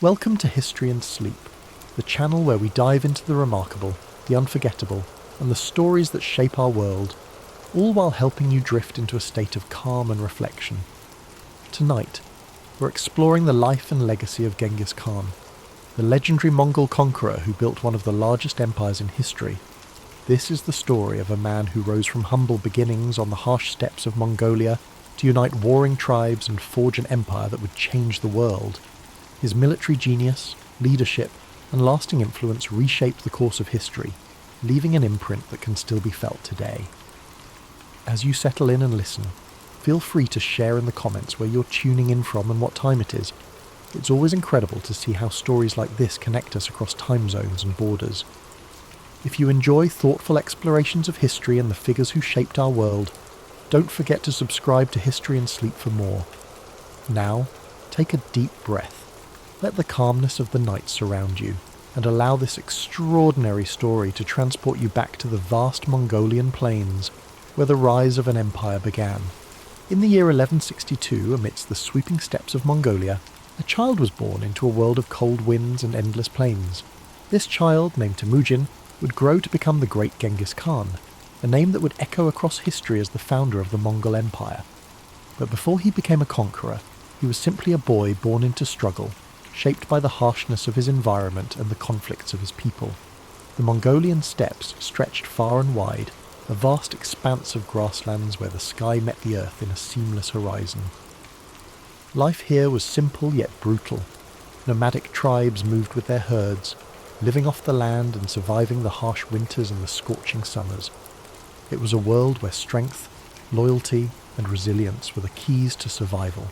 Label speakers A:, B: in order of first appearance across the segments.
A: Welcome to History and Sleep, the channel where we dive into the remarkable, the unforgettable, and the stories that shape our world, all while helping you drift into a state of calm and reflection. Tonight, we're exploring the life and legacy of Genghis Khan, the legendary Mongol conqueror who built one of the largest empires in history. This is the story of a man who rose from humble beginnings on the harsh steppes of Mongolia to unite warring tribes and forge an empire that would change the world. His military genius, leadership, and lasting influence reshaped the course of history, leaving an imprint that can still be felt today. As you settle in and listen, feel free to share in the comments where you're tuning in from and what time it is. It's always incredible to see how stories like this connect us across time zones and borders. If you enjoy thoughtful explorations of history and the figures who shaped our world, don't forget to subscribe to History and Sleep for more. Now, take a deep breath. Let the calmness of the night surround you, and allow this extraordinary story to transport you back to the vast Mongolian plains, where the rise of an empire began. In the year 1162, amidst the sweeping steppes of Mongolia, a child was born into a world of cold winds and endless plains. This child, named Temujin, would grow to become the great Genghis Khan, a name that would echo across history as the founder of the Mongol Empire. But before he became a conqueror, he was simply a boy born into struggle, shaped by the harshness of his environment and the conflicts of his people. The Mongolian steppes stretched far and wide, a vast expanse of grasslands where the sky met the earth in a seamless horizon. Life here was simple yet brutal. Nomadic tribes moved with their herds, living off the land and surviving the harsh winters and the scorching summers. It was a world where strength, loyalty, and resilience were the keys to survival.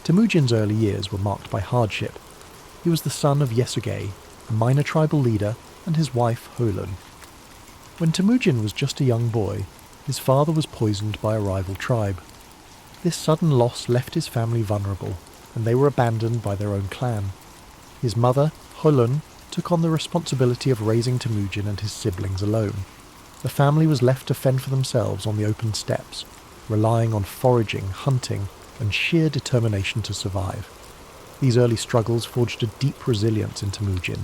A: Temujin's early years were marked by hardship. He was the son of Yesugei, a minor tribal leader, and his wife Holun. When Temujin was just a young boy, his father was poisoned by a rival tribe. This sudden loss left his family vulnerable, and they were abandoned by their own clan. His mother, Holun, took on the responsibility of raising Temujin and his siblings alone. The family was left to fend for themselves on the open steppes, relying on foraging, hunting, and sheer determination to survive. These early struggles forged a deep resilience in Temujin.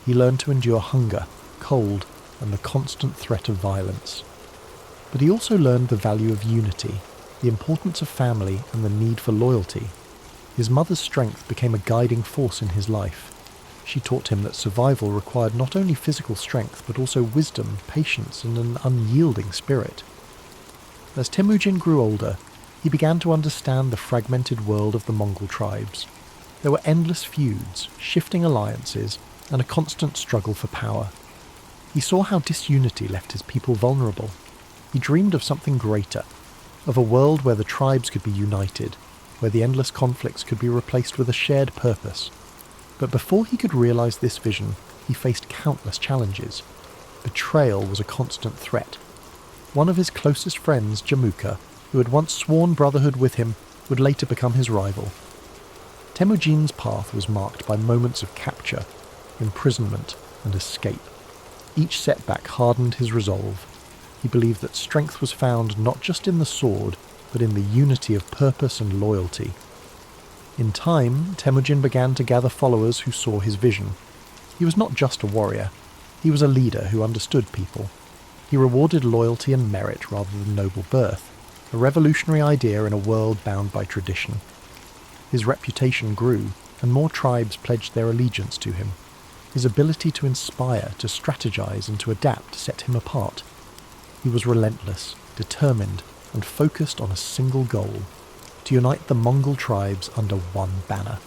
A: He learned to endure hunger, cold, and the constant threat of violence. But he also learned the value of unity, the importance of family, and the need for loyalty. His mother's strength became a guiding force in his life. She taught him that survival required not only physical strength, but also wisdom, patience, and an unyielding spirit. As Temujin grew older, he began to understand the fragmented world of the Mongol tribes. There were endless feuds, shifting alliances, and a constant struggle for power. He saw how disunity left his people vulnerable. He dreamed of something greater, of a world where the tribes could be united, where the endless conflicts could be replaced with a shared purpose. But before he could realize this vision, he faced countless challenges. Betrayal was a constant threat. One of his closest friends, Jamuka, who had once sworn brotherhood with him, would later become his rival. Temujin's path was marked by moments of capture, imprisonment, and escape. Each setback hardened his resolve. He believed that strength was found not just in the sword, but in the unity of purpose and loyalty. In time, Temujin began to gather followers who saw his vision. He was not just a warrior. He was a leader who understood people. He rewarded loyalty and merit rather than noble birth, a revolutionary idea in a world bound by tradition. His reputation grew, and more tribes pledged their allegiance to him. His ability to inspire, to strategize, and to adapt set him apart. He was relentless, determined, and focused on a single goal: to unite the Mongol tribes under one banner.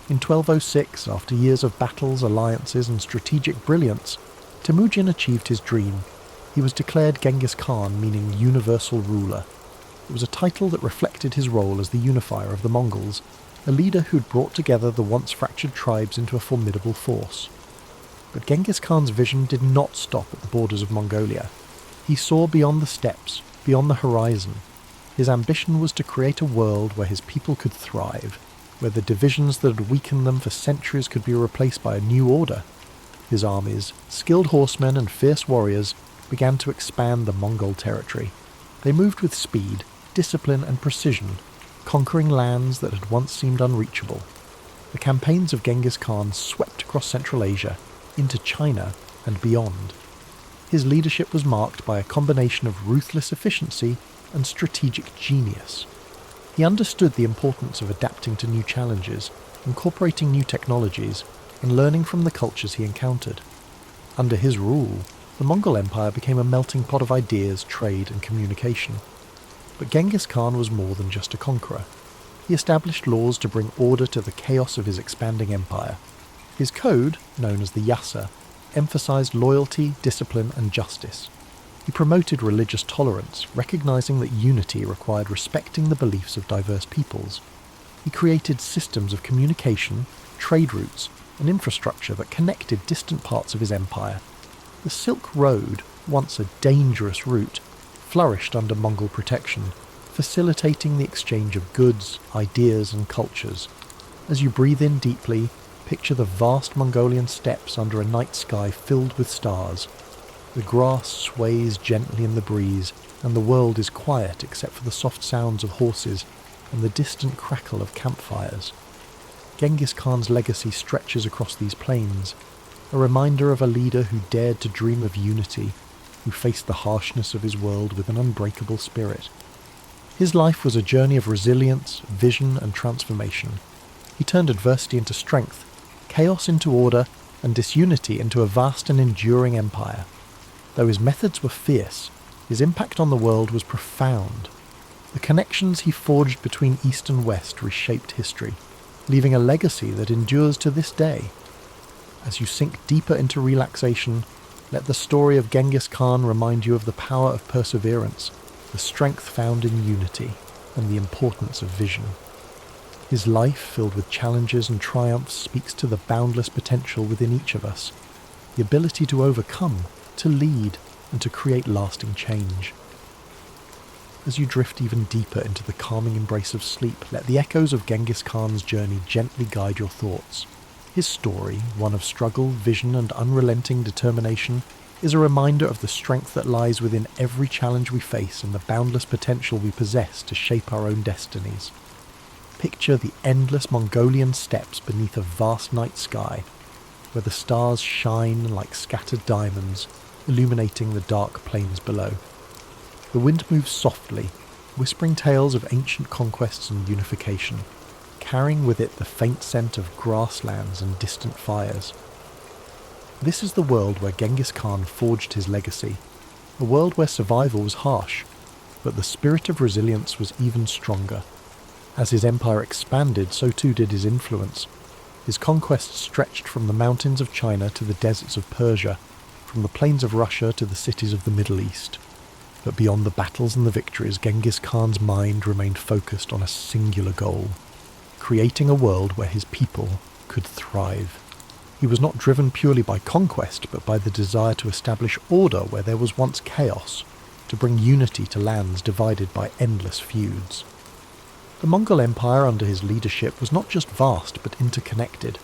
A: In 1206, after years of battles, alliances, and strategic brilliance, Temujin achieved his dream. He was declared Genghis Khan, meaning universal ruler. It was a title that reflected his role as the unifier of the Mongols, a leader who'd brought together the once fractured tribes into a formidable force. But Genghis Khan's vision did not stop at the borders of Mongolia. He saw beyond the steppes, beyond the horizon. His ambition was to create a world where his people could thrive, where the divisions that had weakened them for centuries could be replaced by a new order. His armies, skilled horsemen and fierce warriors, began to expand the Mongol territory. They moved with speed, discipline, and precision, conquering lands that had once seemed unreachable. the campaigns of Genghis Khan swept across Central Asia, into China, and beyond. His leadership was marked by a combination of ruthless efficiency and strategic genius. He understood the importance of adapting to new challenges, incorporating new technologies, and learning from the cultures he encountered. Under his rule, the Mongol Empire became a melting pot of ideas, trade, and communication. But Genghis Khan was more than just a conqueror. He established laws to bring order to the chaos of his expanding empire. His code, known as the Yasa, emphasized loyalty, discipline, and justice. He promoted religious tolerance, recognizing that unity required respecting the beliefs of diverse peoples. He created systems of communication, trade routes, and infrastructure that connected distant parts of his empire. The Silk Road, once a dangerous route, flourished under Mongol protection, facilitating the exchange of goods, ideas, and cultures. As you breathe in deeply, picture the vast Mongolian steppes under a night sky filled with stars. The grass sways gently in the breeze, and the world is quiet except for the soft sounds of horses and the distant crackle of campfires. Genghis Khan's legacy stretches across these plains, a reminder of a leader who dared to dream of unity, who faced the harshness of his world with an unbreakable spirit. His life was a journey of resilience, vision, and transformation. He turned adversity into strength, chaos into order, and disunity into a vast and enduring empire. Though his methods were fierce, his impact on the world was profound. The connections he forged between East and West reshaped history, leaving a legacy that endures to this day. As you sink deeper into relaxation, let the story of Genghis Khan remind you of the power of perseverance, the strength found in unity, and the importance of vision. His life, filled with challenges and triumphs, speaks to the boundless potential within each of us, the ability to overcome, to lead, and to create lasting change. As you drift even deeper into the calming embrace of sleep, let the echoes of Genghis Khan's journey gently guide your thoughts. His story, one of struggle, vision, and unrelenting determination, is a reminder of the strength that lies within every challenge we face and the boundless potential we possess to shape our own destinies. Picture the endless Mongolian steppes beneath a vast night sky, where the stars shine like scattered diamonds, illuminating the dark plains below. The wind moves softly, whispering tales of ancient conquests and unification, carrying with it the faint scent of grasslands and distant fires. This is the world where Genghis Khan forged his legacy, a world where survival was harsh, but the spirit of resilience was even stronger. As his empire expanded, so too did his influence. His conquests stretched from the mountains of China to the deserts of Persia, from the plains of Russia to the cities of the Middle East. But beyond the battles and the victories, Genghis Khan's mind remained focused on a singular goal: creating a world where his people could thrive. He was not driven purely by conquest, but by the desire to establish order where there was once chaos, to bring unity to lands divided by endless feuds. The Mongol Empire under his leadership was not just vast, but interconnected.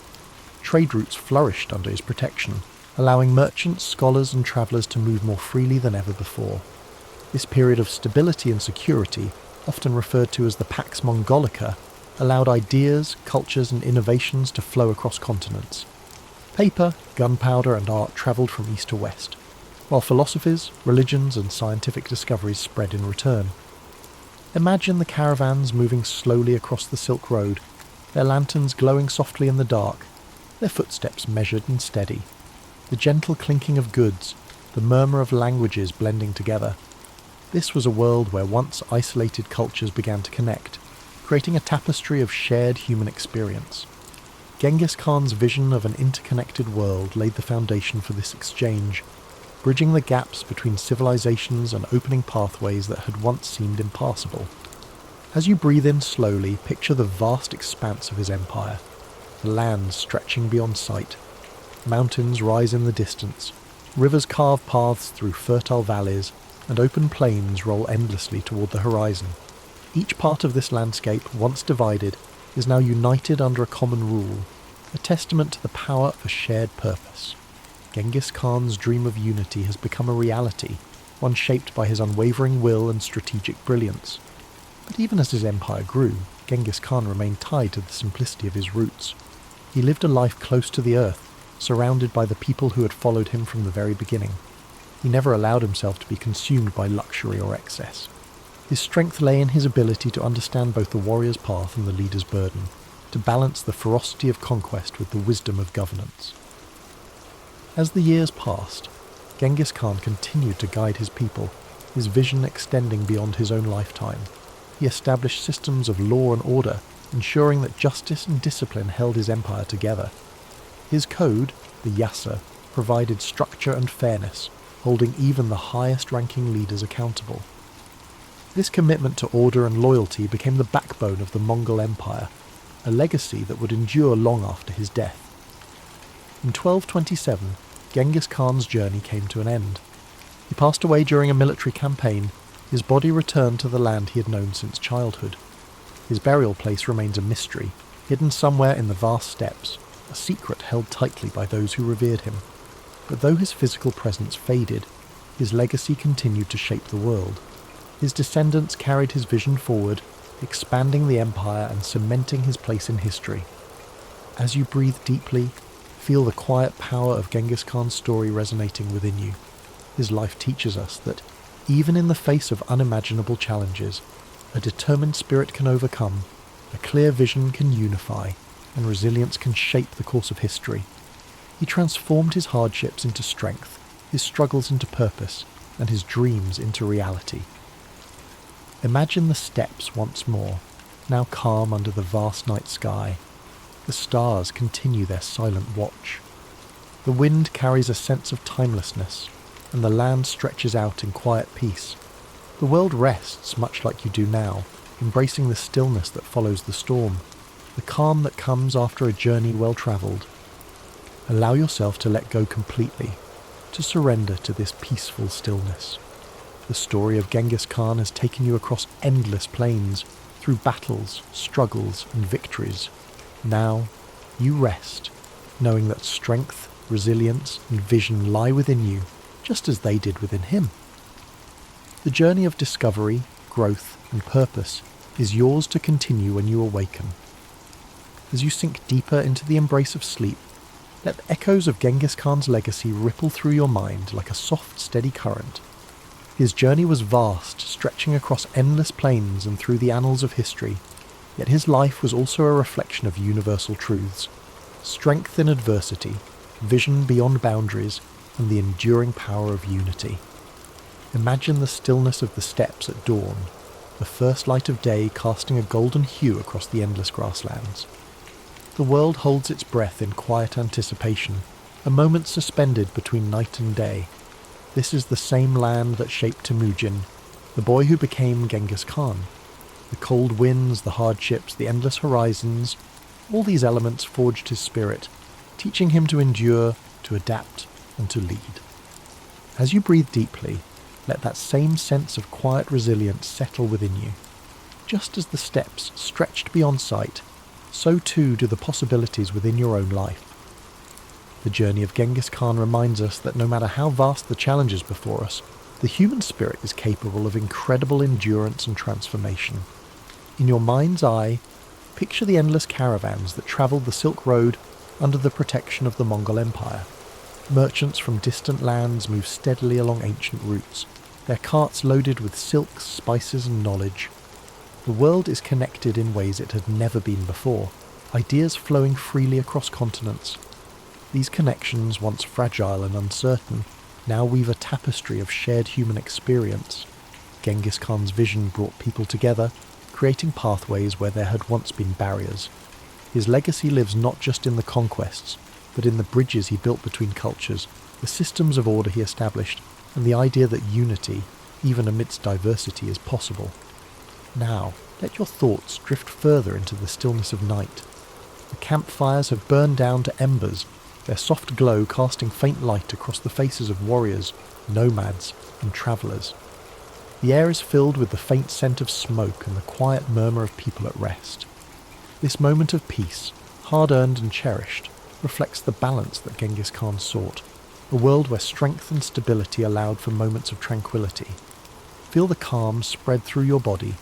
A: Trade routes flourished under his protection, allowing merchants, scholars, and travellers to move more freely than ever before. This period of stability and security, often referred to as the Pax Mongolica, allowed ideas, cultures, and innovations to flow across continents. Paper, gunpowder, and art travelled from east to west, while philosophies, religions, and scientific discoveries spread in return. Imagine the caravans moving slowly across the Silk Road, their lanterns glowing softly in the dark, their footsteps measured and steady, the gentle clinking of goods, the murmur of languages blending together. This was a world where once isolated cultures began to connect, creating a tapestry of shared human experience. Genghis Khan's vision of an interconnected world laid the foundation for this exchange, bridging the gaps between civilizations and opening pathways that had once seemed impassable. As you breathe in slowly, picture the vast expanse of his empire, the lands stretching beyond sight. Mountains rise in the distance, rivers carve paths through fertile valleys, and open plains roll endlessly toward the horizon. Each part of this landscape, once divided, is now united under a common rule, a testament to the power of a shared purpose. Genghis Khan's dream of unity has become a reality, one shaped by his unwavering will and strategic brilliance. But even as his empire grew, Genghis Khan remained tied to the simplicity of his roots. He lived a life close to the earth, surrounded by the people who had followed him from the very beginning. He never allowed himself to be consumed by luxury or excess. His strength lay in his ability to understand both the warrior's path and the leader's burden, to balance the ferocity of conquest with the wisdom of governance. As the years passed, Genghis Khan continued to guide his people, his vision extending beyond his own lifetime. He established systems of law and order, ensuring that justice and discipline held his empire together. His code, the Yasa, provided structure and fairness, holding even the highest-ranking leaders accountable. This commitment to order and loyalty became the backbone of the Mongol Empire, a legacy that would endure long after his death. In 1227, Genghis Khan's journey came to an end. He passed away during a military campaign. His body returned to the land he had known since childhood. His burial place remains a mystery, hidden somewhere in the vast steppes, a secret held tightly by those who revered him. But though his physical presence faded, his legacy continued to shape the world. His descendants carried his vision forward, expanding the empire and cementing his place in history. As you breathe deeply, feel the quiet power of Genghis Khan's story resonating within you. His life teaches us that, even in the face of unimaginable challenges, a determined spirit can overcome, a clear vision can unify, and resilience can shape the course of history. He transformed his hardships into strength, his struggles into purpose, and his dreams into reality. Imagine the steppes once more, now calm under the vast night sky. The stars continue their silent watch. The wind carries a sense of timelessness, and the land stretches out in quiet peace. The world rests much like you do now, embracing the stillness that follows the storm, the calm that comes after a journey well travelled. Allow yourself to let go completely, to surrender to this peaceful stillness. The story of Genghis Khan has taken you across endless plains, through battles, struggles, and victories. Now, you rest, knowing that strength, resilience, and vision lie within you, just as they did within him. The journey of discovery, growth, and purpose is yours to continue when you awaken. As you sink deeper into the embrace of sleep, let the echoes of Genghis Khan's legacy ripple through your mind like a soft, steady current. His journey was vast, stretching across endless plains and through the annals of history, yet his life was also a reflection of universal truths: strength in adversity, vision beyond boundaries, and the enduring power of unity. Imagine the stillness of the steppes at dawn, the first light of day casting a golden hue across the endless grasslands. The world holds its breath in quiet anticipation, a moment suspended between night and day. This is the same land that shaped Temujin, the boy who became Genghis Khan. The cold winds, the hardships, the endless horizons, all these elements forged his spirit, teaching him to endure, to adapt, and to lead. As you breathe deeply, let that same sense of quiet resilience settle within you. Just as the steppes stretched beyond sight, so too do the possibilities within your own life. The journey of Genghis Khan reminds us that no matter how vast the challenges before us, the human spirit is capable of incredible endurance and transformation. In your mind's eye, picture the endless caravans that travelled the Silk Road under the protection of the Mongol Empire. Merchants from distant lands move steadily along ancient routes, their carts loaded with silks, spices, and knowledge. The world is connected in ways it had never been before, ideas flowing freely across continents. These connections, once fragile and uncertain, now weave a tapestry of shared human experience. Genghis Khan's vision brought people together, creating pathways where there had once been barriers. His legacy lives not just in the conquests, but in the bridges he built between cultures, the systems of order he established, and the idea that unity, even amidst diversity, is possible. Now, let your thoughts drift further into the stillness of night. The campfires have burned down to embers, their soft glow casting faint light across the faces of warriors, nomads, and travellers. The air is filled with the faint scent of smoke and the quiet murmur of people at rest. This moment of peace, hard-earned and cherished, reflects the balance that Genghis Khan sought, a world where strength and stability allowed for moments of tranquility. Feel the calm spread through your body,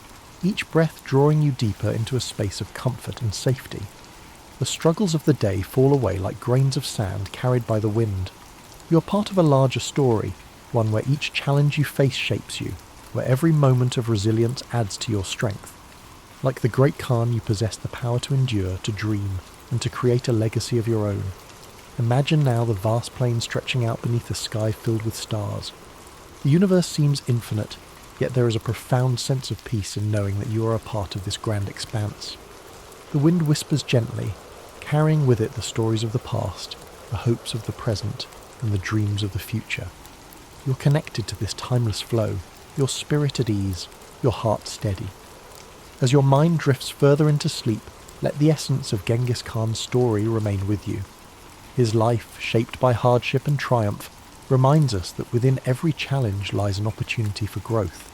A: each breath drawing you deeper into a space of comfort and safety. The struggles of the day fall away like grains of sand carried by the wind. You're part of a larger story, one where each challenge you face shapes you, where every moment of resilience adds to your strength. Like the great Khan, you possess the power to endure, to dream, and to create a legacy of your own. Imagine now the vast plain stretching out beneath a sky filled with stars. The universe seems infinite, yet there is a profound sense of peace in knowing that you are a part of this grand expanse. The wind whispers gently, carrying with it the stories of the past, the hopes of the present, and the dreams of the future. You're connected to this timeless flow, your spirit at ease, your heart steady. As your mind drifts further into sleep, let the essence of Genghis Khan's story remain with you. His life, shaped by hardship and triumph, reminds us that within every challenge lies an opportunity for growth.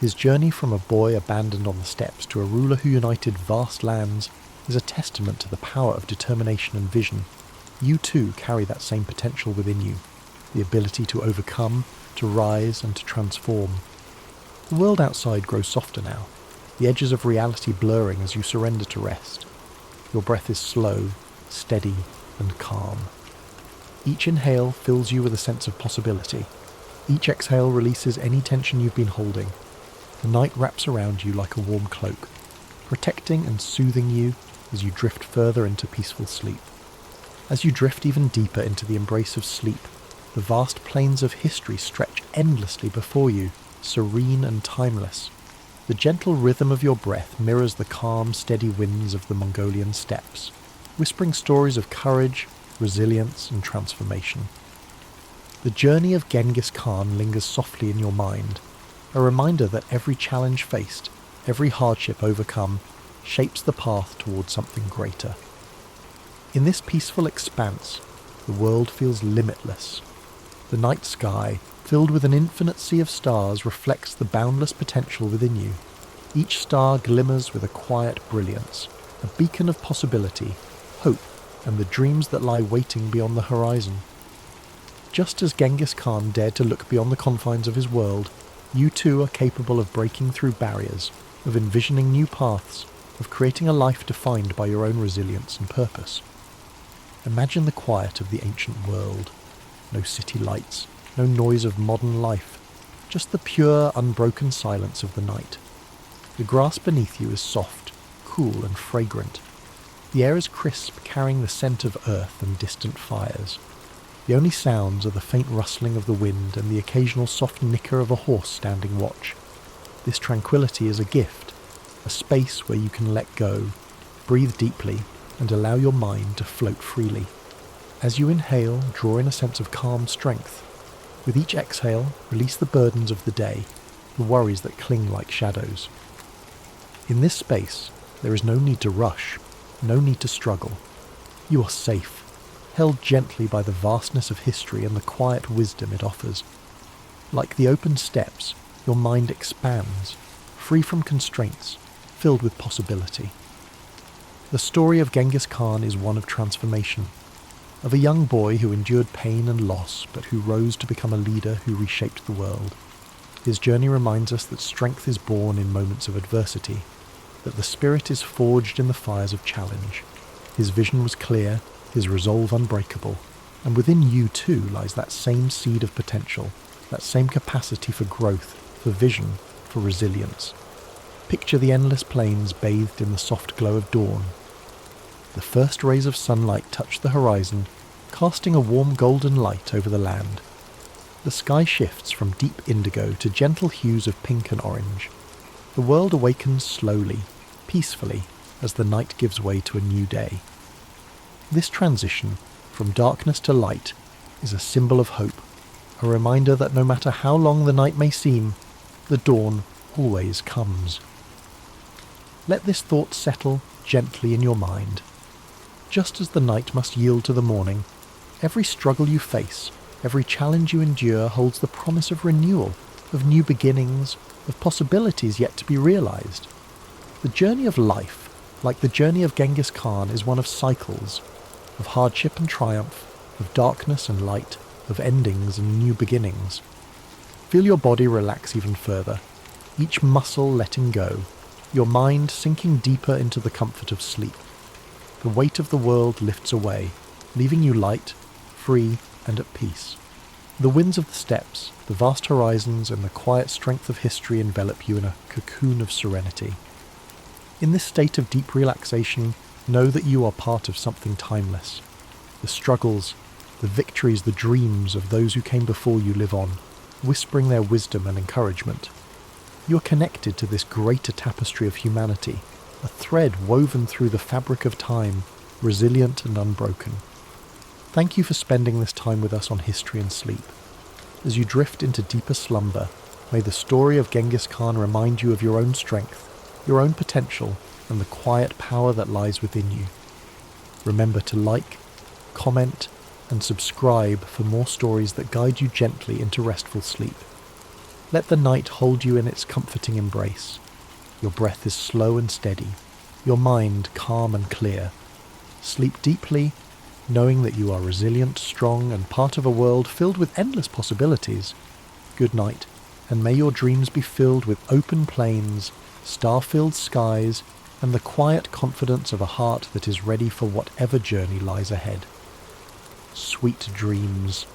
A: His journey from a boy abandoned on the steppes to a ruler who united vast lands is a testament to the power of determination and vision. You too carry that same potential within you, the ability to overcome, to rise and to transform. The world outside grows softer now, the edges of reality blurring as you surrender to rest. Your breath is slow, steady, and calm. Each inhale fills you with a sense of possibility. Each exhale releases any tension you've been holding. The night wraps around you like a warm cloak, protecting and soothing you as you drift further into peaceful sleep. As you drift even deeper into the embrace of sleep, the vast plains of history stretch endlessly before you, serene and timeless. The gentle rhythm of your breath mirrors the calm, steady winds of the Mongolian steppes, whispering stories of courage, resilience, and transformation. The journey of Genghis Khan lingers softly in your mind, a reminder that every challenge faced, every hardship overcome, shapes the path towards something greater. In this peaceful expanse, the world feels limitless. The night sky, filled with an infinite sea of stars, reflects the boundless potential within you. Each star glimmers with a quiet brilliance, a beacon of possibility, hope, and the dreams that lie waiting beyond the horizon. Just as Genghis Khan dared to look beyond the confines of his world, you too are capable of breaking through barriers, of envisioning new paths, of creating a life defined by your own resilience and purpose. Imagine the quiet of the ancient world. No city lights, no noise of modern life, just the pure, unbroken silence of the night. The grass beneath you is soft, cool and fragrant. The air is crisp, carrying the scent of earth and distant fires. The only sounds are the faint rustling of the wind and the occasional soft nicker of a horse standing watch. This tranquility is a gift, a space where you can let go, breathe deeply, and allow your mind to float freely. As you inhale, draw in a sense of calm strength. With each exhale, release the burdens of the day, the worries that cling like shadows. In this space, there is no need to rush, no need to struggle. You are safe, held gently by the vastness of history and the quiet wisdom it offers. Like the open steppes, your mind expands, free from constraints, filled with possibility. The story of Genghis Khan is one of transformation, of a young boy who endured pain and loss, but who rose to become a leader who reshaped the world. His journey reminds us that strength is born in moments of adversity, that the spirit is forged in the fires of challenge. His vision was clear, his resolve unbreakable, and within you too lies that same seed of potential, that same capacity for growth, for vision, for resilience. Picture the endless plains bathed in the soft glow of dawn. The first rays of sunlight touch the horizon, casting a warm golden light over the land. The sky shifts from deep indigo to gentle hues of pink and orange. The world awakens slowly, peacefully, as the night gives way to a new day. This transition from darkness to light is a symbol of hope, a reminder that no matter how long the night may seem, the dawn always comes. Let this thought settle gently in your mind. Just as the night must yield to the morning, every struggle you face, every challenge you endure holds the promise of renewal, of new beginnings, of possibilities yet to be realized. The journey of life, like the journey of Genghis Khan, is one of cycles, of hardship and triumph, of darkness and light, of endings and new beginnings. Feel your body relax even further, each muscle letting go, your mind sinking deeper into the comfort of sleep. the weight of the world lifts away, leaving you light, free, and at peace. The winds of the steppes, the vast horizons, and the quiet strength of history envelop you in a cocoon of serenity. In this state of deep relaxation, know that you are part of something timeless. The struggles, the victories, the dreams of those who came before you live on, whispering their wisdom and encouragement. You are connected to this greater tapestry of humanity, a thread woven through the fabric of time, resilient and unbroken. Thank you for spending this time with us on History and Sleep. As you drift into deeper slumber, may the story of Genghis Khan remind you of your own strength, your own potential, and the quiet power that lies within you. Remember to like, comment, and subscribe for more stories that guide you gently into restful sleep. Let the night hold you in its comforting embrace. Your breath is slow and steady, your mind calm and clear. Sleep deeply, knowing that you are resilient, strong, and part of a world filled with endless possibilities. Good night, and may your dreams be filled with open plains, star-filled skies, and the quiet confidence of a heart that is ready for whatever journey lies ahead. Sweet dreams.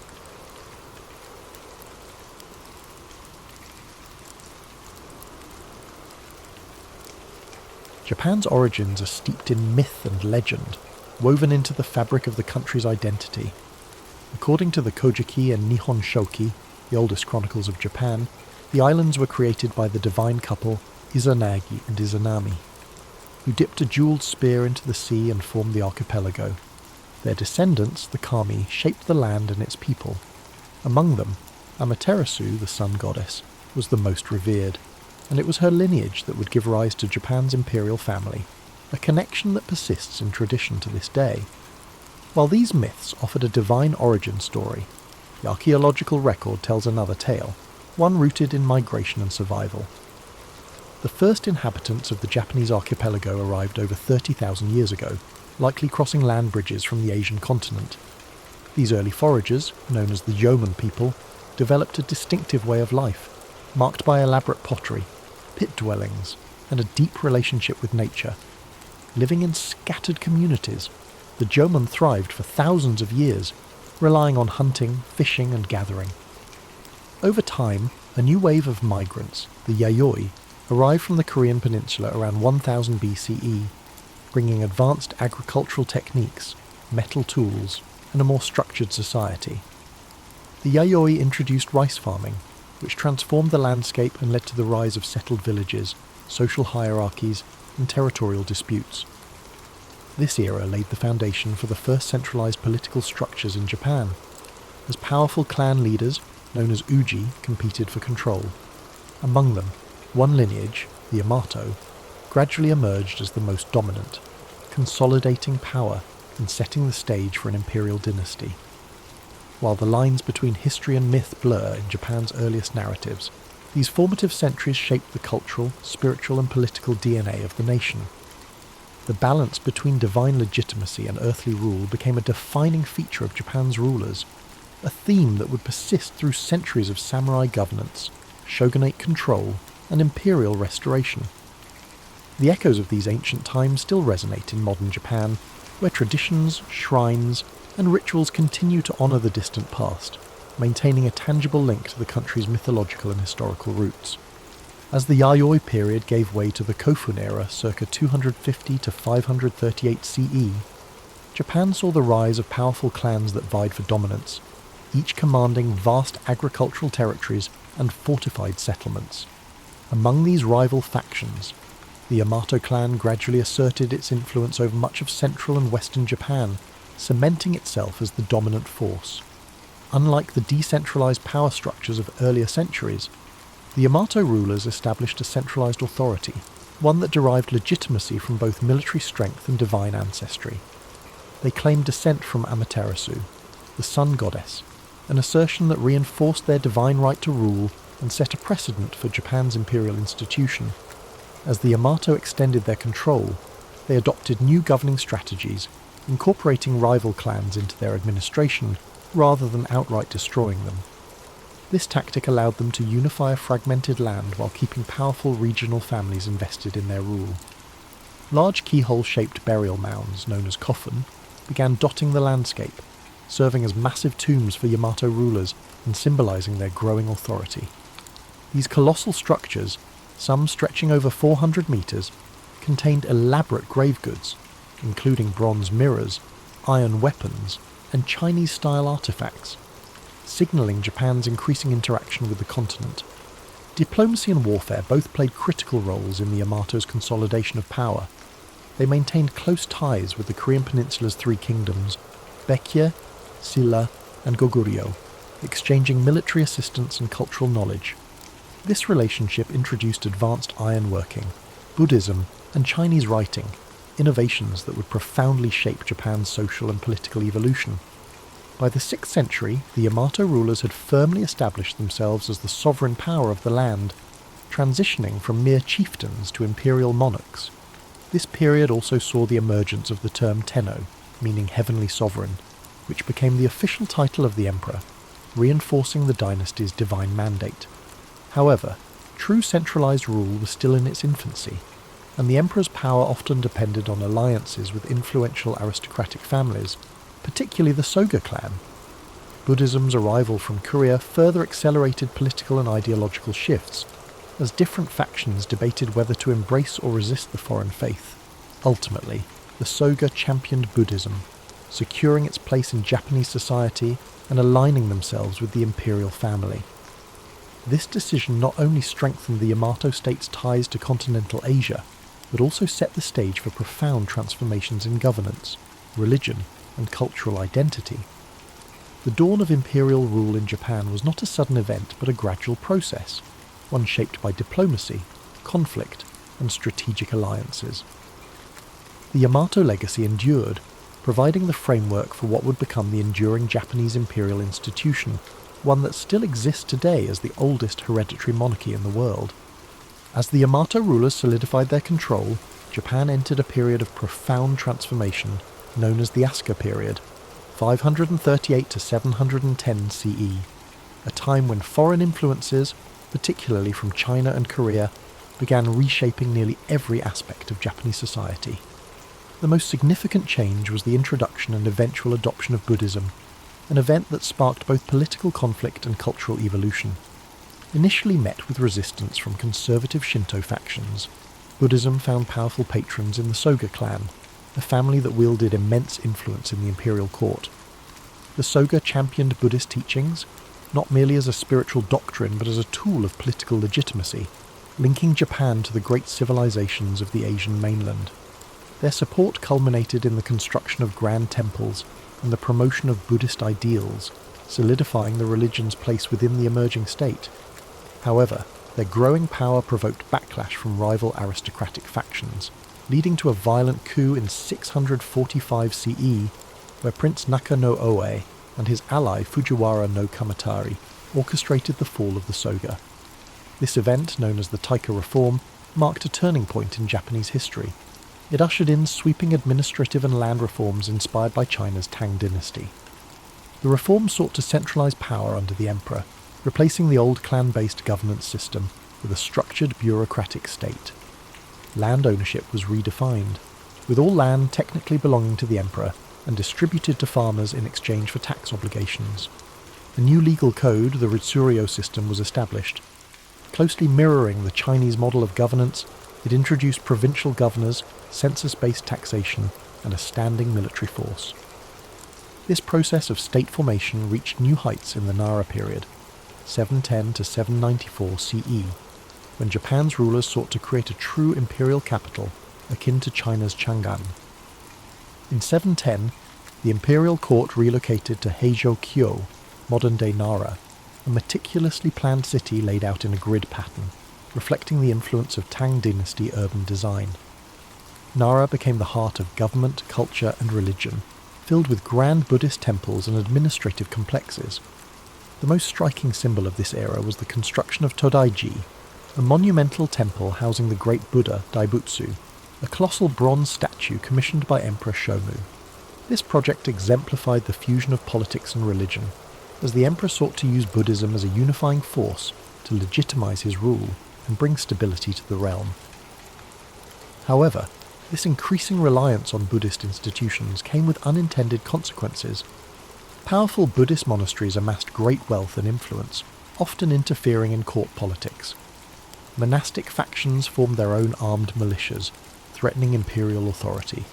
A: Japan's origins are steeped in myth and legend, woven into the fabric of the country's identity. According to the Kojiki and Nihon Shoki, the oldest chronicles of Japan, the islands were created by the divine couple Izanagi and Izanami, who dipped a jewelled spear into the sea and formed the archipelago. Their descendants, the Kami, shaped the land and its people. Among them, Amaterasu, the sun goddess, was the most revered, and it was her lineage that would give rise to Japan's imperial family, a connection that persists in tradition to this day. While these myths offered a divine origin story, the archaeological record tells another tale, one rooted in migration and survival. The first inhabitants of the Japanese archipelago arrived over 30,000 years ago, likely crossing land bridges from the Asian continent. These early foragers, known as the yeoman people, developed a distinctive way of life, marked by elaborate pottery, pit dwellings, and a deep relationship with nature. Living in scattered communities, the Jomon thrived for thousands of years, relying on hunting, fishing, and gathering. Over time, a new wave of migrants, the Yayoi, arrived from the Korean peninsula around 1000 BCE, bringing advanced agricultural techniques, metal tools, and a more structured society. The Yayoi introduced rice farming, which transformed the landscape and led to the rise of settled villages, social hierarchies, and territorial disputes. This era laid the foundation for the first centralized political structures in Japan, as powerful clan leaders, known as Uji, competed for control. Among them, one lineage, the Yamato, gradually emerged as the most dominant, consolidating power and setting the stage for an imperial dynasty. While the lines between history and myth blur in Japan's earliest narratives, these formative centuries shaped the cultural, spiritual and political DNA of the nation. The balance between divine legitimacy and earthly rule became a defining feature of Japan's rulers, a theme that would persist through centuries of samurai governance, shogunate control, and imperial restoration. The echoes of these ancient times still resonate in modern Japan, where traditions, shrines, and rituals continue to honour the distant past, maintaining a tangible link to the country's mythological and historical roots. As the Yayoi period gave way to the Kofun era circa 250 to 538 CE, Japan saw the rise of powerful clans that vied for dominance, each commanding vast agricultural territories and fortified settlements. Among these rival factions, the Yamato clan gradually asserted its influence over much of central and western Japan, cementing itself as the dominant force. Unlike the decentralized power structures of earlier centuries, the Yamato rulers established a centralized authority, one that derived legitimacy from both military strength and divine ancestry. They claimed descent from Amaterasu, the sun goddess, an assertion that reinforced their divine right to rule and set a precedent for Japan's imperial institution. As the Yamato extended their control, they adopted new governing strategies, incorporating rival clans into their administration rather than outright destroying them. This tactic allowed them to unify a fragmented land while keeping powerful regional families invested in their rule. Large keyhole-shaped burial mounds, known as kofen, began dotting the landscape, serving as massive tombs for Yamato rulers and symbolizing their growing authority. These colossal structures, some stretching over 400 meters, contained elaborate grave goods, including bronze mirrors, iron weapons, and Chinese-style artifacts, signaling Japan's increasing interaction with the continent. Diplomacy and warfare both played critical roles in the Yamato's consolidation of power. They maintained close ties with the Korean Peninsula's three kingdoms, Baekje, Silla, and Goguryeo, exchanging military assistance and cultural knowledge. This relationship introduced advanced ironworking, Buddhism, and Chinese writing, innovations that would profoundly shape Japan's social and political evolution. By the 6th century, the Yamato rulers had firmly established themselves as the sovereign power of the land, transitioning from mere chieftains to imperial monarchs. This period also saw the emergence of the term Tenno, meaning heavenly sovereign, which became the official title of the emperor, reinforcing the dynasty's divine mandate. However, true centralized rule was still in its infancy, and the emperor's power often depended on alliances with influential aristocratic families, particularly the Soga clan. Buddhism's arrival from Korea further accelerated political and ideological shifts, as different factions debated whether to embrace or resist the foreign faith. Ultimately, the Soga championed Buddhism, securing its place in Japanese society and aligning themselves with the imperial family. This decision not only strengthened the Yamato state's ties to continental Asia, but also set the stage for profound transformations in governance, religion, and cultural identity. The dawn of imperial rule in Japan was not a sudden event but a gradual process, one shaped by diplomacy, conflict, and strategic alliances. The Yamato legacy endured, providing the framework for what would become the enduring Japanese imperial institution, one that still exists today as the oldest hereditary monarchy in the world. As the Yamato rulers solidified their control, Japan entered a period of profound transformation known as the Asuka period, 538 to 710 CE, a time when foreign influences, particularly from China and Korea, began reshaping nearly every aspect of Japanese society. The most significant change was the introduction and eventual adoption of Buddhism, an event that sparked both political conflict and cultural evolution. Initially met with resistance from conservative Shinto factions, Buddhism found powerful patrons in the Soga clan, a family that wielded immense influence in the imperial court. The Soga championed Buddhist teachings, not merely as a spiritual doctrine but as a tool of political legitimacy, linking Japan to the great civilizations of the Asian mainland. Their support culminated in the construction of grand temples and the promotion of Buddhist ideals, solidifying the religion's place within the emerging state. However, their growing power provoked backlash from rival aristocratic factions, leading to a violent coup in 645 CE, where Prince Naka no Oe and his ally Fujiwara no Kamatari orchestrated the fall of the Soga. This event, known as the Taika Reform, marked a turning point in Japanese history. It ushered in sweeping administrative and land reforms inspired by China's Tang dynasty. The reforms sought to centralize power under the emperor, replacing the old clan-based governance system with a structured bureaucratic state. Land ownership was redefined, with all land technically belonging to the emperor and distributed to farmers in exchange for tax obligations. A new legal code, the Ritsuryo system, was established. Closely mirroring the Chinese model of governance, it introduced provincial governors, census-based taxation, and a standing military force. This process of state formation reached new heights in the Nara period, 710 to 794 CE, when Japan's rulers sought to create a true imperial capital akin to China's Chang'an. In 710, the imperial court relocated to Heijō-kyo, modern-day Nara, a meticulously planned city laid out in a grid pattern, reflecting the influence of Tang dynasty urban design. Nara became the heart of government, culture, and religion, filled with grand Buddhist temples and administrative complexes. The most striking symbol of this era was the construction of Todaiji, a monumental temple housing the great Buddha Daibutsu, a colossal bronze statue commissioned by Emperor Shomu. This project exemplified the fusion of politics and religion, as the emperor sought to use Buddhism as a unifying force to legitimize his rule and bring stability to the realm. However, This increasing reliance on Buddhist institutions came with unintended consequences. Powerful Buddhist monasteries amassed great wealth and influence, often interfering in court politics. Monastic factions formed their own armed militias, threatening imperial authority.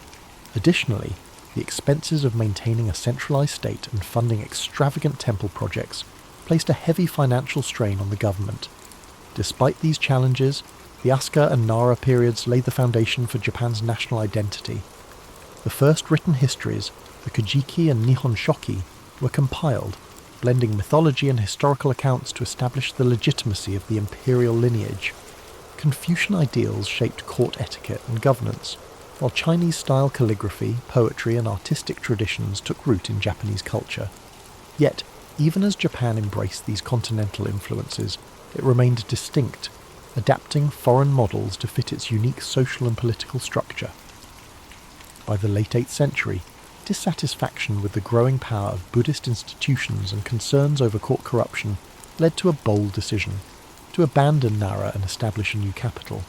A: Additionally, the expenses of maintaining a centralized state and funding extravagant temple projects placed a heavy financial strain on the government. Despite these challenges, the Asuka and Nara periods laid the foundation for Japan's national identity. The first written histories, the Kojiki and Nihon Shoki, were compiled, blending mythology and historical accounts to establish the legitimacy of the imperial lineage. Confucian ideals shaped court etiquette and governance, while Chinese-style calligraphy, poetry and artistic traditions took root in Japanese culture. Yet, even as Japan embraced these continental influences, it remained distinct, adapting foreign models to fit its unique social and political structure. By the late 8th century, dissatisfaction with the growing power of Buddhist institutions and concerns over court corruption led to a bold decision: to abandon Nara and establish a new capital.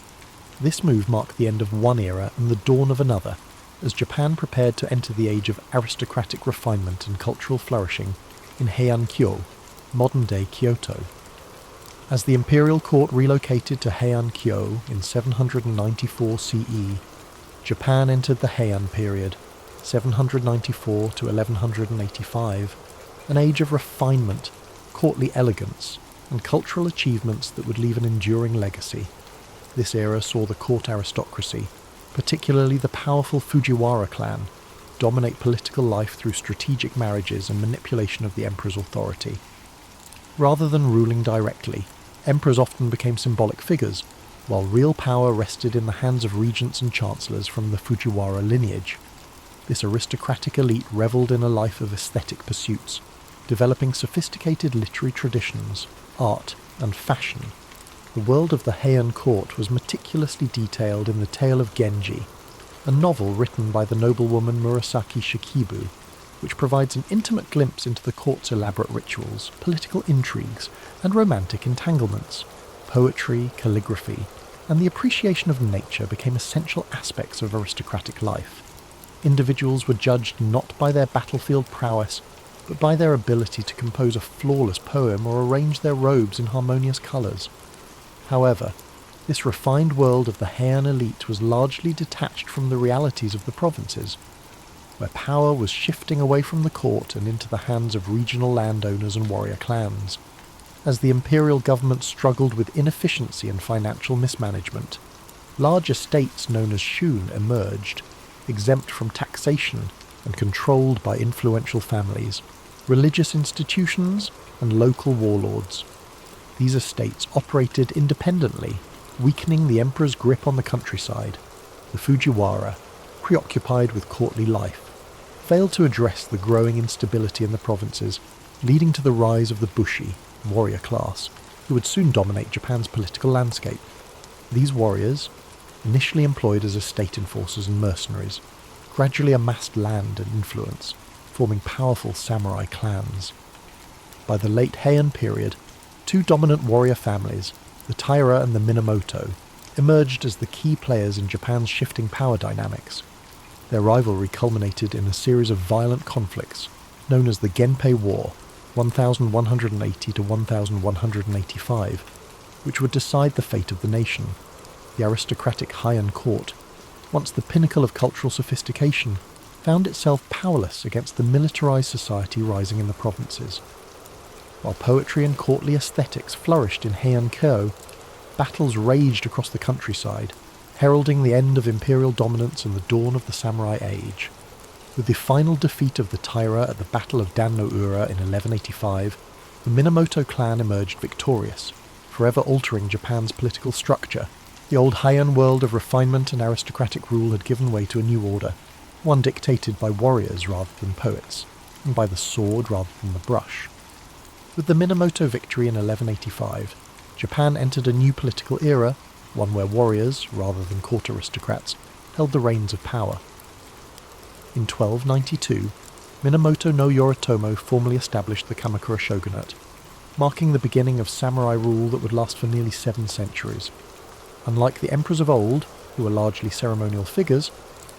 A: This move marked the end of one era and the dawn of another, as Japan prepared to enter the age of aristocratic refinement and cultural flourishing in Heian-kyo, modern-day Kyoto. As the imperial court relocated to Heian-kyo in 794 CE, Japan entered the Heian period, 794 to 1185, an age of refinement, courtly elegance, and cultural achievements that would leave an enduring legacy. This era saw the court aristocracy, particularly the powerful Fujiwara clan, dominate political life through strategic marriages and manipulation of the emperor's authority. Rather than ruling directly, emperors often became symbolic figures, while real power rested in the hands of regents and chancellors from the Fujiwara lineage. This aristocratic elite revelled in a life of aesthetic pursuits, developing sophisticated literary traditions, art, and fashion. The world of the Heian court was meticulously detailed in The Tale of Genji, a novel written by the noblewoman Murasaki Shikibu, which provides an intimate glimpse into the court's elaborate rituals, political intrigues, and romantic entanglements. Poetry, calligraphy, and the appreciation of nature became essential aspects of aristocratic life. Individuals were judged not by their battlefield prowess, but by their ability to compose a flawless poem or arrange their robes in harmonious colours. However, this refined world of the Heian elite was largely detached from the realities of the provinces, where power was shifting away from the court and into the hands of regional landowners and warrior clans. As the imperial government struggled with inefficiency and financial mismanagement, large estates known as shun emerged, exempt from taxation and controlled by influential families, religious institutions, and local warlords. These estates operated independently, weakening the emperor's grip on the countryside. The Fujiwara, preoccupied with courtly life, failed to address the growing instability in the provinces, leading to the rise of the Bushi, warrior class, who would soon dominate Japan's political landscape. These warriors, initially employed as estate enforcers and mercenaries, gradually amassed land and influence, forming powerful samurai clans. By the late Heian period, two dominant warrior families, the Taira and the Minamoto, emerged as the key players in Japan's shifting power dynamics. Their rivalry culminated in a series of violent conflicts, known as the Genpei War, 1180 to 1185, which would decide the fate of the nation. The aristocratic Heian court, once the pinnacle of cultural sophistication, found itself powerless against the militarized society rising in the provinces. While poetry and courtly aesthetics flourished in Heian-kyo, battles raged across the countryside, heralding the end of imperial dominance and the dawn of the samurai age. With the final defeat of the Taira at the Battle of Dan-no-ura in 1185, the Minamoto clan emerged victorious, forever altering Japan's political structure. The old Heian world of refinement and aristocratic rule had given way to a new order, one dictated by warriors rather than poets, and by the sword rather than the brush. With the Minamoto victory in 1185, Japan entered a new political era, one where warriors, rather than court aristocrats, held the reins of power. In 1292, Minamoto no Yoritomo formally established the Kamakura shogunate, marking the beginning of samurai rule that would last for nearly 7 centuries. Unlike the emperors of old, who were largely ceremonial figures,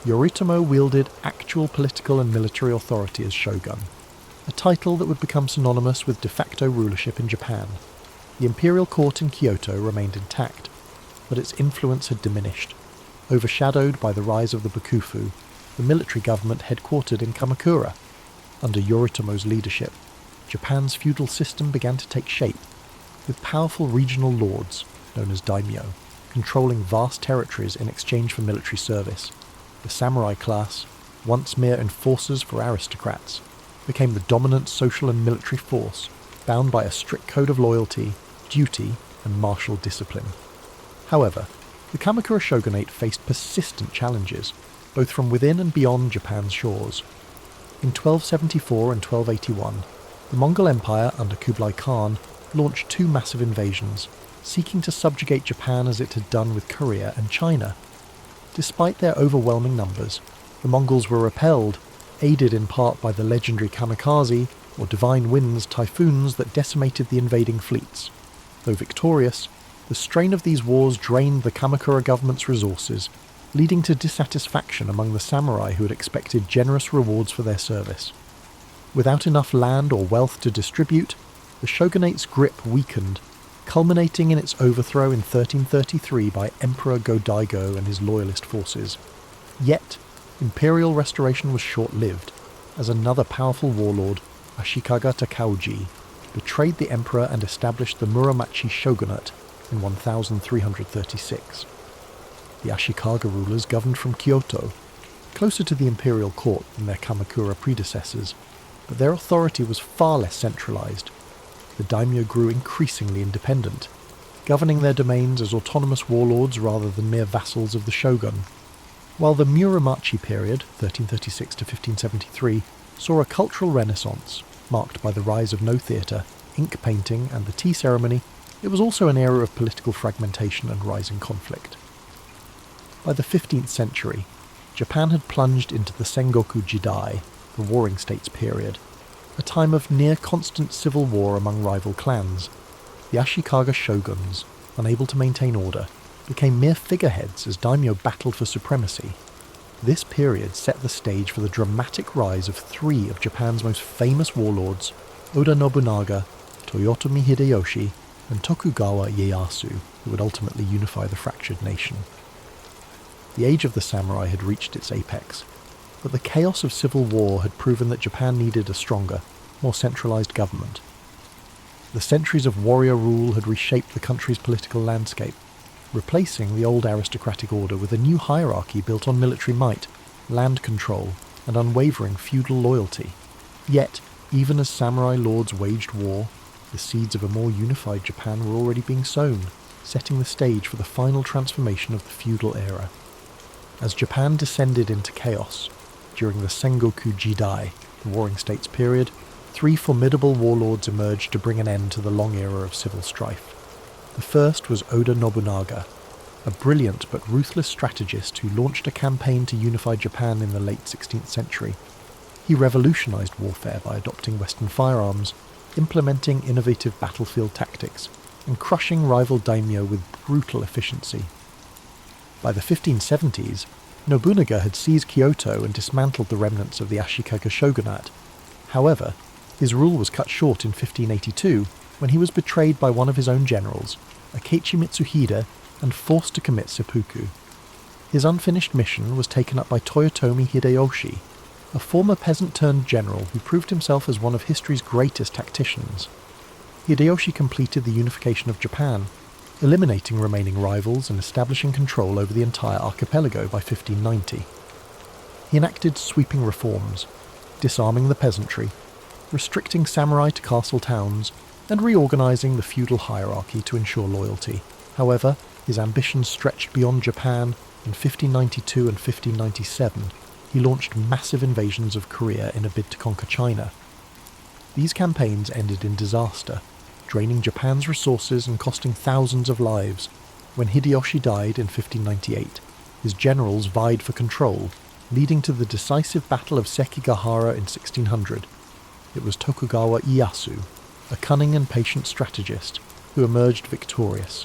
A: Yoritomo wielded actual political and military authority as shogun, a title that would become synonymous with de facto rulership in Japan. The imperial court in Kyoto remained intact, but its influence had diminished, overshadowed by the rise of the Bakufu, the military government headquartered in Kamakura. Under Yoritomo's leadership, Japan's feudal system began to take shape, with powerful regional lords, known as daimyo, controlling vast territories in exchange for military service. The samurai class, once mere enforcers for aristocrats, became the dominant social and military force, bound by a strict code of loyalty, duty, and martial discipline. However, the Kamakura shogunate faced persistent challenges, both from within and beyond Japan's shores. In 1274 and 1281, the Mongol Empire under Kublai Khan launched two massive invasions, seeking to subjugate Japan as it had done with Korea and China. Despite their overwhelming numbers, the Mongols were repelled, aided in part by the legendary kamikaze, or divine winds typhoons that decimated the invading fleets. Though victorious, the strain of these wars drained the Kamakura government's resources, leading to dissatisfaction among the samurai who had expected generous rewards for their service. Without enough land or wealth to distribute, the shogunate's grip weakened, culminating in its overthrow in 1333 by Emperor Go-Daigo and his loyalist forces. Yet, imperial restoration was short-lived, as another powerful warlord, Ashikaga Takauji, betrayed the emperor and established the Muromachi shogunate in 1336. The Ashikaga rulers governed from Kyoto, closer to the imperial court than their Kamakura predecessors, but their authority was far less centralized. The daimyo grew increasingly independent, governing their domains as autonomous warlords rather than mere vassals of the shogun. While the Muromachi period, 1336 to 1573, saw a cultural renaissance, marked by the rise of no theatre, ink painting and the tea ceremony, it was also an era of political fragmentation and rising conflict. By the 15th century, Japan had plunged into the Sengoku Jidai, the Warring States period, a time of near-constant civil war among rival clans. The Ashikaga shoguns, unable to maintain order, became mere figureheads as daimyo battled for supremacy. This period set the stage for the dramatic rise of three of Japan's most famous warlords, Oda Nobunaga, Toyotomi Hideyoshi, and Tokugawa Ieyasu, who would ultimately unify the fractured nation. The age of the samurai had reached its apex, but the chaos of civil war had proven that Japan needed a stronger, more centralized government. The centuries of warrior rule had reshaped the country's political landscape, replacing the old aristocratic order with a new hierarchy built on military might, land control, and unwavering feudal loyalty. Yet, even as samurai lords waged war, the seeds of a more unified Japan were already being sown, setting the stage for the final transformation of the feudal era. As Japan descended into chaos, during the Sengoku Jidai, the Warring States period, three formidable warlords emerged to bring an end to the long era of civil strife. The first was Oda Nobunaga, a brilliant but ruthless strategist who launched a campaign to unify Japan in the late 16th century. He revolutionized warfare by adopting Western firearms, implementing innovative battlefield tactics, and crushing rival daimyo with brutal efficiency. By the 1570s, Nobunaga had seized Kyoto and dismantled the remnants of the Ashikaga shogunate. However, his rule was cut short in 1582 when he was betrayed by one of his own generals, Akechi Mitsuhide, and forced to commit seppuku. His unfinished mission was taken up by Toyotomi Hideyoshi, a former peasant-turned-general who proved himself as one of history's greatest tacticians. Hideyoshi completed the unification of Japan, eliminating remaining rivals and establishing control over the entire archipelago by 1590. He enacted sweeping reforms, disarming the peasantry, restricting samurai to castle towns, and reorganizing the feudal hierarchy to ensure loyalty. However, his ambitions stretched beyond Japan. In 1592 and 1597, he launched massive invasions of Korea in a bid to conquer China. These campaigns ended in disaster, draining Japan's resources and costing thousands of lives. When Hideyoshi died in 1598, his generals vied for control, leading to the decisive Battle of Sekigahara in 1600. It was Tokugawa Ieyasu, a cunning and patient strategist, who emerged victorious.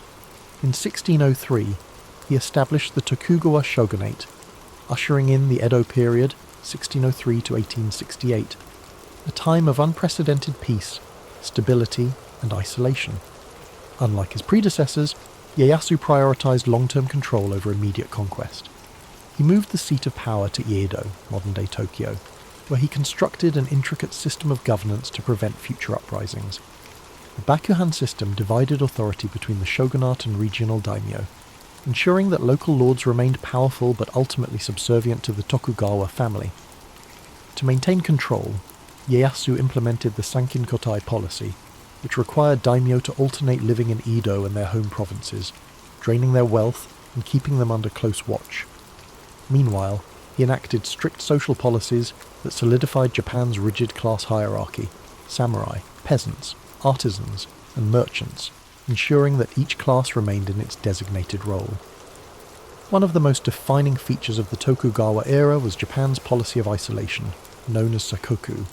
A: In 1603, he established the Tokugawa shogunate, ushering in the Edo period, 1603 to 1868, a time of unprecedented peace, stability, and isolation. Unlike his predecessors, Ieyasu prioritized long-term control over immediate conquest. He moved the seat of power to Iedo, modern-day Tokyo, where he constructed an intricate system of governance to prevent future uprisings. The Bakuhan system divided authority between the shogunate and regional daimyo, ensuring that local lords remained powerful but ultimately subservient to the Tokugawa family. To maintain control, Ieyasu implemented the Sankin-kotai policy, which required daimyo to alternate living in Edo and their home provinces, draining their wealth and keeping them under close watch. Meanwhile, he enacted strict social policies that solidified Japan's rigid class hierarchy: samurai, peasants, artisans, and merchants, ensuring that each class remained in its designated role. One of the most defining features of the Tokugawa era was Japan's policy of isolation, known as sakoku.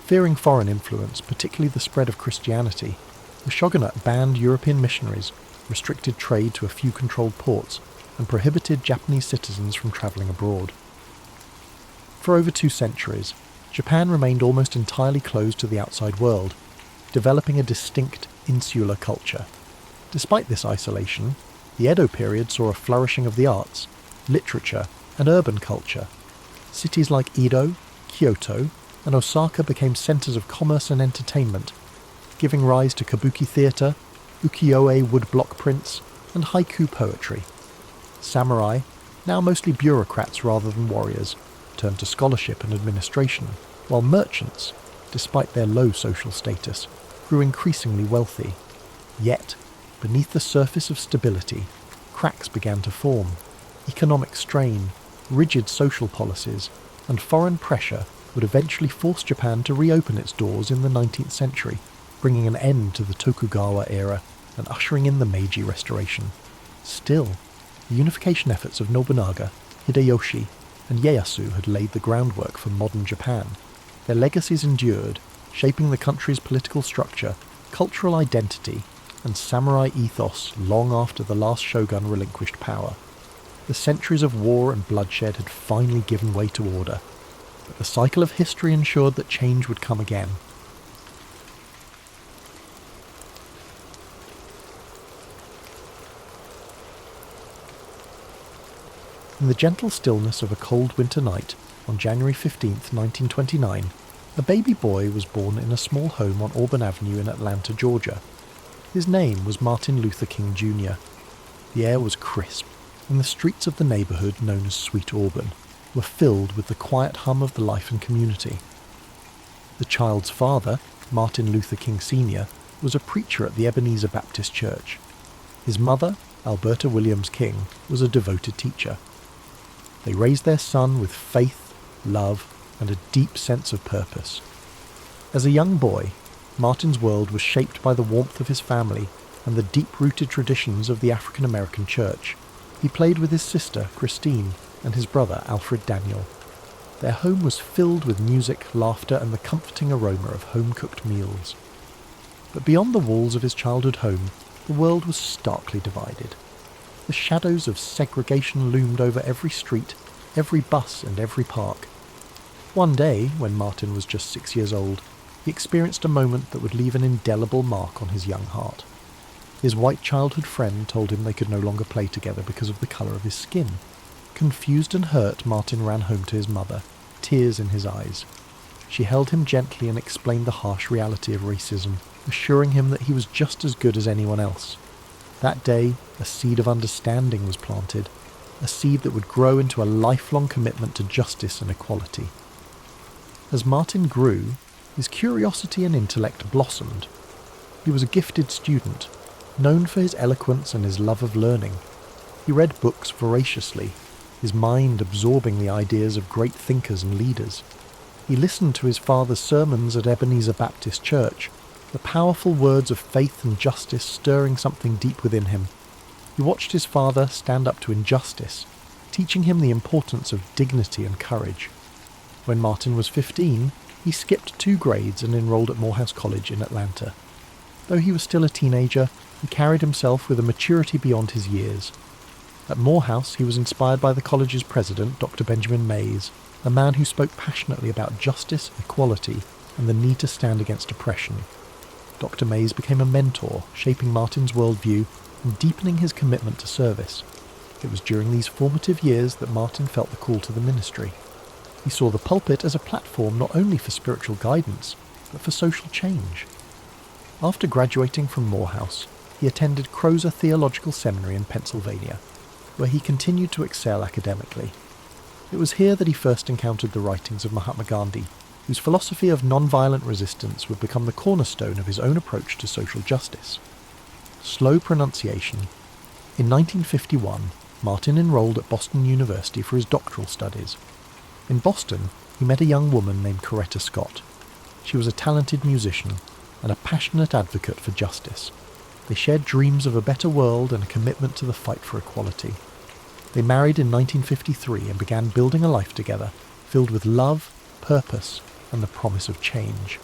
A: Fearing foreign influence, particularly the spread of Christianity, the shogunate banned European missionaries, restricted trade to a few controlled ports, and prohibited Japanese citizens from travelling abroad. For over 2 centuries, Japan remained almost entirely closed to the outside world, developing a distinct insular culture. Despite this isolation, the Edo period saw a flourishing of the arts, literature, and urban culture. Cities like Edo, Kyoto, and Osaka became centres of commerce and entertainment, giving rise to kabuki theatre, ukiyo-e woodblock prints, and haiku poetry. Samurai, now mostly bureaucrats rather than warriors, turned to scholarship and administration, while merchants, despite their low social status, grew increasingly wealthy. Yet, beneath the surface of stability, cracks began to form. Economic strain, rigid social policies, and foreign pressure would eventually force Japan to reopen its doors in the 19th century, bringing an end to the Tokugawa era and ushering in the Meiji Restoration. Still, the unification efforts of Nobunaga, Hideyoshi, and Ieyasu had laid the groundwork for modern Japan. Their legacies endured, shaping the country's political structure, cultural identity, and samurai ethos long after the last shogun relinquished power. The centuries of war and bloodshed had finally given way to order, but the cycle of history ensured that change would come again. In the gentle stillness of a cold winter night, on January 15th, 1929, a baby boy was born in a small home on Auburn Avenue in Atlanta, Georgia. His name was Martin Luther King Jr. The air was crisp, and the streets of the neighbourhood known as Sweet Auburn were filled with the quiet hum of the life and community. The child's father, Martin Luther King Sr., was a preacher at the Ebenezer Baptist Church. His mother, Alberta Williams King, was a devoted teacher. They raised their son with faith, love, and a deep sense of purpose. As a young boy, Martin's world was shaped by the warmth of his family and the deep-rooted traditions of the African American church. He played with his sister, Christine, and his brother, Alfred Daniel. Their home was filled with music, laughter, and the comforting aroma of home-cooked meals. But beyond the walls of his childhood home, the world was starkly divided. The shadows of segregation loomed over every street, every bus, and every park. One day, when Martin was just 6 years old, he experienced a moment that would leave an indelible mark on his young heart. His white childhood friend told him they could no longer play together because of the colour of his skin. Confused and hurt, Martin ran home to his mother, tears in his eyes. She held him gently and explained the harsh reality of racism, assuring him that he was just as good as anyone else. That day, a seed of understanding was planted, a seed that would grow into a lifelong commitment to justice and equality. As Martin grew, his curiosity and intellect blossomed. He was a gifted student, known for his eloquence and his love of learning. He read books voraciously, his mind absorbing the ideas of great thinkers and leaders. He listened to his father's sermons at Ebenezer Baptist Church, the powerful words of faith and justice stirring something deep within him. He watched his father stand up to injustice, teaching him the importance of dignity and courage. When Martin was 15, he skipped 2 grades and enrolled at Morehouse College in Atlanta. Though he was still a teenager, he carried himself with a maturity beyond his years. At Morehouse, he was inspired by the college's president, Dr. Benjamin Mays, a man who spoke passionately about justice, equality, and the need to stand against oppression. Dr. Mays became a mentor, shaping Martin's worldview and deepening his commitment to service. It was during these formative years that Martin felt the call to the ministry. He saw the pulpit as a platform not only for spiritual guidance, but for social change. After graduating from Morehouse, he attended Crozer Theological Seminary in Pennsylvania, where he continued to excel academically. It was here that he first encountered the writings of Mahatma Gandhi, whose philosophy of non-violent resistance would become the cornerstone of his own approach to social justice. Slow pronunciation. In 1951, Martin enrolled at Boston University for his doctoral studies. In Boston, he met a young woman named Coretta Scott. She was a talented musician and a passionate advocate for justice. They shared dreams of a better world and a commitment to the fight for equality. They married in 1953 and began building a life together, filled with love, purpose, and the promise of change.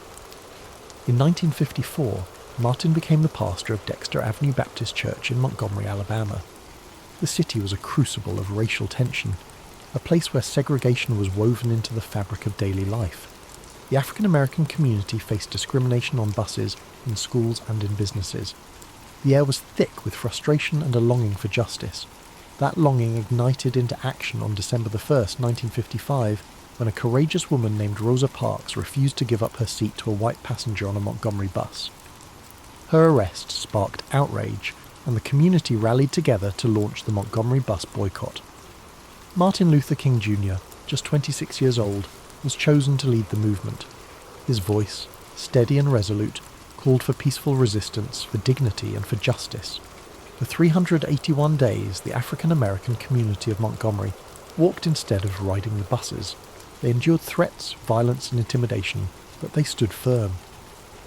A: In 1954, Martin became the pastor of Dexter Avenue Baptist Church in Montgomery, Alabama. The city was a crucible of racial tension, a place where segregation was woven into the fabric of daily life. The African American community faced discrimination on buses, in schools, and in businesses. The air was thick with frustration and a longing for justice. That longing ignited into action on December 1st, 1955, when a courageous woman named Rosa Parks refused to give up her seat to a white passenger on a Montgomery bus. Her arrest sparked outrage, and the community rallied together to launch the Montgomery bus boycott. Martin Luther King Jr., just 26 years old, was chosen to lead the movement. His voice, steady and resolute, called for peaceful resistance, for dignity and for justice. For 381 days, the African American community of Montgomery walked instead of riding the buses. They endured threats, violence and intimidation, but they stood firm.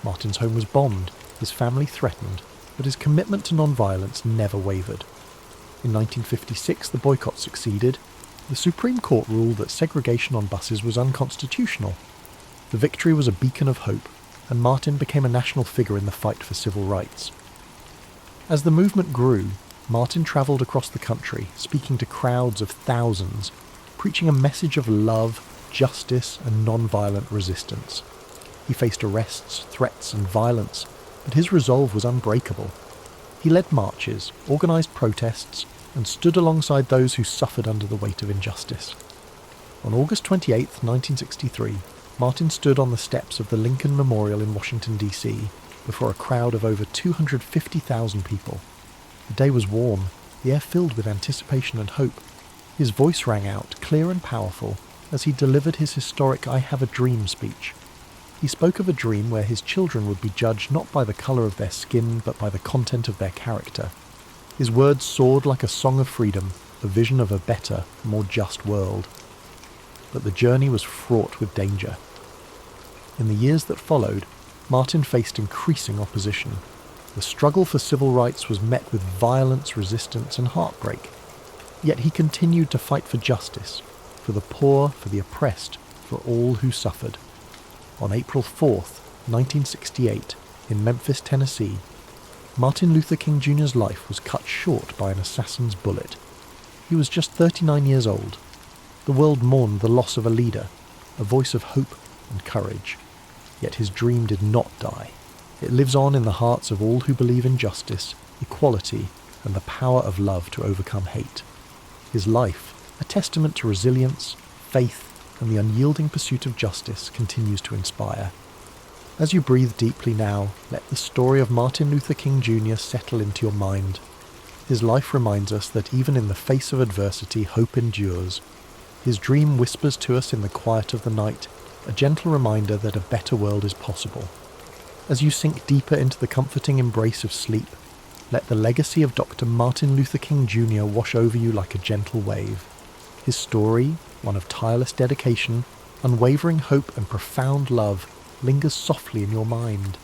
A: Martin's home was bombed, his family threatened, but his commitment to non-violence never wavered. In 1956, the boycott succeeded. The Supreme Court ruled that segregation on buses was unconstitutional. The victory was a beacon of hope, and Martin became a national figure in the fight for civil rights. As the movement grew, Martin travelled across the country, speaking to crowds of thousands, preaching a message of love, justice, and non-violent resistance. He faced arrests, threats, and violence, but his resolve was unbreakable. He led marches, organised protests, and stood alongside those who suffered under the weight of injustice. On August 28, 1963, Martin stood on the steps of the Lincoln Memorial in Washington, D.C., before a crowd of over 250,000 people. The day was warm, the air filled with anticipation and hope. His voice rang out, clear and powerful, as he delivered his historic "I Have a Dream" speech. He spoke of a dream where his children would be judged not by the colour of their skin, but by the content of their character. His words soared like a song of freedom, a vision of a better, more just world. But the journey was fraught with danger. In the years that followed, Martin faced increasing opposition. The struggle for civil rights was met with violence, resistance, and heartbreak. Yet he continued to fight for justice, for the poor, for the oppressed, for all who suffered. On April 4th, 1968, in Memphis, Tennessee, Martin Luther King Jr.'s life was cut short by an assassin's bullet. He was just 39 years old. The world mourned the loss of a leader, a voice of hope and courage. Yet his dream did not die. It lives on in the hearts of all who believe in justice, equality, and the power of love to overcome hate. His life, a testament to resilience, faith, and the unyielding pursuit of justice, continues to inspire. As you breathe deeply now, let the story of Martin Luther King Jr. settle into your mind. His life reminds us that even in the face of adversity, hope endures. His dream whispers to us in the quiet of the night, a gentle reminder that a better world is possible. As you sink deeper into the comforting embrace of sleep, let the legacy of Dr. Martin Luther King Jr. wash over you like a gentle wave. His story, one of tireless dedication, unwavering hope and profound love, lingers softly in your mind.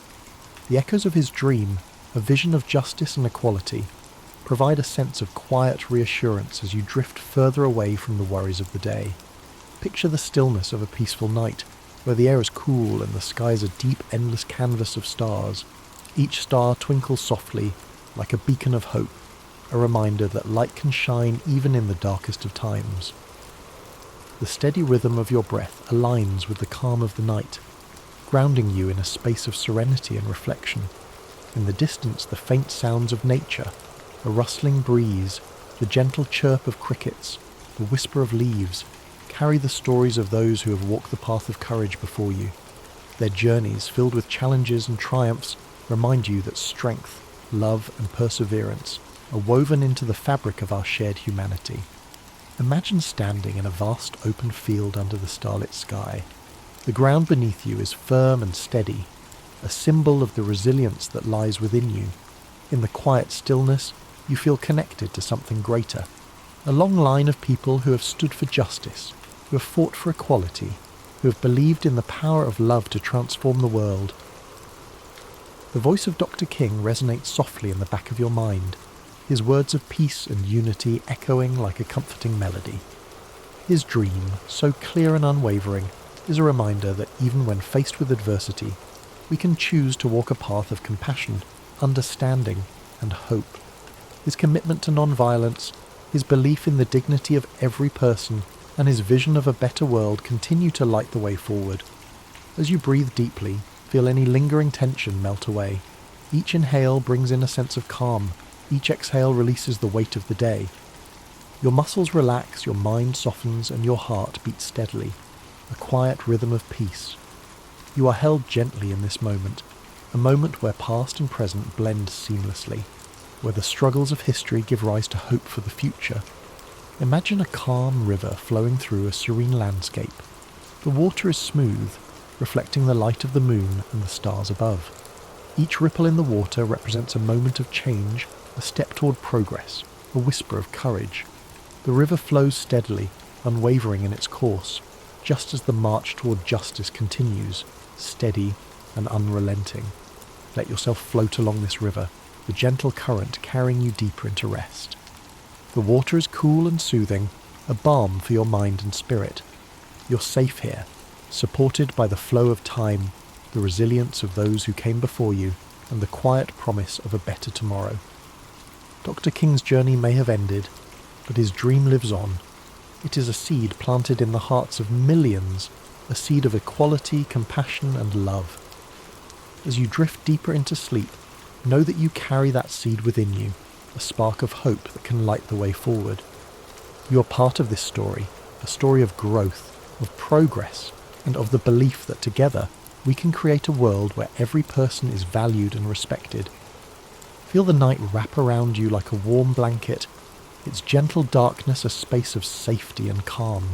A: The echoes of his dream, a vision of justice and equality, provide a sense of quiet reassurance as you drift further away from the worries of the day. Picture the stillness of a peaceful night, where the air is cool and the sky is a deep, endless canvas of stars. Each star twinkles softly, like a beacon of hope. a reminder that light can shine even in the darkest of times. The steady rhythm of your breath aligns with the calm of the night, grounding you in a space of serenity and reflection. In the distance, the faint sounds of nature, a rustling breeze, the gentle chirp of crickets, the whisper of leaves, carry the stories of those who have walked the path of courage before you. Their journeys, filled with challenges and triumphs, remind you that strength, love, and perseverance are woven into the fabric of our shared humanity. Imagine standing in a vast open field under the starlit sky. The ground beneath you is firm and steady, a symbol of the resilience that lies within you. In the quiet stillness, you feel connected to something greater. A long line of people who have stood for justice, who have fought for equality, who have believed in the power of love to transform the world. The voice of Dr. King resonates softly in the back of your mind, his words of peace and unity echoing like a comforting melody. His dream, so clear and unwavering, is a reminder that even when faced with adversity, we can choose to walk a path of compassion, understanding, and hope. His commitment to non-violence, his belief in the dignity of every person, and his vision of a better world continue to light the way forward. As you breathe deeply, feel any lingering tension melt away. Each inhale brings in a sense of calm. Each exhale releases the weight of the day. Your muscles relax, your mind softens, and your heart beats steadily, a quiet rhythm of peace. You are held gently in this moment, a moment where past and present blend seamlessly, where the struggles of history give rise to hope for the future. Imagine a calm river flowing through a serene landscape. The water is smooth, reflecting the light of the moon and the stars above. Each ripple in the water represents a moment of change, a step toward progress, a whisper of courage. The river flows steadily, unwavering in its course, just as the march toward justice continues, steady and unrelenting. Let yourself float along this river, the gentle current carrying you deeper into rest. The water is cool and soothing, a balm for your mind and spirit. You're safe here, supported by the flow of time, the resilience of those who came before you, and the quiet promise of a better tomorrow. Dr. King's journey may have ended, but his dream lives on. It is a seed planted in the hearts of millions, a seed of equality, compassion, and love. As you drift deeper into sleep, know that you carry that seed within you, a spark of hope that can light the way forward. You are part of this story, a story of growth, of progress, and of the belief that together we can create a world where every person is valued and respected. Feel the night wrap around you like a warm blanket, its gentle darkness a space of safety and calm.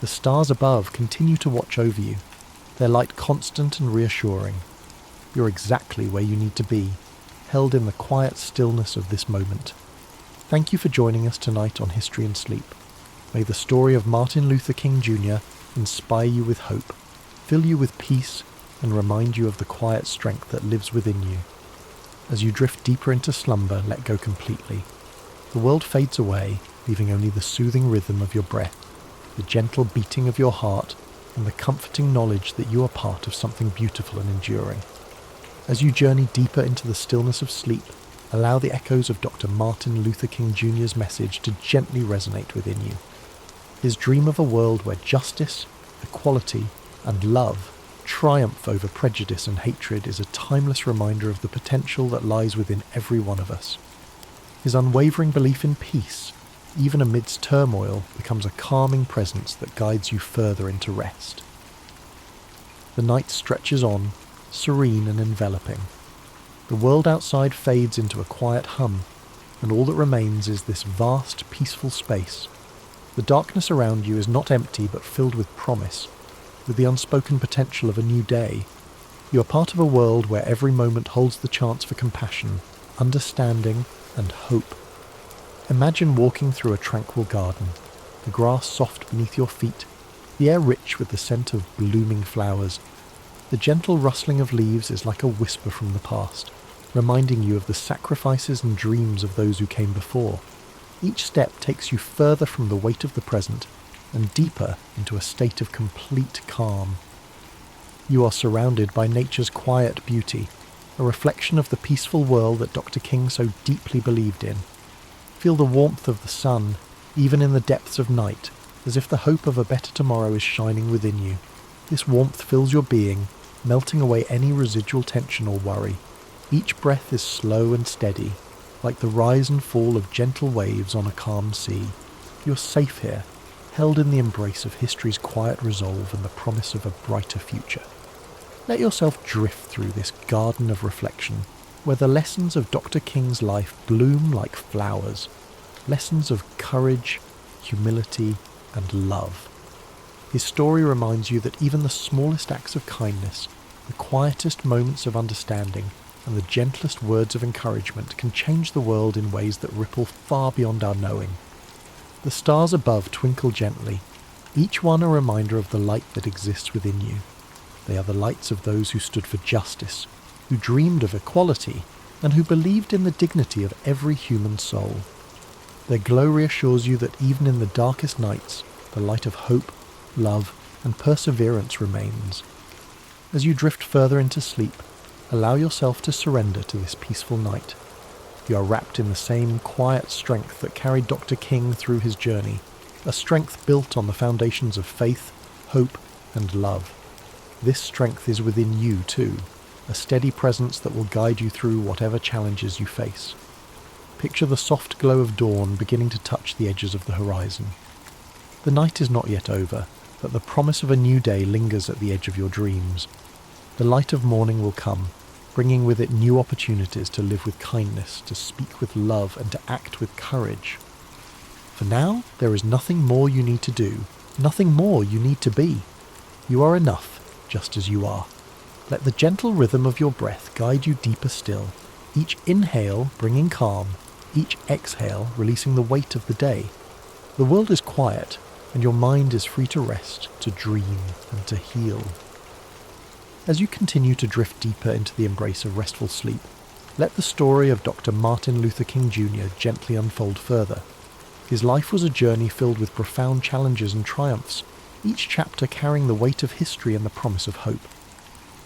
A: The stars above continue to watch over you, their light constant and reassuring. You're exactly where you need to be, held in the quiet stillness of this moment. Thank you for joining us tonight on History and Sleep. May the story of Martin Luther King Jr. inspire you with hope, fill you with peace, and remind you of the quiet strength that lives within you. As you drift deeper into slumber, let go completely. The world fades away, leaving only the soothing rhythm of your breath, the gentle beating of your heart, and the comforting knowledge that you are part of something beautiful and enduring. As you journey deeper into the stillness of sleep, allow the echoes of Dr. Martin Luther King Jr.'s message to gently resonate within you. His dream of a world where justice, equality, and love triumph over prejudice and hatred is a timeless reminder of the potential that lies within every one of us. His unwavering belief in peace, even amidst turmoil, becomes a calming presence that guides you further into rest. The night stretches on, serene and enveloping. The world outside fades into a quiet hum, and all that remains is this vast, peaceful space. The darkness around you is not empty but filled with promise, with the unspoken potential of a new day. You are part of a world where every moment holds the chance for compassion, understanding, and hope. Imagine walking through a tranquil garden, the grass soft beneath your feet, the air rich with the scent of blooming flowers. The gentle rustling of leaves is like a whisper from the past, reminding you of the sacrifices and dreams of those who came before. Each step takes you further from the weight of the present and deeper into a state of complete calm. You are surrounded by nature's quiet beauty, a reflection of the peaceful world that Dr. King so deeply believed in. Feel the warmth of the sun, even in the depths of night, as if the hope of a better tomorrow is shining within you. This warmth fills your being, melting away any residual tension or worry. Each breath is slow and steady, like the rise and fall of gentle waves on a calm sea. You're safe here, held in the embrace of history's quiet resolve and the promise of a brighter future. Let yourself drift through this garden of reflection, where the lessons of Dr. King's life bloom like flowers, lessons of courage, humility, and love. His story reminds you that even the smallest acts of kindness, the quietest moments of understanding, and the gentlest words of encouragement can change the world in ways that ripple far beyond our knowing. The stars above twinkle gently, each one a reminder of the light that exists within you. They are the lights of those who stood for justice, who dreamed of equality, and who believed in the dignity of every human soul. Their glow reassures you that even in the darkest nights, the light of hope, love, and perseverance remains. As you drift further into sleep, allow yourself to surrender to this peaceful night. You are wrapped in the same quiet strength that carried Dr. King through his journey, a strength built on the foundations of faith, hope, and love. This strength is within you too, a steady presence that will guide you through whatever challenges you face. Picture the soft glow of dawn beginning to touch the edges of the horizon. The night is not yet over, but the promise of a new day lingers at the edge of your dreams. The light of morning will come, bringing with it new opportunities to live with kindness, to speak with love, and to act with courage. For now, there is nothing more you need to do, nothing more you need to be. You are enough, just as you are. Let the gentle rhythm of your breath guide you deeper still, each inhale bringing calm, each exhale releasing the weight of the day. The world is quiet, and your mind is free to rest, to dream, and to heal. As you continue to drift deeper into the embrace of restful sleep, let the story of Dr. Martin Luther King Jr. gently unfold further. His life was a journey filled with profound challenges and triumphs, each chapter carrying the weight of history and the promise of hope.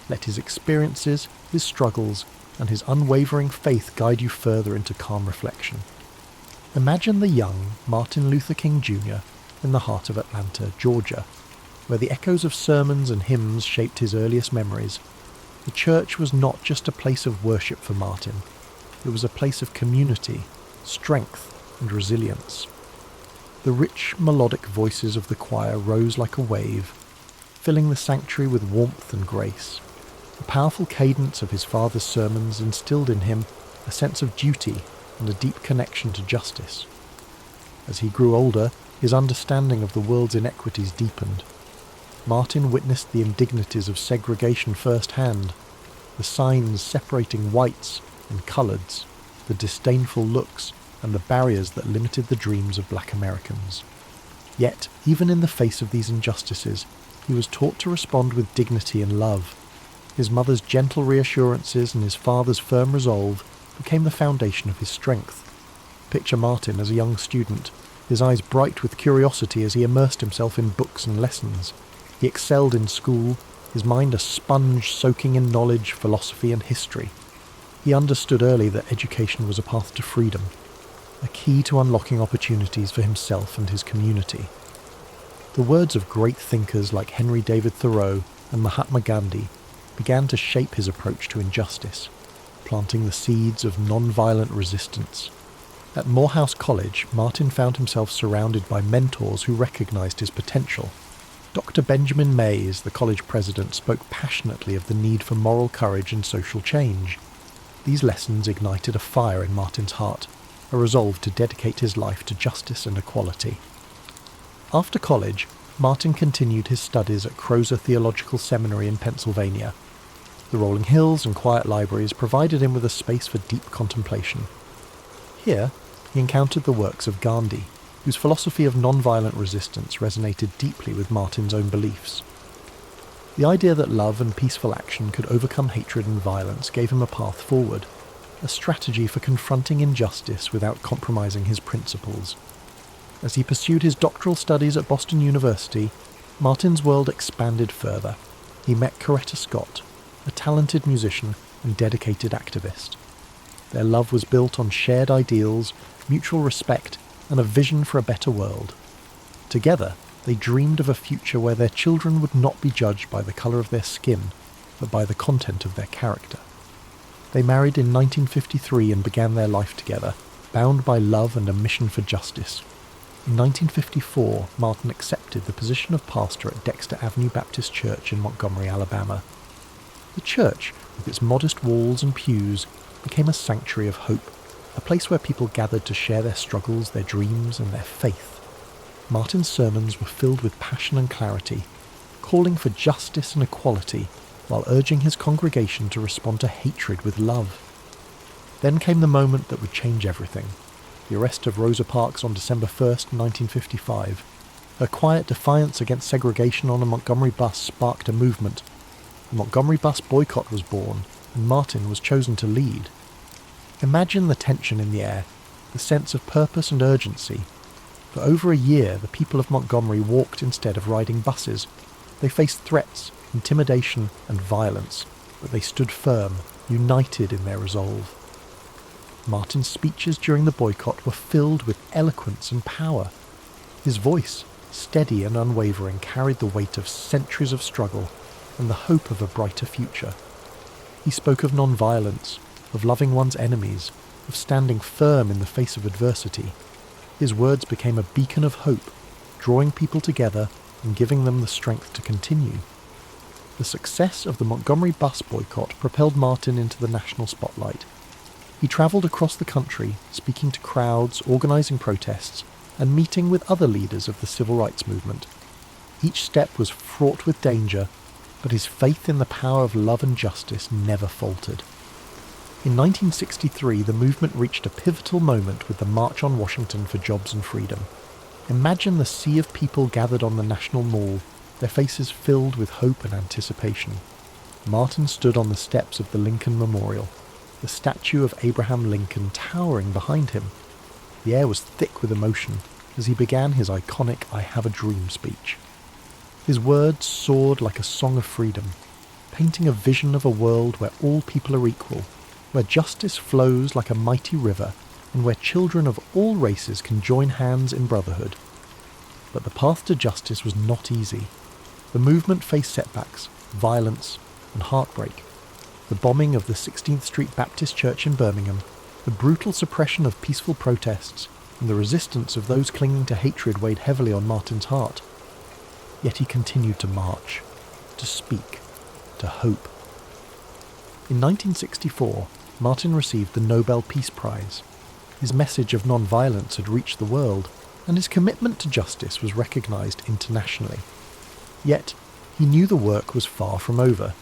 A: Let his experiences, his struggles, and his unwavering faith guide you further into calm reflection. Imagine the young Martin Luther King Jr. in the heart of Atlanta, Georgia, where the echoes of sermons and hymns shaped his earliest memories. The church was not just a place of worship for Martin. It was a place of community, strength, and resilience. The rich, melodic voices of the choir rose like a wave, filling the sanctuary with warmth and grace. The powerful cadence of his father's sermons instilled in him a sense of duty and a deep connection to justice. As he grew older, his understanding of the world's inequities deepened. Martin witnessed the indignities of segregation firsthand, the signs separating whites and coloureds, the disdainful looks, and the barriers that limited the dreams of black Americans. Yet, even in the face of these injustices, he was taught to respond with dignity and love. His mother's gentle reassurances and his father's firm resolve became the foundation of his strength. Picture Martin as a young student, his eyes bright with curiosity as he immersed himself in books and lessons. He excelled in school, his mind a sponge soaking in knowledge, philosophy, and history. He understood early that education was a path to freedom, a key to unlocking opportunities for himself and his community. The words of great thinkers like Henry David Thoreau and Mahatma Gandhi began to shape his approach to injustice, planting the seeds of non-violent resistance. At Morehouse College, Martin found himself surrounded by mentors who recognized his potential. Dr. Benjamin Mays, the college president, spoke passionately of the need for moral courage and social change. These lessons ignited a fire in Martin's heart, a resolve to dedicate his life to justice and equality. After college, Martin continued his studies at Crozer Theological Seminary in Pennsylvania. The rolling hills and quiet libraries provided him with a space for deep contemplation. Here, he encountered the works of Gandhi, whose philosophy of non-violent resistance resonated deeply with Martin's own beliefs. The idea that love and peaceful action could overcome hatred and violence gave him a path forward, a strategy for confronting injustice without compromising his principles. As he pursued his doctoral studies at Boston University, Martin's world expanded further. He met Coretta Scott, a talented musician and dedicated activist. Their love was built on shared ideals, mutual respect, and a vision for a better world. Together, they dreamed of a future where their children would not be judged by the colour of their skin, but by the content of their character. They married in 1953 and began their life together, bound by love and a mission for justice. In 1954, Martin accepted the position of pastor at Dexter Avenue Baptist Church in Montgomery, Alabama. The church, with its modest walls and pews, became a sanctuary of hope, a place where people gathered to share their struggles, their dreams, and their faith. Martin's sermons were filled with passion and clarity, calling for justice and equality, while urging his congregation to respond to hatred with love. Then came the moment that would change everything. The arrest of Rosa Parks on December 1st, 1955. Her quiet defiance against segregation on a Montgomery bus sparked a movement. The Montgomery bus boycott was born, and Martin was chosen to lead. Imagine the tension in the air, the sense of purpose and urgency. For over a year, the people of Montgomery walked instead of riding buses. They faced threats, intimidation, and violence, but they stood firm, united in their resolve. Martin's speeches during the boycott were filled with eloquence and power. His voice, steady and unwavering, carried the weight of centuries of struggle and the hope of a brighter future. He spoke of non-violence, of loving one's enemies, of standing firm in the face of adversity. His words became a beacon of hope, drawing people together and giving them the strength to continue. The success of the Montgomery bus boycott propelled Martin into the national spotlight. He travelled across the country, speaking to crowds, organising protests, and meeting with other leaders of the civil rights movement. Each step was fraught with danger, but his faith in the power of love and justice never faltered. In 1963, the movement reached a pivotal moment with the March on Washington for Jobs and Freedom. Imagine the sea of people gathered on the National Mall, their faces filled with hope and anticipation. Martin stood on the steps of the Lincoln Memorial, the statue of Abraham Lincoln towering behind him. The air was thick with emotion as he began his iconic "I Have a Dream" speech. His words soared like a song of freedom, painting a vision of a world where all people are equal, where justice flows like a mighty river, and where children of all races can join hands in brotherhood. But the path to justice was not easy. The movement faced setbacks, violence, and heartbreak. The bombing of the 16th Street Baptist Church in Birmingham, the brutal suppression of peaceful protests, and the resistance of those clinging to hatred weighed heavily on Martin's heart. Yet he continued to march, to speak, to hope. In 1964, Martin received the Nobel Peace Prize. His message of non-violence had reached the world, and his commitment to justice was recognised internationally. Yet, he knew the work was far from over.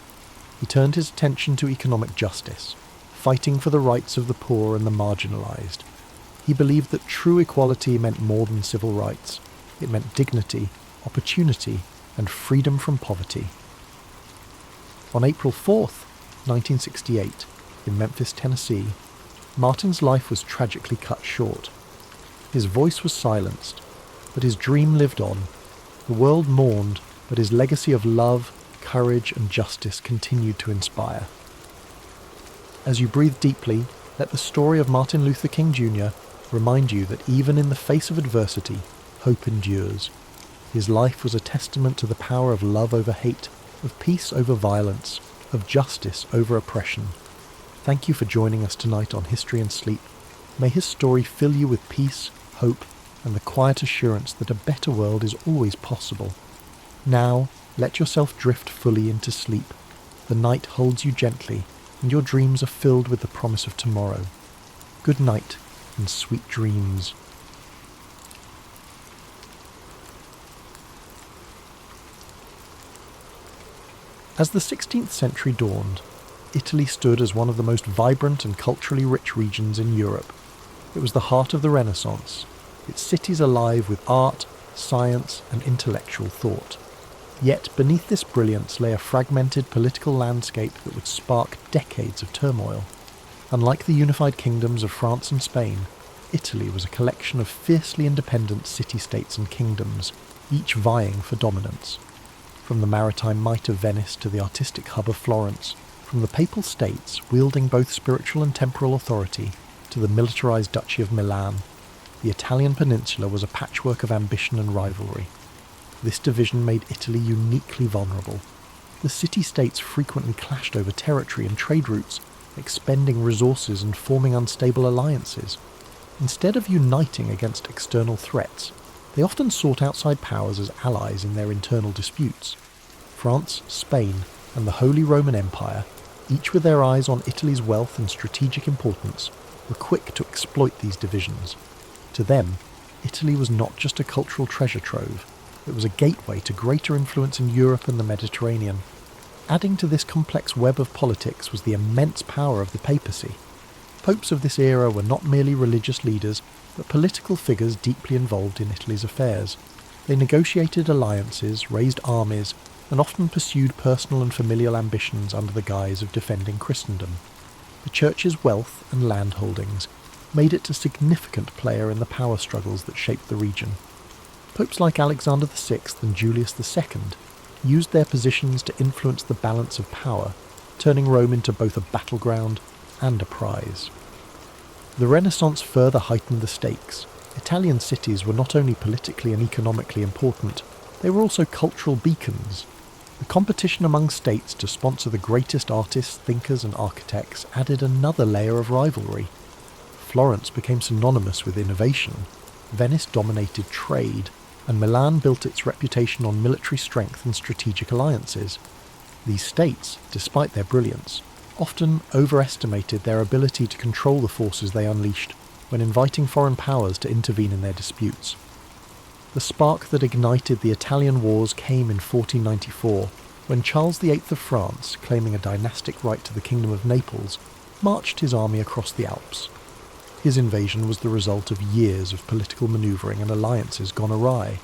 A: He turned his attention to economic justice, fighting for the rights of the poor and the marginalised. He believed that true equality meant more than civil rights. It meant dignity, opportunity, and freedom from poverty. On April 4th, 1968, in Memphis, Tennessee, Martin's life was tragically cut short. His voice was silenced, but his dream lived on. The world mourned, but his legacy of love, courage, and justice continued to inspire. As you breathe deeply, let the story of Martin Luther King Jr. remind you that even in the face of adversity, hope endures. His life was a testament to the power of love over hate, of peace over violence, of justice over oppression. Thank you for joining us tonight on History and Sleep. May his story fill you with peace, hope, and the quiet assurance that a better world is always possible. Now, let yourself drift fully into sleep. The night holds you gently, and your dreams are filled with the promise of tomorrow. Good night, and sweet dreams. As the 16th century dawned, Italy stood as one of the most vibrant and culturally rich regions in Europe. It was the heart of the Renaissance, its cities alive with art, science, and intellectual thought. Yet beneath this brilliance lay a fragmented political landscape that would spark decades of turmoil. Unlike the unified kingdoms of France and Spain, Italy was a collection of fiercely independent city-states and kingdoms, each vying for dominance. From the maritime might of Venice to the artistic hub of Florence, From the Papal States, wielding both spiritual and temporal authority, to the militarised Duchy of Milan, the Italian peninsula was a patchwork of ambition and rivalry. This division made Italy uniquely vulnerable. The city-states frequently clashed over territory and trade routes, expending resources and forming unstable alliances. Instead of uniting against external threats, they often sought outside powers as allies in their internal disputes. France, Spain, and the Holy Roman Empire, each with their eyes on Italy's wealth and strategic importance, were quick to exploit these divisions. To them, Italy was not just a cultural treasure trove, it was a gateway to greater influence in Europe and the Mediterranean. Adding to this complex web of politics was the immense power of the papacy. Popes of this era were not merely religious leaders, but political figures deeply involved in Italy's affairs. They negotiated alliances, raised armies, and often pursued personal and familial ambitions under the guise of defending Christendom. The Church's wealth and land holdings made it a significant player in the power struggles that shaped the region. Popes like Alexander VI and Julius II used their positions to influence the balance of power, turning Rome into both a battleground and a prize. The Renaissance further heightened the stakes. Italian cities were not only politically and economically important, they were also cultural beacons. The competition among states to sponsor the greatest artists, thinkers and architects added another layer of rivalry. Florence became synonymous with innovation, Venice dominated trade, and Milan built its reputation on military strength and strategic alliances. These states, despite their brilliance, often overestimated their ability to control the forces they unleashed when inviting foreign powers to intervene in their disputes. The spark that ignited the Italian wars came in 1494, when Charles VIII of France, claiming a dynastic right to the Kingdom of Naples, marched his army across the Alps. His invasion was the result of years of political manoeuvring and alliances gone awry.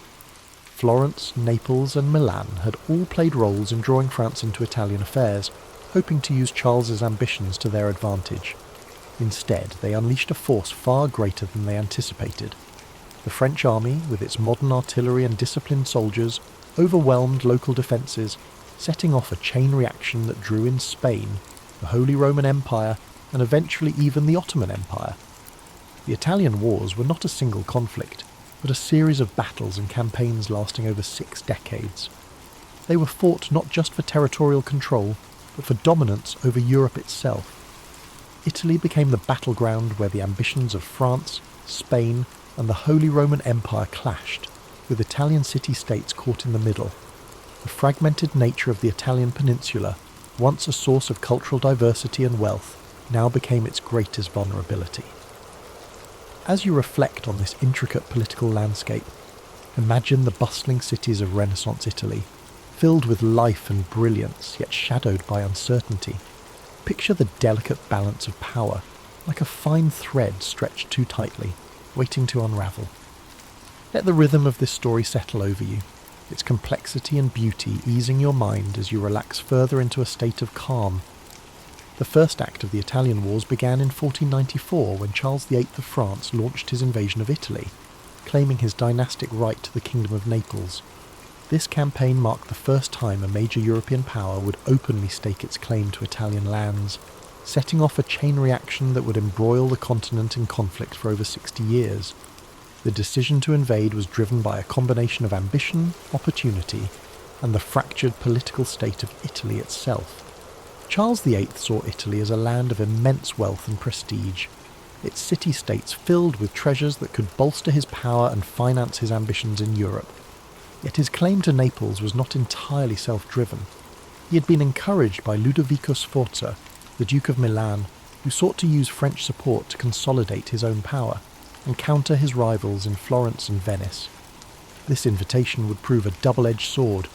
A: Florence, Naples and Milan had all played roles in drawing France into Italian affairs, hoping to use Charles's ambitions to their advantage. Instead, they unleashed a force far greater than they anticipated. The French army, with its modern artillery and disciplined soldiers, overwhelmed local defences, setting off a chain reaction that drew in Spain, the Holy Roman Empire, and eventually even the Ottoman Empire. The Italian wars were not a single conflict, but a series of battles and campaigns lasting over 6 decades. They were fought not just for territorial control, but for dominance over Europe itself. Italy became the battleground where the ambitions of France, Spain, and the Holy Roman Empire clashed, with Italian city-states caught in the middle. The fragmented nature of the Italian peninsula, once a source of cultural diversity and wealth, now became its greatest vulnerability. As you reflect on this intricate political landscape, imagine the bustling cities of Renaissance Italy, filled with life and brilliance, yet shadowed by uncertainty. Picture the delicate balance of power, like a fine thread stretched too tightly, waiting to unravel. Let the rhythm of this story settle over you, its complexity and beauty easing your mind as you relax further into a state of calm. The first act of the Italian Wars began in 1494 when Charles VIII of France launched his invasion of Italy, claiming his dynastic right to the Kingdom of Naples. This campaign marked the first time a major European power would openly stake its claim to Italian lands, setting off a chain reaction that would embroil the continent in conflict for over 60 years. The decision to invade was driven by a combination of ambition, opportunity, and the fractured political state of Italy itself. Charles VIII saw Italy as a land of immense wealth and prestige, its city-states filled with treasures that could bolster his power and finance his ambitions in Europe. Yet his claim to Naples was not entirely self-driven. He had been encouraged by Ludovico Sforza, the Duke of Milan, who sought to use French support to consolidate his own power and counter his rivals in Florence and Venice. This invitation would prove a double-edged sword,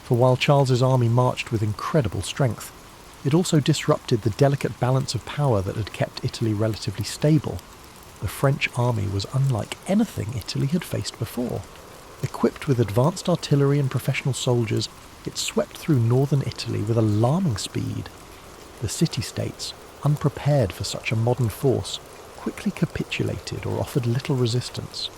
A: for while Charles's army marched with incredible strength, it also disrupted the delicate balance of power that had kept Italy relatively stable. The French army was unlike anything Italy had faced before. Equipped with advanced artillery and professional soldiers, it swept through northern Italy with alarming speed. The city-states, unprepared for such a modern force, quickly capitulated or offered little resistance.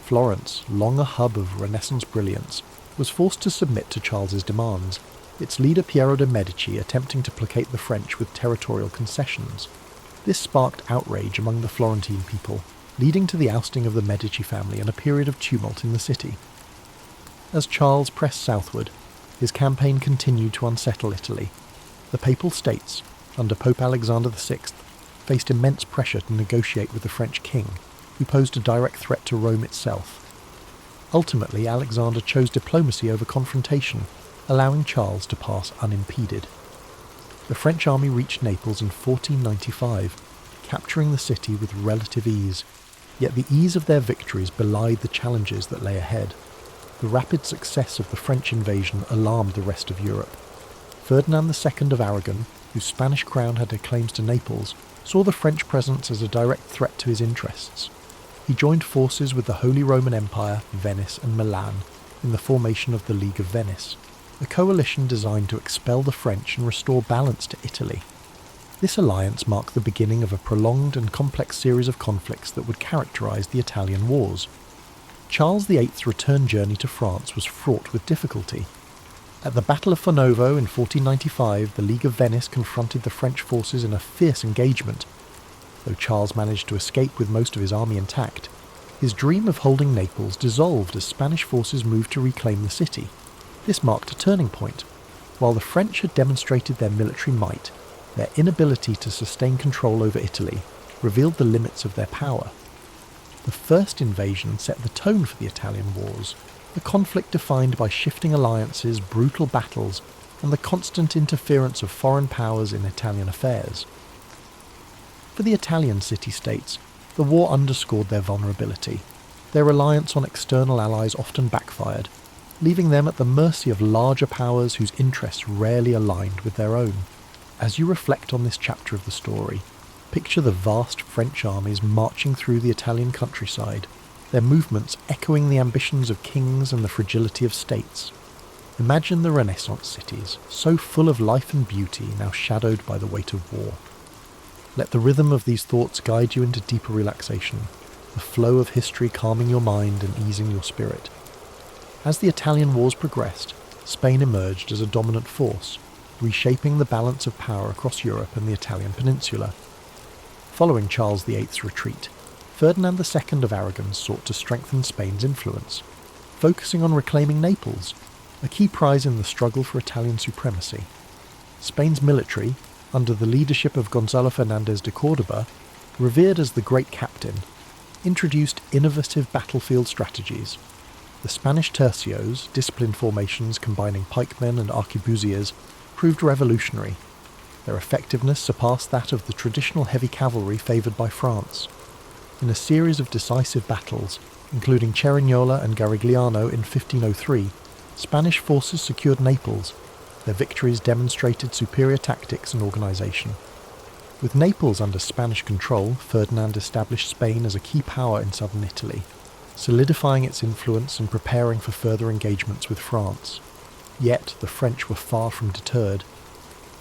A: Florence, long a hub of Renaissance brilliance, was forced to submit to Charles's demands, its leader Piero de' Medici attempting to placate the French with territorial concessions. This sparked outrage among the Florentine people, leading to the ousting of the Medici family and a period of tumult in the city. As Charles pressed southward, his campaign continued to unsettle Italy. The Papal States, under Pope Alexander VI, faced immense pressure to negotiate with the French king, who posed a direct threat to Rome itself. Ultimately, Alexander chose diplomacy over confrontation, allowing Charles to pass unimpeded. The French army reached Naples in 1495, capturing the city with relative ease, yet the ease of their victories belied the challenges that lay ahead. The rapid success of the French invasion alarmed the rest of Europe. Ferdinand II of Aragon, whose Spanish crown had claims to Naples, saw the French presence as a direct threat to his interests. He joined forces with the Holy Roman Empire, Venice and Milan in the formation of the League of Venice, a coalition designed to expel the French and restore balance to Italy. This alliance marked the beginning of a prolonged and complex series of conflicts that would characterise the Italian Wars. Charles VIII's return journey to France was fraught with difficulty. At the Battle of Fornovo in 1495, the League of Venice confronted the French forces in a fierce engagement. Though Charles managed to escape with most of his army intact, his dream of holding Naples dissolved as Spanish forces moved to reclaim the city. This marked a turning point. While the French had demonstrated their military might, their inability to sustain control over Italy revealed the limits of their power. The first invasion set the tone for the Italian Wars, a conflict defined by shifting alliances, brutal battles, and the constant interference of foreign powers in Italian affairs. For the Italian city-states, the war underscored their vulnerability. Their reliance on external allies often backfired, leaving them at the mercy of larger powers whose interests rarely aligned with their own. As you reflect on this chapter of the story, picture the vast French armies marching through the Italian countryside, their movements echoing the ambitions of kings and the fragility of states. Imagine the Renaissance cities, so full of life and beauty, now shadowed by the weight of war. Let the rhythm of these thoughts guide you into deeper relaxation, the flow of history calming your mind and easing your spirit. As the Italian Wars progressed, Spain emerged as a dominant force, reshaping the balance of power across Europe and the Italian peninsula. Following Charles VIII's retreat, Ferdinand II of Aragon sought to strengthen Spain's influence, focusing on reclaiming Naples, a key prize in the struggle for Italian supremacy. Spain's military, under the leadership of Gonzalo Fernández de Córdoba, revered as the Great Captain, introduced innovative battlefield strategies. The Spanish tercios, disciplined formations combining pikemen and arquebusiers, proved revolutionary. Their effectiveness surpassed that of the traditional heavy cavalry favoured by France. In a series of decisive battles, including Cerignola and Garigliano in 1503, Spanish forces secured Naples. Their victories demonstrated superior tactics and organisation. With Naples under Spanish control, Ferdinand established Spain as a key power in southern Italy, solidifying its influence and preparing for further engagements with France. Yet the French were far from deterred.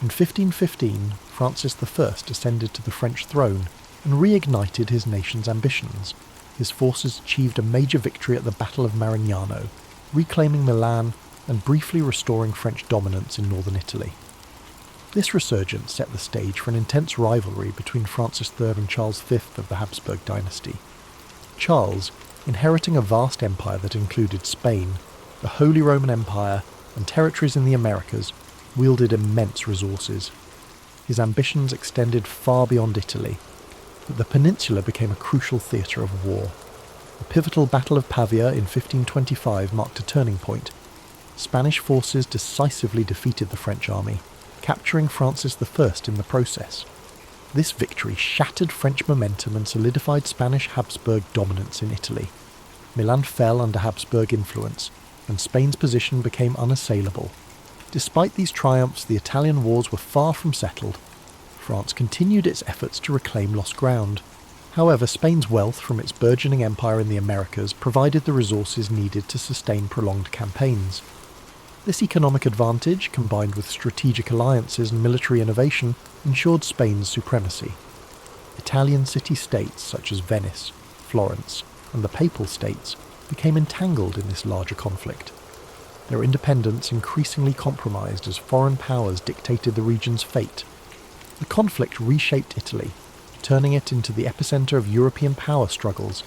A: In 1515, Francis I ascended to the French throne and reignited his nation's ambitions. His forces achieved a major victory at the Battle of Marignano, reclaiming Milan and briefly restoring French dominance in northern Italy. This resurgence set the stage for an intense rivalry between Francis III and Charles V of the Habsburg dynasty. Charles, inheriting a vast empire that included Spain, the Holy Roman Empire, and territories in the Americas, wielded immense resources. His ambitions extended far beyond Italy, but the peninsula became a crucial theatre of war. The pivotal Battle of Pavia in 1525 marked a turning point. Spanish forces decisively defeated the French army, capturing Francis I in the process. This victory shattered French momentum and solidified Spanish Habsburg dominance in Italy. Milan fell under Habsburg influence, and Spain's position became unassailable. Despite these triumphs, the Italian wars were far from settled. France continued its efforts to reclaim lost ground. However, Spain's wealth from its burgeoning empire in the Americas provided the resources needed to sustain prolonged campaigns. This economic advantage, combined with strategic alliances and military innovation, ensured Spain's supremacy. Italian city-states such as Venice, Florence, and the Papal States became entangled in this larger conflict. their independence increasingly compromised as foreign powers dictated the region's fate. The conflict reshaped Italy, turning it into the epicenter of European power struggles.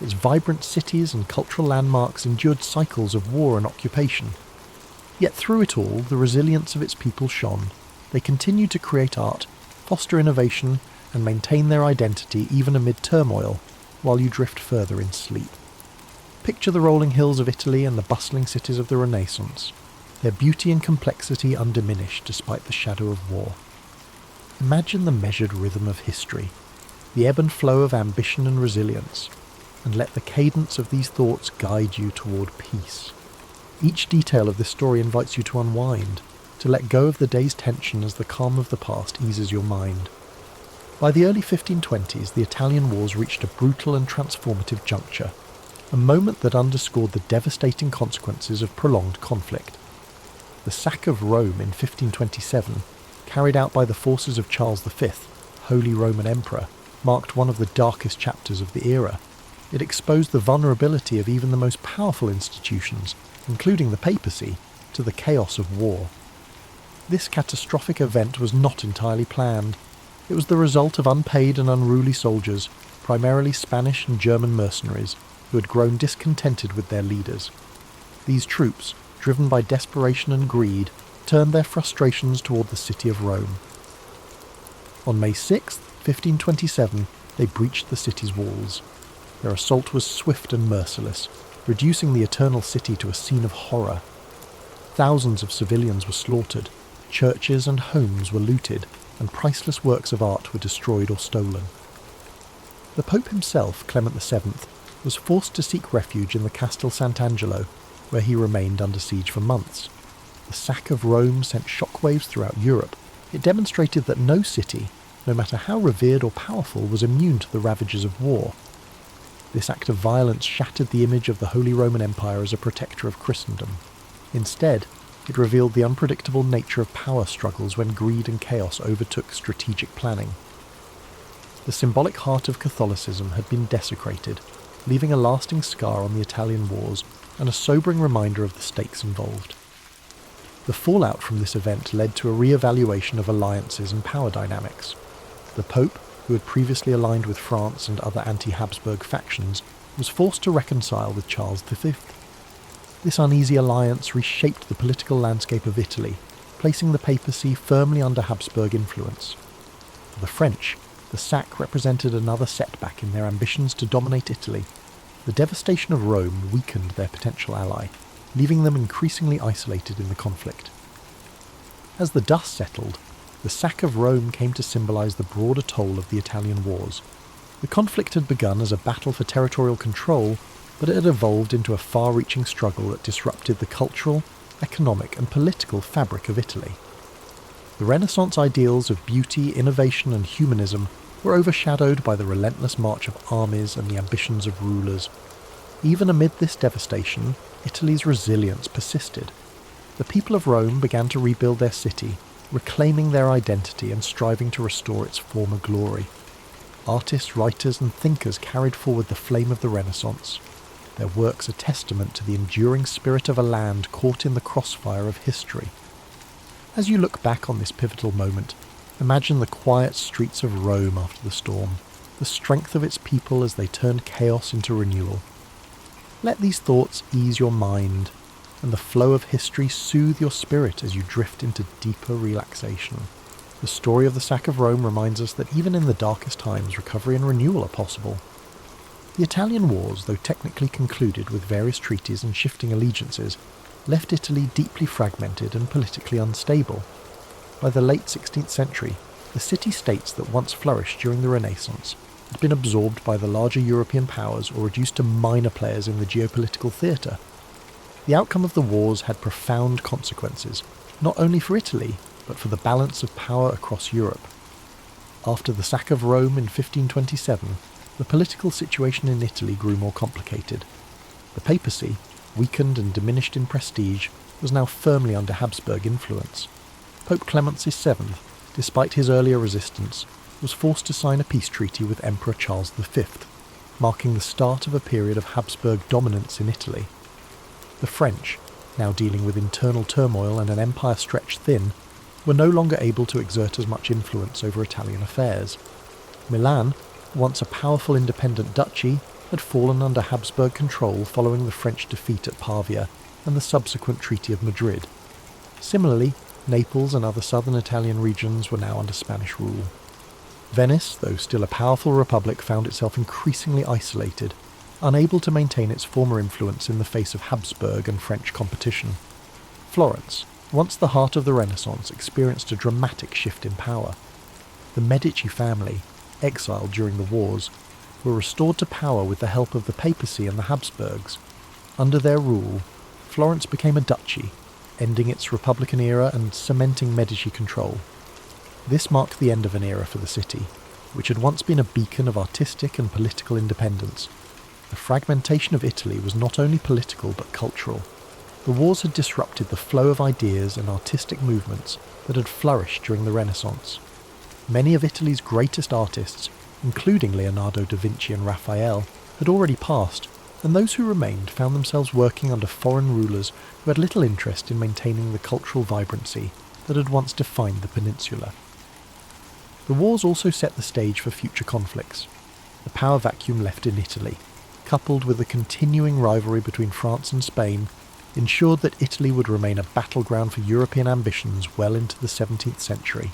A: Its vibrant cities and cultural landmarks endured cycles of war and occupation. Yet through it all, the resilience of its people shone. They continued to create art, foster innovation, and maintain their identity even amid turmoil, while you drift further in sleep. Picture the rolling hills of Italy and the bustling cities of the Renaissance, their beauty and complexity undiminished despite the shadow of war. Imagine the measured rhythm of history, the ebb and flow of ambition and resilience, and let the cadence of these thoughts guide you toward peace. Each detail of this story invites you to unwind, to let go of the day's tension as the calm of the past eases your mind. By the early 1520s, the Italian wars reached a brutal and transformative juncture, a moment that underscored the devastating consequences of prolonged conflict. The sack of Rome in 1527, carried out by the forces of Charles V, Holy Roman Emperor, marked one of the darkest chapters of the era. It exposed the vulnerability of even the most powerful institutions, including the papacy, to the chaos of war. This catastrophic event was not entirely planned. It was the result of unpaid and unruly soldiers, primarily Spanish and German mercenaries, who had grown discontented with their leaders. These troops, driven by desperation and greed, turned their frustrations toward the city of Rome. On May 6, 1527, they breached the city's walls. Their assault was swift and merciless, reducing the eternal city to a scene of horror. Thousands of civilians were slaughtered, churches and homes were looted, and priceless works of art were destroyed or stolen. The Pope himself, Clement VII, was forced to seek refuge in the Castel Sant'Angelo, where he remained under siege for months. The sack of Rome sent shockwaves throughout Europe. It demonstrated that no city, no matter how revered or powerful, was immune to the ravages of war. This act of violence shattered the image of the Holy Roman Empire as a protector of Christendom. Instead, it revealed the unpredictable nature of power struggles when greed and chaos overtook strategic planning. The symbolic heart of Catholicism had been desecrated, leaving a lasting scar on the Italian wars and a sobering reminder of the stakes involved. The fallout from this event led to a re-evaluation of alliances and power dynamics. The Pope, who had previously aligned with France and other anti-Habsburg factions, was forced to reconcile with Charles V. This uneasy alliance reshaped the political landscape of Italy, placing the papacy firmly under Habsburg influence. For the French, the sack represented another setback in their ambitions to dominate Italy. The devastation of Rome weakened their potential ally, leaving them increasingly isolated in the conflict. As the dust settled, the sack of Rome came to symbolize the broader toll of the Italian wars. The conflict had begun as a battle for territorial control, but it had evolved into a far-reaching struggle that disrupted the cultural, economic and political fabric of Italy. The Renaissance ideals of beauty, innovation and humanism were overshadowed by the relentless march of armies and the ambitions of rulers. Even amid this devastation, Italy's resilience persisted. The people of Rome began to rebuild their city, reclaiming their identity and striving to restore its former glory. Artists, writers and thinkers carried forward the flame of the Renaissance, their works a testament to the enduring spirit of a land caught in the crossfire of history. As you look back on this pivotal moment, imagine the quiet streets of Rome after the storm, the strength of its people as they turned chaos into renewal. Let these thoughts ease your mind, and the flow of history soothe your spirit as you drift into deeper relaxation. The story of the sack of Rome reminds us that even in the darkest times, recovery and renewal are possible. The Italian wars, though technically concluded with various treaties and shifting allegiances, left Italy deeply fragmented and politically unstable. By the late 16th century, the city-states that once flourished during the Renaissance had been absorbed by the larger European powers or reduced to minor players in the geopolitical theatre. The outcome of the wars had profound consequences, not only for Italy, but for the balance of power across Europe. After the sack of Rome in 1527, the political situation in Italy grew more complicated. The papacy, weakened and diminished in prestige, was now firmly under Habsburg influence. Pope Clement VII, despite his earlier resistance, was forced to sign a peace treaty with Emperor Charles V, marking the start of a period of Habsburg dominance in Italy. The French, now dealing with internal turmoil and an empire stretched thin, were no longer able to exert as much influence over Italian affairs. Milan, once a powerful independent duchy, had fallen under Habsburg control following the French defeat at Pavia and the subsequent Treaty of Madrid. Similarly, Naples and other southern Italian regions were now under Spanish rule. Venice, though still a powerful republic, found itself increasingly isolated, unable to maintain its former influence in the face of Habsburg and French competition. Florence, once the heart of the Renaissance, experienced a dramatic shift in power. The Medici family, exiled during the wars, were restored to power with the help of the papacy and the Habsburgs. Under their rule, Florence became a duchy, ending its Republican era and cementing Medici control. This marked the end of an era for the city, which had once been a beacon of artistic and political independence. The fragmentation of Italy was not only political but cultural. The wars had disrupted the flow of ideas and artistic movements that had flourished during the Renaissance. Many of Italy's greatest artists, including Leonardo da Vinci and Raphael, had already passed, and those who remained found themselves working under foreign rulers who had little interest in maintaining the cultural vibrancy that had once defined the peninsula. The wars also set the stage for future conflicts. The power vacuum left in Italy, coupled with the continuing rivalry between France and Spain, ensured that Italy would remain a battleground for European ambitions well into the 17th century.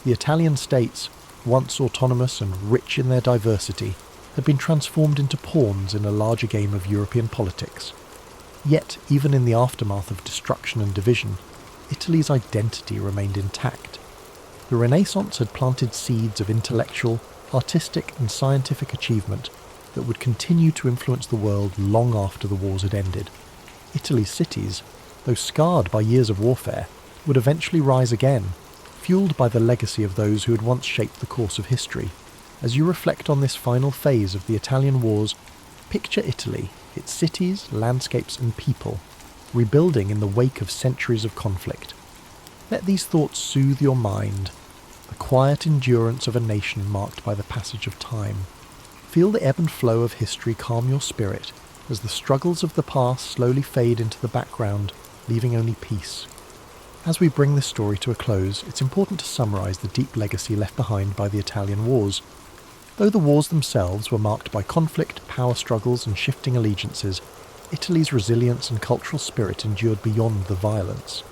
A: The Italian states, once autonomous and rich in their diversity, had been transformed into pawns in a larger game of European politics. Yet, even in the aftermath of destruction and division, Italy's identity remained intact. The Renaissance had planted seeds of intellectual, artistic and scientific achievement that would continue to influence the world long after the wars had ended. Italy's cities, though scarred by years of warfare, would eventually rise again, fueled by the legacy of those who had once shaped the course of history. As you reflect on this final phase of the Italian wars, picture Italy, its cities, landscapes and people, rebuilding in the wake of centuries of conflict. Let these thoughts soothe your mind, the quiet endurance of a nation marked by the passage of time. Feel the ebb and flow of history calm your spirit as the struggles of the past slowly fade into the background, leaving only peace. As we bring this story to a close, it's important to summarise the deep legacy left behind by the Italian wars. Though the wars themselves were marked by conflict, power struggles and shifting allegiances, Italy's resilience and cultural spirit endured beyond the violence.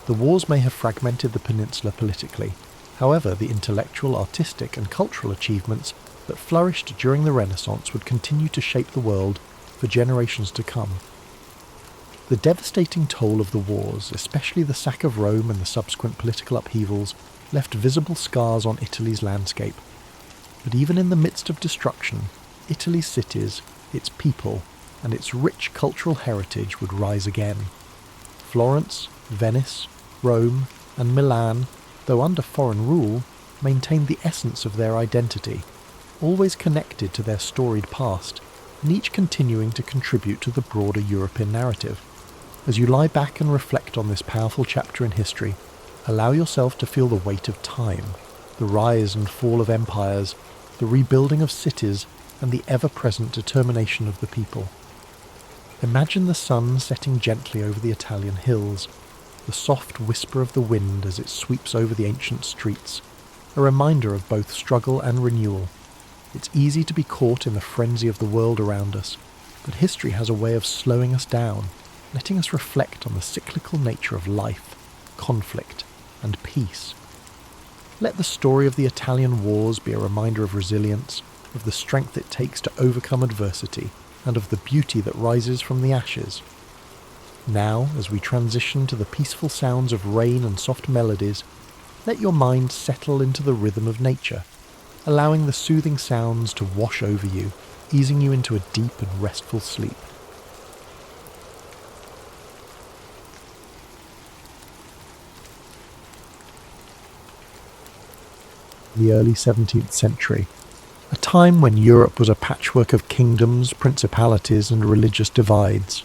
A: The wars may have fragmented the peninsula politically. However, the intellectual, artistic and cultural achievements that flourished during the Renaissance would continue to shape the world for generations to come. The devastating toll of the wars, especially the sack of Rome and the subsequent political upheavals, left visible scars on Italy's landscape. But even in the midst of destruction, Italy's cities, its people, and its rich cultural heritage would rise again. Florence, Venice, Rome, and Milan, though under foreign rule, maintained the essence of their identity, always connected to their storied past, and each continuing to contribute to the broader European narrative. As you lie back and reflect on this powerful chapter in history, allow yourself to feel the weight of time, the rise and fall of empires, the rebuilding of cities, and the ever-present determination of the people. Imagine the sun setting gently over the Italian hills, the soft whisper of the wind as it sweeps over the ancient streets, a reminder of both struggle and renewal. It's easy to be caught in the frenzy of the world around us, but history has a way of slowing us down, letting us reflect on the cyclical nature of life, conflict, and peace. Let the story of the Italian wars be a reminder of resilience, of the strength it takes to overcome adversity, and of the beauty that rises from the ashes. Now, as we transition to the peaceful sounds of rain and soft melodies, let your mind settle into the rhythm of nature, allowing the soothing sounds to wash over you, easing you into a deep and restful sleep. The early 17th century, a time when Europe was a patchwork of kingdoms, principalities, and religious divides.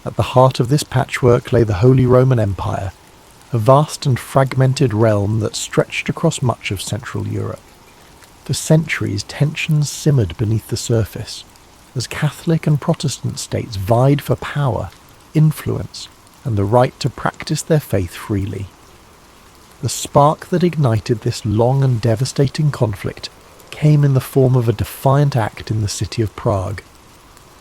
A: At the heart of this patchwork lay the Holy Roman Empire, a vast and fragmented realm that stretched across much of Central Europe. For centuries, tensions simmered beneath the surface, as Catholic and Protestant states vied for power, influence and the right to practice their faith freely. The spark that ignited this long and devastating conflict came in the form of a defiant act in the city of Prague.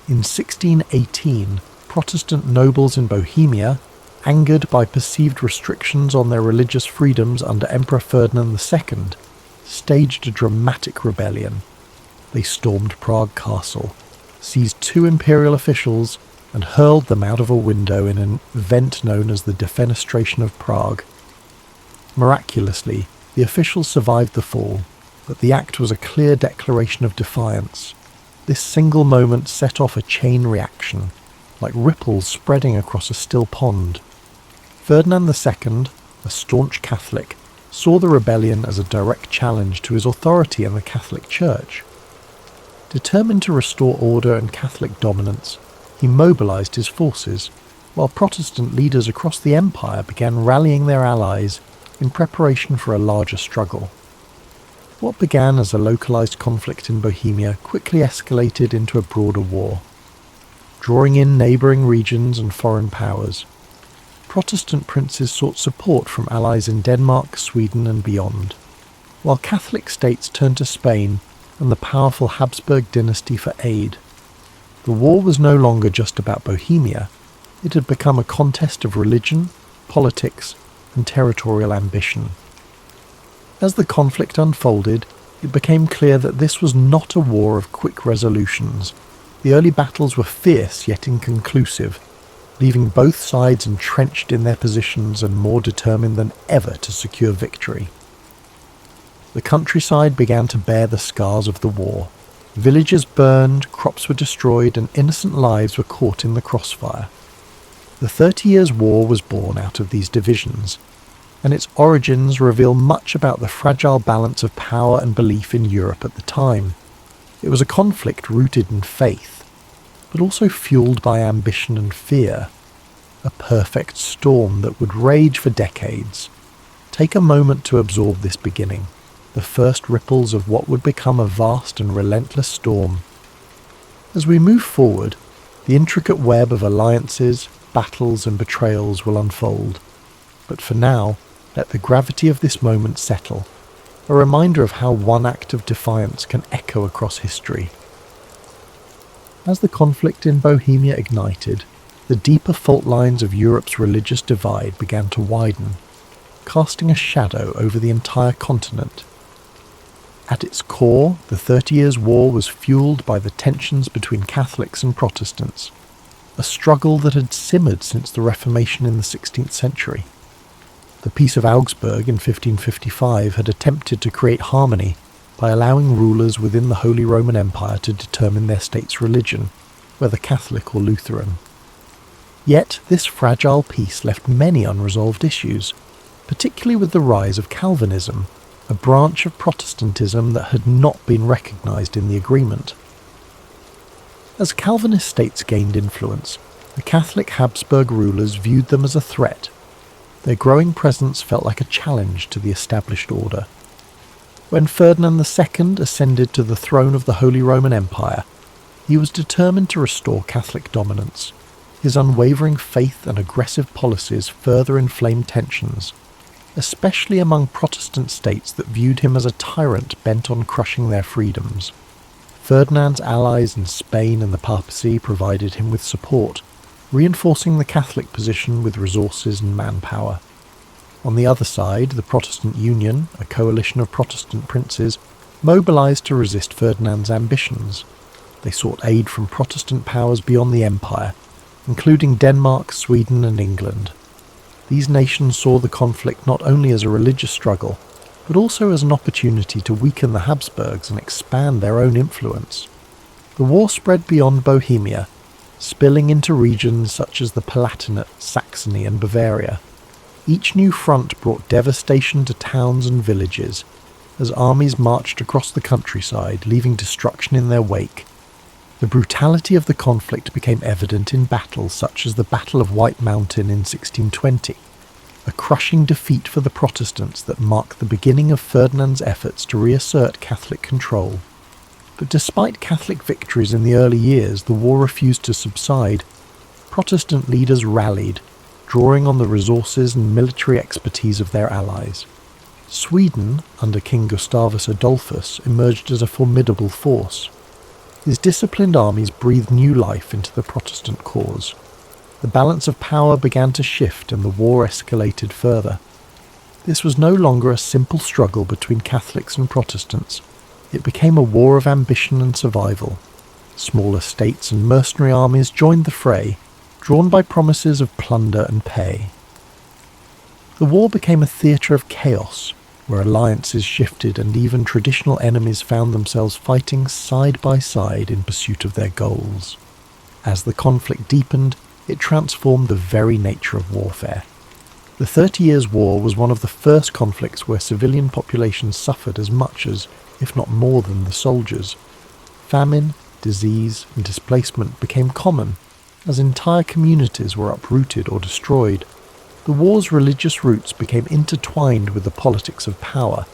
A: In 1618, Protestant nobles in Bohemia, angered by perceived restrictions on their religious freedoms under Emperor Ferdinand II, staged a dramatic rebellion. They stormed Prague Castle, seized 2 imperial officials, and hurled them out of a window in an event known as the Defenestration of Prague. Miraculously, the officials survived the fall, but the act was a clear declaration of defiance. This single moment set off a chain reaction, like ripples spreading across a still pond. Ferdinand II, a staunch Catholic, saw the rebellion as a direct challenge to his authority in the Catholic Church. Determined to restore order and Catholic dominance, he mobilized his forces, while Protestant leaders across the empire began rallying their allies in preparation for a larger struggle. What began as a localized conflict in Bohemia quickly escalated into a broader war, drawing in neighboring regions and foreign powers. Protestant princes sought support from allies in Denmark, Sweden, and beyond, while Catholic states turned to Spain and the powerful Habsburg dynasty for aid. The war was no longer just about Bohemia. It had become a contest of religion, politics, and territorial ambition. As the conflict unfolded, it became clear that this was not a war of quick resolutions. The early battles were fierce yet inconclusive, leaving both sides entrenched in their positions and more determined than ever to secure victory. The countryside began to bear the scars of the war. Villages burned, crops were destroyed, and innocent lives were caught in the crossfire. The 30 Years' War was born out of these divisions, and its origins reveal much about the fragile balance of power and belief in Europe at the time. It was a conflict rooted in faith, but also fueled by ambition and fear, a perfect storm that would rage for decades. Take a moment to absorb this beginning, the first ripples of what would become a vast and relentless storm. As we move forward, the intricate web of alliances, battles, and betrayals will unfold. But for now, let the gravity of this moment settle, a reminder of how one act of defiance can echo across history. As the conflict in Bohemia ignited, the deeper fault lines of Europe's religious divide began to widen, casting a shadow over the entire continent. At its core, the 30 Years' War was fueled by the tensions between Catholics and Protestants, a struggle that had simmered since the Reformation in the 16th century. The Peace of Augsburg in 1555 had attempted to create harmony by allowing rulers within the Holy Roman Empire to determine their state's religion, whether Catholic or Lutheran. Yet this fragile peace left many unresolved issues, particularly with the rise of Calvinism, a branch of Protestantism that had not been recognised in the agreement. As Calvinist states gained influence, the Catholic Habsburg rulers viewed them as a threat. Their growing presence felt like a challenge to the established order. When Ferdinand II ascended to the throne of the Holy Roman Empire, he was determined to restore Catholic dominance. His unwavering faith and aggressive policies further inflamed tensions, especially among Protestant states that viewed him as a tyrant bent on crushing their freedoms. Ferdinand's allies in Spain and the papacy provided him with support, reinforcing the Catholic position with resources and manpower. On the other side, the Protestant Union, a coalition of Protestant princes, mobilized to resist Ferdinand's ambitions. They sought aid from Protestant powers beyond the empire, including Denmark, Sweden, and England. These nations saw the conflict not only as a religious struggle, but also as an opportunity to weaken the Habsburgs and expand their own influence. The war spread beyond Bohemia, spilling into regions such as the Palatinate, Saxony, and Bavaria. Each new front brought devastation to towns and villages, as armies marched across the countryside, leaving destruction in their wake. The brutality of the conflict became evident in battles such as the Battle of White Mountain in 1620, a crushing defeat for the Protestants that marked the beginning of Ferdinand's efforts to reassert Catholic control. But despite Catholic victories in the early years, the war refused to subside. Protestant leaders rallied, drawing on the resources and military expertise of their allies. Sweden, under King Gustavus Adolphus, emerged as a formidable force. His disciplined armies breathed new life into the Protestant cause. The balance of power began to shift and the war escalated further. This was no longer a simple struggle between Catholics and Protestants. It became a war of ambition and survival. Smaller states and mercenary armies joined the fray, drawn by promises of plunder and pay. The war became a theatre of chaos, where alliances shifted and even traditional enemies found themselves fighting side by side in pursuit of their goals. As the conflict deepened, it transformed the very nature of warfare. The 30 Years' War was one of the first conflicts where civilian populations suffered as much as, if not more than, the soldiers. Famine, disease, and displacement became common, as entire communities were uprooted or destroyed. The war's religious roots became intertwined with the politics of power,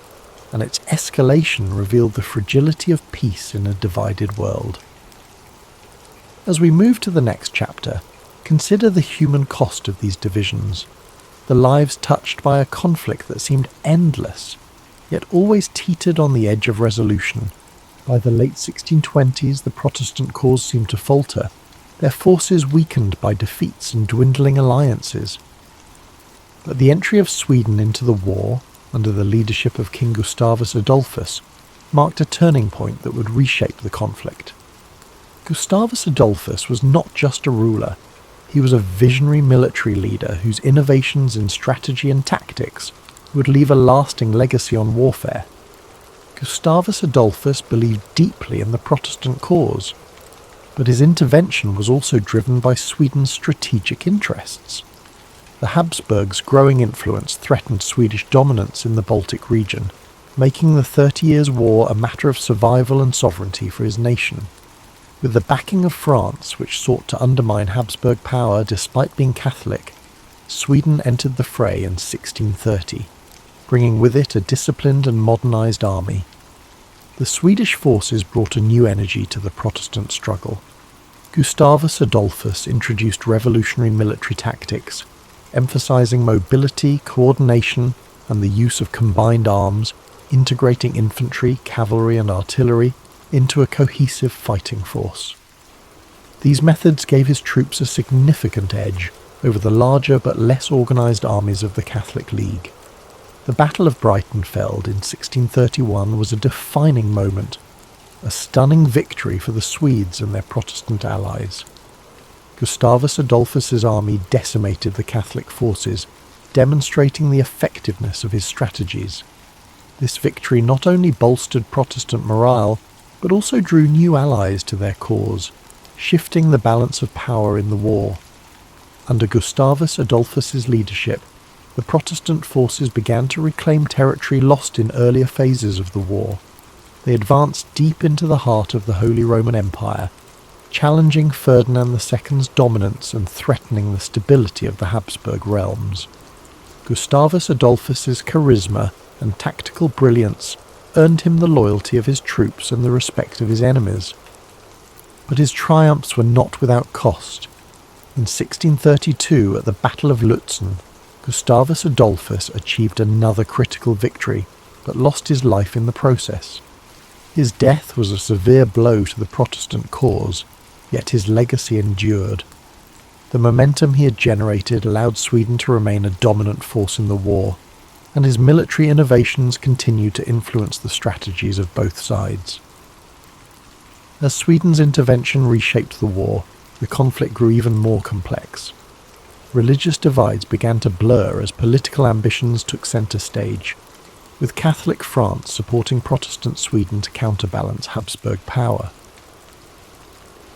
A: and its escalation revealed the fragility of peace in a divided world. As we move to the next chapter, consider the human cost of these divisions, the lives touched by a conflict that seemed endless, yet always teetered on the edge of resolution. By the late 1620s, the Protestant cause seemed to falter, their forces weakened by defeats and dwindling alliances. But the entry of Sweden into the war, under the leadership of King Gustavus Adolphus, marked a turning point that would reshape the conflict. Gustavus Adolphus was not just a ruler, he was a visionary military leader whose innovations in strategy and tactics would leave a lasting legacy on warfare. Gustavus Adolphus believed deeply in the Protestant cause, but his intervention was also driven by Sweden's strategic interests. The Habsburgs' growing influence threatened Swedish dominance in the Baltic region, making the 30 Years' War a matter of survival and sovereignty for his nation. With the backing of France, which sought to undermine Habsburg power despite being Catholic, Sweden entered the fray in 1630, bringing with it a disciplined and modernised army. The Swedish forces brought a new energy to the Protestant struggle. Gustavus Adolphus introduced revolutionary military tactics, emphasising mobility, coordination, and the use of combined arms, integrating infantry, cavalry, and artillery into a cohesive fighting force. These methods gave his troops a significant edge over the larger but less organised armies of the Catholic League. The Battle of Breitenfeld in 1631 was a defining moment, a stunning victory for the Swedes and their Protestant allies. Gustavus Adolphus's army decimated the Catholic forces, demonstrating the effectiveness of his strategies. This victory not only bolstered Protestant morale, but also drew new allies to their cause, shifting the balance of power in the war. Under Gustavus Adolphus's leadership, the Protestant forces began to reclaim territory lost in earlier phases of the war. They advanced deep into the heart of the Holy Roman Empire, challenging Ferdinand II's dominance and threatening the stability of the Habsburg realms. Gustavus Adolphus's charisma and tactical brilliance earned him the loyalty of his troops and the respect of his enemies. But his triumphs were not without cost. In 1632, at the Battle of Lutzen, Gustavus Adolphus achieved another critical victory, but lost his life in the process. His death was a severe blow to the Protestant cause, yet his legacy endured. The momentum he had generated allowed Sweden to remain a dominant force in the war, and his military innovations continued to influence the strategies of both sides. As Sweden's intervention reshaped the war, the conflict grew even more complex. Religious divides began to blur as political ambitions took centre stage, with Catholic France supporting Protestant Sweden to counterbalance Habsburg power.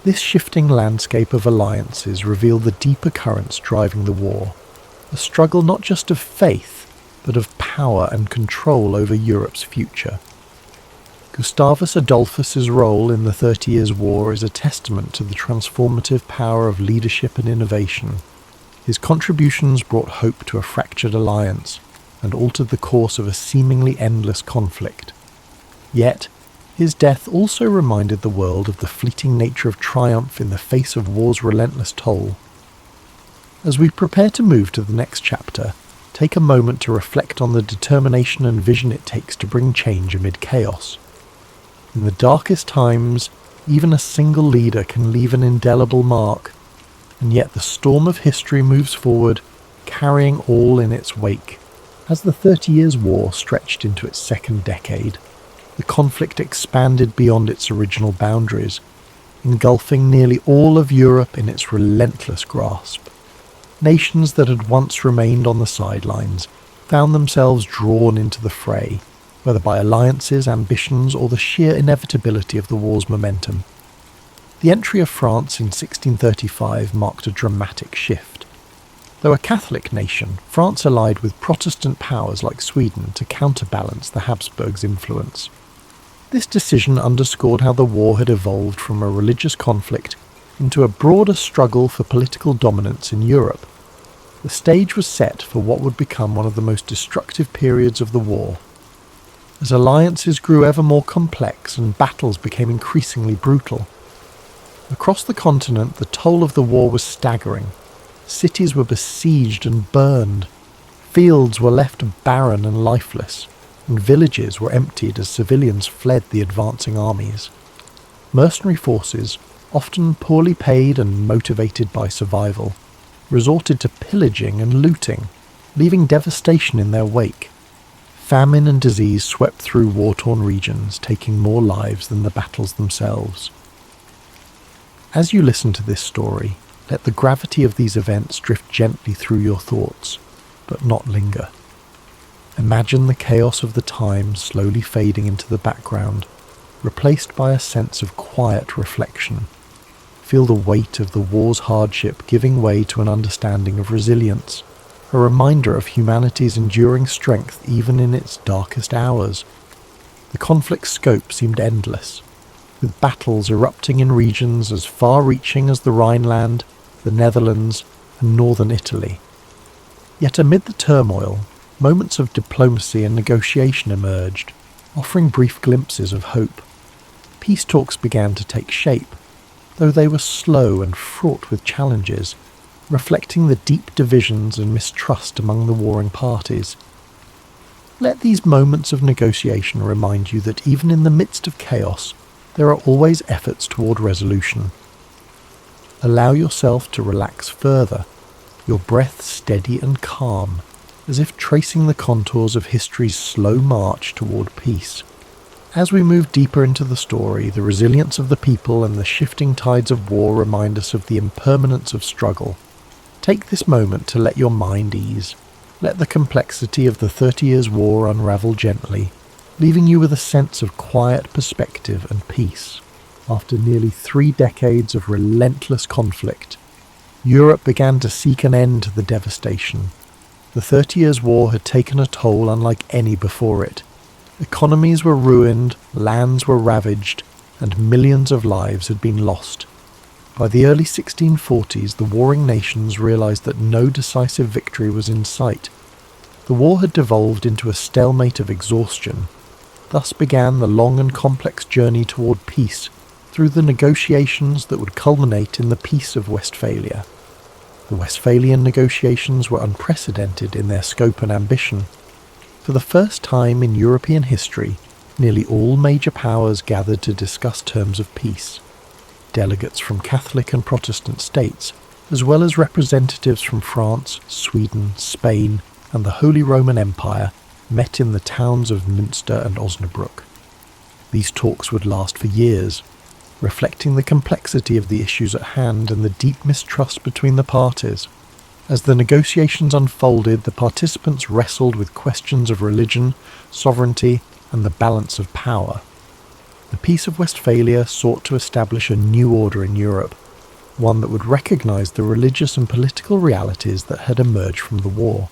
A: This shifting landscape of alliances revealed the deeper currents driving the war, a struggle not just of faith, but of power and control over Europe's future. Gustavus Adolphus's role in the 30 Years' War is a testament to the transformative power of leadership and innovation. His contributions brought hope to a fractured alliance and altered the course of a seemingly endless conflict. Yet, his death also reminded the world of the fleeting nature of triumph in the face of war's relentless toll. As we prepare to move to the next chapter, take a moment to reflect on the determination and vision it takes to bring change amid chaos. In the darkest times, even a single leader can leave an indelible mark, and yet the storm of history moves forward, carrying all in its wake. As the 30 Years' War stretched into its second decade, the conflict expanded beyond its original boundaries, engulfing nearly all of Europe in its relentless grasp. Nations that had once remained on the sidelines found themselves drawn into the fray, whether by alliances, ambitions, or the sheer inevitability of the war's momentum. The entry of France in 1635 marked a dramatic shift. Though a Catholic nation, France allied with Protestant powers like Sweden to counterbalance the Habsburgs' influence. This decision underscored how the war had evolved from a religious conflict into a broader struggle for political dominance in Europe. The stage was set for what would become one of the most destructive periods of the war. As alliances grew ever more complex and battles became increasingly brutal. Across the continent, the toll of the war was staggering. Cities were besieged and burned. Fields were left barren and lifeless, and villages were emptied as civilians fled the advancing armies. Mercenary forces, often poorly paid and motivated by survival, resorted to pillaging and looting, leaving devastation in their wake. Famine and disease swept through war-torn regions, taking more lives than the battles themselves. As you listen to this story, let the gravity of these events drift gently through your thoughts, but not linger. Imagine the chaos of the time slowly fading into the background, replaced by a sense of quiet reflection. Feel the weight of the war's hardship giving way to an understanding of resilience, a reminder of humanity's enduring strength even in its darkest hours. The conflict's scope seemed endless, with battles erupting in regions as far-reaching as the Rhineland, the Netherlands, and northern Italy. Yet amid the turmoil, moments of diplomacy and negotiation emerged, offering brief glimpses of hope. Peace talks began to take shape, though they were slow and fraught with challenges, reflecting the deep divisions and mistrust among the warring parties. Let these moments of negotiation remind you that even in the midst of chaos, there are always efforts toward resolution. Allow yourself to relax further, your breath steady and calm, as if tracing the contours of history's slow march toward peace. As we move deeper into the story, the resilience of the people and the shifting tides of war remind us of the impermanence of struggle. Take this moment to let your mind ease. Let the complexity of the 30 Years' War unravel gently, leaving you with a sense of quiet perspective and peace. After nearly 3 decades of relentless conflict, Europe began to seek an end to the devastation. The 30 Years' War had taken a toll unlike any before it. Economies were ruined, lands were ravaged, and millions of lives had been lost. By the early 1640s, the warring nations realized that no decisive victory was in sight. The war had devolved into a stalemate of exhaustion. Thus began the long and complex journey toward peace, through the negotiations that would culminate in the Peace of Westphalia. The Westphalian negotiations were unprecedented in their scope and ambition. For the first time in European history, nearly all major powers gathered to discuss terms of peace. Delegates from Catholic and Protestant states, as well as representatives from France, Sweden, Spain, and the Holy Roman Empire, met in the towns of Münster and Osnabrück. These talks would last for years, reflecting the complexity of the issues at hand and the deep mistrust between the parties. As the negotiations unfolded, the participants wrestled with questions of religion, sovereignty, and the balance of power. The Peace of Westphalia sought to establish a new order in Europe, one that would recognize the religious and political realities that had emerged from the war.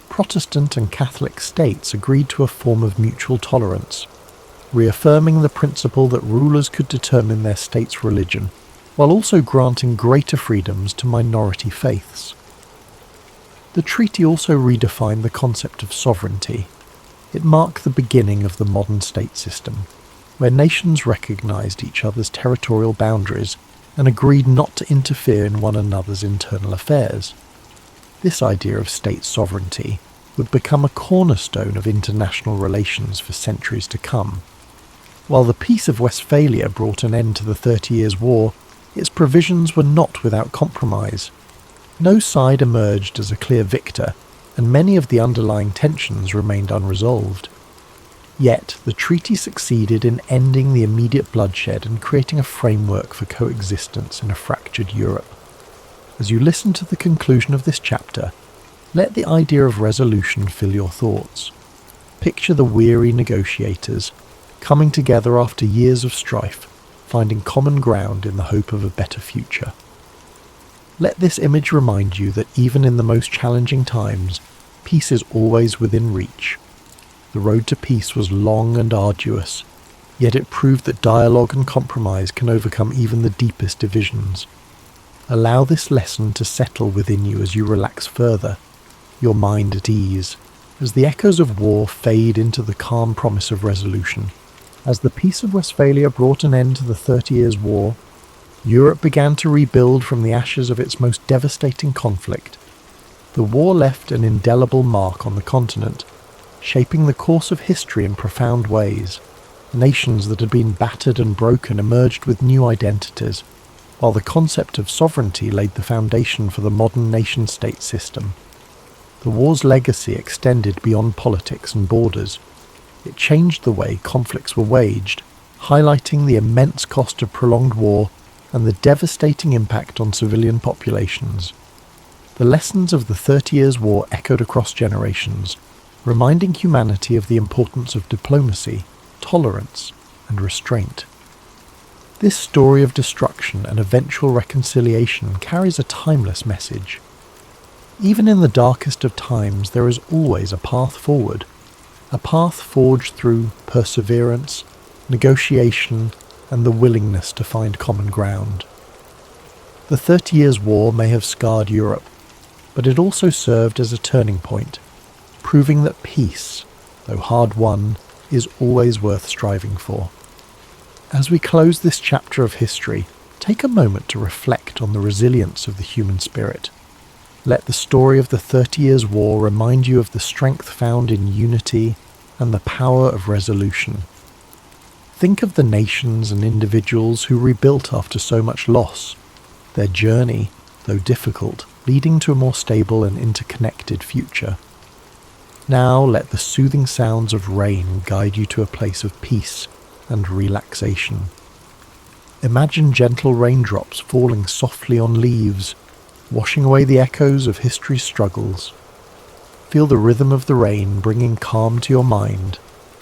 A: Protestant and Catholic states agreed to a form of mutual tolerance, reaffirming the principle that rulers could determine their state's religion, while also granting greater freedoms to minority faiths. The treaty also redefined the concept of sovereignty. It marked the beginning of the modern state system, where nations recognized each other's territorial boundaries and agreed not to interfere in one another's internal affairs. This idea of state sovereignty would become a cornerstone of international relations for centuries to come. While the Peace of Westphalia brought an end to the 30 Years' War, its provisions were not without compromise. No side emerged as a clear victor, and many of the underlying tensions remained unresolved. Yet, the treaty succeeded in ending the immediate bloodshed and creating a framework for coexistence in a fractured Europe. As you listen to the conclusion of this chapter, let the idea of resolution fill your thoughts. Picture the weary negotiators, coming together after years of strife, finding common ground in the hope of a better future. Let this image remind you that even in the most challenging times, peace is always within reach. The road to peace was long and arduous, yet it proved that dialogue and compromise can overcome even the deepest divisions. Allow this lesson to settle within you as you relax further, your mind at ease, as the echoes of war fade into the calm promise of resolution. As the Peace of Westphalia brought an end to the 30 Years' War, Europe began to rebuild from the ashes of its most devastating conflict. The war left an indelible mark on the continent, shaping the course of history in profound ways. Nations that had been battered and broken emerged with new identities, while the concept of sovereignty laid the foundation for the modern nation-state system. The war's legacy extended beyond politics and borders. It changed the way conflicts were waged, highlighting the immense cost of prolonged war and the devastating impact on civilian populations. The lessons of the 30 Years' War echoed across generations, reminding humanity of the importance of diplomacy, tolerance, and restraint. This story of destruction and eventual reconciliation carries a timeless message. Even in the darkest of times, there is always a path forward, a path forged through perseverance, negotiation, and the willingness to find common ground. The 30 Years' War may have scarred Europe, but it also served as a turning point, proving that peace, though hard won, is always worth striving for. As we close this chapter of history, take a moment to reflect on the resilience of the human spirit. Let the story of the 30 Years' War remind you of the strength found in unity and the power of resolution. Think of the nations and individuals who rebuilt after so much loss, their journey, though difficult, leading to a more stable and interconnected future. Now let the soothing sounds of rain guide you to a place of peace and relaxation. Imagine gentle raindrops falling softly on leaves, washing away the echoes of history's struggles. Feel the rhythm of the rain bringing calm to your mind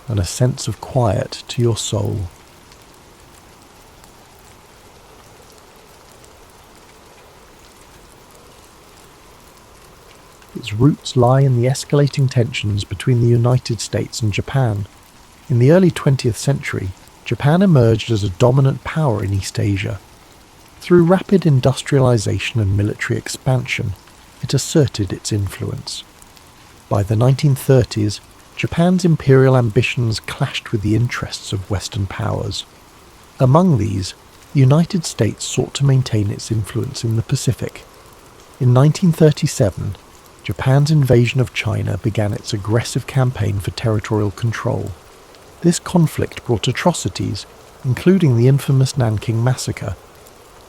A: and a sense of quiet to your soul. Its roots lie in the escalating tensions between the United States and Japan. In the early 20th century, Japan emerged as a dominant power in East Asia. Through rapid industrialization and military expansion, it asserted its influence. By the 1930s, Japan's imperial ambitions clashed with the interests of Western powers. Among these, the United States sought to maintain its influence in the Pacific. In 1937, Japan's invasion of China began its aggressive campaign for territorial control. This conflict brought atrocities, including the infamous Nanking Massacre.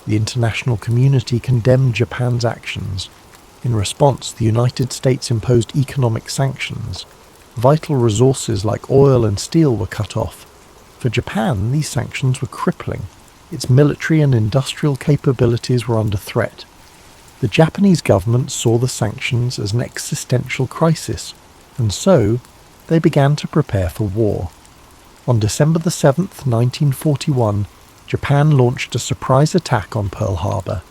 A: The international community condemned Japan's actions. In response, the United States imposed economic sanctions. Vital resources like oil and steel were cut off. For Japan, these sanctions were crippling. Its military and industrial capabilities were under threat. The Japanese government saw the sanctions as an existential crisis, and so they began to prepare for war. On December the 7th, 1941, Japan launched a surprise attack on Pearl Harbor.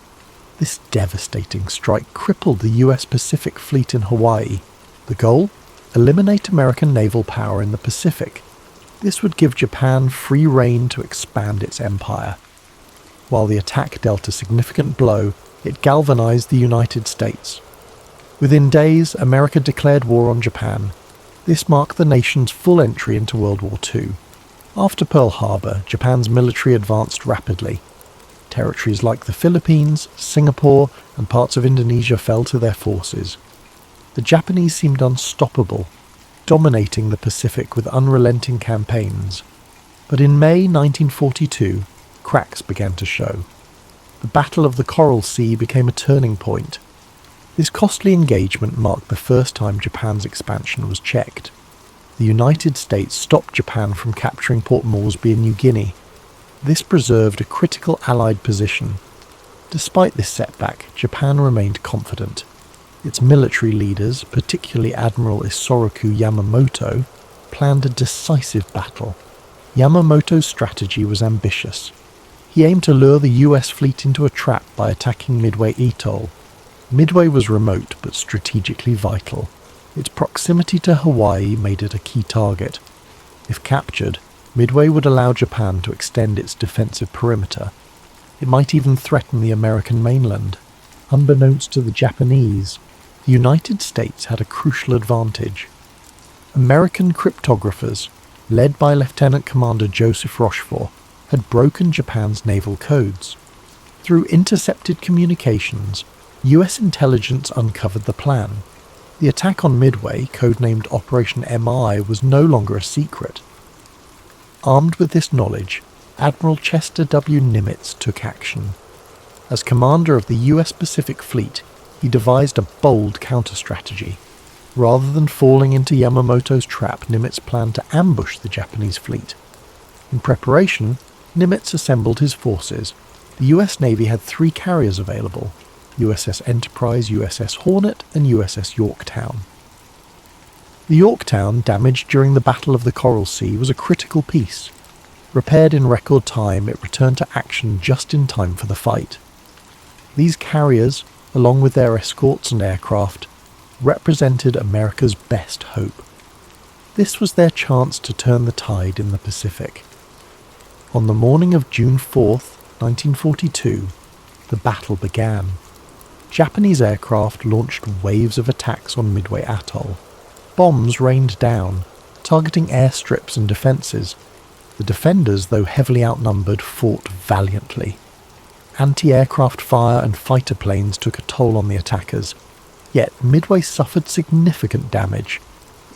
A: This devastating strike crippled the US Pacific Fleet in Hawaii. The goal? Eliminate American naval power in the Pacific. This would give Japan free rein to expand its empire. While the attack dealt a significant blow, it galvanized the United States. Within days, America declared war on Japan. This marked the nation's full entry into World War II. After Pearl Harbor, Japan's military advanced rapidly. Territories like the Philippines, Singapore, and parts of Indonesia fell to their forces. The Japanese seemed unstoppable, dominating the Pacific with unrelenting campaigns. But in May 1942, cracks began to show. The Battle of the Coral Sea became a turning point. This costly engagement marked the first time Japan's expansion was checked. The United States stopped Japan from capturing Port Moresby in New Guinea. This preserved a critical Allied position. Despite this setback, Japan remained confident. Its military leaders, particularly Admiral Isoroku Yamamoto, planned a decisive battle. Yamamoto's strategy was ambitious. He aimed to lure the US fleet into a trap by attacking Midway Atoll. Midway was remote but strategically vital. Its proximity to Hawaii made it a key target. If captured, Midway would allow Japan to extend its defensive perimeter. It might even threaten the American mainland. Unbeknownst to the Japanese, the United States had a crucial advantage. American cryptographers, led by Lieutenant Commander Joseph Rochefort, had broken Japan's naval codes. Through intercepted communications, US intelligence uncovered the plan. The attack on Midway, codenamed Operation MI, was no longer a secret. Armed with this knowledge, Admiral Chester W. Nimitz took action. As commander of the US Pacific Fleet, he devised a bold counter-strategy. Rather than falling into Yamamoto's trap, Nimitz planned to ambush the Japanese fleet. In preparation, Nimitz assembled his forces. The US Navy had 3 carriers available: USS Enterprise, USS Hornet, and USS Yorktown. The Yorktown, damaged during the Battle of the Coral Sea, was a critical piece. Repaired in record time, it returned to action just in time for the fight. These carriers, along with their escorts and aircraft, represented America's best hope. This was their chance to turn the tide in the Pacific. On the morning of June 4th, 1942, the battle began. Japanese aircraft launched waves of attacks on Midway Atoll. Bombs rained down, targeting airstrips and defences. The defenders, though heavily outnumbered, fought valiantly. Anti-aircraft fire and fighter planes took a toll on the attackers. Yet Midway suffered significant damage.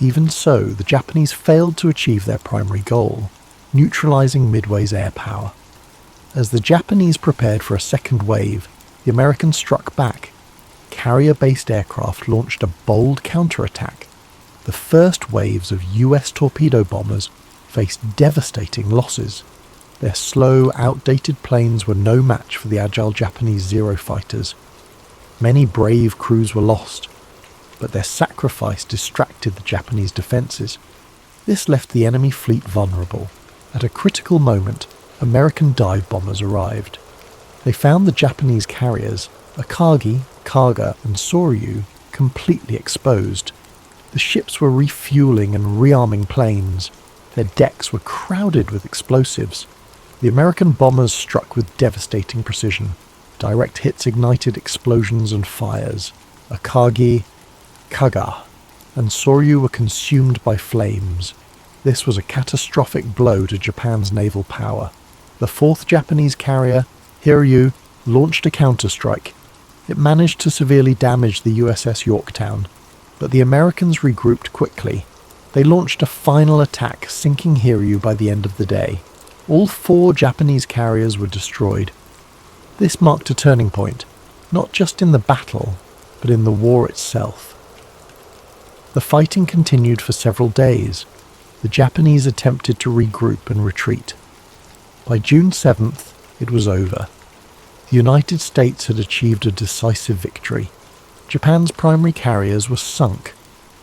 A: Even so, the Japanese failed to achieve their primary goal, neutralising Midway's air power. As the Japanese prepared for a second wave, the Americans struck back. Carrier-based aircraft launched a bold counterattack. The first waves of US torpedo bombers faced devastating losses. Their slow, outdated planes were no match for the agile Japanese Zero fighters. Many brave crews were lost, but their sacrifice distracted the Japanese defences. This left the enemy fleet vulnerable. At a critical moment, American dive bombers arrived. They found the Japanese carriers, Akagi, Kaga, and Soryu, completely exposed. The ships were refueling and rearming planes. Their decks were crowded with explosives. The American bombers struck with devastating precision. Direct hits ignited explosions and fires. Akagi, Kaga, and Soryu were consumed by flames. This was a catastrophic blow to Japan's naval power. The 4th Japanese carrier, Hiryu, launched a counterstrike. It managed to severely damage the USS Yorktown, but the Americans regrouped quickly. They launched a final attack, sinking Hiryu by the end of the day. All 4 Japanese carriers were destroyed. This marked a turning point, not just in the battle, but in the war itself. The fighting continued for several days. The Japanese attempted to regroup and retreat. By June 7th, it was over. The United States had achieved a decisive victory. Japan's primary carriers were sunk.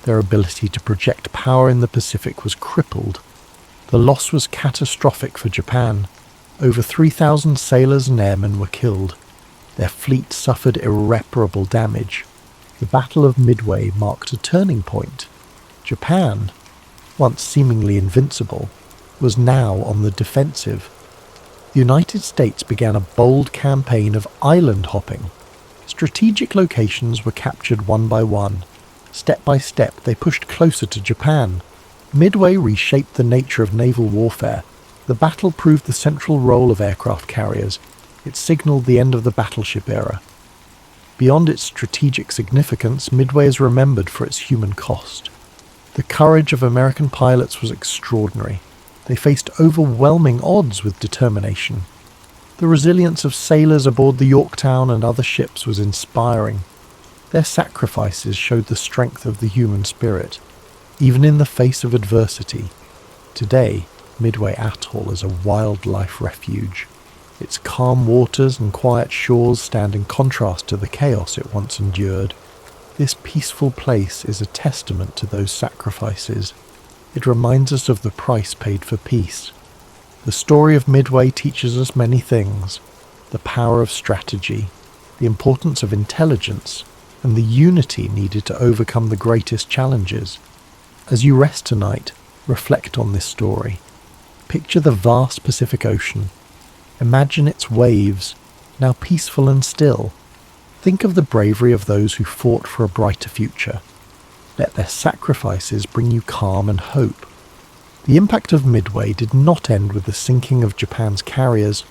A: Their ability to project power in the Pacific was crippled. The loss was catastrophic for Japan. Over 3,000 sailors and airmen were killed. Their fleet suffered irreparable damage. The Battle of Midway marked a turning point. Japan, once seemingly invincible, was now on the defensive. The United States began a bold campaign of island hopping. Strategic locations were captured one by one. Step by step, they pushed closer to Japan. Midway reshaped the nature of naval warfare. The battle proved the central role of aircraft carriers. It signaled the end of the battleship era. Beyond its strategic significance, Midway is remembered for its human cost. The courage of American pilots was extraordinary. They faced overwhelming odds with determination. The resilience of sailors aboard the Yorktown and other ships was inspiring. Their sacrifices showed the strength of the human spirit, even in the face of adversity. Today, Midway Atoll is a wildlife refuge. Its calm waters and quiet shores stand in contrast to the chaos it once endured. This peaceful place is a testament to those sacrifices. It reminds us of the price paid for peace. The story of Midway teaches us many things: the power of strategy, the importance of intelligence, and the unity needed to overcome the greatest challenges. As you rest tonight, reflect on this story. Picture the vast Pacific Ocean. Imagine its waves, now peaceful and still. Think of the bravery of those who fought for a brighter future. Let their sacrifices bring you calm and hope. The impact of Midway did not end with the sinking of Japan's carriers.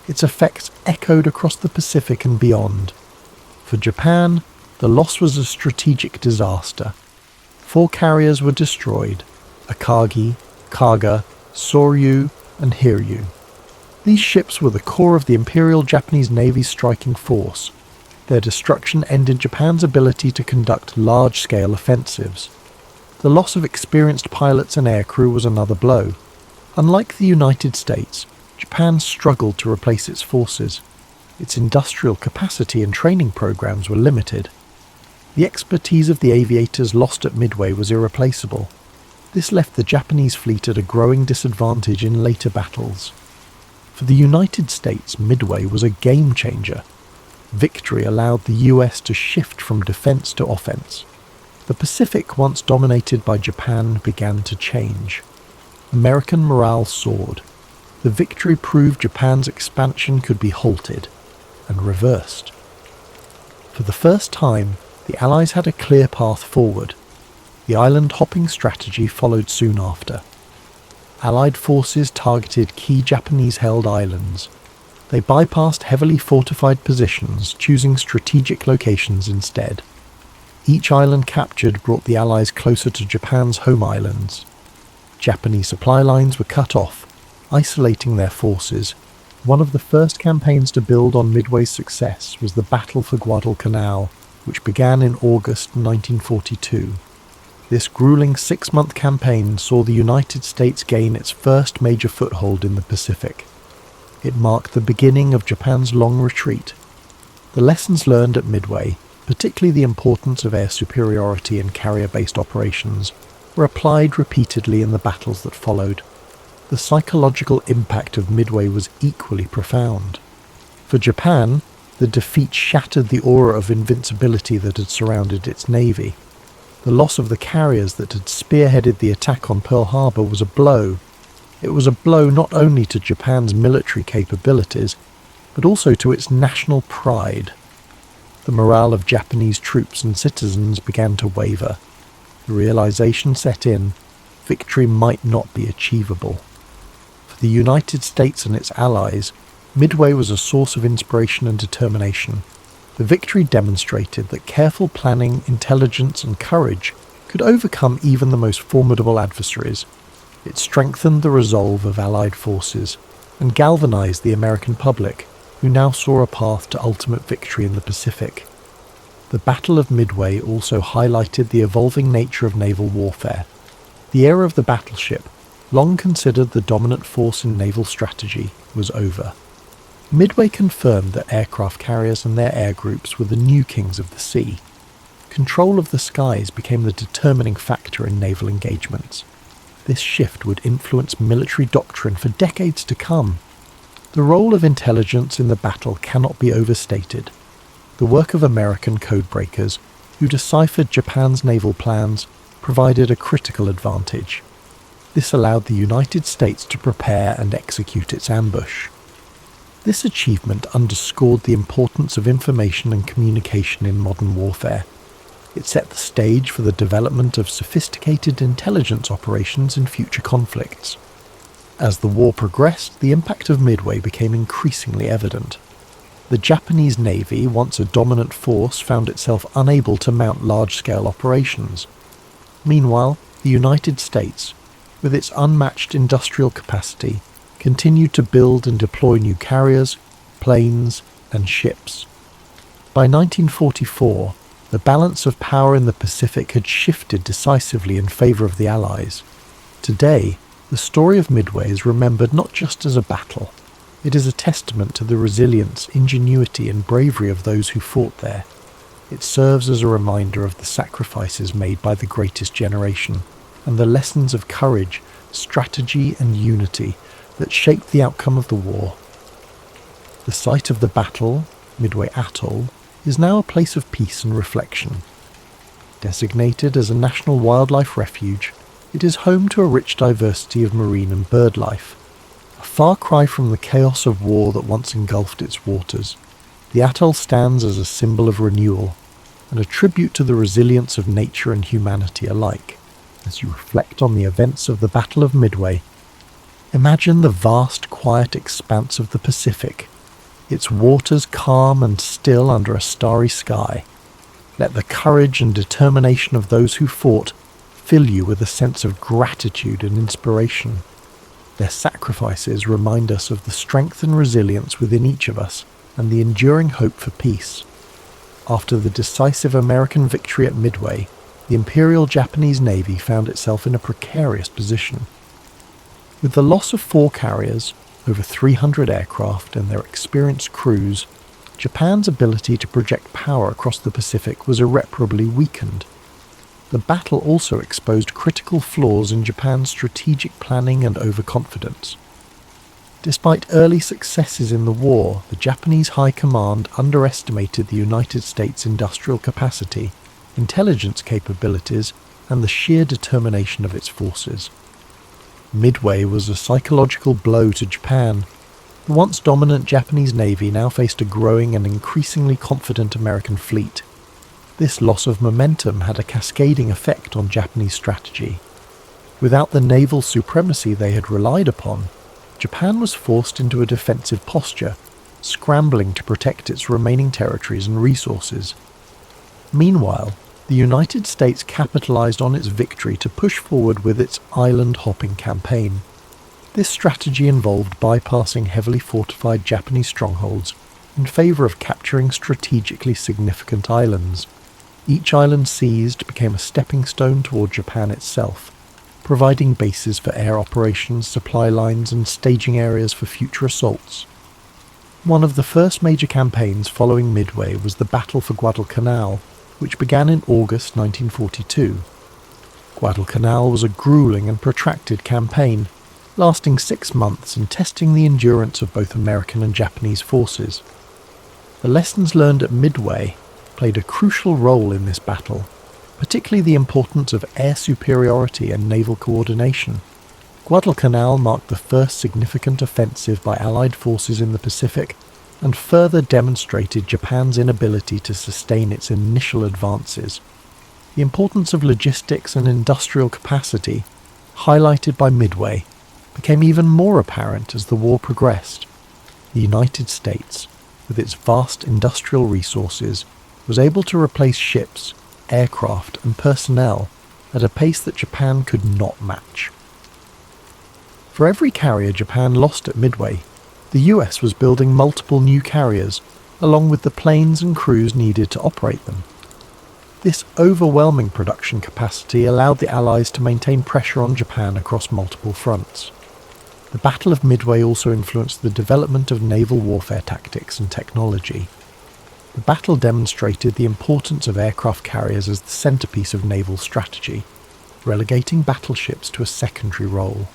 A: Its effects echoed across the Pacific and beyond. For Japan, the loss was a strategic disaster. 4 carriers were destroyed: Akagi, Kaga, Soryu, and Hiryu. These ships were the core of the Imperial Japanese Navy's striking force. Their destruction ended Japan's ability to conduct large-scale offensives. The loss of experienced pilots and aircrew was another blow. Unlike the United States, Japan struggled to replace its forces. Its industrial capacity and training programs were limited. The expertise of the aviators lost at Midway was irreplaceable. This left the Japanese fleet at a growing disadvantage in later battles. For the United States, Midway was a game-changer. Victory allowed the US to shift from defense to offense. The Pacific, once dominated by Japan, began to change. American morale soared. The victory proved Japan's expansion could be halted and reversed. For the first time, the Allies had a clear path forward. The island-hopping strategy followed soon after. Allied forces targeted key Japanese-held islands. They bypassed heavily fortified positions, choosing strategic locations instead. Each island captured brought the Allies closer to Japan's home islands. Japanese supply lines were cut off, isolating their forces. One of the first campaigns to build on Midway's success was the Battle for Guadalcanal, which began in August 1942. This grueling 6-month campaign saw the United States gain its first major foothold in the Pacific. It marked the beginning of Japan's long retreat. The lessons learned at Midway, particularly the importance of air superiority and carrier-based operations, were applied repeatedly in the battles that followed. The psychological impact of Midway was equally profound. For Japan, the defeat shattered the aura of invincibility that had surrounded its navy. The loss of the carriers that had spearheaded the attack on Pearl Harbor was a blow. It was a blow not only to Japan's military capabilities, but also to its national pride. The morale of Japanese troops and citizens began to waver. The realization set in: victory might not be achievable. For the United States and its allies, Midway was a source of inspiration and determination. The victory demonstrated that careful planning, intelligence, and courage could overcome even the most formidable adversaries. It strengthened the resolve of Allied forces and galvanized the American public, who now saw a path to ultimate victory in the Pacific. The Battle of Midway also highlighted the evolving nature of naval warfare. The era of the battleship, long considered the dominant force in naval strategy, was over. Midway confirmed that aircraft carriers and their air groups were the new kings of the sea. Control of the skies became the determining factor in naval engagements. This shift would influence military doctrine for decades to come. The role of intelligence in the battle cannot be overstated. The work of American codebreakers, who deciphered Japan's naval plans, provided a critical advantage. This allowed the United States to prepare and execute its ambush. This achievement underscored the importance of information and communication in modern warfare. It set the stage for the development of sophisticated intelligence operations in future conflicts. As the war progressed, the impact of Midway became increasingly evident. The Japanese Navy, once a dominant force, found itself unable to mount large-scale operations. Meanwhile, the United States, with its unmatched industrial capacity, continued to build and deploy new carriers, planes, and ships. By 1944, the balance of power in the Pacific had shifted decisively in favour of the Allies. Today, the story of Midway is remembered not just as a battle. It is a testament to the resilience, ingenuity, and bravery of those who fought there. It serves as a reminder of the sacrifices made by the greatest generation, and the lessons of courage, strategy, and unity that shaped the outcome of the war. The site of the battle, Midway Atoll, is now a place of peace and reflection. Designated as a national wildlife refuge, it is home to a rich diversity of marine and bird life. A far cry from the chaos of war that once engulfed its waters, the atoll stands as a symbol of renewal and a tribute to the resilience of nature and humanity alike. As you reflect on the events of the Battle of Midway, imagine the vast, quiet expanse of the Pacific, its waters calm and still under a starry sky. Let the courage and determination of those who fought fill you with a sense of gratitude and inspiration. Their sacrifices remind us of the strength and resilience within each of us and the enduring hope for peace. After the decisive American victory at Midway, the Imperial Japanese Navy found itself in a precarious position. With the loss of 4 carriers, over 300 aircraft, and their experienced crews, Japan's ability to project power across the Pacific was irreparably weakened. The battle also exposed critical flaws in Japan's strategic planning and overconfidence. Despite early successes in the war, the Japanese High Command underestimated the United States' industrial capacity, intelligence capabilities, and the sheer determination of its forces. Midway was a psychological blow to Japan. The once dominant Japanese Navy now faced a growing and increasingly confident American fleet. This loss of momentum had a cascading effect on Japanese strategy. Without the naval supremacy they had relied upon, Japan was forced into a defensive posture, scrambling to protect its remaining territories and resources. Meanwhile, the United States capitalized on its victory to push forward with its island-hopping campaign. This strategy involved bypassing heavily fortified Japanese strongholds in favor of capturing strategically significant islands. Each island seized became a stepping stone toward Japan itself, providing bases for air operations, supply lines, and staging areas for future assaults. One of the first major campaigns following Midway was the Battle for Guadalcanal, which began in August 1942. Guadalcanal was a grueling and protracted campaign, lasting 6 months and testing the endurance of both American and Japanese forces. The lessons learned at Midway played a crucial role in this battle, particularly the importance of air superiority and naval coordination. Guadalcanal marked the first significant offensive by Allied forces in the Pacific and further demonstrated Japan's inability to sustain its initial advances. The importance of logistics and industrial capacity, highlighted by Midway, became even more apparent as the war progressed. The United States, with its vast industrial resources, was able to replace ships, aircraft, and personnel at a pace that Japan could not match. For every carrier Japan lost at Midway, the US was building multiple new carriers, along with the planes and crews needed to operate them. This overwhelming production capacity allowed the Allies to maintain pressure on Japan across multiple fronts. The Battle of Midway also influenced the development of naval warfare tactics and technology. The battle demonstrated the importance of aircraft carriers as the centerpiece of naval strategy, relegating battleships to a secondary role.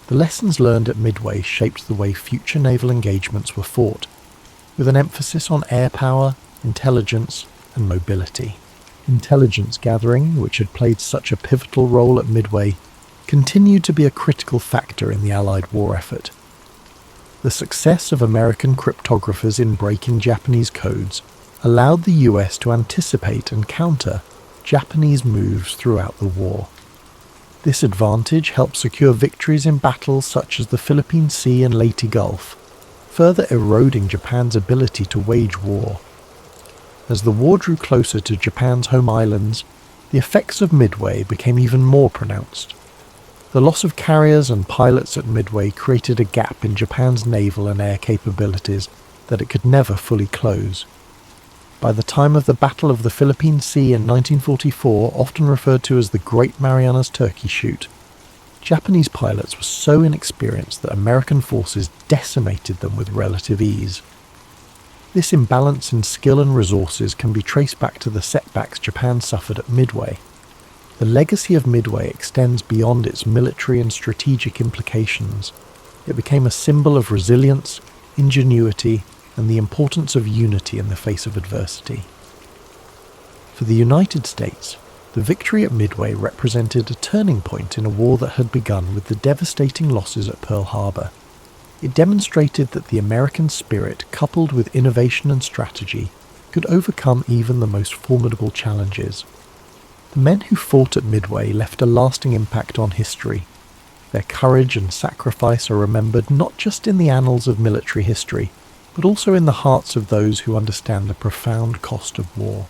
A: The lessons learned at Midway shaped the way future naval engagements were fought, with an emphasis on air power, intelligence, and mobility. Intelligence gathering, which had played such a pivotal role at Midway, continued to be a critical factor in the Allied war effort. The success of American cryptographers in breaking Japanese codes allowed the US to anticipate and counter Japanese moves throughout the war. This advantage helped secure victories in battles such as the Philippine Sea and Leyte Gulf, further eroding Japan's ability to wage war. As the war drew closer to Japan's home islands, the effects of Midway became even more pronounced. The loss of carriers and pilots at Midway created a gap in Japan's naval and air capabilities that it could never fully close. By the time of the Battle of the Philippine Sea in 1944, often referred to as the Great Marianas Turkey Shoot, Japanese pilots were so inexperienced that American forces decimated them with relative ease. This imbalance in skill and resources can be traced back to the setbacks Japan suffered at Midway. The legacy of Midway extends beyond its military and strategic implications. It became a symbol of resilience, ingenuity, and the importance of unity in the face of adversity. For the United States, the victory at Midway represented a turning point in a war that had begun with the devastating losses at Pearl Harbor. It demonstrated that the American spirit, coupled with innovation and strategy, could overcome even the most formidable challenges. The men who fought at Midway left a lasting impact on history. Their courage and sacrifice are remembered not just in the annals of military history, but also in the hearts of those who understand the profound cost of war.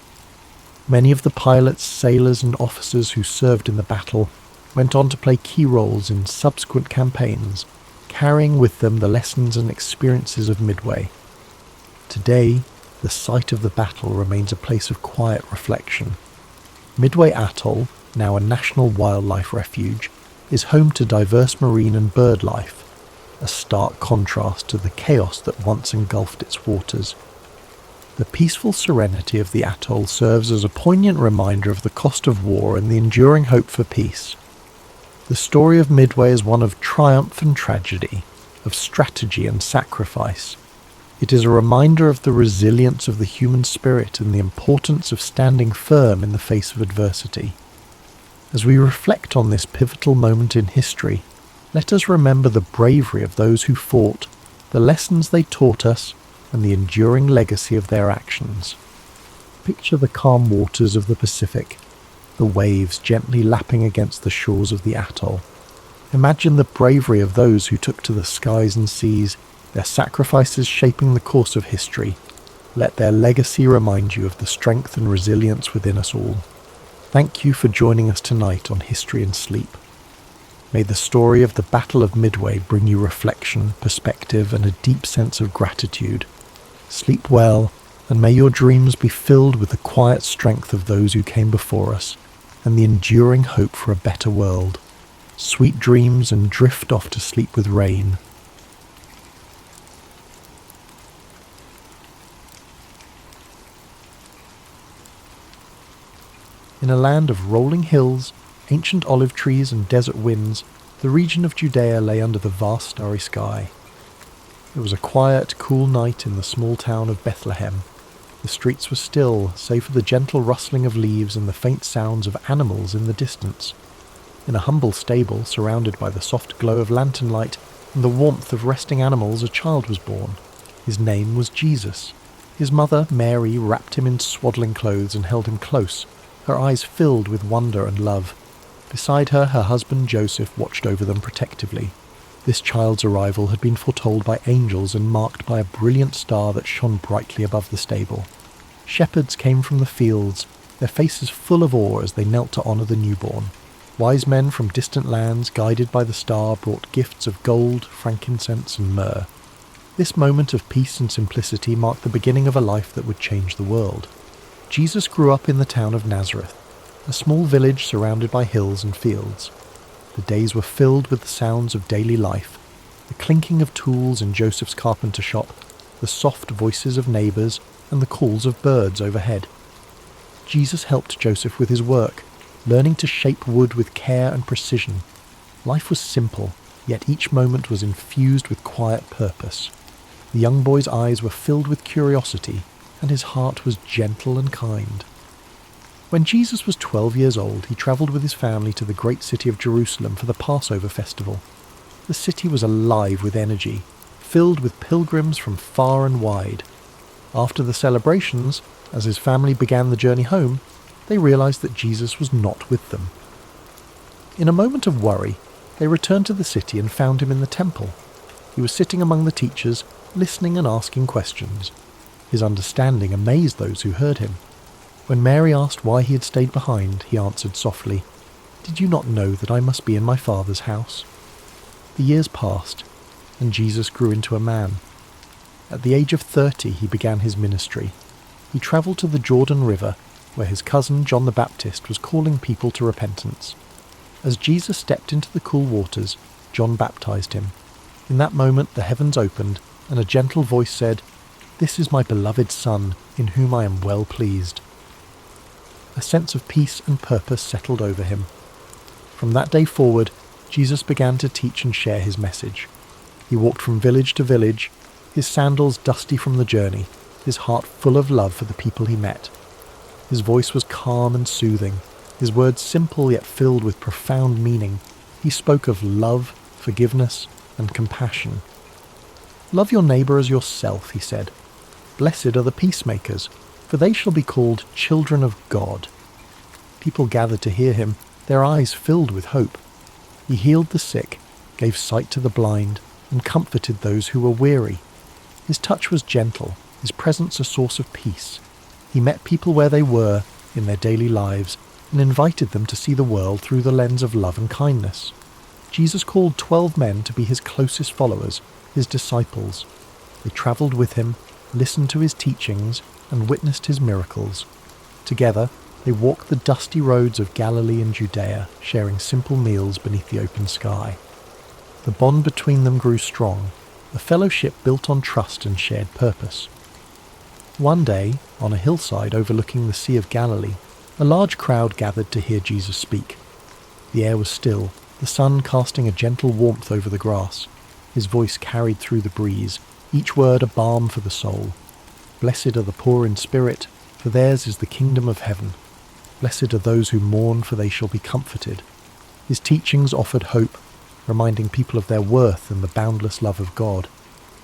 A: Many of the pilots, sailors, and officers who served in the battle went on to play key roles in subsequent campaigns, carrying with them the lessons and experiences of Midway. Today, the site of the battle remains a place of quiet reflection. Midway Atoll, now a national wildlife refuge, is home to diverse marine and bird life, a stark contrast to the chaos that once engulfed its waters. The peaceful serenity of the atoll serves as a poignant reminder of the cost of war and the enduring hope for peace. The story of Midway is one of triumph and tragedy, of strategy and sacrifice. It is a reminder of the resilience of the human spirit and the importance of standing firm in the face of adversity. As we reflect on this pivotal moment in history, let us remember the bravery of those who fought, the lessons they taught us, and the enduring legacy of their actions. Picture the calm waters of the Pacific, the waves gently lapping against the shores of the atoll. Imagine the bravery of those who took to the skies and seas, their sacrifices shaping the course of history. Let their legacy remind you of the strength and resilience within us all. Thank you for joining us tonight on History and Sleep. May the story of the Battle of Midway bring you reflection, perspective, and a deep sense of gratitude. Sleep well, and may your dreams be filled with the quiet strength of those who came before us, and the enduring hope for a better world. Sweet dreams, and drift off to sleep with rain. In a land of rolling hills, ancient olive trees and desert winds, the region of Judea lay under the vast starry sky. It was a quiet, cool night in the small town of Bethlehem. The streets were still, save for the gentle rustling of leaves and the faint sounds of animals in the distance. In a humble stable, surrounded by the soft glow of lantern light and the warmth of resting animals, a child was born. His name was Jesus. His mother, Mary, wrapped him in swaddling clothes and held him close, her eyes filled with wonder and love. Beside her, her husband Joseph watched over them protectively. This child's arrival had been foretold by angels and marked by a brilliant star that shone brightly above the stable. Shepherds came from the fields, their faces full of awe as they knelt to honour the newborn. Wise men from distant lands, guided by the star, brought gifts of gold, frankincense, and myrrh. This moment of peace and simplicity marked the beginning of a life that would change the world. Jesus grew up in the town of Nazareth, a small village surrounded by hills and fields. The days were filled with the sounds of daily life, the clinking of tools in Joseph's carpenter shop, the soft voices of neighbours, and the calls of birds overhead. Jesus helped Joseph with his work, learning to shape wood with care and precision. Life was simple, yet each moment was infused with quiet purpose. The young boy's eyes were filled with curiosity, and his heart was gentle and kind. When Jesus was 12 years old, he travelled with his family to the great city of Jerusalem for the Passover festival. The city was alive with energy, filled with pilgrims from far and wide. After the celebrations, as his family began the journey home, they realised that Jesus was not with them. In a moment of worry, they returned to the city and found him in the temple. He was sitting among the teachers, listening and asking questions. His understanding amazed those who heard him. When Mary asked why he had stayed behind, he answered softly, "Did you not know that I must be in my Father's house?" The years passed, and Jesus grew into a man. At the age of 30, he began his ministry. He travelled to the Jordan River, where his cousin John the Baptist was calling people to repentance. As Jesus stepped into the cool waters, John baptized him. In that moment the heavens opened, and a gentle voice said, "This is my beloved Son, in whom I am well pleased." A sense of peace and purpose settled over him. From that day forward, Jesus began to teach and share his message. He walked from village to village, his sandals dusty from the journey, his heart full of love for the people he met. His voice was calm and soothing, his words simple yet filled with profound meaning. He spoke of love, forgiveness, and compassion. "Love your neighbour as yourself," he said. "Blessed are the peacemakers, for they shall be called children of God." People gathered to hear him, their eyes filled with hope. He healed the sick, gave sight to the blind, and comforted those who were weary. His touch was gentle, his presence a source of peace. He met people where they were in their daily lives and invited them to see the world through the lens of love and kindness. Jesus called 12 men to be his closest followers, his disciples. They travelled with him, listened to his teachings, and witnessed his miracles. Together, they walked the dusty roads of Galilee and Judea, sharing simple meals beneath the open sky. The bond between them grew strong, a fellowship built on trust and shared purpose. One day, on a hillside overlooking the Sea of Galilee, a large crowd gathered to hear Jesus speak. The air was still, the sun casting a gentle warmth over the grass. His voice carried through the breeze, each word a balm for the soul. "Blessed are the poor in spirit, for theirs is the kingdom of heaven. Blessed are those who mourn, for they shall be comforted." His teachings offered hope, reminding people of their worth and the boundless love of God.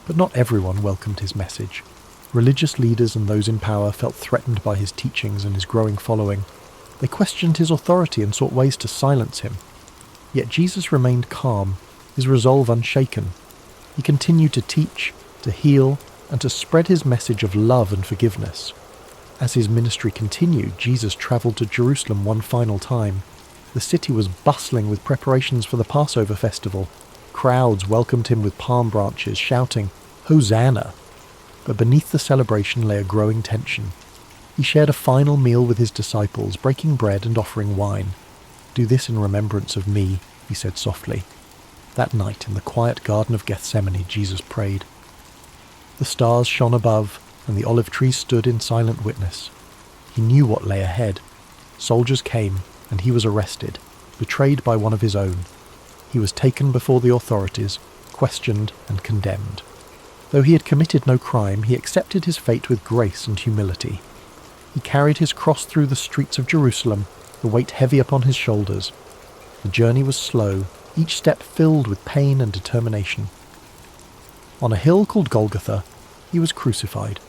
A: But not everyone welcomed his message. Religious leaders and those in power felt threatened by his teachings and his growing following. They questioned his authority and sought ways to silence him. Yet Jesus remained calm, his resolve unshaken. He continued to teach, to heal, and to spread his message of love and forgiveness. As his ministry continued, Jesus travelled to Jerusalem one final time. The city was bustling with preparations for the Passover festival. Crowds welcomed him with palm branches, shouting, "Hosanna!" But beneath the celebration lay a growing tension. He shared a final meal with his disciples, breaking bread and offering wine. "Do this in remembrance of me," he said softly. That night, in the quiet Garden of Gethsemane, Jesus prayed. The stars shone above, and the olive trees stood in silent witness. He knew what lay ahead. Soldiers came, and he was arrested, betrayed by one of his own. He was taken before the authorities, questioned and condemned. Though he had committed no crime, he accepted his fate with grace and humility. He carried his cross through the streets of Jerusalem, the weight heavy upon his shoulders. The journey was slow, each step filled with pain and determination. On a hill called Golgotha, he was crucified.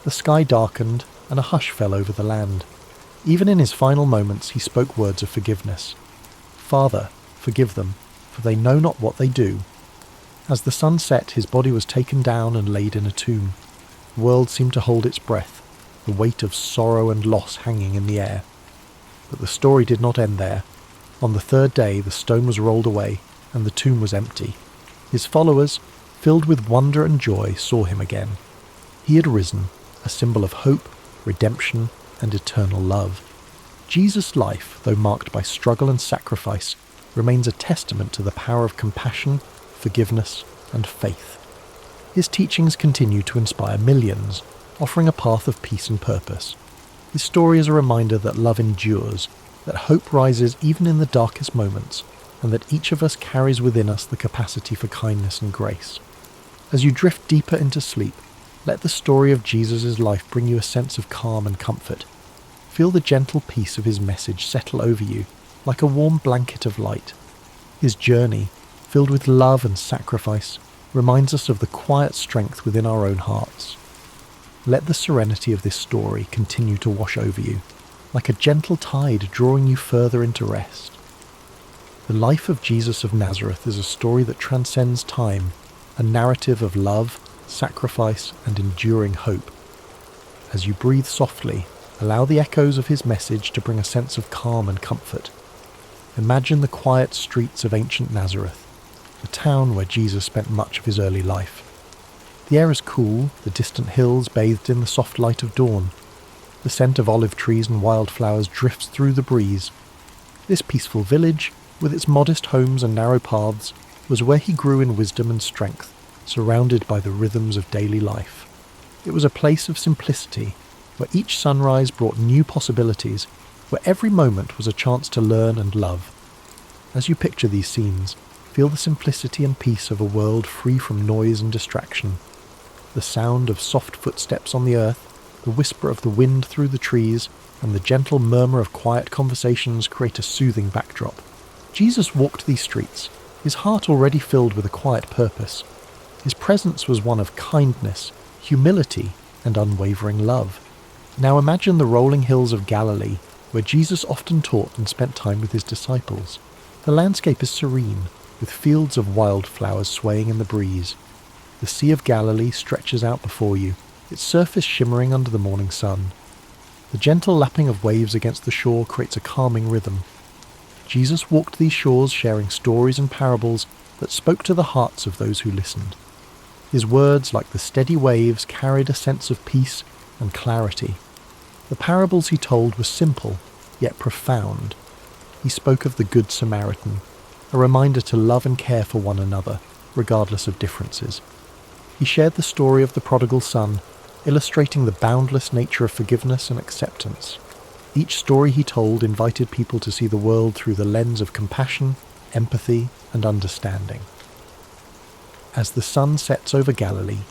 A: The sky darkened, and a hush fell over the land. Even in his final moments, he spoke words of forgiveness. "Father, forgive them, for they know not what they do." As the sun set, his body was taken down and laid in a tomb. The world seemed to hold its breath, the weight of sorrow and loss hanging in the air. But the story did not end there. On the third day, the stone was rolled away, and the tomb was empty. His followers, filled with wonder and joy, saw him again. He had risen, a symbol of hope, redemption, and eternal love. Jesus' life, though marked by struggle and sacrifice, remains a testament to the power of compassion, forgiveness, and faith. His teachings continue to inspire millions, offering a path of peace and purpose. His story is a reminder that love endures, that hope rises even in the darkest moments, and that each of us carries within us the capacity for kindness and grace. As you drift deeper into sleep, let the story of Jesus' life bring you a sense of calm and comfort. Feel the gentle peace of his message settle over you, like a warm blanket of light. His journey, filled with love and sacrifice, reminds us of the quiet strength within our own hearts. Let the serenity of this story continue to wash over you, like a gentle tide drawing you further into rest. The life of Jesus of Nazareth is a story that transcends time, a narrative of love, sacrifice, and enduring hope. As you breathe softly, allow the echoes of his message to bring a sense of calm and comfort. Imagine the quiet streets of ancient Nazareth, the town where Jesus spent much of his early life. The air is cool, the distant hills bathed in the soft light of dawn. The scent of olive trees and wildflowers drifts through the breeze. This peaceful village, with its modest homes and narrow paths, was where he grew in wisdom and strength, surrounded by the rhythms of daily life. It was a place of simplicity, where each sunrise brought new possibilities, where every moment was a chance to learn and love. As you picture these scenes, feel the simplicity and peace of a world free from noise and distraction. The sound of soft footsteps on the earth, the whisper of the wind through the trees, and the gentle murmur of quiet conversations create a soothing backdrop. Jesus walked these streets, his heart already filled with a quiet purpose. His presence was one of kindness, humility, and unwavering love. Now imagine the rolling hills of Galilee, where Jesus often taught and spent time with his disciples. The landscape is serene, with fields of wildflowers swaying in the breeze. The Sea of Galilee stretches out before you, its surface shimmering under the morning sun. The gentle lapping of waves against the shore creates a calming rhythm. Jesus walked these shores sharing stories and parables that spoke to the hearts of those who listened. His words, like the steady waves, carried a sense of peace and clarity. The parables he told were simple, yet profound. He spoke of the Good Samaritan, a reminder to love and care for one another, regardless of differences. He shared the story of the prodigal son, illustrating the boundless nature of forgiveness and acceptance. Each story he told invited people to see the world through the lens of compassion, empathy, and understanding. As the sun sets over Galilee,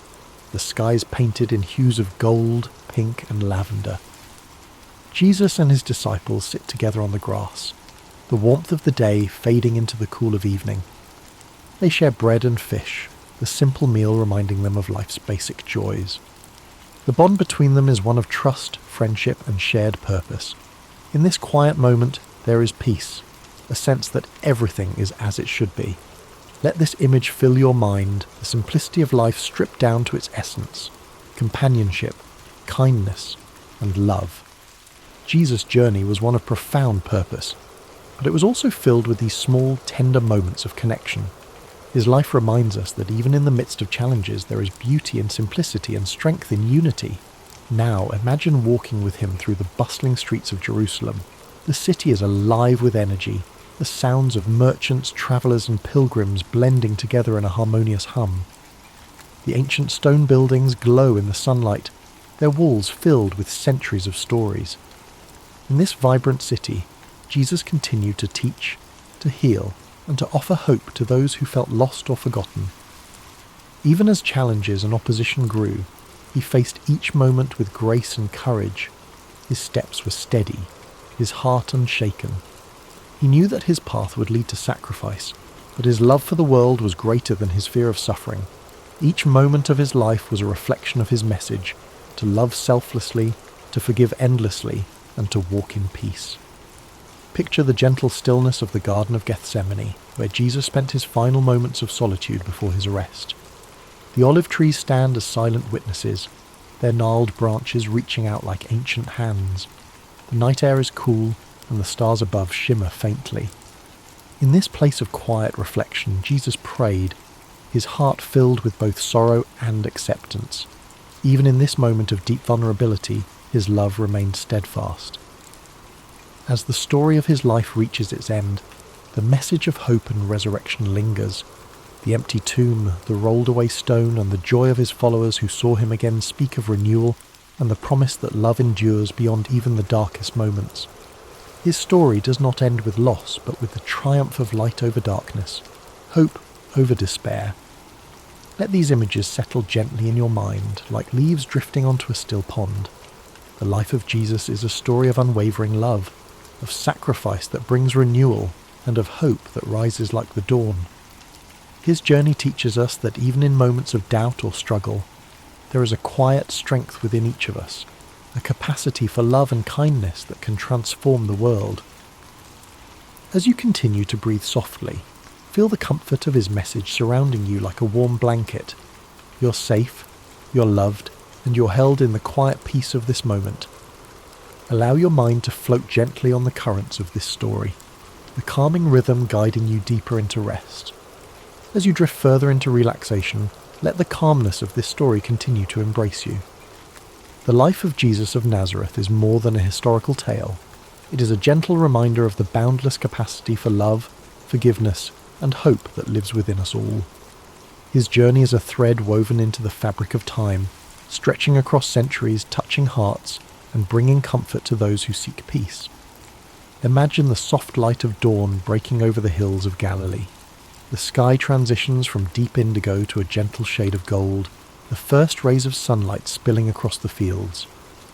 A: the skies painted in hues of gold, pink, and lavender. Jesus and his disciples sit together on the grass, the warmth of the day fading into the cool of evening. They share bread and fish, the simple meal reminding them of life's basic joys. The bond between them is one of trust, friendship, and shared purpose. In this quiet moment, there is peace, a sense that everything is as it should be. Let this image fill your mind, the simplicity of life stripped down to its essence: companionship, kindness, and love. Jesus' journey was one of profound purpose, but it was also filled with these small, tender moments of connection. His life reminds us that even in the midst of challenges, there is beauty in simplicity and strength in unity. Now, imagine walking with him through the bustling streets of Jerusalem. The city is alive with energy, the sounds of merchants, travellers, and pilgrims blending together in a harmonious hum. The ancient stone buildings glow in the sunlight, their walls filled with centuries of stories. In this vibrant city, Jesus continued to teach, to heal, and to offer hope to those who felt lost or forgotten. Even as challenges and opposition grew, he faced each moment with grace and courage. His steps were steady, his heart unshaken. He knew that his path would lead to sacrifice, but his love for the world was greater than his fear of suffering. Each moment of his life was a reflection of his message: to love selflessly, to forgive endlessly, and to walk in peace. Picture the gentle stillness of the Garden of Gethsemane, where Jesus spent his final moments of solitude before his arrest. The olive trees stand as silent witnesses, their gnarled branches reaching out like ancient hands. The night air is cool, and the stars above shimmer faintly. In this place of quiet reflection, Jesus prayed, his heart filled with both sorrow and acceptance. Even in this moment of deep vulnerability, his love remained steadfast. As the story of his life reaches its end, the message of hope and resurrection lingers. The empty tomb, the rolled-away stone, and the joy of his followers who saw him again speak of renewal and the promise that love endures beyond even the darkest moments. His story does not end with loss, but with the triumph of light over darkness, hope over despair. Let these images settle gently in your mind, like leaves drifting onto a still pond. The life of Jesus is a story of unwavering love, of sacrifice that brings renewal, and of hope that rises like the dawn. His journey teaches us that even in moments of doubt or struggle, there is a quiet strength within each of us, a capacity for love and kindness that can transform the world. As you continue to breathe softly, feel the comfort of his message surrounding you like a warm blanket. You're safe, you're loved, and you're held in the quiet peace of this moment. Allow your mind to float gently on the currents of this story, the calming rhythm guiding you deeper into rest. As you drift further into relaxation, let the calmness of this story continue to embrace you. The life of Jesus of Nazareth is more than a historical tale. It is a gentle reminder of the boundless capacity for love, forgiveness, and hope that lives within us all. His journey is a thread woven into the fabric of time, stretching across centuries, touching hearts, and bringing comfort to those who seek peace. Imagine the soft light of dawn breaking over the hills of Galilee. The sky transitions from deep indigo to a gentle shade of gold, the first rays of sunlight spilling across the fields.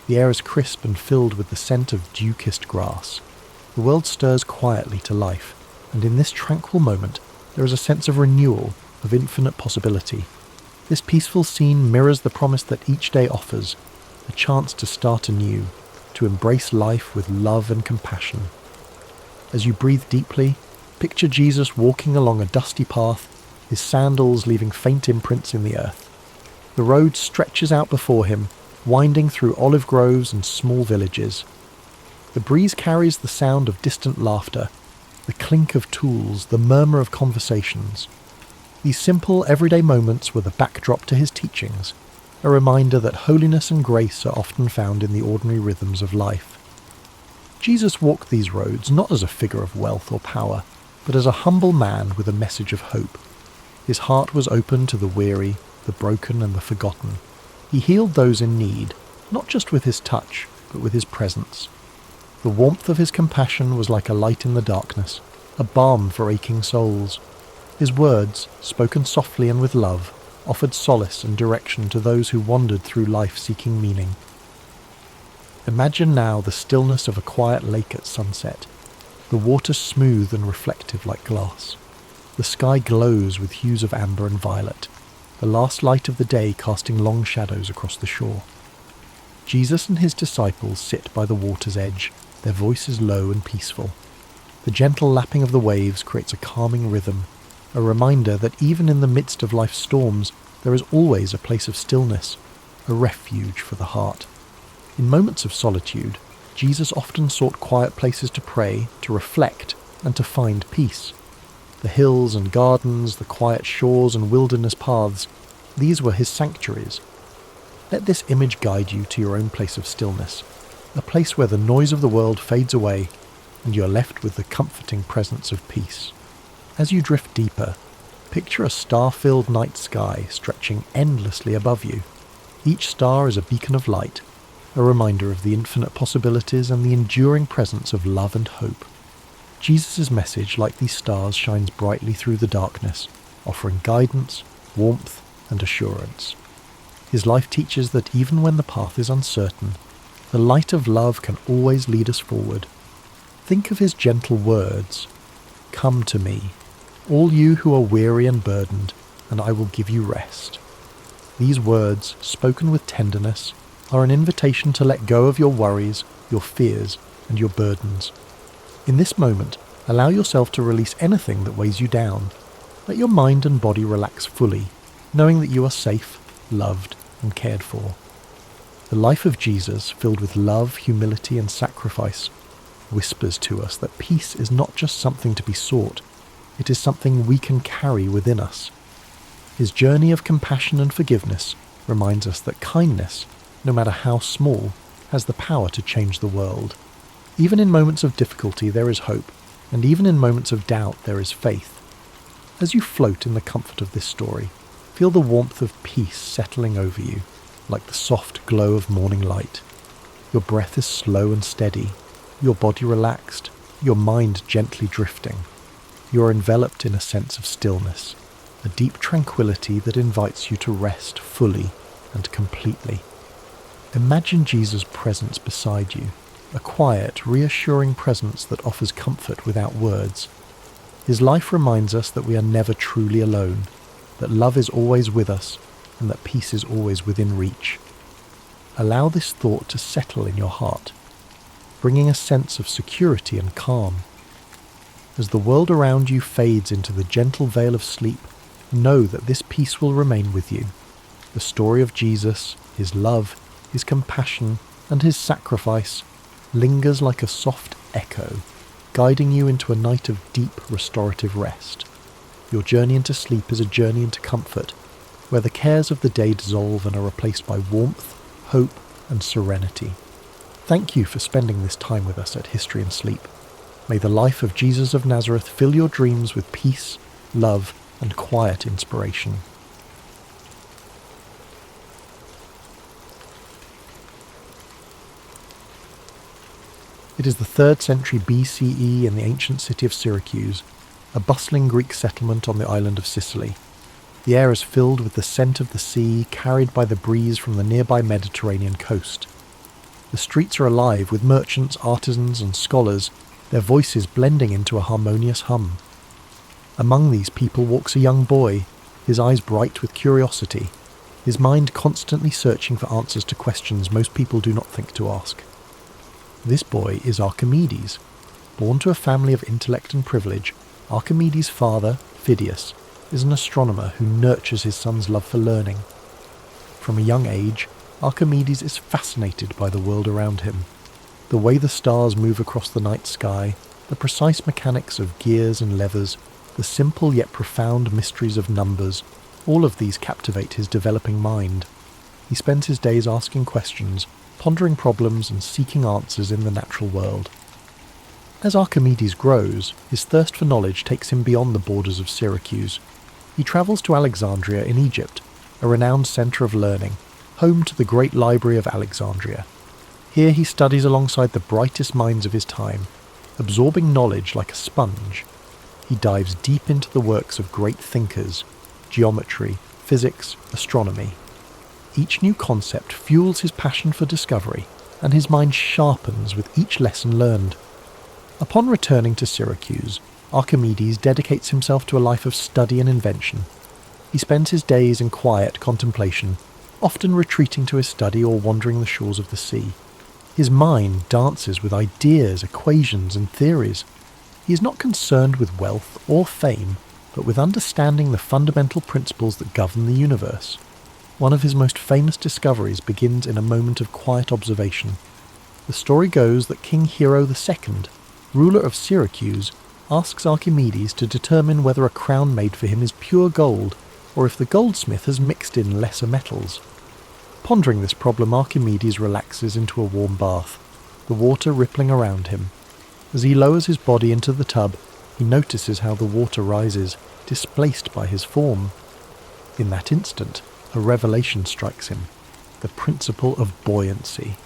A: The air is crisp and filled with the scent of dew-kissed grass. The world stirs quietly to life, and in this tranquil moment there is a sense of renewal, of infinite possibility. This peaceful scene mirrors the promise that each day offers, a chance to start anew, to embrace life with love and compassion. As you breathe deeply, picture Jesus walking along a dusty path, his sandals leaving faint imprints in the earth. The road stretches out before him, winding through olive groves and small villages. The breeze carries the sound of distant laughter, the clink of tools, the murmur of conversations. These simple, everyday moments were the backdrop to his teachings, a reminder that holiness and grace are often found in the ordinary rhythms of life. Jesus walked these roads not as a figure of wealth or power, but as a humble man with a message of hope. His heart was open to the weary, the broken and the forgotten. He healed those in need, not just with his touch, but with his presence. The warmth of his compassion was like a light in the darkness, a balm for aching souls. His words, spoken softly and with love, offered solace and direction to those who wandered through life seeking meaning. Imagine now the stillness of a quiet lake at sunset, the water smooth and reflective like glass. The sky glows with hues of amber and violet, the last light of the day casting long shadows across the shore. Jesus and his disciples sit by the water's edge, their voices low and peaceful. The gentle lapping of the waves creates a calming rhythm, a reminder that even in the midst of life's storms, there is always a place of stillness, a refuge for the heart. In moments of solitude, Jesus often sought quiet places to pray, to reflect, and to find peace. The hills and gardens, the quiet shores and wilderness paths, these were his sanctuaries. Let this image guide you to your own place of stillness, a place where the noise of the world fades away and you are left with the comforting presence of peace. As you drift deeper, picture a star-filled night sky stretching endlessly above you. Each star is a beacon of light, a reminder of the infinite possibilities and the enduring presence of love and hope. Jesus' message, like these stars, shines brightly through the darkness, offering guidance, warmth, and assurance. His life teaches that even when the path is uncertain, the light of love can always lead us forward. Think of his gentle words, "Come to me, all you who are weary and burdened, and I will give you rest." These words, spoken with tenderness, are an invitation to let go of your worries, your fears, and your burdens. In this moment, allow yourself to release anything that weighs you down. Let your mind and body relax fully, knowing that you are safe, loved, and cared for. The life of Jesus, filled with love, humility, and sacrifice, whispers to us that peace is not just something to be sought, it is something we can carry within us. His journey of compassion and forgiveness reminds us that kindness, no matter how small, has the power to change the world. Even in moments of difficulty there is hope, and even in moments of doubt there is faith. As you float in the comfort of this story, feel the warmth of peace settling over you, like the soft glow of morning light. Your breath is slow and steady, your body relaxed, your mind gently drifting. You are enveloped in a sense of stillness, a deep tranquility that invites you to rest fully and completely. Imagine Jesus' presence beside you, a quiet, reassuring presence that offers comfort without words. His life reminds us that we are never truly alone, that love is always with us, and that peace is always within reach. Allow this thought to settle in your heart, bringing a sense of security and calm. As the world around you fades into the gentle veil of sleep, know that this peace will remain with you. The story of Jesus, his love, his compassion, and his sacrifice lingers like a soft echo, guiding you into a night of deep restorative rest. Your journey into sleep is a journey into comfort, where the cares of the day dissolve and are replaced by warmth, hope, and serenity. Thank you for spending this time with us at History and Sleep. May the life of Jesus of Nazareth fill your dreams with peace, love, and quiet inspiration. It is the 3rd century BCE in the ancient city of Syracuse, a bustling Greek settlement on the island of Sicily. The air is filled with the scent of the sea carried by the breeze from the nearby Mediterranean coast. The streets are alive with merchants, artisans, and scholars, their voices blending into a harmonious hum. Among these people walks a young boy, his eyes bright with curiosity, his mind constantly searching for answers to questions most people do not think to ask. This boy is Archimedes. Born to a family of intellect and privilege, Archimedes' father, Phidias, is an astronomer who nurtures his son's love for learning. From a young age, Archimedes is fascinated by the world around him. The way the stars move across the night sky, the precise mechanics of gears and levers, the simple yet profound mysteries of numbers, all of these captivate his developing mind. He spends his days asking questions, pondering problems and seeking answers in the natural world. As Archimedes grows, his thirst for knowledge takes him beyond the borders of Syracuse. He travels to Alexandria in Egypt, a renowned centre of learning, home to the great library of Alexandria. Here he studies alongside the brightest minds of his time, absorbing knowledge like a sponge. He dives deep into the works of great thinkers, geometry, physics, astronomy. Each new concept fuels his passion for discovery, and his mind sharpens with each lesson learned. Upon returning to Syracuse, Archimedes dedicates himself to a life of study and invention. He spends his days in quiet contemplation, often retreating to his study or wandering the shores of the sea. His mind dances with ideas, equations, and theories. He is not concerned with wealth or fame, but with understanding the fundamental principles that govern the universe. One of his most famous discoveries begins in a moment of quiet observation. The story goes that King Hero II, ruler of Syracuse, asks Archimedes to determine whether a crown made for him is pure gold, or if the goldsmith has mixed in lesser metals. Pondering this problem, Archimedes relaxes into a warm bath, the water rippling around him. As he lowers his body into the tub, he notices how the water rises, displaced by his form. In that instant, a revelation strikes him, the principle of buoyancy.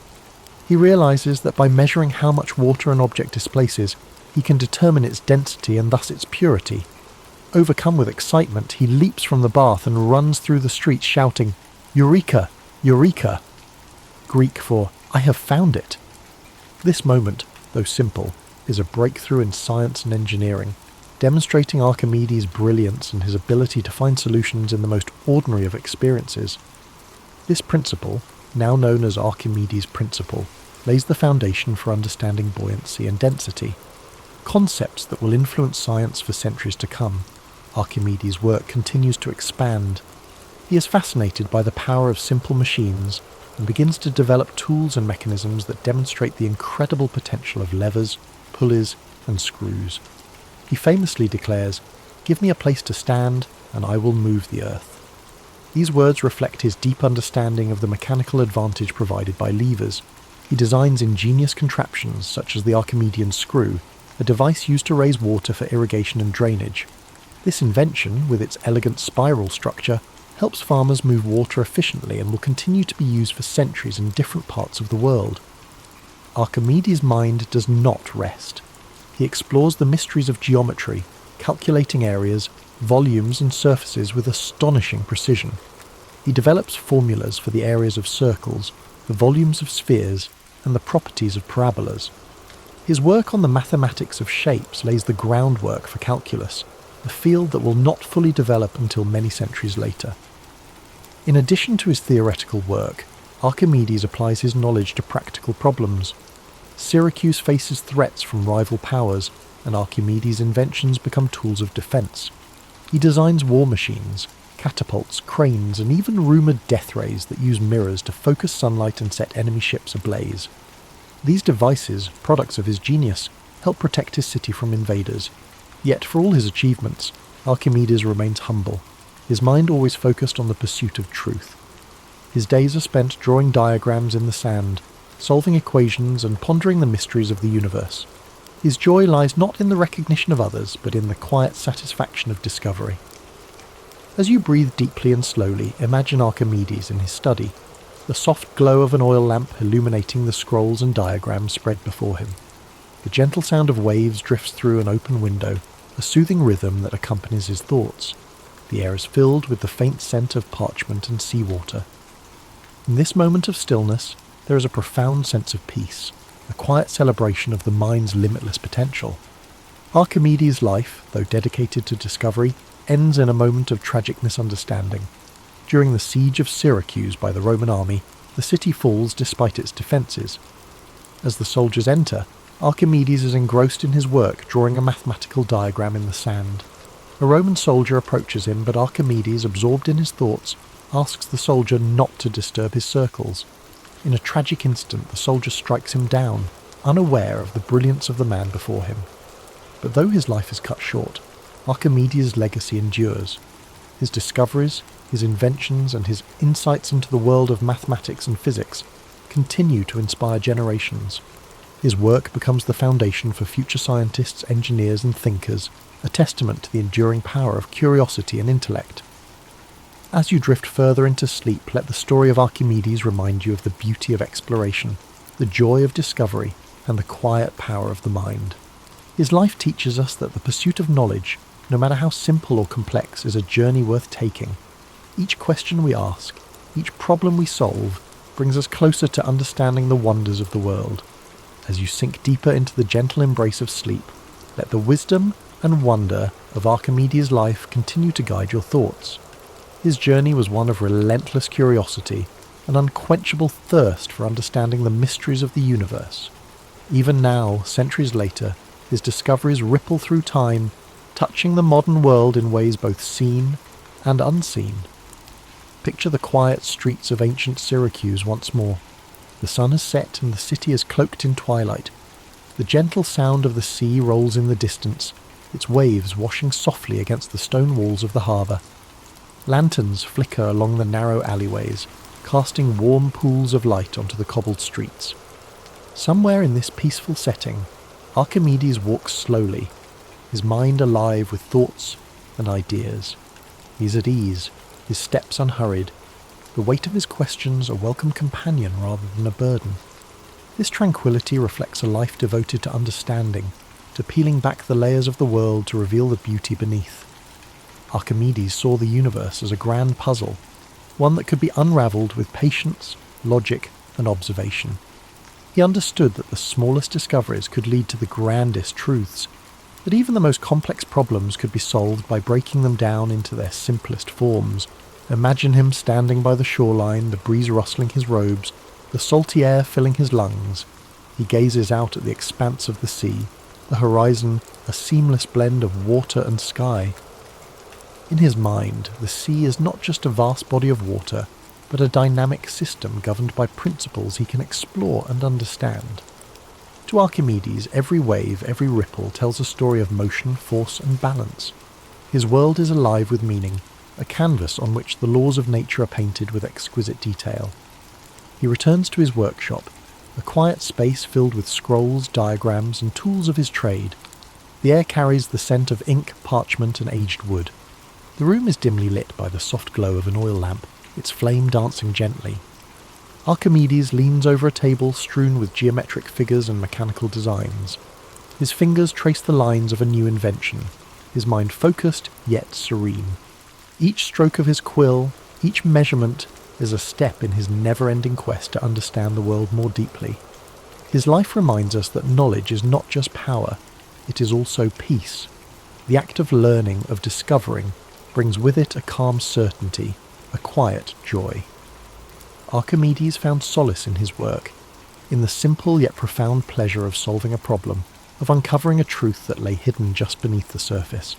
A: He realizes that by measuring how much water an object displaces, he can determine its density and thus its purity. Overcome with excitement, he leaps from the bath and runs through the streets shouting, "Eureka! Eureka!" Greek for "I have found it." This moment, though simple, is a breakthrough in science and engineering, demonstrating Archimedes' brilliance and his ability to find solutions in the most ordinary of experiences. This principle, now known as Archimedes' principle, lays the foundation for understanding buoyancy and density, concepts that will influence science for centuries to come. Archimedes' work continues to expand. He is fascinated by the power of simple machines and begins to develop tools and mechanisms that demonstrate the incredible potential of levers, pulleys, and screws. He famously declares, "Give me a place to stand, and I will move the earth." These words reflect his deep understanding of the mechanical advantage provided by levers. He designs ingenious contraptions such as the Archimedean screw, a device used to raise water for irrigation and drainage. This invention, with its elegant spiral structure, helps farmers move water efficiently and will continue to be used for centuries in different parts of the world. Archimedes' mind does not rest. He explores the mysteries of geometry, calculating areas, volumes and surfaces with astonishing precision. He develops formulas for the areas of circles, the volumes of spheres, and the properties of parabolas. His work on the mathematics of shapes lays the groundwork for calculus, a field that will not fully develop until many centuries later. In addition to his theoretical work, Archimedes applies his knowledge to practical problems. Syracuse faces threats from rival powers, and Archimedes' inventions become tools of defence. He designs war machines, catapults, cranes, and even rumoured death rays that use mirrors to focus sunlight and set enemy ships ablaze. These devices, products of his genius, help protect his city from invaders. Yet for all his achievements, Archimedes remains humble, his mind always focused on the pursuit of truth. His days are spent drawing diagrams in the sand, solving equations and pondering the mysteries of the universe. His joy lies not in the recognition of others, but in the quiet satisfaction of discovery. As you breathe deeply and slowly, imagine Archimedes in his study, the soft glow of an oil lamp illuminating the scrolls and diagrams spread before him. The gentle sound of waves drifts through an open window, a soothing rhythm that accompanies his thoughts. The air is filled with the faint scent of parchment and seawater. In this moment of stillness, there is a profound sense of peace, a quiet celebration of the mind's limitless potential. Archimedes' life, though dedicated to discovery, ends in a moment of tragic misunderstanding. During the siege of Syracuse by the Roman army, the city falls despite its defences. As the soldiers enter, Archimedes is engrossed in his work, drawing a mathematical diagram in the sand. A Roman soldier approaches him, but Archimedes, absorbed in his thoughts, asks the soldier not to disturb his circles. In a tragic instant, the soldier strikes him down, unaware of the brilliance of the man before him. But though his life is cut short, Archimedes' legacy endures. His discoveries, his inventions, and his insights into the world of mathematics and physics continue to inspire generations. His work becomes the foundation for future scientists, engineers, and thinkers, a testament to the enduring power of curiosity and intellect. As you drift further into sleep, let the story of Archimedes remind you of the beauty of exploration, the joy of discovery, and the quiet power of the mind. His life teaches us that the pursuit of knowledge, no matter how simple or complex, is a journey worth taking. Each question we ask, each problem we solve, brings us closer to understanding the wonders of the world. As you sink deeper into the gentle embrace of sleep, let the wisdom and wonder of Archimedes' life continue to guide your thoughts. His journey was one of relentless curiosity, an unquenchable thirst for understanding the mysteries of the universe. Even now, centuries later, his discoveries ripple through time, touching the modern world in ways both seen and unseen. Picture the quiet streets of ancient Syracuse once more. The sun has set and the city is cloaked in twilight. The gentle sound of the sea rolls in the distance, its waves washing softly against the stone walls of the harbour. Lanterns flicker along the narrow alleyways, casting warm pools of light onto the cobbled streets. Somewhere in this peaceful setting, Archimedes walks slowly, his mind alive with thoughts and ideas. He is at ease, his steps unhurried, the weight of his questions a welcome companion rather than a burden. This tranquility reflects a life devoted to understanding, to peeling back the layers of the world to reveal the beauty beneath. Archimedes saw the universe as a grand puzzle, one that could be unravelled with patience, logic, and observation. He understood that the smallest discoveries could lead to the grandest truths, that even the most complex problems could be solved by breaking them down into their simplest forms. Imagine him standing by the shoreline, the breeze rustling his robes, the salty air filling his lungs. He gazes out at the expanse of the sea, the horizon a seamless blend of water and sky. In his mind, the sea is not just a vast body of water, but a dynamic system governed by principles he can explore and understand. To Archimedes, every wave, every ripple tells a story of motion, force, and balance. His world is alive with meaning, a canvas on which the laws of nature are painted with exquisite detail. He returns to his workshop, a quiet space filled with scrolls, diagrams, and tools of his trade. The air carries the scent of ink, parchment, and aged wood. The room is dimly lit by the soft glow of an oil lamp, its flame dancing gently. Archimedes leans over a table strewn with geometric figures and mechanical designs. His fingers trace the lines of a new invention, his mind focused yet serene. Each stroke of his quill, each measurement, is a step in his never-ending quest to understand the world more deeply. His life reminds us that knowledge is not just power, it is also peace. The act of learning, of discovering, brings with it a calm certainty, a quiet joy. Archimedes found solace in his work, in the simple yet profound pleasure of solving a problem, of uncovering a truth that lay hidden just beneath the surface.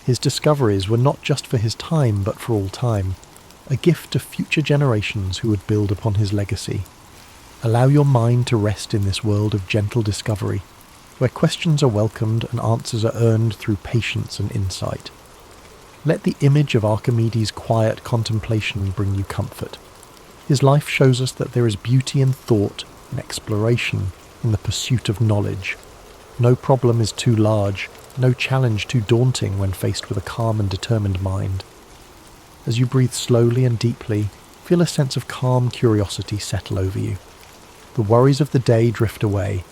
A: His discoveries were not just for his time, but for all time, a gift to future generations who would build upon his legacy. Allow your mind to rest in this world of gentle discovery, where questions are welcomed and answers are earned through patience and insight. Let the image of Archimedes' quiet contemplation bring you comfort. His life shows us that there is beauty in thought, in exploration, in the pursuit of knowledge. No problem is too large, no challenge too daunting when faced with a calm and determined mind. As you breathe slowly and deeply, feel a sense of calm curiosity settle over you. The worries of the day drift away,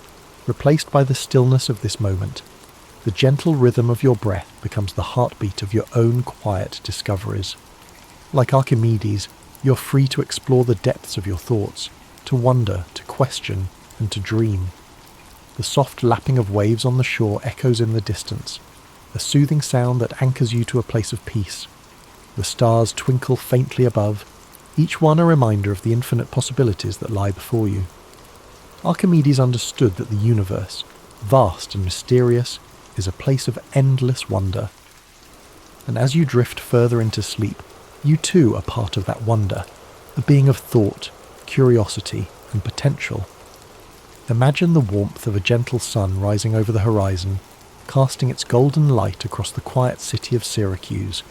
A: replaced by the stillness of this moment. The gentle rhythm of your breath becomes the heartbeat of your own quiet discoveries. Like Archimedes, you're free to explore the depths of your thoughts, to wonder, to question, and to dream. The soft lapping of waves on the shore echoes in the distance, a soothing sound that anchors you to a place of peace. The stars twinkle faintly above, each one a reminder of the infinite possibilities that lie before you. Archimedes understood that the universe, vast and mysterious, is a place of endless wonder. And as you drift further into sleep, you too are part of that wonder, a being of thought, curiosity, and potential. Imagine the warmth of a gentle sun rising over the horizon, casting its golden light across the quiet city of Syracuse.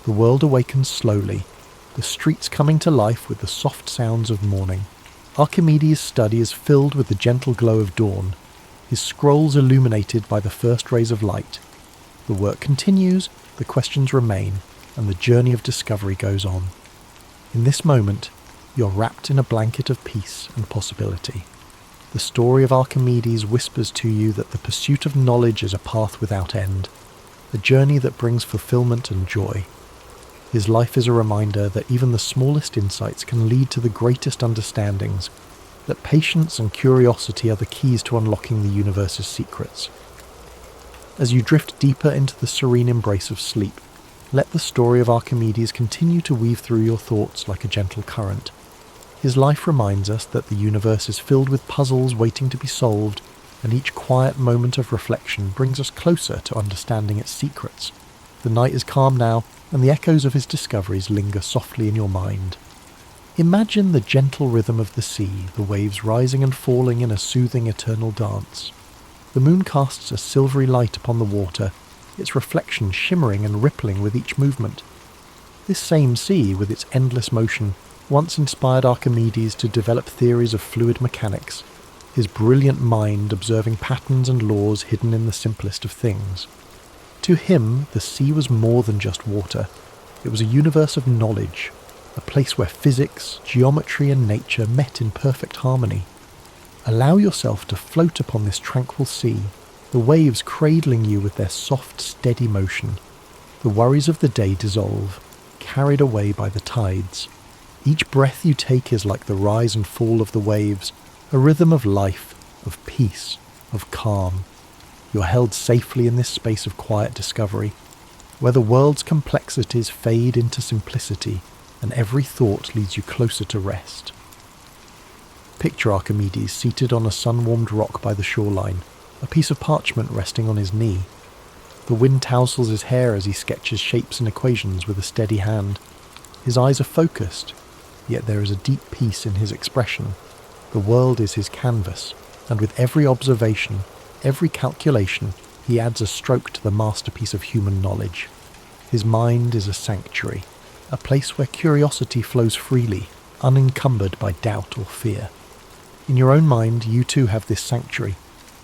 A: The world awakens slowly, the streets coming to life with the soft sounds of morning. Archimedes' study is filled with the gentle glow of dawn, his scrolls illuminated by the first rays of light. The work continues, the questions remain, and the journey of discovery goes on. In this moment, you're wrapped in a blanket of peace and possibility. The story of Archimedes whispers to you that the pursuit of knowledge is a path without end, a journey that brings fulfillment and joy. His life is a reminder that even the smallest insights can lead to the greatest understandings, that patience and curiosity are the keys to unlocking the universe's secrets. As you drift deeper into the serene embrace of sleep, let the story of Archimedes continue to weave through your thoughts like a gentle current. His life reminds us that the universe is filled with puzzles waiting to be solved, and each quiet moment of reflection brings us closer to understanding its secrets. The night is calm now, and the echoes of his discoveries linger softly in your mind. Imagine the gentle rhythm of the sea, the waves rising and falling in a soothing eternal dance. The moon casts a silvery light upon the water, its reflection shimmering and rippling with each movement. This same sea, with its endless motion, once inspired Archimedes to develop theories of fluid mechanics, his brilliant mind observing patterns and laws hidden in the simplest of things. To him, the sea was more than just water. It was a universe of knowledge, a place where physics, geometry, and nature met in perfect harmony. Allow yourself to float upon this tranquil sea, the waves cradling you with their soft, steady motion. The worries of the day dissolve, carried away by the tides. Each breath you take is like the rise and fall of the waves, a rhythm of life, of peace, of calm. You're held safely in this space of quiet discovery, where the world's complexities fade into simplicity, and every thought leads you closer to rest. Picture Archimedes seated on a sun-warmed rock by the shoreline, a piece of parchment resting on his knee. The wind tousles his hair as he sketches shapes and equations with a steady hand. His eyes are focused, yet there is a deep peace in his expression. The world is his canvas, and with every observation, every calculation, he adds a stroke to the masterpiece of human knowledge. His mind is a sanctuary, a place where curiosity flows freely, unencumbered by doubt or fear. In your own mind, you too have this sanctuary,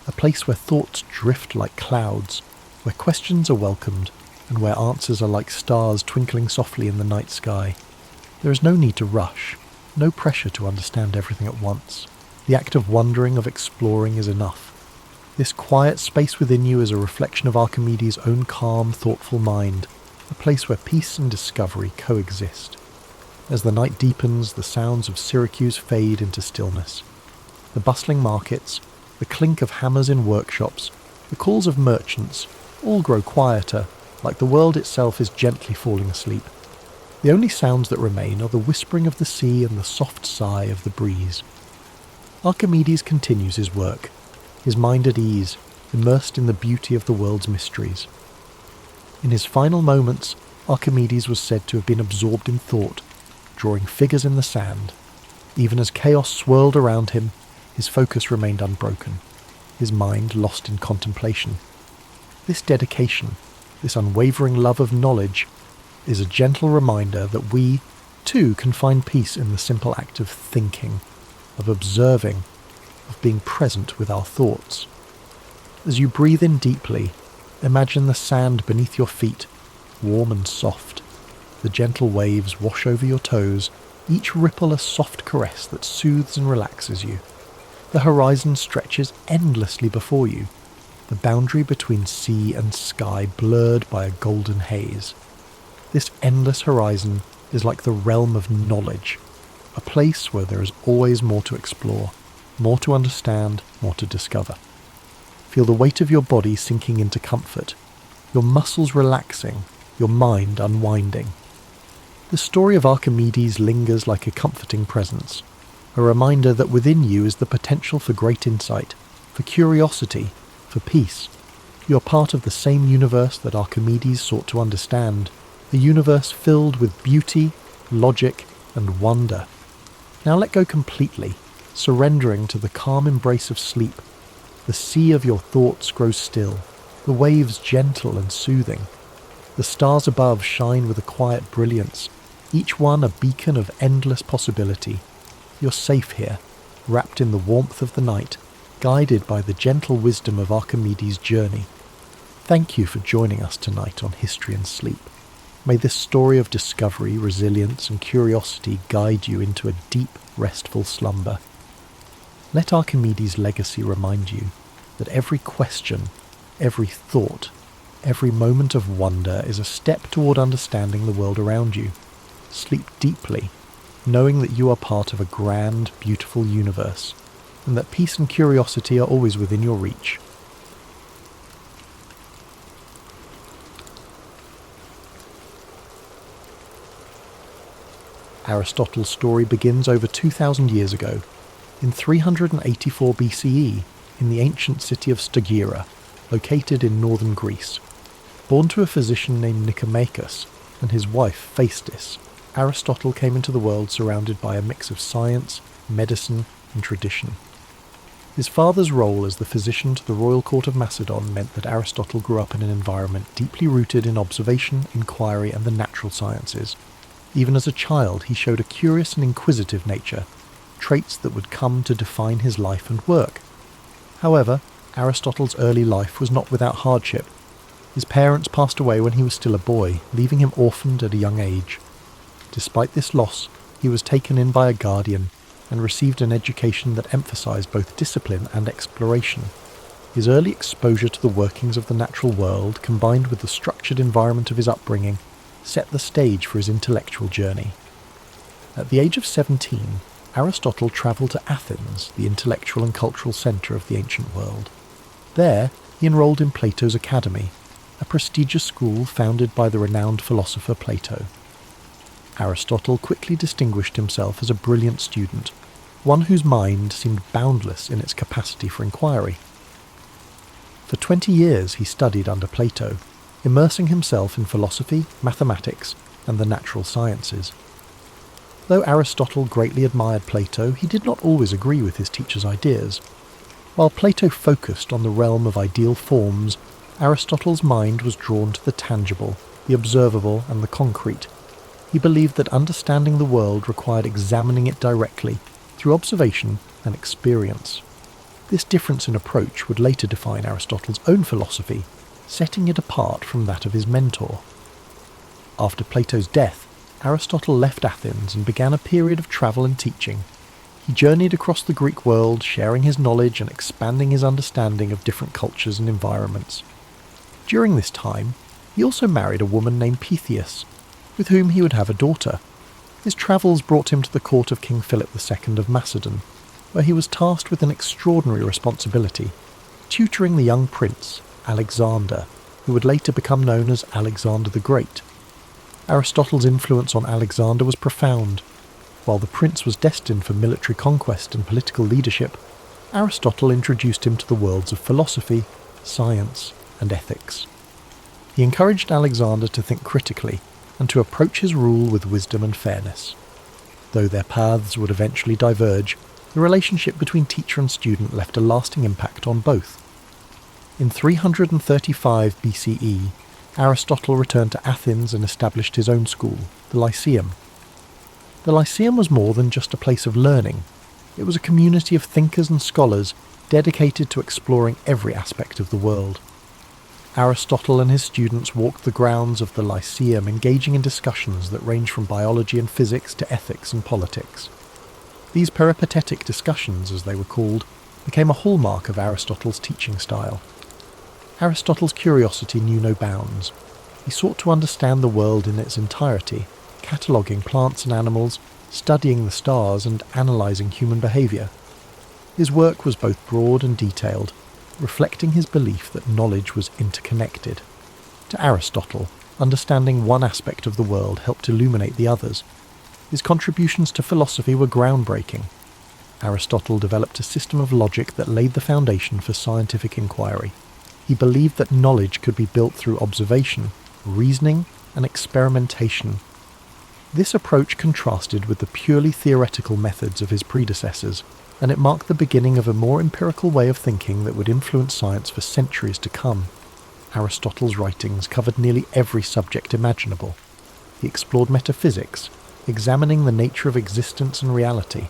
A: a place where thoughts drift like clouds, where questions are welcomed, and where answers are like stars twinkling softly in the night sky. There is no need to rush, no pressure to understand everything at once. The act of wondering, of exploring, is enough. This quiet space within you is a reflection of Archimedes' own calm, thoughtful mind, a place where peace and discovery coexist. As the night deepens, the sounds of Syracuse fade into stillness. The bustling markets, the clink of hammers in workshops, the calls of merchants, all grow quieter, like the world itself is gently falling asleep. The only sounds that remain are the whispering of the sea and the soft sigh of the breeze. Archimedes continues his work, his mind at ease, immersed in the beauty of the world's mysteries. In his final moments, Archimedes was said to have been absorbed in thought, drawing figures in the sand. Even as chaos swirled around him, his focus remained unbroken, his mind lost in contemplation. This dedication, this unwavering love of knowledge, is a gentle reminder that we, too, can find peace in the simple act of thinking, of observing, of being present with our thoughts. As you breathe in deeply, imagine the sand beneath your feet, warm and soft. The gentle waves wash over your toes, each ripple a soft caress that soothes and relaxes you. The horizon stretches endlessly before you, the boundary between sea and sky blurred by a golden haze. This endless horizon is like the realm of knowledge, a place where there is always more to explore, more to understand, more to discover. Feel the weight of your body sinking into comfort, your muscles relaxing, your mind unwinding. The story of Archimedes lingers like a comforting presence, a reminder that within you is the potential for great insight, for curiosity, for peace. You are part of the same universe that Archimedes sought to understand, a universe filled with beauty, logic, and wonder. Now let go completely, surrendering to the calm embrace of sleep. The sea of your thoughts grows still, the waves gentle and soothing. The stars above shine with a quiet brilliance, each one a beacon of endless possibility. You're safe here, wrapped in the warmth of the night, guided by the gentle wisdom of Archimedes' journey. Thank you for joining us tonight on History and Sleep. May this story of discovery, resilience, and curiosity guide you into a deep, restful slumber. Let Archimedes' legacy remind you that every question, every thought, every moment of wonder is a step toward understanding the world around you. Sleep deeply, knowing that you are part of a grand, beautiful universe, and that peace and curiosity are always within your reach. Aristotle's story begins over 2,000 years ago, in 384 BCE, in the ancient city of Stagira, located in northern Greece. Born to a physician named Nicomachus and his wife Phaestis, Aristotle came into the world surrounded by a mix of science, medicine, and tradition. His father's role as the physician to the royal court of Macedon meant that Aristotle grew up in an environment deeply rooted in observation, inquiry, and the natural sciences. Even as a child, he showed a curious and inquisitive nature, traits that would come to define his life and work. However, Aristotle's early life was not without hardship. His parents passed away when he was still a boy, leaving him orphaned at a young age. Despite this loss, he was taken in by a guardian and received an education that emphasized both discipline and exploration. His early exposure to the workings of the natural world, combined with the structured environment of his upbringing, set the stage for his intellectual journey. At the age of 17, Aristotle travelled to Athens, the intellectual and cultural centre of the ancient world. There, he enrolled in Plato's Academy, a prestigious school founded by the renowned philosopher Plato. Aristotle quickly distinguished himself as a brilliant student, one whose mind seemed boundless in its capacity for inquiry. For 20 years he studied under Plato, immersing himself in philosophy, mathematics, and the natural sciences. Though Aristotle greatly admired Plato, he did not always agree with his teacher's ideas. While Plato focused on the realm of ideal forms, Aristotle's mind was drawn to the tangible, the observable, and the concrete. He believed that understanding the world required examining it directly, through observation and experience. This difference in approach would later define Aristotle's own philosophy, setting it apart from that of his mentor. After Plato's death, Aristotle left Athens and began a period of travel and teaching. He journeyed across the Greek world, sharing his knowledge and expanding his understanding of different cultures and environments. During this time, he also married a woman named Pythias, with whom he would have a daughter. His travels brought him to the court of King Philip II of Macedon, where he was tasked with an extraordinary responsibility, tutoring the young prince, Alexander, who would later become known as Alexander the Great. Aristotle's influence on Alexander was profound. While the prince was destined for military conquest and political leadership, Aristotle introduced him to the worlds of philosophy, science, and ethics. He encouraged Alexander to think critically and to approach his rule with wisdom and fairness. Though their paths would eventually diverge, the relationship between teacher and student left a lasting impact on both. In 335 BCE, Aristotle returned to Athens and established his own school, the Lyceum. The Lyceum was more than just a place of learning. It was a community of thinkers and scholars dedicated to exploring every aspect of the world. Aristotle and his students walked the grounds of the Lyceum, engaging in discussions that range from biology and physics to ethics and politics. These peripatetic discussions, as they were called, became a hallmark of Aristotle's teaching style. Aristotle's curiosity knew no bounds. He sought to understand the world in its entirety, cataloguing plants and animals, studying the stars, and analysing human behaviour. His work was both broad and detailed, reflecting his belief that knowledge was interconnected. To Aristotle, understanding one aspect of the world helped illuminate the others. His contributions to philosophy were groundbreaking. Aristotle developed a system of logic that laid the foundation for scientific inquiry. He believed that knowledge could be built through observation, reasoning, and experimentation. This approach contrasted with the purely theoretical methods of his predecessors, and it marked the beginning of a more empirical way of thinking that would influence science for centuries to come. Aristotle's writings covered nearly every subject imaginable. He explored metaphysics, examining the nature of existence and reality.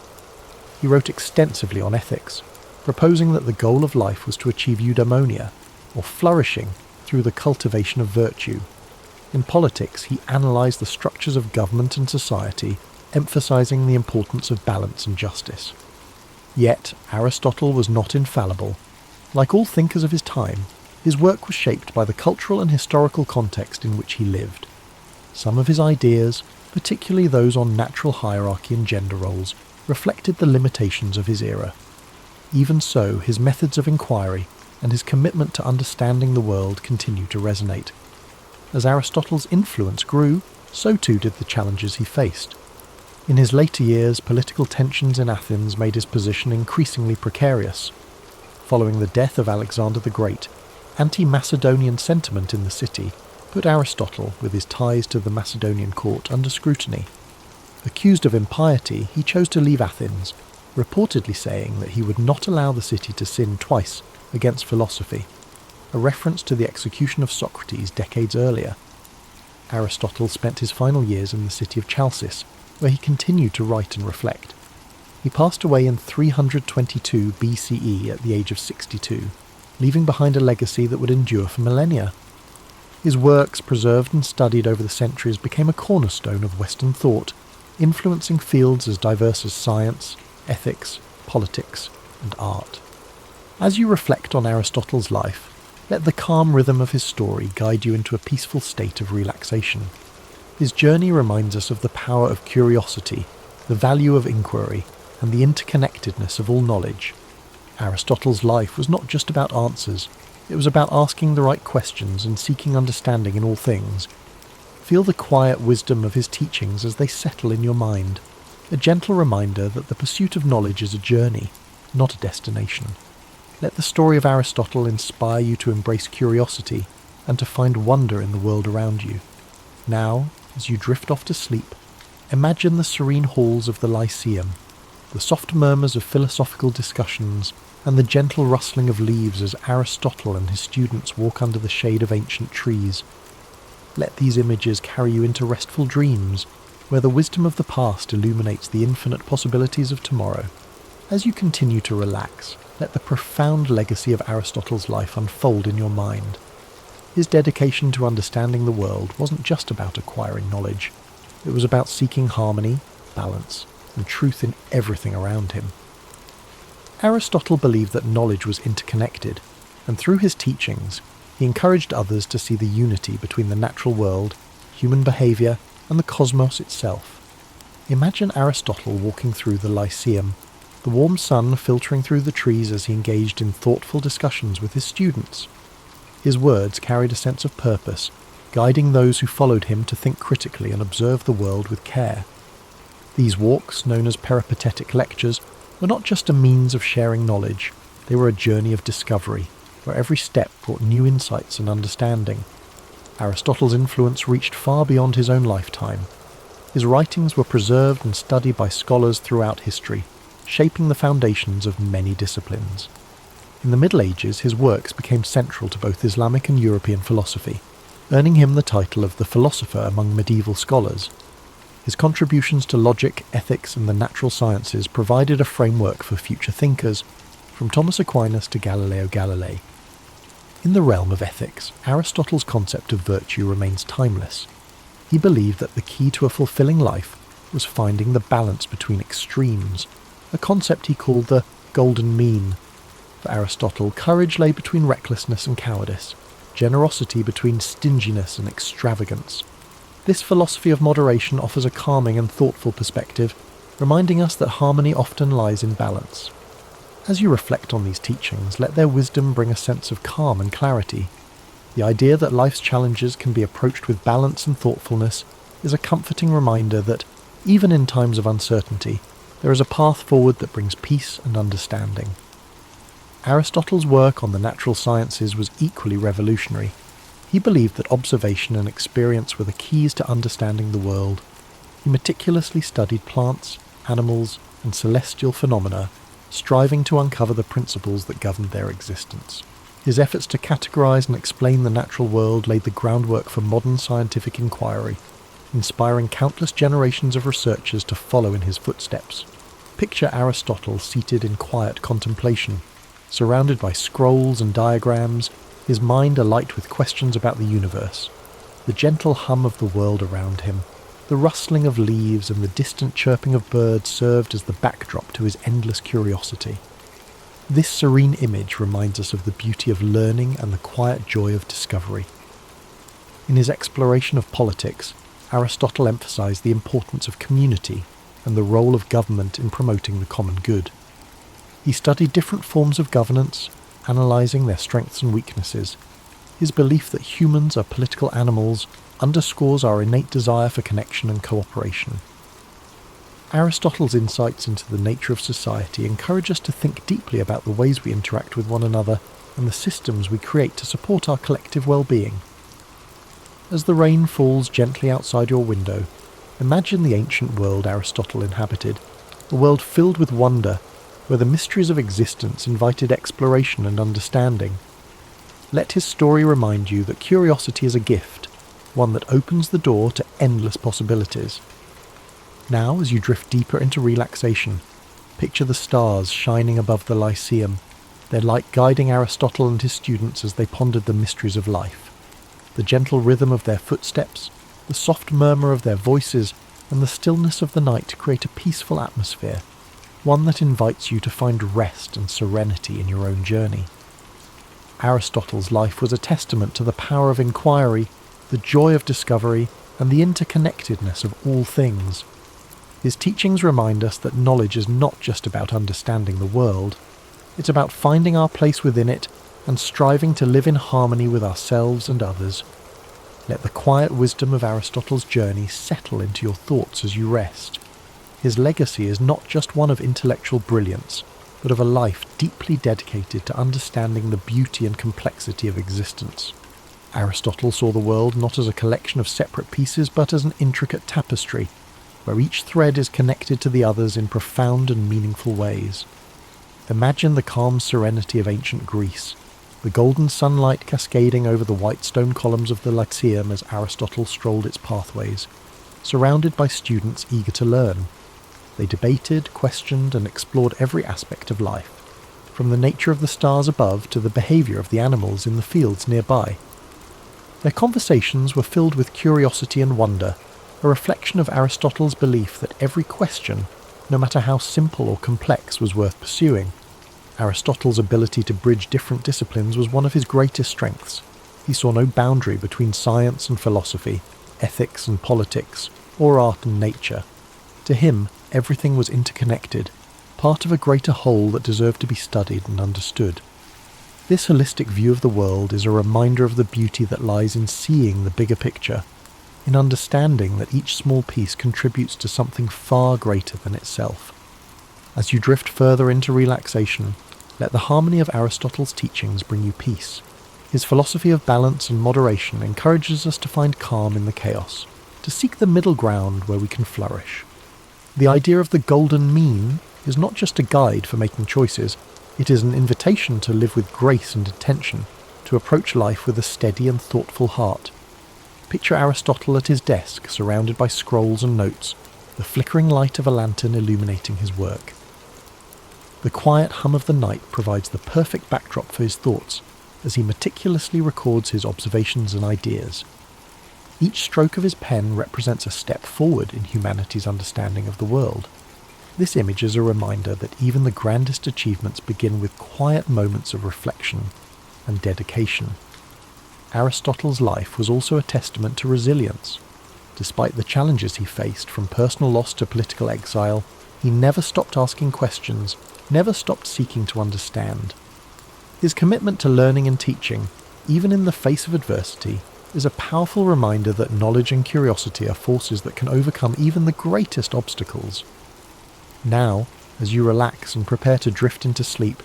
A: He wrote extensively on ethics, proposing that the goal of life was to achieve eudaimonia, or flourishing through the cultivation of virtue. In politics, he analysed the structures of government and society, emphasising the importance of balance and justice. Yet, Aristotle was not infallible. Like all thinkers of his time, his work was shaped by the cultural and historical context in which he lived. Some of his ideas, particularly those on natural hierarchy and gender roles, reflected the limitations of his era. Even so, his methods of inquiry and his commitment to understanding the world continue to resonate. As Aristotle's influence grew, so too did the challenges he faced. In his later years, political tensions in Athens made his position increasingly precarious. Following the death of Alexander the Great, anti-Macedonian sentiment in the city put Aristotle, with his ties to the Macedonian court, under scrutiny. Accused of impiety, he chose to leave Athens, reportedly saying that he would not allow the city to sin twice against philosophy, a reference to the execution of Socrates decades earlier. Aristotle spent his final years in the city of Chalcis, where he continued to write and reflect. He passed away in 322 BCE at the age of 62, leaving behind a legacy that would endure for millennia. His works, preserved and studied over the centuries, became a cornerstone of Western thought, influencing fields as diverse as science, ethics, politics, and art. As you reflect on Aristotle's life, let the calm rhythm of his story guide you into a peaceful state of relaxation. His journey reminds us of the power of curiosity, the value of inquiry, and the interconnectedness of all knowledge. Aristotle's life was not just about answers, it was about asking the right questions and seeking understanding in all things. Feel the quiet wisdom of his teachings as they settle in your mind, a gentle reminder that the pursuit of knowledge is a journey, not a destination. Let the story of Aristotle inspire you to embrace curiosity and to find wonder in the world around you. Now, as you drift off to sleep, imagine the serene halls of the Lyceum, the soft murmurs of philosophical discussions, and the gentle rustling of leaves as Aristotle and his students walk under the shade of ancient trees. Let these images carry you into restful dreams, where the wisdom of the past illuminates the infinite possibilities of tomorrow. As you continue to relax, let the profound legacy of Aristotle's life unfold in your mind. His dedication to understanding the world wasn't just about acquiring knowledge. It was about seeking harmony, balance, and truth in everything around him. Aristotle believed that knowledge was interconnected, and through his teachings, he encouraged others to see the unity between the natural world, human behaviour, and the cosmos itself. Imagine Aristotle walking through the Lyceum, the warm sun filtering through the trees as he engaged in thoughtful discussions with his students. His words carried a sense of purpose, guiding those who followed him to think critically and observe the world with care. These walks, known as peripatetic lectures, were not just a means of sharing knowledge, they were a journey of discovery, where every step brought new insights and understanding. Aristotle's influence reached far beyond his own lifetime. His writings were preserved and studied by scholars throughout history, shaping the foundations of many disciplines. In the Middle Ages, his works became central to both Islamic and European philosophy, earning him the title of the philosopher among medieval scholars. His contributions to logic, ethics, and the natural sciences provided a framework for future thinkers, from Thomas Aquinas to Galileo Galilei. In the realm of ethics, Aristotle's concept of virtue remains timeless. He believed that the key to a fulfilling life was finding the balance between extremes, a concept he called the golden mean. For Aristotle, courage lay between recklessness and cowardice, generosity between stinginess and extravagance. This philosophy of moderation offers a calming and thoughtful perspective, reminding us that harmony often lies in balance. As you reflect on these teachings, let their wisdom bring a sense of calm and clarity. The idea that life's challenges can be approached with balance and thoughtfulness is a comforting reminder that, even in times of uncertainty, there is a path forward that brings peace and understanding. Aristotle's work on the natural sciences was equally revolutionary. He believed that observation and experience were the keys to understanding the world. He meticulously studied plants, animals, and celestial phenomena, striving to uncover the principles that governed their existence. His efforts to categorize and explain the natural world laid the groundwork for modern scientific inquiry, inspiring countless generations of researchers to follow in his footsteps. Picture Aristotle seated in quiet contemplation, surrounded by scrolls and diagrams, his mind alight with questions about the universe. The gentle hum of the world around him, the rustling of leaves and the distant chirping of birds served as the backdrop to his endless curiosity. This serene image reminds us of the beauty of learning and the quiet joy of discovery. In his exploration of politics, Aristotle emphasized the importance of community and the role of government in promoting the common good. He studied different forms of governance, analysing their strengths and weaknesses. His belief that humans are political animals underscores our innate desire for connection and cooperation. Aristotle's insights into the nature of society encourage us to think deeply about the ways we interact with one another and the systems we create to support our collective well-being. As the rain falls gently outside your window, imagine the ancient world Aristotle inhabited, a world filled with wonder, where the mysteries of existence invited exploration and understanding. Let his story remind you that curiosity is a gift, one that opens the door to endless possibilities. Now, as you drift deeper into relaxation, picture the stars shining above the Lyceum, their light guiding Aristotle and his students as they pondered the mysteries of life. The gentle rhythm of their footsteps, the soft murmur of their voices, and the stillness of the night create a peaceful atmosphere, one that invites you to find rest and serenity in your own journey. Aristotle's life was a testament to the power of inquiry, the joy of discovery, and the interconnectedness of all things. His teachings remind us that knowledge is not just about understanding the world, it's about finding our place within it and striving to live in harmony with ourselves and others. Let the quiet wisdom of Aristotle's journey settle into your thoughts as you rest. His legacy is not just one of intellectual brilliance, but of a life deeply dedicated to understanding the beauty and complexity of existence. Aristotle saw the world not as a collection of separate pieces, but as an intricate tapestry, where each thread is connected to the others in profound and meaningful ways. Imagine the calm serenity of ancient Greece, the golden sunlight cascading over the white stone columns of the Lyceum as Aristotle strolled its pathways, surrounded by students eager to learn. They debated, questioned, and explored every aspect of life, from the nature of the stars above to the behaviour of the animals in the fields nearby. Their conversations were filled with curiosity and wonder, a reflection of Aristotle's belief that every question, no matter how simple or complex, was worth pursuing. Aristotle's ability to bridge different disciplines was one of his greatest strengths. He saw no boundary between science and philosophy, ethics and politics, or art and nature. To him, everything was interconnected, part of a greater whole that deserved to be studied and understood. This holistic view of the world is a reminder of the beauty that lies in seeing the bigger picture, in understanding that each small piece contributes to something far greater than itself. As you drift further into relaxation, Let the harmony of Aristotle's teachings bring you peace. His philosophy of balance and moderation encourages us to find calm in the chaos, to seek the middle ground where we can flourish. The idea of the golden mean is not just a guide for making choices, it is an invitation to live with grace and intention, to approach life with a steady and thoughtful heart. Picture Aristotle at his desk, surrounded by scrolls and notes, the flickering light of a lantern illuminating his work. The quiet hum of the night provides the perfect backdrop for his thoughts, as he meticulously records his observations and ideas. Each stroke of his pen represents a step forward in humanity's understanding of the world. This image is a reminder that even the grandest achievements begin with quiet moments of reflection and dedication. Aristotle's life was also a testament to resilience. Despite the challenges he faced, from personal loss to political exile, he never stopped asking questions, never stopped seeking to understand. His commitment to learning and teaching, even in the face of adversity, is a powerful reminder that knowledge and curiosity are forces that can overcome even the greatest obstacles. Now, as you relax and prepare to drift into sleep,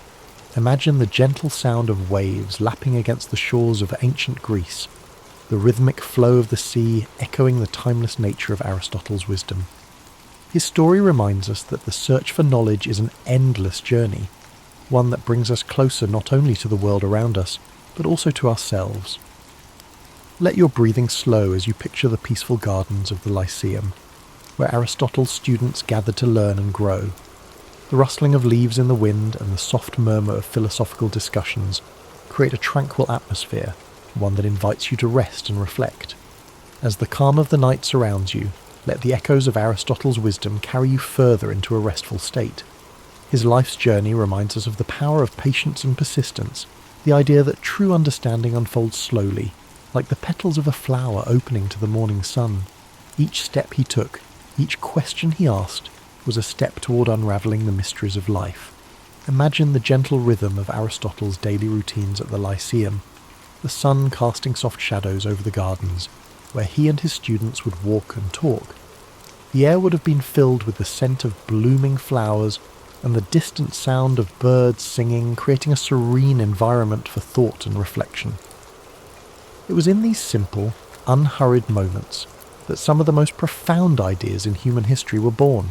A: imagine the gentle sound of waves lapping against the shores of ancient Greece, the rhythmic flow of the sea echoing the timeless nature of Aristotle's wisdom. His story reminds us that the search for knowledge is an endless journey, one that brings us closer not only to the world around us, but also to ourselves. Let your breathing slow as you picture the peaceful gardens of the Lyceum, where Aristotle's students gathered to learn and grow. The rustling of leaves in the wind and the soft murmur of philosophical discussions create a tranquil atmosphere, one that invites you to rest and reflect. As the calm of the night surrounds you, let the echoes of Aristotle's wisdom carry you further into a restful state. His life's journey reminds us of the power of patience and persistence, the idea that true understanding unfolds slowly, like the petals of a flower opening to the morning sun. Each step he took, each question he asked, was a step toward unravelling the mysteries of life. Imagine the gentle rhythm of Aristotle's daily routines at the Lyceum, the sun casting soft shadows over the gardens, where he and his students would walk and talk. The air would have been filled with the scent of blooming flowers and the distant sound of birds singing, creating a serene environment for thought and reflection. It was in these simple, unhurried moments that some of the most profound ideas in human history were born.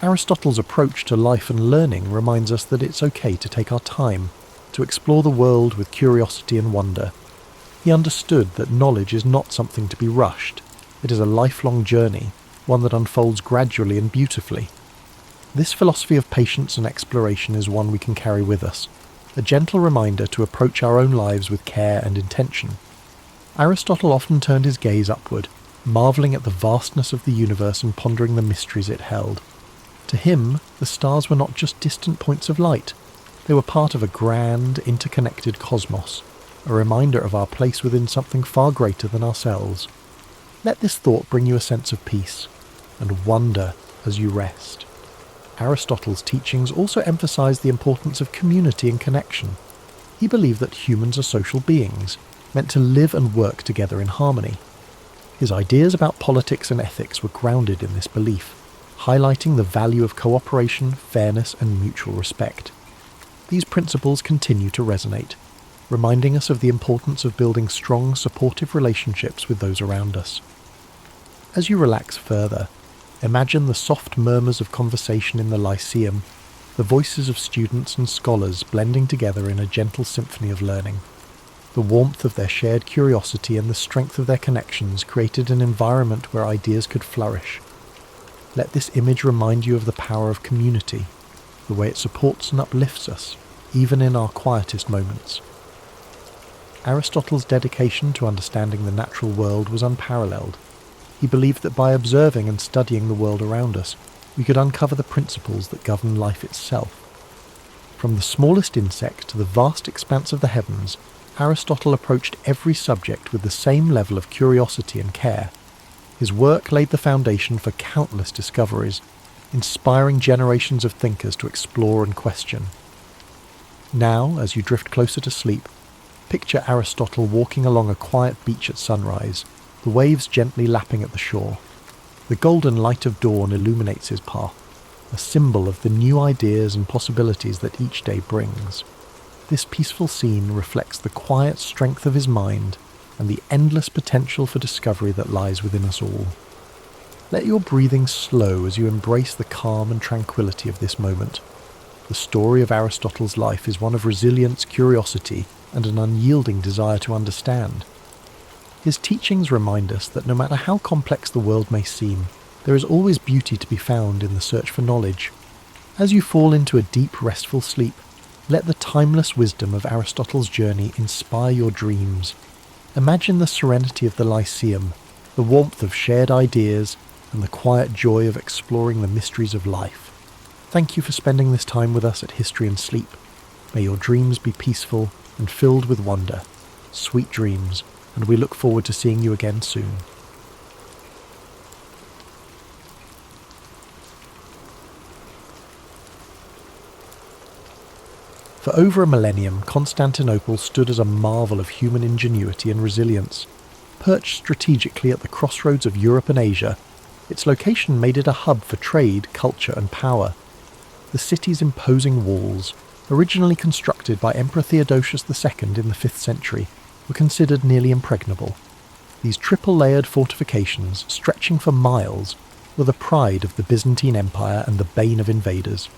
A: Aristotle's approach to life and learning reminds us that it's okay to take our time, to explore the world with curiosity and wonder. He understood that knowledge is not something to be rushed. It is a lifelong journey, one that unfolds gradually and beautifully. This philosophy of patience and exploration is one we can carry with us, a gentle reminder to approach our own lives with care and intention. Aristotle often turned his gaze upward, marvelling at the vastness of the universe and pondering the mysteries it held. To him, the stars were not just distant points of light. They were part of a grand, interconnected cosmos, a reminder of our place within something far greater than ourselves. Let this thought bring you a sense of peace and wonder as you rest. Aristotle's teachings also emphasize the importance of community and connection. He believed that humans are social beings, meant to live and work together in harmony. His ideas about politics and ethics were grounded in this belief, highlighting the value of cooperation, fairness, and mutual respect. These principles continue to resonate, reminding us of the importance of building strong, supportive relationships with those around us. As you relax further, imagine the soft murmurs of conversation in the Lyceum, the voices of students and scholars blending together in a gentle symphony of learning. The warmth of their shared curiosity and the strength of their connections created an environment where ideas could flourish. Let this image remind you of the power of community, the way it supports and uplifts us, even in our quietest moments. Aristotle's dedication to understanding the natural world was unparalleled. He believed that by observing and studying the world around us, we could uncover the principles that govern life itself. From the smallest insect to the vast expanse of the heavens, Aristotle approached every subject with the same level of curiosity and care. His work laid the foundation for countless discoveries, inspiring generations of thinkers to explore and question. Now, as you drift closer to sleep, picture Aristotle walking along a quiet beach at sunrise, the waves gently lapping at the shore. The golden light of dawn illuminates his path, a symbol of the new ideas and possibilities that each day brings. This peaceful scene reflects the quiet strength of his mind and the endless potential for discovery that lies within us all. Let your breathing slow as you embrace the calm and tranquility of this moment. The story of Aristotle's life is one of resilience, curiosity, and an unyielding desire to understand. His teachings remind us that no matter how complex the world may seem, there is always beauty to be found in the search for knowledge. As you fall into a deep, restful sleep, let the timeless wisdom of Aristotle's journey inspire your dreams. Imagine the serenity of the Lyceum, the warmth of shared ideas, and the quiet joy of exploring the mysteries of life. Thank you for spending this time with us at History and Sleep. May your dreams be peaceful and filled with wonder. Sweet dreams, and we look forward to seeing you again soon. For over a millennium, Constantinople stood as a marvel of human ingenuity and resilience. Perched strategically at the crossroads of Europe and Asia, its location made it a hub for trade, culture, and power. The city's imposing walls, originally constructed by Emperor Theodosius II in the 5th century, were considered nearly impregnable. These triple-layered fortifications, stretching for miles, were the pride of the Byzantine Empire and the bane of invaders.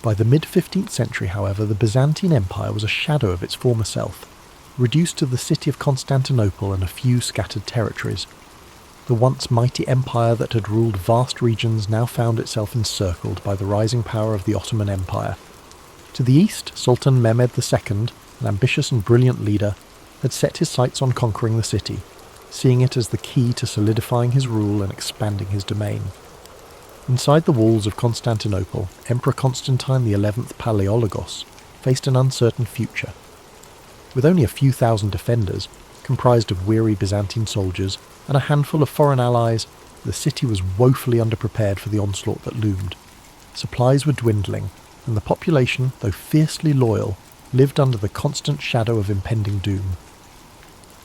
A: By the mid-15th century, however, the Byzantine Empire was a shadow of its former self, reduced to the city of Constantinople and a few scattered territories. The once mighty empire that had ruled vast regions now found itself encircled by the rising power of the Ottoman Empire. To the east, Sultan Mehmed II, an ambitious and brilliant leader, had set his sights on conquering the city, seeing it as the key to solidifying his rule and expanding his domain. Inside the walls of Constantinople, Emperor Constantine XI Palaiologos faced an uncertain future. With only a few thousand defenders, comprised of weary Byzantine soldiers, and a handful of foreign allies, the city was woefully underprepared for the onslaught that loomed. Supplies were dwindling, and the population, though fiercely loyal, lived under the constant shadow of impending doom.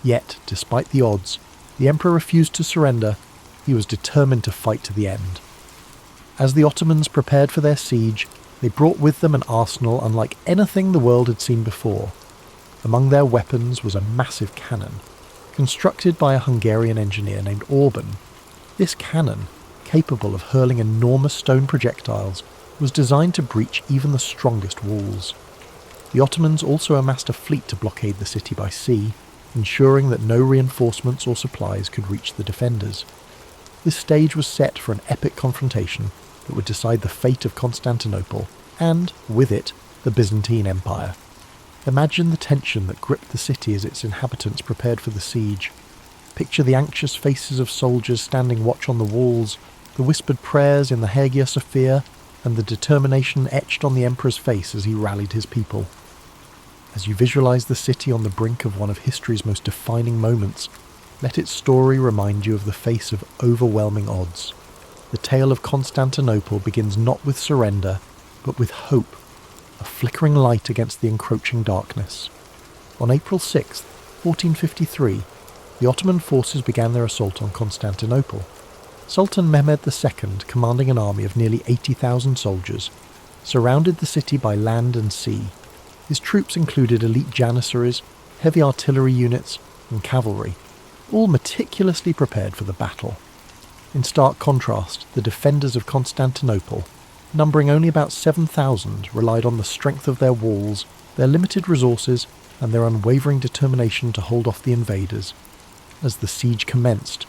A: Yet, despite the odds, the emperor refused to surrender. He was determined to fight to the end. As the Ottomans prepared for their siege, they brought with them an arsenal unlike anything the world had seen before. Among their weapons was a massive cannon, constructed by a Hungarian engineer named Orban. This cannon, capable of hurling enormous stone projectiles, was designed to breach even the strongest walls. The Ottomans also amassed a fleet to blockade the city by sea, ensuring that no reinforcements or supplies could reach the defenders. This stage was set for an epic confrontation that would decide the fate of Constantinople, and, with it, the Byzantine Empire. Imagine the tension that gripped the city as its inhabitants prepared for the siege. Picture the anxious faces of soldiers standing watch on the walls, the whispered prayers in the Hagia Sophia, and the determination etched on the emperor's face as he rallied his people. As you visualize the city on the brink of one of history's most defining moments, let its story remind you of the face of overwhelming odds. The tale of Constantinople begins not with surrender, but with hope, a flickering light against the encroaching darkness. On April 6, 1453, the Ottoman forces began their assault on Constantinople. Sultan Mehmed II, commanding an army of nearly 80,000 soldiers, surrounded the city by land and sea. His troops included elite janissaries, heavy artillery units, and cavalry, all meticulously prepared for the battle. In stark contrast, the defenders of Constantinople, numbering only about 7,000, relied on the strength of their walls, their limited resources, and their unwavering determination to hold off the invaders. As the siege commenced,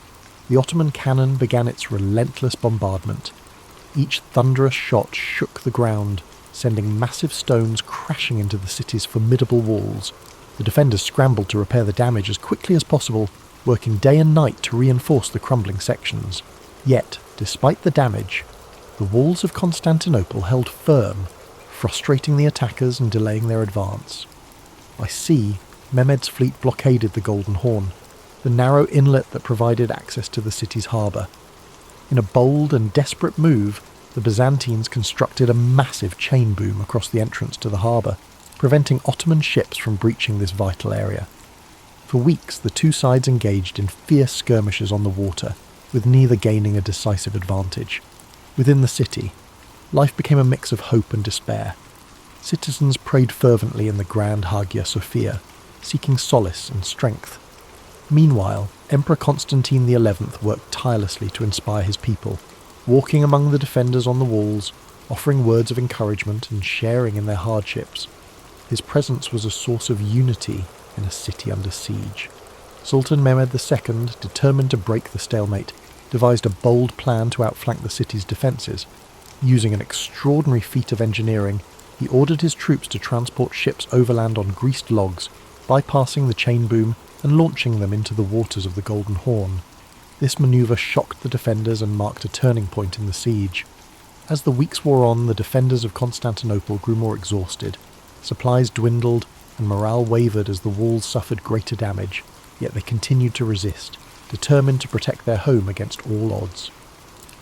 A: the Ottoman cannon began its relentless bombardment. Each thunderous shot shook the ground, sending massive stones crashing into the city's formidable walls. The defenders scrambled to repair the damage as quickly as possible, working day and night to reinforce the crumbling sections. Yet, despite the damage, the walls of Constantinople held firm, frustrating the attackers and delaying their advance. By sea, Mehmed's fleet blockaded the Golden Horn, the narrow inlet that provided access to the city's harbour. In a bold and desperate move, the Byzantines constructed a massive chain boom across the entrance to the harbour, preventing Ottoman ships from breaching this vital area. For weeks, the two sides engaged in fierce skirmishes on the water, with neither gaining a decisive advantage. Within the city, life became a mix of hope and despair. Citizens prayed fervently in the grand Hagia Sophia, seeking solace and strength. Meanwhile, Emperor Constantine XI worked tirelessly to inspire his people, walking among the defenders on the walls, offering words of encouragement and sharing in their hardships. His presence was a source of unity in a city under siege. Sultan Mehmed II, determined to break the stalemate, devised a bold plan to outflank the city's defences. Using an extraordinary feat of engineering, he ordered his troops to transport ships overland on greased logs, bypassing the chain boom and launching them into the waters of the Golden Horn. This manoeuvre shocked the defenders and marked a turning point in the siege. As the weeks wore on, the defenders of Constantinople grew more exhausted. Supplies dwindled, and morale wavered as the walls suffered greater damage, yet they continued to resist, determined to protect their home against all odds.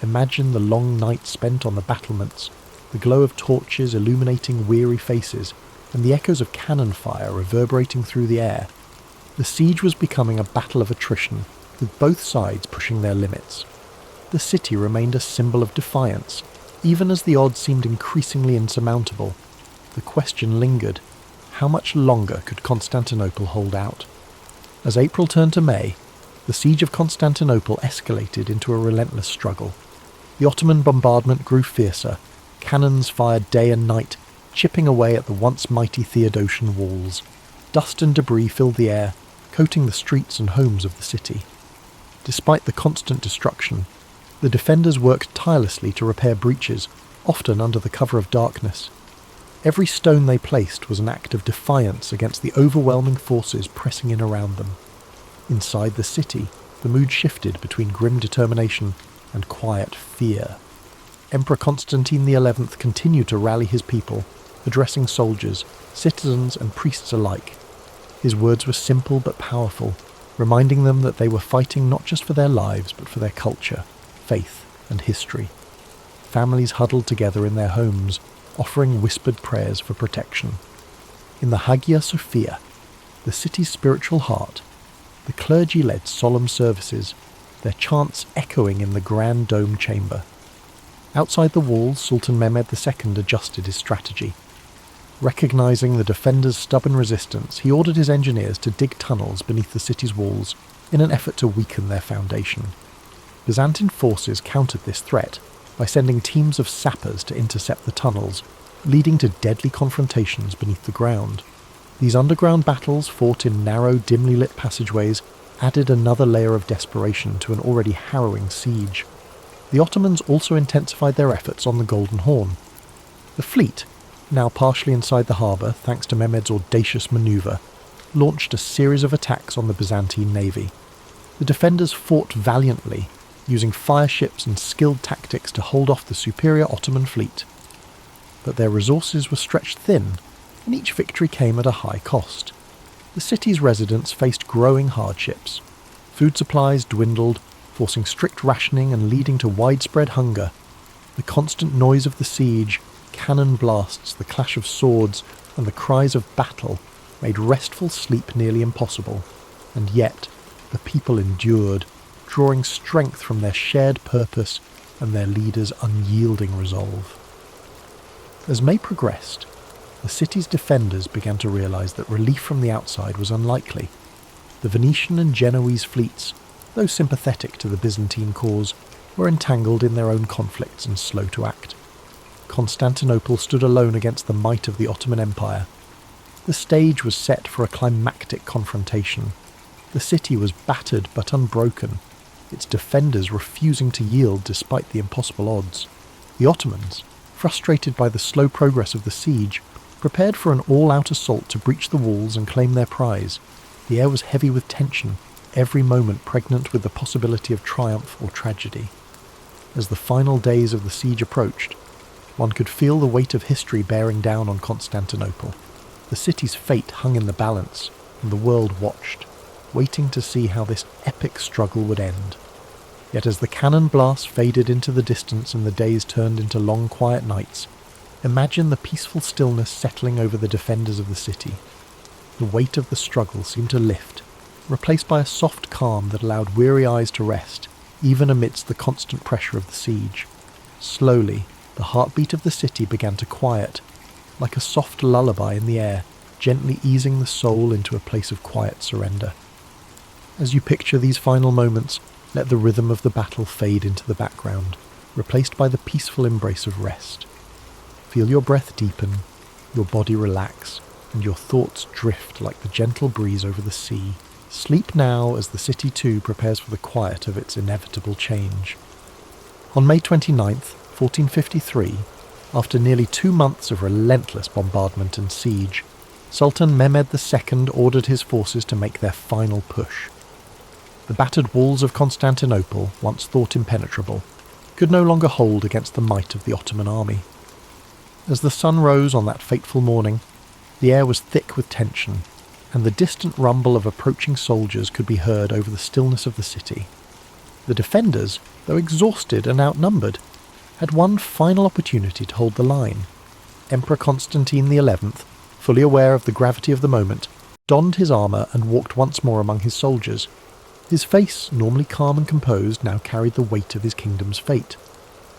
A: Imagine the long nights spent on the battlements, the glow of torches illuminating weary faces, and the echoes of cannon fire reverberating through the air. The siege was becoming a battle of attrition, with both sides pushing their limits. The city remained a symbol of defiance, even as the odds seemed increasingly insurmountable. The question lingered: how much longer could Constantinople hold out? As April turned to May, the siege of Constantinople escalated into a relentless struggle. The Ottoman bombardment grew fiercer, cannons fired day and night, chipping away at the once mighty Theodosian walls. Dust and debris filled the air, coating the streets and homes of the city. Despite the constant destruction, the defenders worked tirelessly to repair breaches, often under the cover of darkness. Every stone they placed was an act of defiance against the overwhelming forces pressing in around them. Inside the city, the mood shifted between grim determination and quiet fear. Emperor Constantine XI continued to rally his people, addressing soldiers, citizens and priests alike. His words were simple but powerful, reminding them that they were fighting not just for their lives but for their culture, faith and history. Families huddled together in their homes, offering whispered prayers for protection. In the Hagia Sophia, the city's spiritual heart, the clergy led solemn services, their chants echoing in the grand dome chamber. Outside the walls, Sultan Mehmed II adjusted his strategy. Recognizing the defenders' stubborn resistance, he ordered his engineers to dig tunnels beneath the city's walls in an effort to weaken their foundation. Byzantine forces countered this threat by sending teams of sappers to intercept the tunnels, leading to deadly confrontations beneath the ground. These underground battles, fought in narrow, dimly lit passageways, added another layer of desperation to an already harrowing siege. The Ottomans also intensified their efforts on the Golden Horn. The fleet, now partially inside the harbour thanks to Mehmed's audacious manoeuvre, launched a series of attacks on the Byzantine navy. The defenders fought valiantly, using fire ships and skilled tactics to hold off the superior Ottoman fleet. But their resources were stretched thin, and each victory came at a high cost. The city's residents faced growing hardships. Food supplies dwindled, forcing strict rationing and leading to widespread hunger. The constant noise of the siege, cannon blasts, the clash of swords, and the cries of battle made restful sleep nearly impossible. And yet, the people endured, drawing strength from their shared purpose and their leaders' unyielding resolve. As May progressed, the city's defenders began to realise that relief from the outside was unlikely. The Venetian and Genoese fleets, though sympathetic to the Byzantine cause, were entangled in their own conflicts and slow to act. Constantinople stood alone against the might of the Ottoman Empire. The stage was set for a climactic confrontation. The city was battered but unbroken, its defenders refusing to yield despite the impossible odds. The Ottomans, frustrated by the slow progress of the siege, prepared for an all-out assault to breach the walls and claim their prize. The air was heavy with tension, every moment pregnant with the possibility of triumph or tragedy. As the final days of the siege approached, one could feel the weight of history bearing down on Constantinople. The city's fate hung in the balance, and the world watched, waiting to see how this epic struggle would end. Yet as the cannon blasts faded into the distance and the days turned into long quiet nights, imagine the peaceful stillness settling over the defenders of the city. The weight of the struggle seemed to lift, replaced by a soft calm that allowed weary eyes to rest, even amidst the constant pressure of the siege. Slowly, the heartbeat of the city began to quiet, like a soft lullaby in the air, gently easing the soul into a place of quiet surrender. As you picture these final moments, let the rhythm of the battle fade into the background, replaced by the peaceful embrace of rest. Feel your breath deepen, your body relax, and your thoughts drift like the gentle breeze over the sea. Sleep now as the city too prepares for the quiet of its inevitable change. On May 29th, 1453, after nearly 2 months of relentless bombardment and siege, Sultan Mehmed II ordered his forces to make their final push. The battered walls of Constantinople, once thought impenetrable, could no longer hold against the might of the Ottoman army. As the sun rose on that fateful morning, the air was thick with tension, and the distant rumble of approaching soldiers could be heard over the stillness of the city. The defenders, though exhausted and outnumbered, had one final opportunity to hold the line. Emperor Constantine XI, fully aware of the gravity of the moment, donned his armour and walked once more among his soldiers. His face, normally calm and composed, now carried the weight of his kingdom's fate.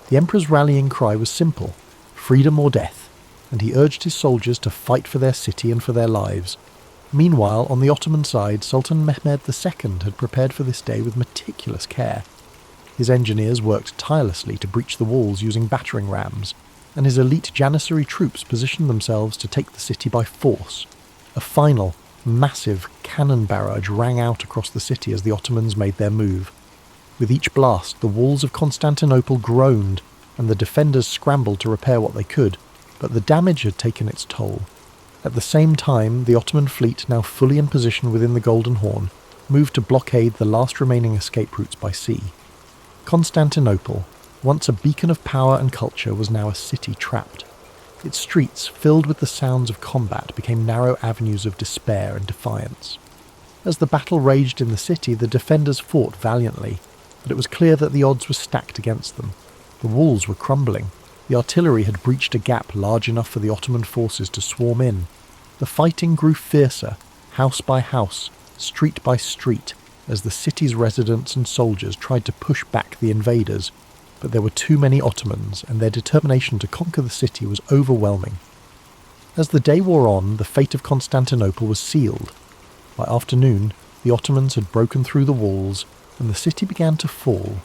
A: The emperor's rallying cry was simple: freedom or death, and he urged his soldiers to fight for their city and for their lives. Meanwhile, on the Ottoman side, Sultan Mehmed II had prepared for this day with meticulous care. His engineers worked tirelessly to breach the walls using battering rams, and his elite Janissary troops positioned themselves to take the city by force. A final, massive cannon barrage rang out across the city as the Ottomans made their move. With each blast, the walls of Constantinople groaned, and the defenders scrambled to repair what they could, but the damage had taken its toll. At the same time, the Ottoman fleet, now fully in position within the Golden Horn, moved to blockade the last remaining escape routes by sea. Constantinople, once a beacon of power and culture, was now a city trapped. Its streets, filled with the sounds of combat, became narrow avenues of despair and defiance. As the battle raged in the city, the defenders fought valiantly, but it was clear that the odds were stacked against them. The walls were crumbling. The artillery had breached a gap large enough for the Ottoman forces to swarm in. The fighting grew fiercer, house by house, street by street, as the city's residents and soldiers tried to push back the invaders, but there were too many Ottomans, and their determination to conquer the city was overwhelming. As the day wore on, the fate of Constantinople was sealed. By afternoon, the Ottomans had broken through the walls, and the city began to fall.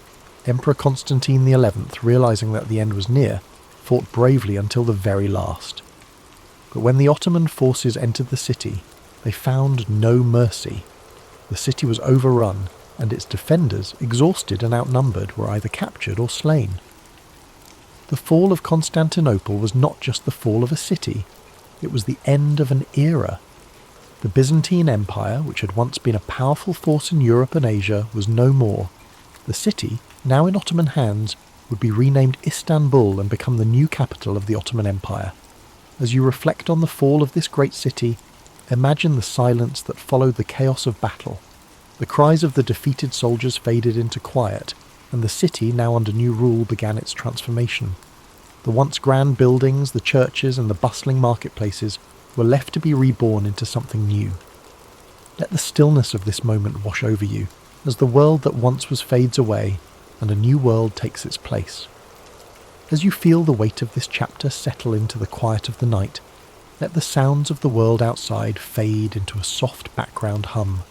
A: Emperor Constantine XI, realizing that the end was near, fought bravely until the very last. But when the Ottoman forces entered the city, they found no mercy. The city was overrun, and its defenders, exhausted and outnumbered, were either captured or slain. The fall of Constantinople was not just the fall of a city, it was the end of an era. The Byzantine Empire, which had once been a powerful force in Europe and Asia, was no more. The city, now in Ottoman hands, would be renamed Istanbul and become the new capital of the Ottoman Empire. As you reflect on the fall of this great city, imagine the silence that followed the chaos of battle. The cries of the defeated soldiers faded into quiet, and the city, now under new rule, began its transformation. The once grand buildings, the churches, and the bustling marketplaces were left to be reborn into something new. Let the stillness of this moment wash over you, as the world that once was fades away, and a new world takes its place. As you feel the weight of this chapter settle into the quiet of the night, let the sounds of the world outside fade into a soft background hum.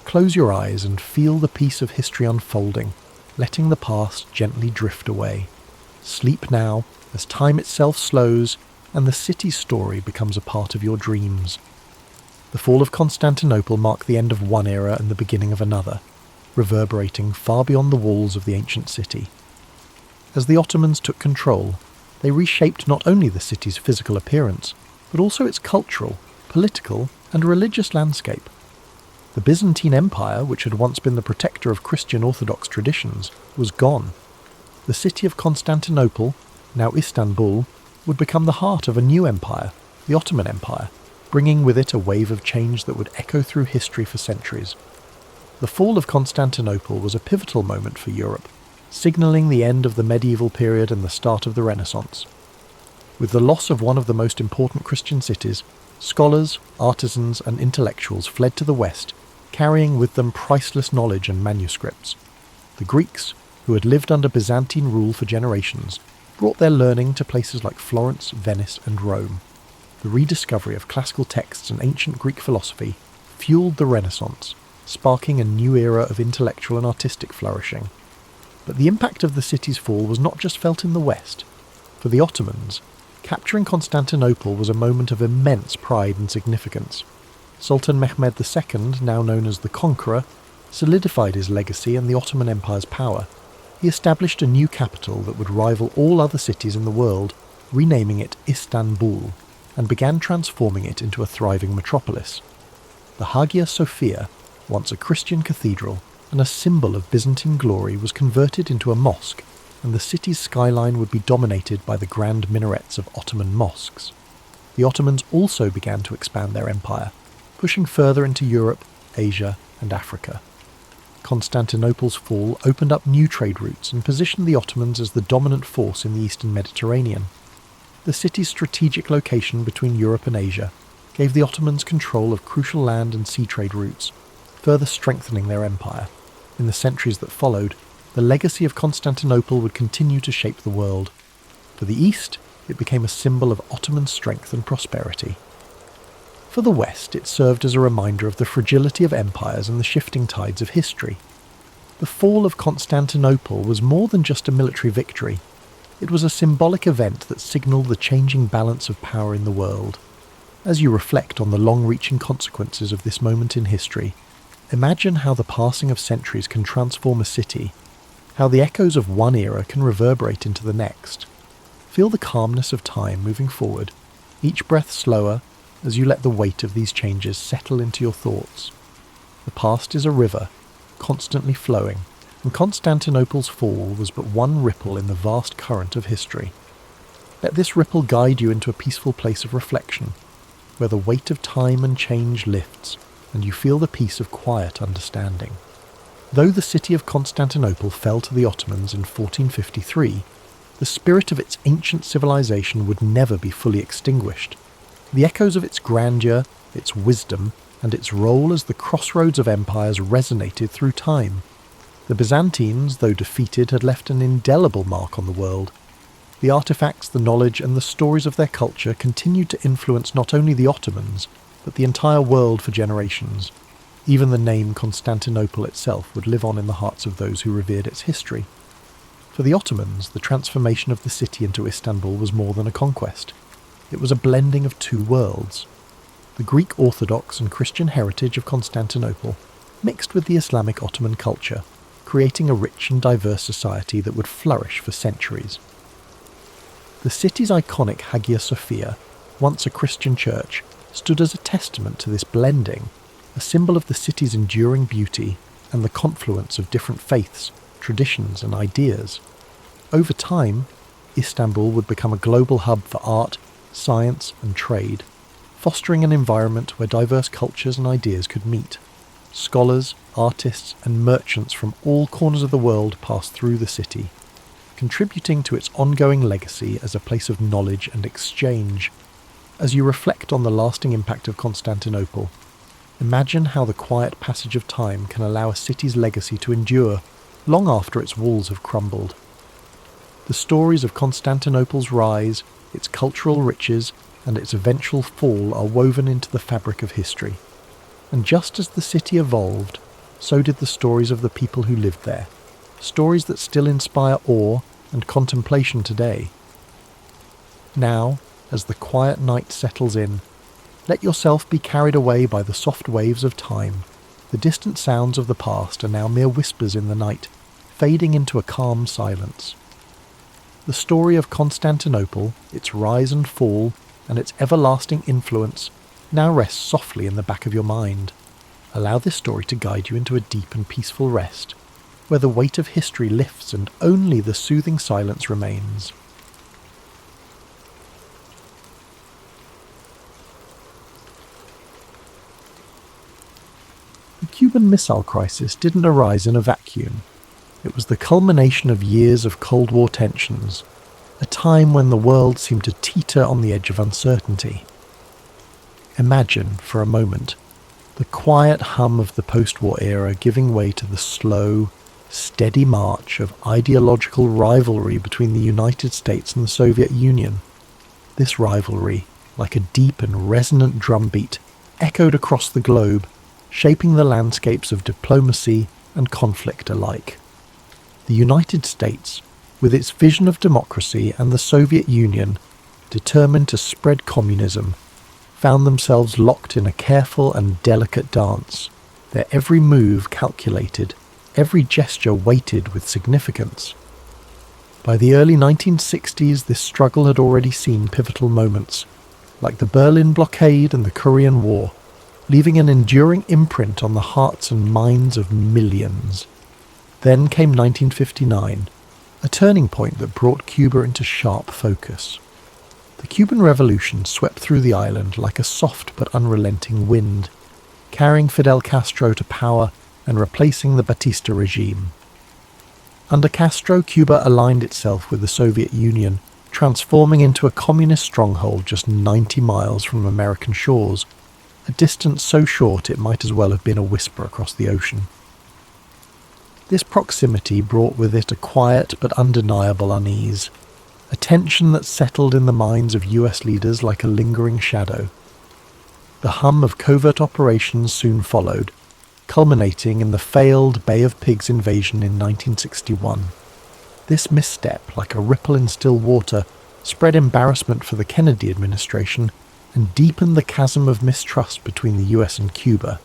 A: Close your eyes and feel the peace of history unfolding, letting the past gently drift away. Sleep now, as time itself slows, and the city's story becomes a part of your dreams. The fall of Constantinople marked the end of one era and the beginning of another, reverberating far beyond the walls of the ancient city. As the Ottomans took control, they reshaped not only the city's physical appearance, but also its cultural, political, and religious landscape. The Byzantine Empire, which had once been the protector of Christian Orthodox traditions, was gone. The city of Constantinople, now Istanbul, would become the heart of a new empire, the Ottoman Empire, bringing with it a wave of change that would echo through history for centuries. The fall of Constantinople was a pivotal moment for Europe, signalling the end of the medieval period and the start of the Renaissance. With the loss of one of the most important Christian cities, scholars, artisans, and intellectuals fled to the west, carrying with them priceless knowledge and manuscripts. The Greeks, who had lived under Byzantine rule for generations, brought their learning to places like Florence, Venice, and Rome. The rediscovery of classical texts and ancient Greek philosophy fueled the Renaissance, sparking a new era of intellectual and artistic flourishing. But the impact of the city's fall was not just felt in the West. For the Ottomans, capturing Constantinople was a moment of immense pride and significance. Sultan Mehmed II, now known as the Conqueror, solidified his legacy and the Ottoman Empire's power. He established a new capital that would rival all other cities in the world, renaming it Istanbul, and began transforming it into a thriving metropolis. The Hagia Sophia, once a Christian cathedral and a symbol of Byzantine glory, was converted into a mosque, and the city's skyline would be dominated by the grand minarets of Ottoman mosques. The Ottomans also began to expand their empire, pushing further into Europe, Asia, and Africa. Constantinople's fall opened up new trade routes and positioned the Ottomans as the dominant force in the eastern Mediterranean. The city's strategic location between Europe and Asia gave the Ottomans control of crucial land and sea trade routes, further strengthening their empire. In the centuries that followed, the legacy of Constantinople would continue to shape the world. For the East, it became a symbol of Ottoman strength and prosperity. For the West, it served as a reminder of the fragility of empires and the shifting tides of history. The fall of Constantinople was more than just a military victory. It was a symbolic event that signalled the changing balance of power in the world. As you reflect on the long-reaching consequences of this moment in history, imagine how the passing of centuries can transform a city, how the echoes of one era can reverberate into the next. Feel the calmness of time moving forward, each breath slower, as you let the weight of these changes settle into your thoughts. The past is a river, constantly flowing, and Constantinople's fall was but one ripple in the vast current of history. Let this ripple guide you into a peaceful place of reflection, where the weight of time and change lifts, and you feel the peace of quiet understanding. Though the city of Constantinople fell to the Ottomans in 1453, the spirit of its ancient civilization would never be fully extinguished. The echoes of its grandeur, its wisdom, and its role as the crossroads of empires resonated through time. The Byzantines, though defeated, had left an indelible mark on the world. The artifacts, the knowledge, and the stories of their culture continued to influence not only the Ottomans, but the entire world for generations. Even the name Constantinople itself would live on in the hearts of those who revered its history. For the Ottomans, the transformation of the city into Istanbul was more than a conquest. It was a blending of two worlds. The Greek Orthodox and Christian heritage of Constantinople mixed with the Islamic Ottoman culture, creating a rich and diverse society that would flourish for centuries. The city's iconic Hagia Sophia, once a Christian church, stood as a testament to this blending, a symbol of the city's enduring beauty and the confluence of different faiths, traditions and ideas. Over time, Istanbul would become a global hub for art, science and trade, fostering an environment where diverse cultures and ideas could meet. Scholars, artists and merchants from all corners of the world passed through the city, contributing to its ongoing legacy as a place of knowledge and exchange. As you reflect on the lasting impact of Constantinople, imagine how the quiet passage of time can allow a city's legacy to endure long after its walls have crumbled. The stories of Constantinople's rise, its cultural riches, and its eventual fall are woven into the fabric of history. And just as the city evolved, so did the stories of the people who lived there, stories that still inspire awe and contemplation today. Now, as the quiet night settles in, let yourself be carried away by the soft waves of time. The distant sounds of the past are now mere whispers in the night, fading into a calm silence. The story of Constantinople, its rise and fall, and its everlasting influence now rests softly in the back of your mind. Allow this story to guide you into a deep and peaceful rest, where the weight of history lifts and only the soothing silence remains. The Cuban Missile Crisis didn't arise in a vacuum. It was the culmination of years of Cold War tensions, a time when the world seemed to teeter on the edge of uncertainty. Imagine, for a moment, the quiet hum of the post-war era giving way to the slow, steady march of ideological rivalry between the United States and the Soviet Union. This rivalry, like a deep and resonant drumbeat, echoed across the globe, shaping the landscapes of diplomacy and conflict alike. The United States, with its vision of democracy, and the Soviet Union, determined to spread communism, found themselves locked in a careful and delicate dance, their every move calculated, every gesture weighted with significance. By the early 1960s, this struggle had already seen pivotal moments, like the Berlin blockade and the Korean War, leaving an enduring imprint on the hearts and minds of millions. Then came 1959, a turning point that brought Cuba into sharp focus. The Cuban Revolution swept through the island like a soft but unrelenting wind, carrying Fidel Castro to power and replacing the Batista regime. Under Castro, Cuba aligned itself with the Soviet Union, transforming into a communist stronghold just 90 miles from American shores, a distance so short it might as well have been a whisper across the ocean. This proximity brought with it a quiet but undeniable unease, a tension that settled in the minds of US leaders like a lingering shadow. The hum of covert operations soon followed, culminating in the failed Bay of Pigs invasion in 1961. This misstep, like a ripple in still water, spread embarrassment for the Kennedy administration and deepened the chasm of mistrust between the US and Cuba.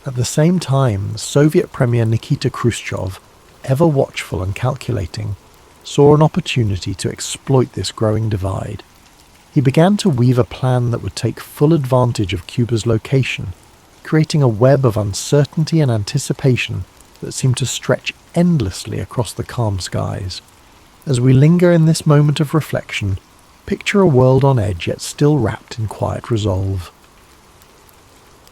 A: At the same time, Soviet Premier Nikita Khrushchev, ever watchful and calculating, saw an opportunity to exploit this growing divide. He began to weave a plan that would take full advantage of Cuba's location, creating a web of uncertainty and anticipation that seemed to stretch endlessly across the calm skies. As we linger in this moment of reflection, picture a world on edge yet still wrapped in quiet resolve.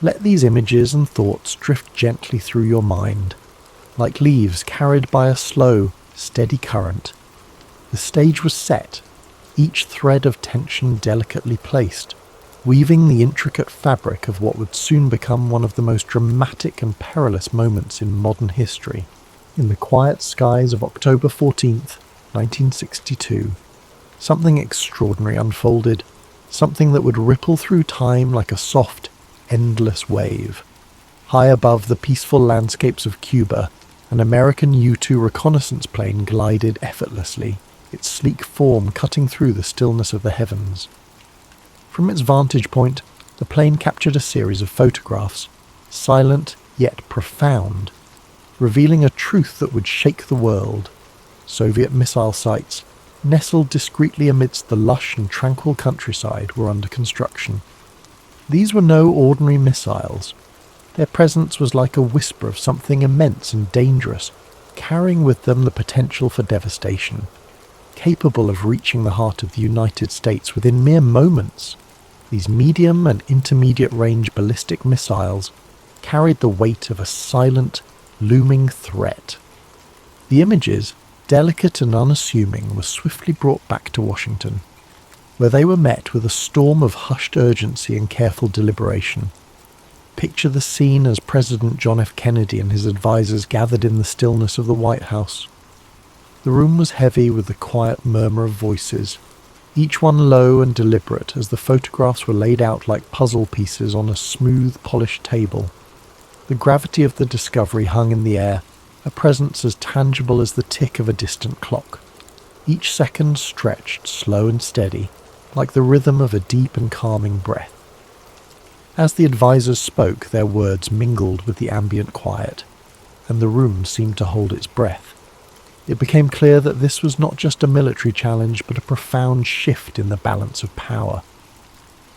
A: Let these images and thoughts drift gently through your mind, like leaves carried by a slow, steady current. The stage was set, each thread of tension delicately placed, weaving the intricate fabric of what would soon become one of the most dramatic and perilous moments in modern history. In the quiet skies of October 14th, 1962, something extraordinary unfolded, something that would ripple through time like a soft, endless wave. High above the peaceful landscapes of Cuba, an American U-2 reconnaissance plane glided effortlessly, its sleek form cutting through the stillness of the heavens. From its vantage point, the plane captured a series of photographs, silent yet profound, revealing a truth that would shake the world. Soviet missile sites, nestled discreetly amidst the lush and tranquil countryside, were under construction. These were no ordinary missiles. Their presence was like a whisper of something immense and dangerous, carrying with them the potential for devastation. Capable of reaching the heart of the United States within mere moments, these medium and intermediate range ballistic missiles carried the weight of a silent, looming threat. The images, delicate and unassuming, were swiftly brought back to Washington, where they were met with a storm of hushed urgency and careful deliberation. Picture the scene as President John F. Kennedy and his advisors gathered in the stillness of the White House. The room was heavy with the quiet murmur of voices, each one low and deliberate as the photographs were laid out like puzzle pieces on a smooth, polished table. The gravity of the discovery hung in the air, a presence as tangible as the tick of a distant clock. Each second stretched slow and steady, like the rhythm of a deep and calming breath. As the advisors spoke, their words mingled with the ambient quiet, and the room seemed to hold its breath. It became clear that this was not just a military challenge, but a profound shift in the balance of power.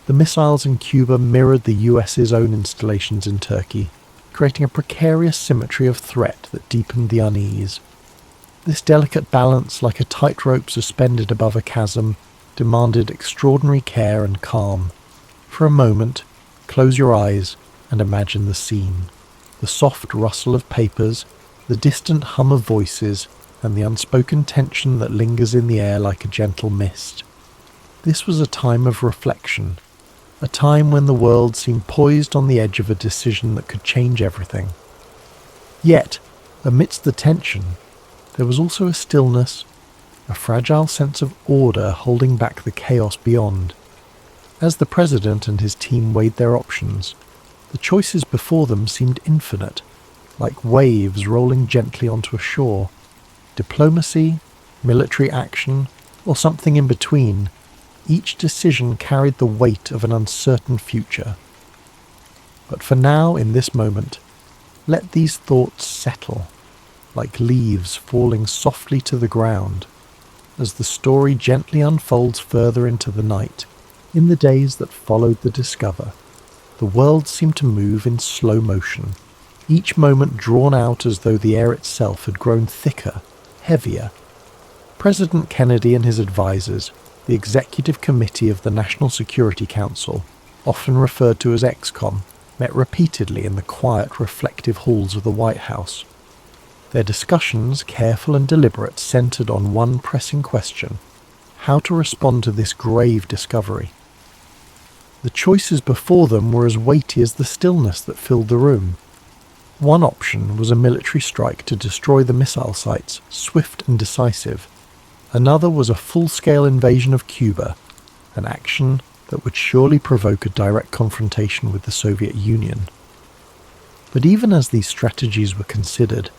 A: The missiles in Cuba mirrored the US's own installations in Turkey, creating a precarious symmetry of threat that deepened the unease. This delicate balance, like a tightrope suspended above a chasm, demanded extraordinary care and calm. For a moment, close your eyes and imagine the scene. The soft rustle of papers, the distant hum of voices, and the unspoken tension that lingers in the air like a gentle mist. This was a time of reflection, a time when the world seemed poised on the edge of a decision that could change everything. Yet, Amidst the tension, there was also a stillness, a fragile sense of order holding back the chaos beyond. As the president and his team weighed their options, the choices before them seemed infinite, like waves rolling gently onto a shore. Diplomacy, military action, or something in between, each decision carried the weight of an uncertain future. But for now, in this moment, let these thoughts settle, like leaves falling softly to the ground, as the story gently unfolds further into the night. In the days that followed the Discover, the world seemed to move in slow motion, each moment drawn out as though the air itself had grown thicker, heavier. President Kennedy and his advisors, the Executive Committee of the National Security Council, often referred to as ExComm, met repeatedly in the quiet, reflective halls of the White House. Their discussions, careful and deliberate, centered on one pressing question: how to respond to this grave discovery. The choices before them were as weighty as the stillness that filled the room. One option was a military strike to destroy the missile sites, swift and decisive. Another was a full-scale invasion of Cuba, an action that would surely provoke a direct confrontation with the Soviet Union. But even as these strategies were considered,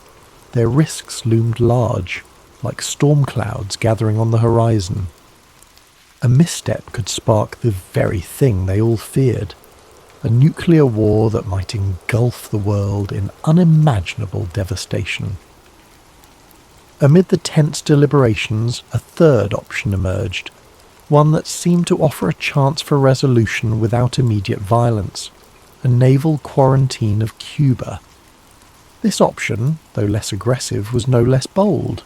A: their risks loomed large, like storm clouds gathering on the horizon. A misstep could spark the very thing they all feared: a nuclear war that might engulf the world in unimaginable devastation. Amid the tense deliberations, a third option emerged, one that seemed to offer a chance for resolution without immediate violence: a naval quarantine of Cuba. This option, though less aggressive, was no less bold.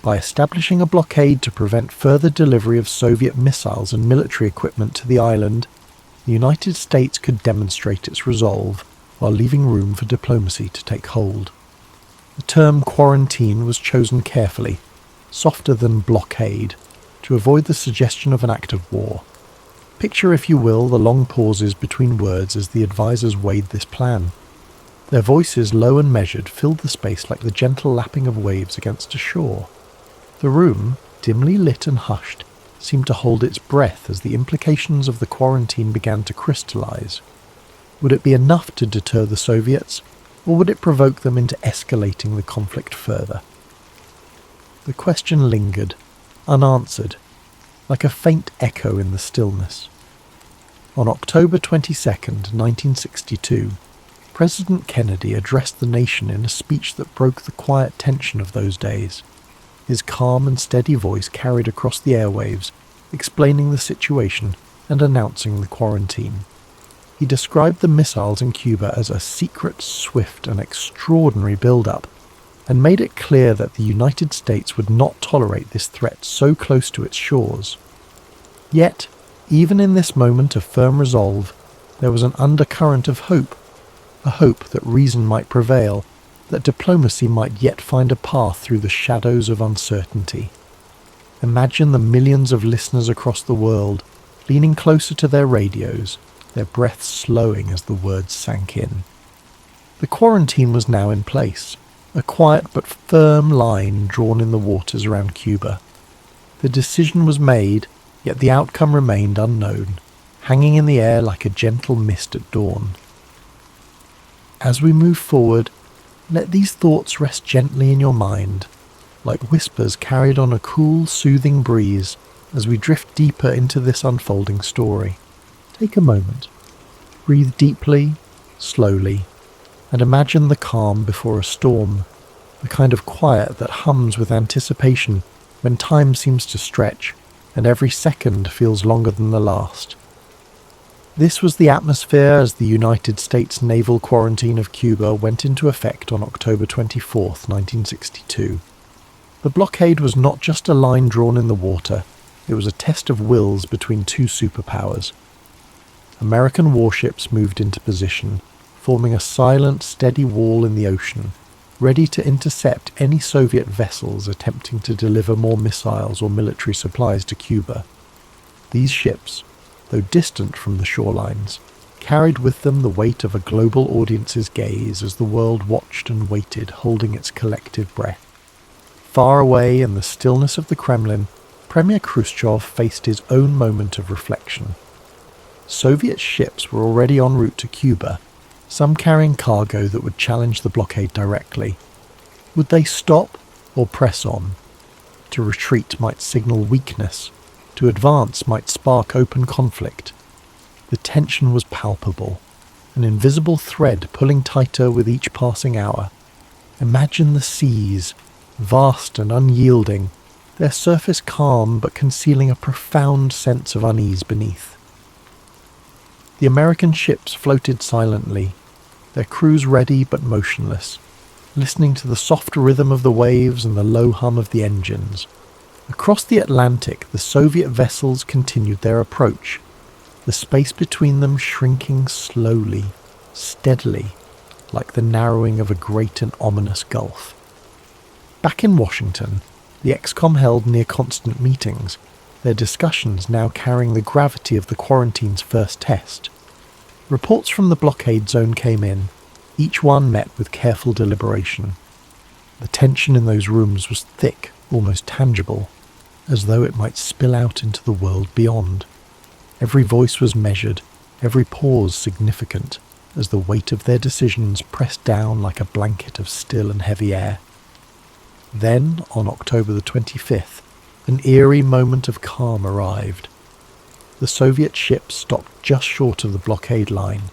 A: By establishing a blockade to prevent further delivery of Soviet missiles and military equipment to the island, the United States could demonstrate its resolve while leaving room for diplomacy to take hold. The term quarantine was chosen carefully, softer than blockade, to avoid the suggestion of an act of war. Picture, if you will, the long pauses between words as the advisors weighed this plan. Their voices, low and measured, filled the space like the gentle lapping of waves against a shore. The room, dimly lit and hushed, seemed to hold its breath as the implications of the quarantine began to crystallize. Would it be enough to deter the Soviets, or would it provoke them into escalating the conflict further? The question lingered, unanswered, like a faint echo in the stillness. On October 22nd, 1962, President Kennedy addressed the nation in a speech that broke the quiet tension of those days. His calm and steady voice carried across the airwaves, explaining the situation and announcing the quarantine. He described the missiles in Cuba as a secret, swift, and extraordinary build-up, and made it clear that the United States would not tolerate this threat so close to its shores. Yet, even in this moment of firm resolve, there was an undercurrent of hope, a hope that reason might prevail, that diplomacy might yet find a path through the shadows of uncertainty. Imagine the millions of listeners across the world, leaning closer to their radios, their breaths slowing as the words sank in. The quarantine was now in place, a quiet but firm line drawn in the waters around Cuba. The decision was made, yet the outcome remained unknown, hanging in the air like a gentle mist at dawn. As we move forward, let these thoughts rest gently in your mind, like whispers carried on a cool, soothing breeze as we drift deeper into this unfolding story. Take a moment, breathe deeply, slowly, and imagine the calm before a storm, the kind of quiet that hums with anticipation when time seems to stretch and every second feels longer than the last. This was the atmosphere as the United States naval quarantine of Cuba went into effect on October 24, 1962. The blockade was not just a line drawn in the water, it was a test of wills between two superpowers. American warships moved into position, forming a silent, steady wall in the ocean, ready to intercept any Soviet vessels attempting to deliver more missiles or military supplies to Cuba. These ships, though distant from the shorelines, carried with them the weight of a global audience's gaze as the world watched and waited, holding its collective breath. Far away in the stillness of the Kremlin, Premier Khrushchev faced his own moment of reflection. Soviet ships were already en route to Cuba, some carrying cargo that would challenge the blockade directly. Would they stop or press on? To retreat might signal weakness. To advance might spark open conflict. The tension was palpable, an invisible thread pulling tighter with each passing hour. Imagine the seas, vast and unyielding, their surface calm but concealing a profound sense of unease beneath. The American ships floated silently, their crews ready but motionless, listening to the soft rhythm of the waves and the low hum of the engines. Across the Atlantic, the Soviet vessels continued their approach, the space between them shrinking slowly, steadily, like the narrowing of a great and ominous gulf. Back in Washington, the ExCom held near-constant meetings, their discussions now carrying the gravity of the quarantine's first test. Reports from the blockade zone came in, each one met with careful deliberation. The tension in those rooms was thick, almost tangible, as though it might spill out into the world beyond. Every voice was measured, every pause significant, as the weight of their decisions pressed down like a blanket of still and heavy air. Then, on October the 25th, an eerie moment of calm arrived. The Soviet ships stopped just short of the blockade line.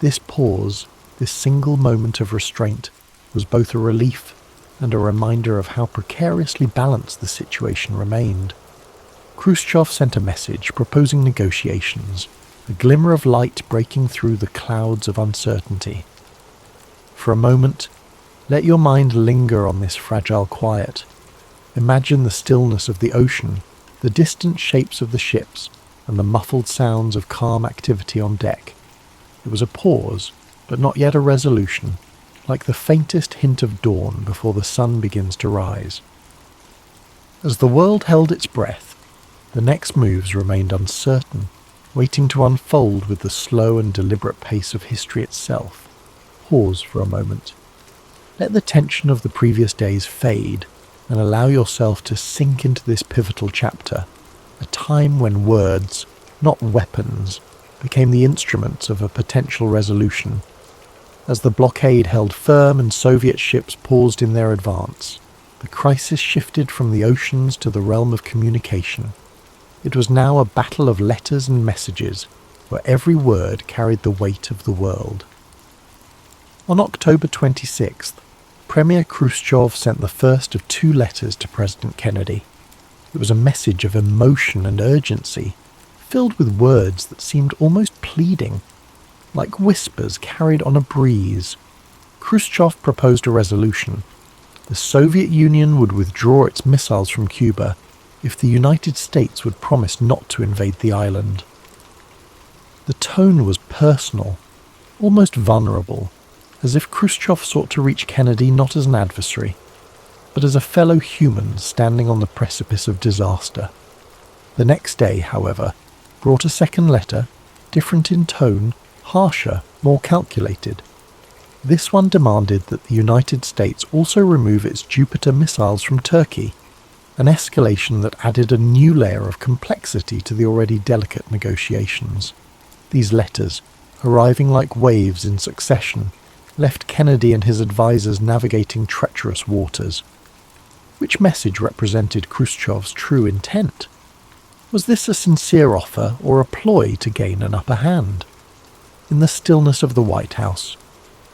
A: This pause, this single moment of restraint, was both a relief and a reminder of how precariously balanced the situation remained. Khrushchev sent a message proposing negotiations, a glimmer of light breaking through the clouds of uncertainty. For a moment, let your mind linger on this fragile quiet. Imagine the stillness of the ocean, the distant shapes of the ships, and the muffled sounds of calm activity on deck. It was a pause, but not yet a resolution, like the faintest hint of dawn before the sun begins to rise. As the world held its breath, the next moves remained uncertain, waiting to unfold with the slow and deliberate pace of history itself. Pause for a moment. Let the tension of the previous days fade, and allow yourself to sink into this pivotal chapter, a time when words, not weapons, became the instruments of a potential resolution. As the blockade held firm and Soviet ships paused in their advance, the crisis shifted from the oceans to the realm of communication. It was now a battle of letters and messages, where every word carried the weight of the world. On October 26th, Premier Khrushchev sent the first of 2 letters to President Kennedy. It was a message of emotion and urgency, filled with words that seemed almost pleading, like whispers carried on a breeze. Khrushchev proposed a resolution. The Soviet Union would withdraw its missiles from Cuba if the United States would promise not to invade the island. The tone was personal, almost vulnerable, as if Khrushchev sought to reach Kennedy not as an adversary, but as a fellow human standing on the precipice of disaster. The next day, however, brought a second letter, different in tone, harsher, more calculated. This one demanded that the United States also remove its Jupiter missiles from Turkey, an escalation that added a new layer of complexity to the already delicate negotiations. These letters, arriving like waves in succession, left Kennedy and his advisers navigating treacherous waters. Which message represented Khrushchev's true intent? Was this a sincere offer or a ploy to gain an upper hand? In the stillness of the White House,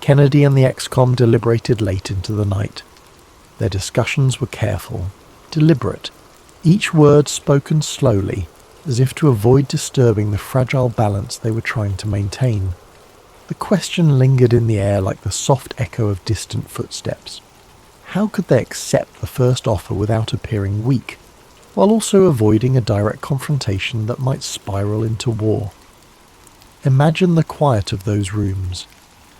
A: Kennedy and the ExCom deliberated late into the night. Their discussions were careful, deliberate, each word spoken slowly, as if to avoid disturbing the fragile balance they were trying to maintain. The question lingered in the air like the soft echo of distant footsteps. How could they accept the first offer without appearing weak, while also avoiding a direct confrontation that might spiral into war? Imagine the quiet of those rooms,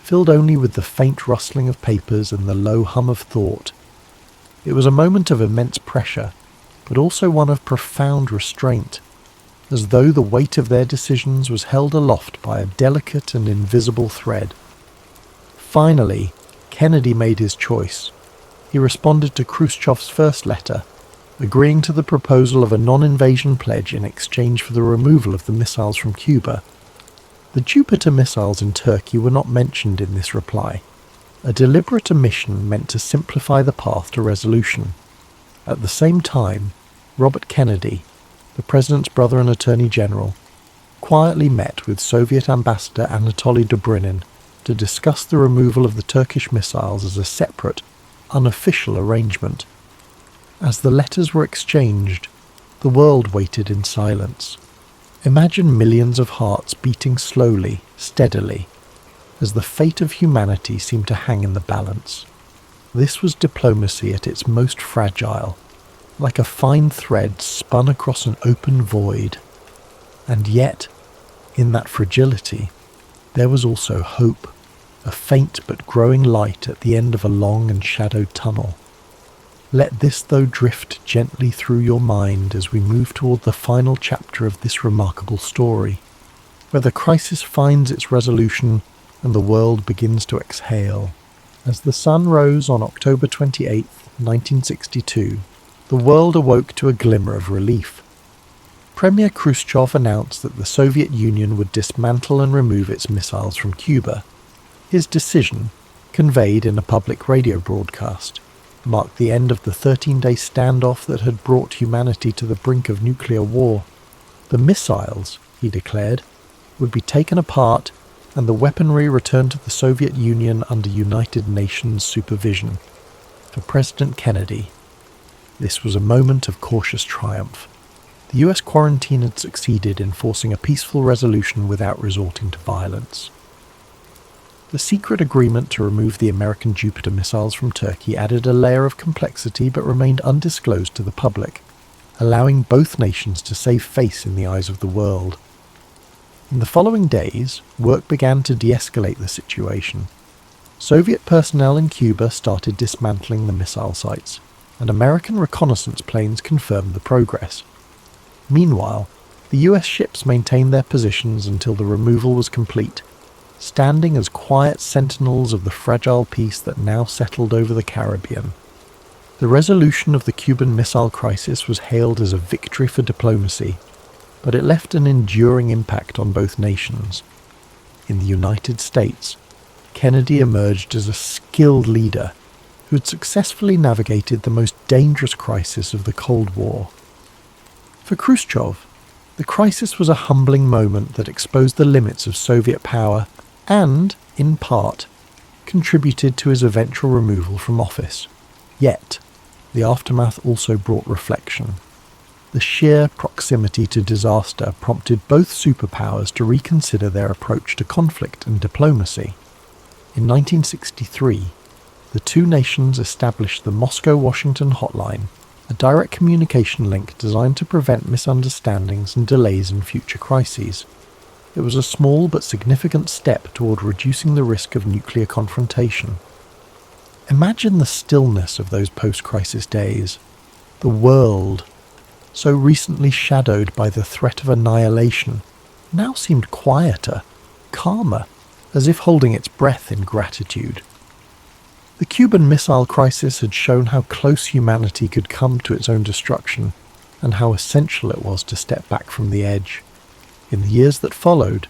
A: filled only with the faint rustling of papers and the low hum of thought. It was a moment of immense pressure, but also one of profound restraint. as though the weight of their decisions was held aloft by a delicate and invisible thread. Finally, Kennedy made his choice. He responded to Khrushchev's first letter, agreeing to the proposal of a non-invasion pledge in exchange for the removal of the missiles from Cuba. The Jupiter missiles in Turkey were not mentioned in this reply, a deliberate omission meant to simplify the path to resolution. At the same time, Robert Kennedy, the president's brother and attorney general, quietly met with Soviet ambassador Anatoly Dobrynin to discuss the removal of the Turkish missiles as a separate, unofficial arrangement. As the letters were exchanged, the world waited in silence. Imagine millions of hearts beating slowly, steadily, as the fate of humanity seemed to hang in the balance. This was diplomacy at its most fragile, like a fine thread spun across an open void. And yet, in that fragility, there was also hope, a faint but growing light at the end of a long and shadowed tunnel. Let this, though, drift gently through your mind as we move toward the final chapter of this remarkable story, where the crisis finds its resolution and the world begins to exhale. As the sun rose on October 28, 1962, the world awoke to a glimmer of relief. Premier Khrushchev announced that the Soviet Union would dismantle and remove its missiles from Cuba. His decision, conveyed in a public radio broadcast, marked the end of the 13-day standoff that had brought humanity to the brink of nuclear war. The missiles, he declared, would be taken apart and the weaponry returned to the Soviet Union under United Nations supervision. For President Kennedy, this was a moment of cautious triumph. The US quarantine had succeeded in forcing a peaceful resolution without resorting to violence. The secret agreement to remove the American Jupiter missiles from Turkey added a layer of complexity but remained undisclosed to the public, allowing both nations to save face in the eyes of the world. In the following days, work began to de-escalate the situation. Soviet personnel in Cuba started dismantling the missile sites, and American reconnaissance planes confirmed the progress. Meanwhile, the US ships maintained their positions until the removal was complete, standing as quiet sentinels of the fragile peace that now settled over the Caribbean. The resolution of the Cuban Missile Crisis was hailed as a victory for diplomacy, but it left an enduring impact on both nations. In the United States, Kennedy emerged as a skilled leader who had successfully navigated the most dangerous crisis of the Cold War. For Khrushchev, the crisis was a humbling moment that exposed the limits of Soviet power and, in part, contributed to his eventual removal from office. Yet, the aftermath also brought reflection. The sheer proximity to disaster prompted both superpowers to reconsider their approach to conflict and diplomacy. In 1963, the two nations established the Moscow-Washington Hotline, a direct communication link designed to prevent misunderstandings and delays in future crises. It was a small but significant step toward reducing the risk of nuclear confrontation. Imagine the stillness of those post-crisis days. The world, so recently shadowed by the threat of annihilation, now seemed quieter, calmer, as if holding its breath in gratitude. The Cuban Missile Crisis had shown how close humanity could come to its own destruction, and how essential it was to step back from the edge. In the years that followed,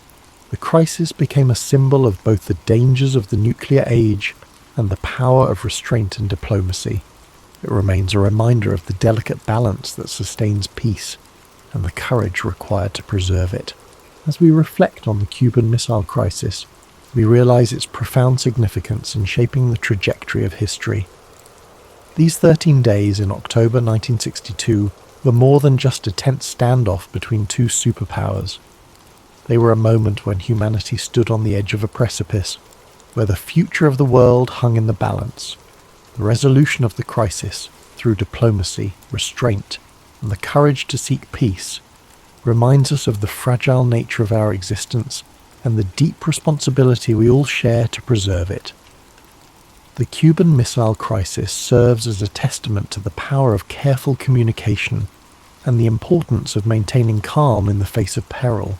A: the crisis became a symbol of both the dangers of the nuclear age and the power of restraint and diplomacy. It remains a reminder of the delicate balance that sustains peace and the courage required to preserve it. As we reflect on the Cuban Missile Crisis, we realize its profound significance in shaping the trajectory of history. These 13 days in October 1962 were more than just a tense standoff between two superpowers. They were a moment when humanity stood on the edge of a precipice, where the future of the world hung in the balance. The resolution of the crisis, through diplomacy, restraint, and the courage to seek peace, reminds us of the fragile nature of our existence and the deep responsibility we all share to preserve it. The Cuban Missile Crisis serves as a testament to the power of careful communication and the importance of maintaining calm in the face of peril.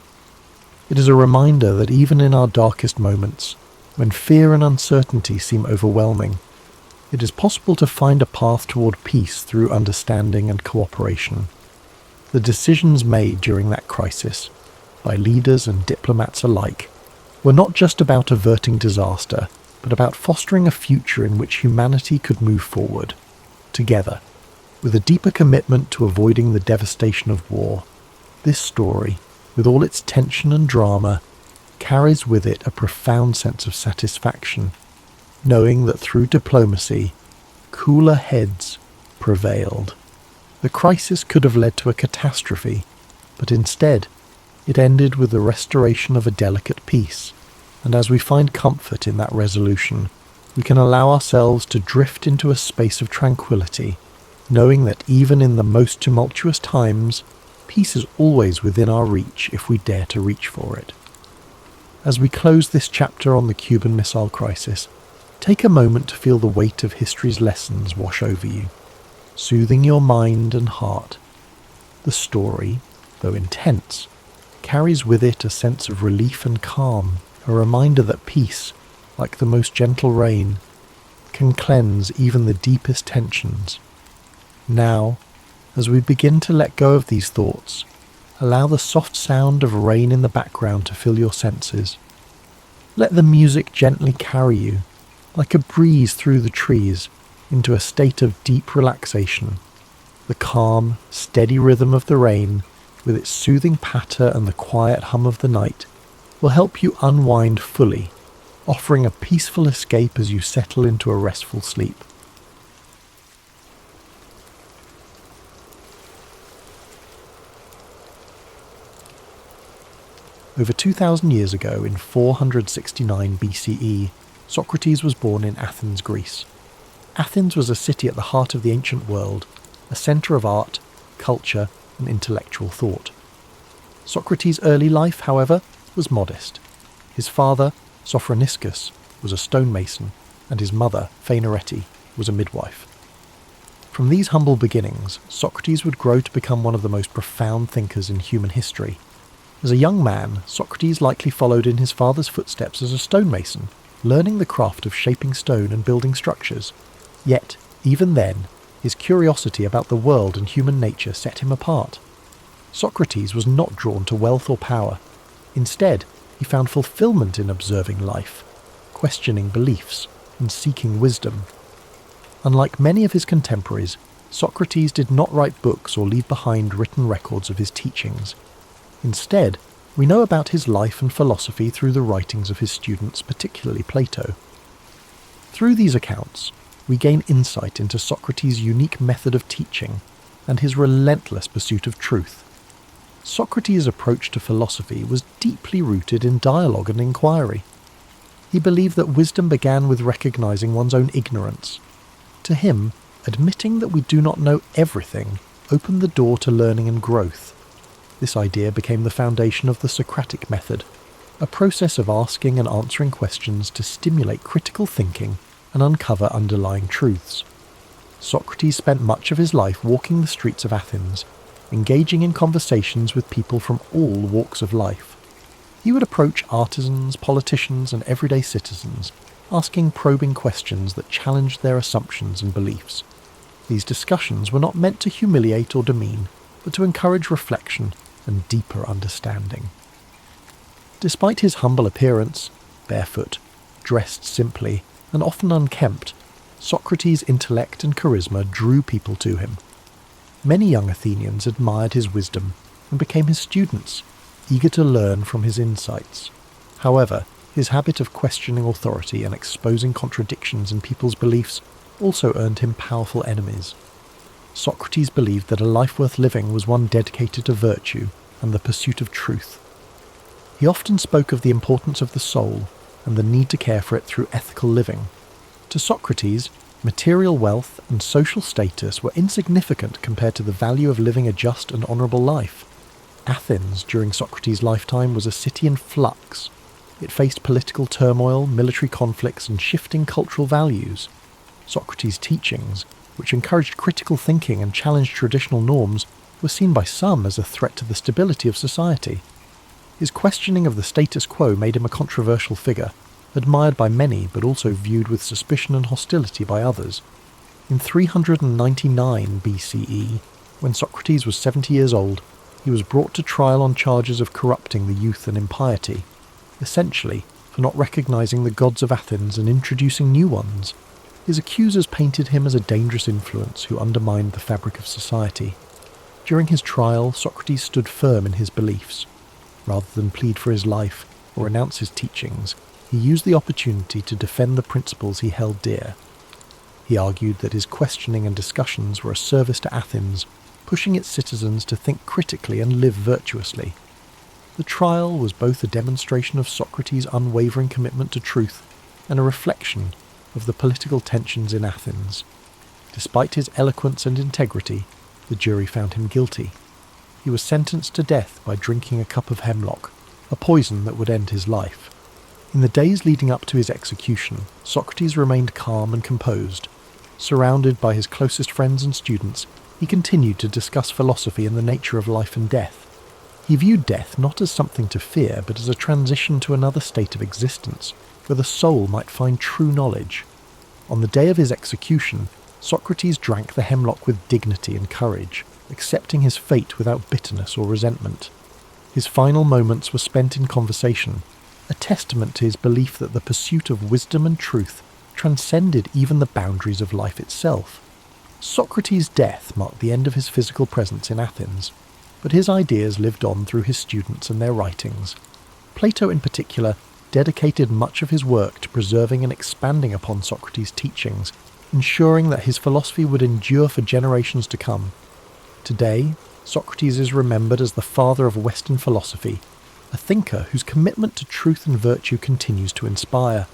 A: It is a reminder that even in our darkest moments, when fear and uncertainty seem overwhelming, it is possible to find a path toward peace through understanding and cooperation. The decisions made during that crisis, by leaders and diplomats alike, were not just about averting disaster, but about fostering a future in which humanity could move forward, together, with a deeper commitment to avoiding the devastation of war. This story, with all its tension and drama, carries with it a profound sense of satisfaction, knowing that through diplomacy, cooler heads prevailed. The crisis could have led to a catastrophe, but instead, it ended with the restoration of a delicate peace, and as we find comfort in that resolution, we can allow ourselves to drift into a space of tranquility, knowing that even in the most tumultuous times, peace is always within our reach if we dare to reach for it. As we close this chapter on the Cuban Missile Crisis, take a moment to feel the weight of history's lessons wash over you, soothing your mind and heart. The story, though intense, carries with it a sense of relief and calm, a reminder that peace, like the most gentle rain, can cleanse even the deepest tensions. Now, as we begin to let go of these thoughts, allow the soft sound of rain in the background to fill your senses. Let the music gently carry you, like a breeze through the trees, into a state of deep relaxation. The calm, steady rhythm of the rain, with its soothing patter and the quiet hum of the night, will help you unwind fully, offering a peaceful escape as you settle into a restful sleep. Over 2,000 years ago, in 469 BCE, Socrates was born in Athens, Greece. Athens was a city at the heart of the ancient world, a centre of art, culture, and intellectual thought. Socrates' early life, however, was modest. His father, Sophroniscus, was a stonemason, and his mother, Phaenorete, was a midwife. From these humble beginnings, Socrates would grow to become one of the most profound thinkers in human history. As a young man, Socrates likely followed in his father's footsteps as a stonemason, learning the craft of shaping stone and building structures. Yet, even then, his curiosity about the world and human nature set him apart. Socrates was not drawn to wealth or power. Instead, he found fulfillment in observing life, questioning beliefs, and seeking wisdom. Unlike many of his contemporaries, Socrates did not write books or leave behind written records of his teachings. Instead, we know about his life and philosophy through the writings of his students, particularly Plato. Through these accounts, we gain insight into Socrates' unique method of teaching and his relentless pursuit of truth. Socrates' approach to philosophy was deeply rooted in dialogue and inquiry. He believed that wisdom began with recognizing one's own ignorance. To him, admitting that we do not know everything opened the door to learning and growth. This idea became the foundation of the Socratic method, a process of asking and answering questions to stimulate critical thinking and uncover underlying truths. Socrates spent much of his life walking the streets of Athens, engaging in conversations with people from all walks of life. He would approach artisans, politicians, and everyday citizens, asking probing questions that challenged their assumptions and beliefs. These discussions were not meant to humiliate or demean, but to encourage reflection and deeper understanding. Despite his humble appearance, barefoot, dressed simply, and often unkempt, Socrates' intellect and charisma drew people to him. Many young Athenians admired his wisdom and became his students, eager to learn from his insights. However, his habit of questioning authority and exposing contradictions in people's beliefs also earned him powerful enemies. Socrates believed that a life worth living was one dedicated to virtue and the pursuit of truth. He often spoke of the importance of the soul and the need to care for it through ethical living. To Socrates, material wealth and social status were insignificant compared to the value of living a just and honourable life. Athens, during Socrates' lifetime, was a city in flux. It faced political turmoil, military conflicts, and shifting cultural values. Socrates' teachings, which encouraged critical thinking and challenged traditional norms, was seen by some as a threat to the stability of society. His questioning of the status quo made him a controversial figure, admired by many but also viewed with suspicion and hostility by others. In 399 BCE, when Socrates was 70 years old, he was brought to trial on charges of corrupting the youth and impiety, essentially for not recognizing the gods of Athens and introducing new ones. His accusers painted him as a dangerous influence who undermined the fabric of society. During his trial, Socrates stood firm in his beliefs. Rather than plead for his life or renounce his teachings, he used the opportunity to defend the principles he held dear. He argued that his questioning and discussions were a service to Athens, pushing its citizens to think critically and live virtuously. The trial was both a demonstration of Socrates' unwavering commitment to truth and a reflection of the political tensions in Athens. Despite his eloquence and integrity, the jury found him guilty. He was sentenced to death by drinking a cup of hemlock, a poison that would end his life. In the days leading up to his execution, Socrates remained calm and composed. Surrounded by his closest friends and students, he continued to discuss philosophy and the nature of life and death. He viewed death not as something to fear, but as a transition to another state of existence, where the soul might find true knowledge. On the day of his execution, Socrates drank the hemlock with dignity and courage, accepting his fate without bitterness or resentment. His final moments were spent in conversation, a testament to his belief that the pursuit of wisdom and truth transcended even the boundaries of life itself. Socrates' death marked the end of his physical presence in Athens, but his ideas lived on through his students and their writings. Plato in particular dedicated much of his work to preserving and expanding upon Socrates' teachings, ensuring that his philosophy would endure for generations to come. Today, Socrates is remembered as the father of Western philosophy, a thinker whose commitment to truth and virtue continues to inspire.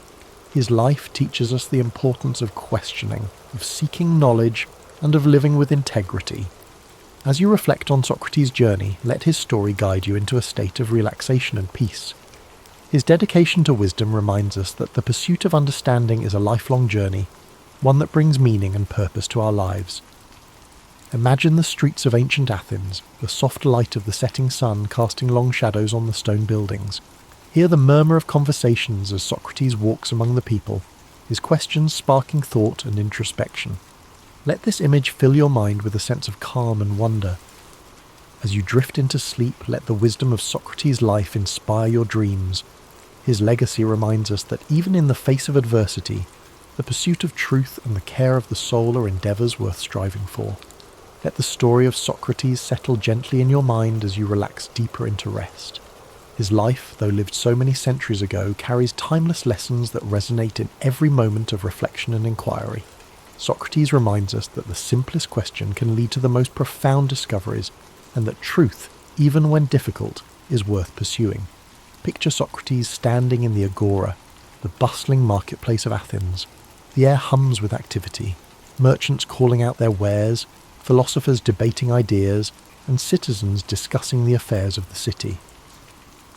A: His life teaches us the importance of questioning, of seeking knowledge, and of living with integrity. As you reflect on Socrates' journey, let his story guide you into a state of relaxation and peace. His dedication to wisdom reminds us that the pursuit of understanding is a lifelong journey, one that brings meaning and purpose to our lives. Imagine the streets of ancient Athens, the soft light of the setting sun casting long shadows on the stone buildings. Hear the murmur of conversations as Socrates walks among the people, his questions sparking thought and introspection. Let this image fill your mind with a sense of calm and wonder. As you drift into sleep, let the wisdom of Socrates' life inspire your dreams. His legacy reminds us that even in the face of adversity, the pursuit of truth and the care of the soul are endeavours worth striving for. Let the story of Socrates settle gently in your mind as you relax deeper into rest. His life, though lived so many centuries ago, carries timeless lessons that resonate in every moment of reflection and inquiry. Socrates reminds us that the simplest question can lead to the most profound discoveries, and that truth, even when difficult, is worth pursuing. Picture Socrates standing in the agora, the bustling marketplace of Athens. The air hums with activity, merchants calling out their wares, philosophers debating ideas, and citizens discussing the affairs of the city.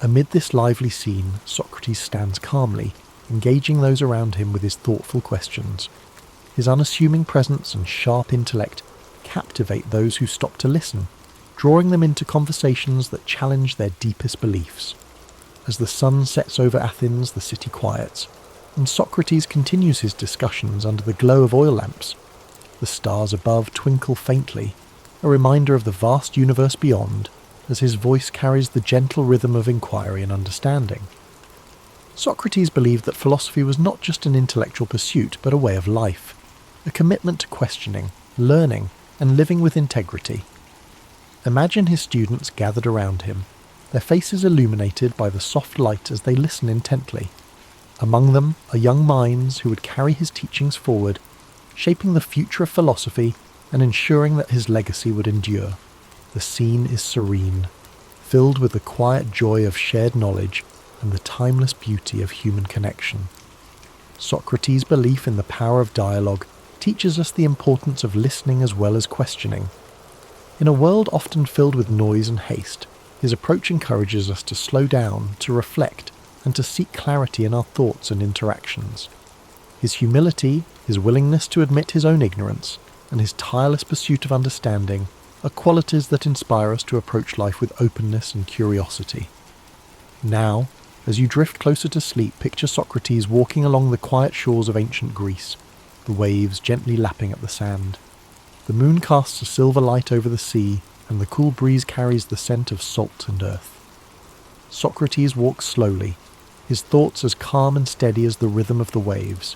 A: Amid this lively scene, Socrates stands calmly, engaging those around him with his thoughtful questions. His unassuming presence and sharp intellect captivate those who stop to listen, drawing them into conversations that challenge their deepest beliefs. As the sun sets over Athens, the city quiets, and Socrates continues his discussions under the glow of oil lamps. The stars above twinkle faintly, a reminder of the vast universe beyond, as his voice carries the gentle rhythm of inquiry and understanding. Socrates believed that philosophy was not just an intellectual pursuit, but a way of life, a commitment to questioning, learning, and living with integrity. Imagine his students gathered around him, their faces illuminated by the soft light as they listen intently. Among them are young minds who would carry his teachings forward, shaping the future of philosophy and ensuring that his legacy would endure. The scene is serene, filled with the quiet joy of shared knowledge and the timeless beauty of human connection. Socrates' belief in the power of dialogue teaches us the importance of listening as well as questioning. In a world often filled with noise and haste, his approach encourages us to slow down, to reflect, and to seek clarity in our thoughts and interactions. His humility, his willingness to admit his own ignorance, and his tireless pursuit of understanding are qualities that inspire us to approach life with openness and curiosity. Now, as you drift closer to sleep, picture Socrates walking along the quiet shores of ancient Greece, the waves gently lapping at the sand. The moon casts a silver light over the sea, and the cool breeze carries the scent of salt and earth. Socrates walks slowly, his thoughts as calm and steady as the rhythm of the waves.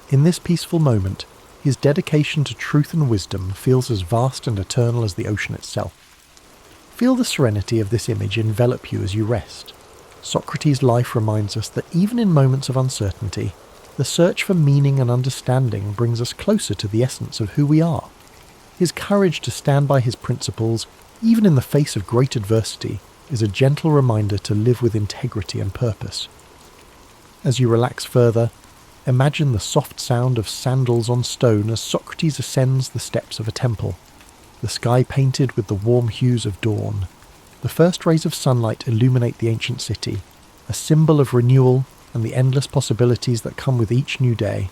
A: In this peaceful moment, his dedication to truth and wisdom feels as vast and eternal as the ocean itself. Feel the serenity of this image envelop you as you rest. Socrates' life reminds us that even in moments of uncertainty, the search for meaning and understanding brings us closer to the essence of who we are. His courage to stand by his principles, even in the face of great adversity, is a gentle reminder to live with integrity and purpose. As you relax further, imagine the soft sound of sandals on stone as Socrates ascends the steps of a temple, the sky painted with the warm hues of dawn. The first rays of sunlight illuminate the ancient city, a symbol of renewal and the endless possibilities that come with each new day.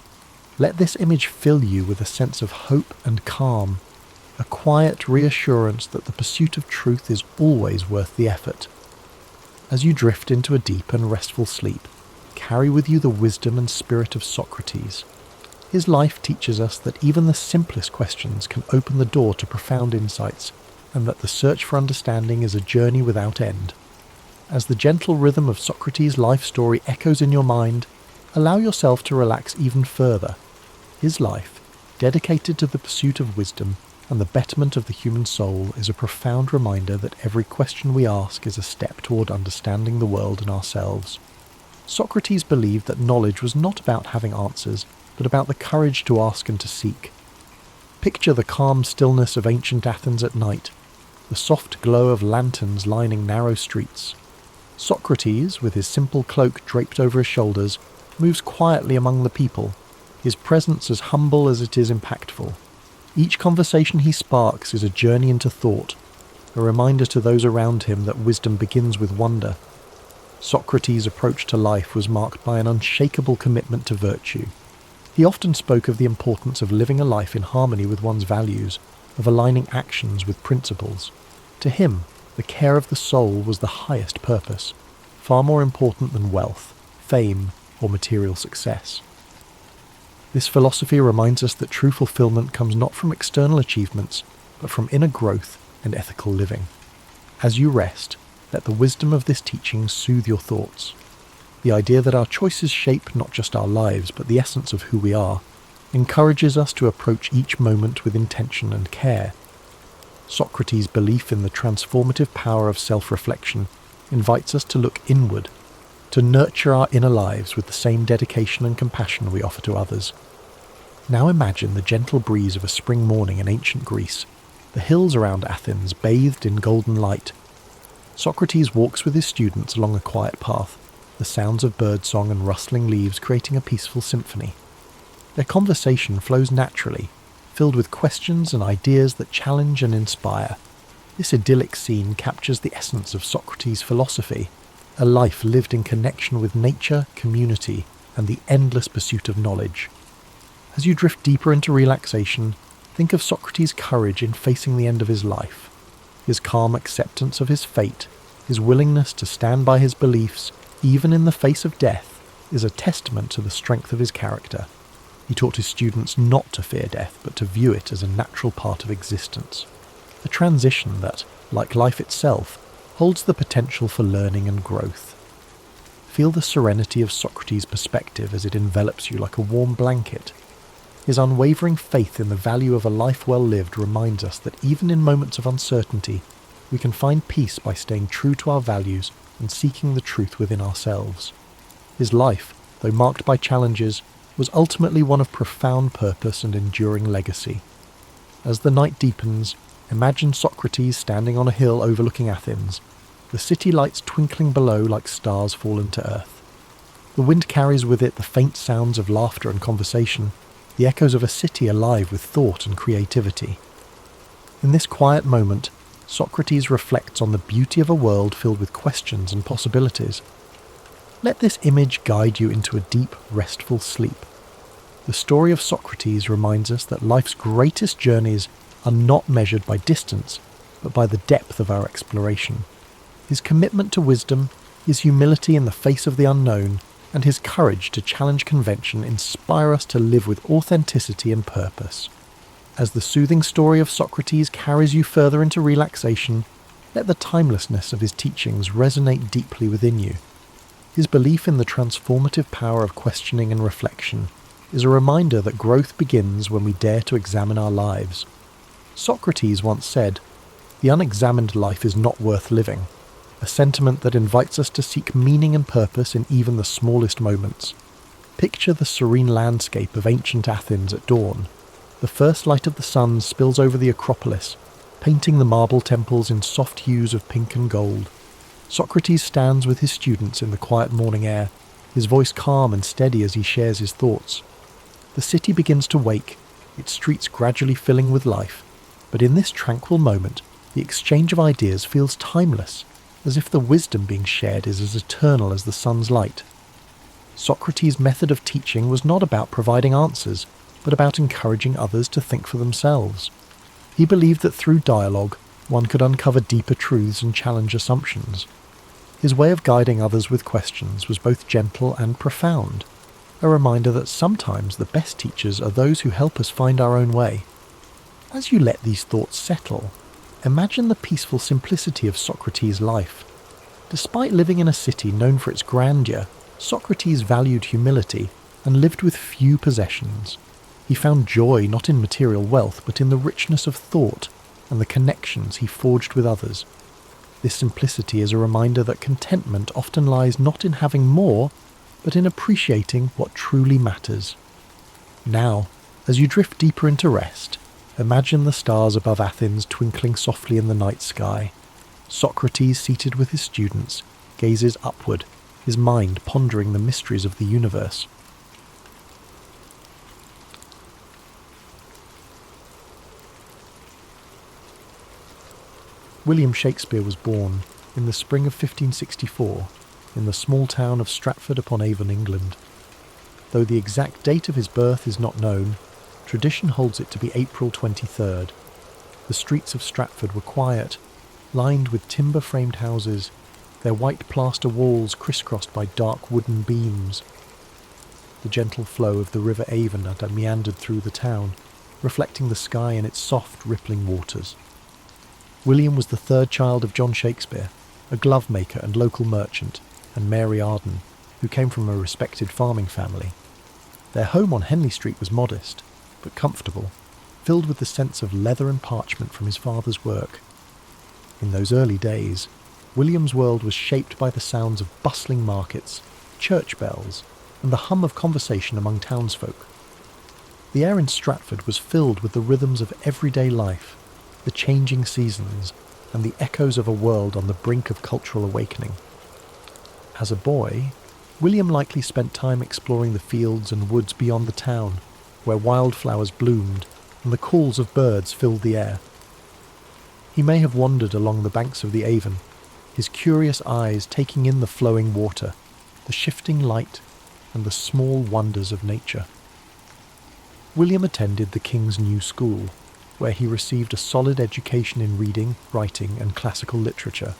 A: Let this image fill you with a sense of hope and calm, a quiet reassurance that the pursuit of truth is always worth the effort. As you drift into a deep and restful sleep, carry with you the wisdom and spirit of Socrates. His life teaches us that even the simplest questions can open the door to profound insights, and that the search for understanding is a journey without end. As the gentle rhythm of Socrates' life story echoes in your mind, allow yourself to relax even further. His life, dedicated to the pursuit of wisdom and the betterment of the human soul, is a profound reminder that every question we ask is a step toward understanding the world and ourselves. Socrates believed that knowledge was not about having answers, but about the courage to ask and to seek. Picture the calm stillness of ancient Athens at night, the soft glow of lanterns lining narrow streets. Socrates, with his simple cloak draped over his shoulders, moves quietly among the people, his presence as humble as it is impactful. Each conversation he sparks is a journey into thought, a reminder to those around him that wisdom begins with wonder. Socrates' approach to life was marked by an unshakable commitment to virtue. He often spoke of the importance of living a life in harmony with one's values, of aligning actions with principles. To him, the care of the soul was the highest purpose, far more important than wealth, fame, or material success. This philosophy reminds us that true fulfillment comes not from external achievements, but from inner growth and ethical living. As you rest, let the wisdom of this teaching soothe your thoughts. The idea that our choices shape not just our lives, but the essence of who we are, encourages us to approach each moment with intention and care. Socrates' belief in the transformative power of self-reflection invites us to look inward, to nurture our inner lives with the same dedication and compassion we offer to others. Now imagine the gentle breeze of a spring morning in ancient Greece, the hills around Athens bathed in golden light. Socrates walks with his students along a quiet path, the sounds of birdsong and rustling leaves creating a peaceful symphony. Their conversation flows naturally, filled with questions and ideas that challenge and inspire. This idyllic scene captures the essence of Socrates' philosophy, a life lived in connection with nature, community, and the endless pursuit of knowledge. As you drift deeper into relaxation, think of Socrates' courage in facing the end of his life. His calm acceptance of his fate, his willingness to stand by his beliefs, even in the face of death, is a testament to the strength of his character. He taught his students not to fear death, but to view it as a natural part of existence. A transition that, like life itself, holds the potential for learning and growth. Feel the serenity of Socrates' perspective as it envelops you like a warm blanket. His unwavering faith in the value of a life well lived reminds us that even in moments of uncertainty, we can find peace by staying true to our values and seeking the truth within ourselves. His life, though marked by challenges, was ultimately one of profound purpose and enduring legacy. As the night deepens, imagine Socrates standing on a hill overlooking Athens, the city lights twinkling below like stars fallen to earth. The wind carries with it the faint sounds of laughter and conversation, the echoes of a city alive with thought and creativity. In this quiet moment, Socrates reflects on the beauty of a world filled with questions and possibilities. Let this image guide you into a deep, restful sleep. The story of Socrates reminds us that life's greatest journeys are not measured by distance, but by the depth of our exploration. His commitment to wisdom, his humility in the face of the unknown, and his courage to challenge convention inspire us to live with authenticity and purpose. As the soothing story of Socrates carries you further into relaxation, let the timelessness of his teachings resonate deeply within you. His belief in the transformative power of questioning and reflection is a reminder that growth begins when we dare to examine our lives. Socrates once said, "The unexamined life is not worth living," a sentiment that invites us to seek meaning and purpose in even the smallest moments. Picture the serene landscape of ancient Athens at dawn. The first light of the sun spills over the Acropolis, painting the marble temples in soft hues of pink and gold. Socrates stands with his students in the quiet morning air, his voice calm and steady as he shares his thoughts. The city begins to wake, its streets gradually filling with life, but in this tranquil moment, the exchange of ideas feels timeless, as if the wisdom being shared is as eternal as the sun's light. Socrates' method of teaching was not about providing answers, but about encouraging others to think for themselves. He believed that through dialogue, one could uncover deeper truths and challenge assumptions. His way of guiding others with questions was both gentle and profound, a reminder that sometimes the best teachers are those who help us find our own way. As you let these thoughts settle, imagine the peaceful simplicity of Socrates' life. Despite living in a city known for its grandeur, Socrates valued humility and lived with few possessions. He found joy not in material wealth, but in the richness of thought and the connections he forged with others. This simplicity is a reminder that contentment often lies not in having more, but in appreciating what truly matters. Now, as you drift deeper into rest, imagine the stars above Athens twinkling softly in the night sky. Socrates, seated with his students, gazes upward, his mind pondering the mysteries of the universe. William Shakespeare was born in the spring of 1564 in the small town of Stratford-upon-Avon, England. Though the exact date of his birth is not known, tradition holds it to be April 23rd. The streets of Stratford were quiet, lined with timber-framed houses, their white plaster walls crisscrossed by dark wooden beams. The gentle flow of the River Avon had meandered through the town, reflecting the sky in its soft, rippling waters. William was the third child of John Shakespeare, a glove-maker and local merchant, and Mary Arden, who came from a respected farming family. Their home on Henley Street was modest, but comfortable, filled with the sense of leather and parchment from his father's work. In those early days, William's world was shaped by the sounds of bustling markets, church bells, and the hum of conversation among townsfolk. The air in Stratford was filled with the rhythms of everyday life, the changing seasons, and the echoes of a world on the brink of cultural awakening. As a boy, William likely spent time exploring the fields and woods beyond the town, where wildflowers bloomed and the calls of birds filled the air. He may have wandered along the banks of the Avon, his curious eyes taking in the flowing water, the shifting light, and the small wonders of nature. William attended the King's New School, where he received a solid education in reading, writing, and classical literature.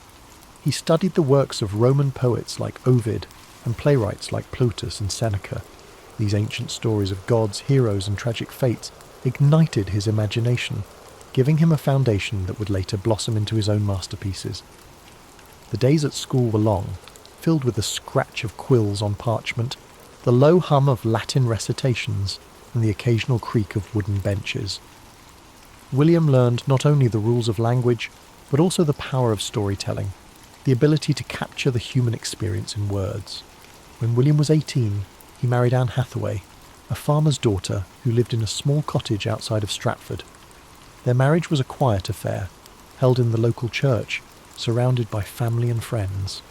A: He studied the works of Roman poets like Ovid and playwrights like Plautus and Seneca. These ancient stories of gods, heroes, and tragic fates ignited his imagination, giving him a foundation that would later blossom into his own masterpieces. The days at school were long, filled with the scratch of quills on parchment, the low hum of Latin recitations, and the occasional creak of wooden benches. William learned not only the rules of language, but also the power of storytelling, the ability to capture the human experience in words. When William was 18, he married Anne Hathaway, a farmer's daughter who lived in a small cottage outside of Stratford. Their marriage was a quiet affair, held in the local church, surrounded by family and friends.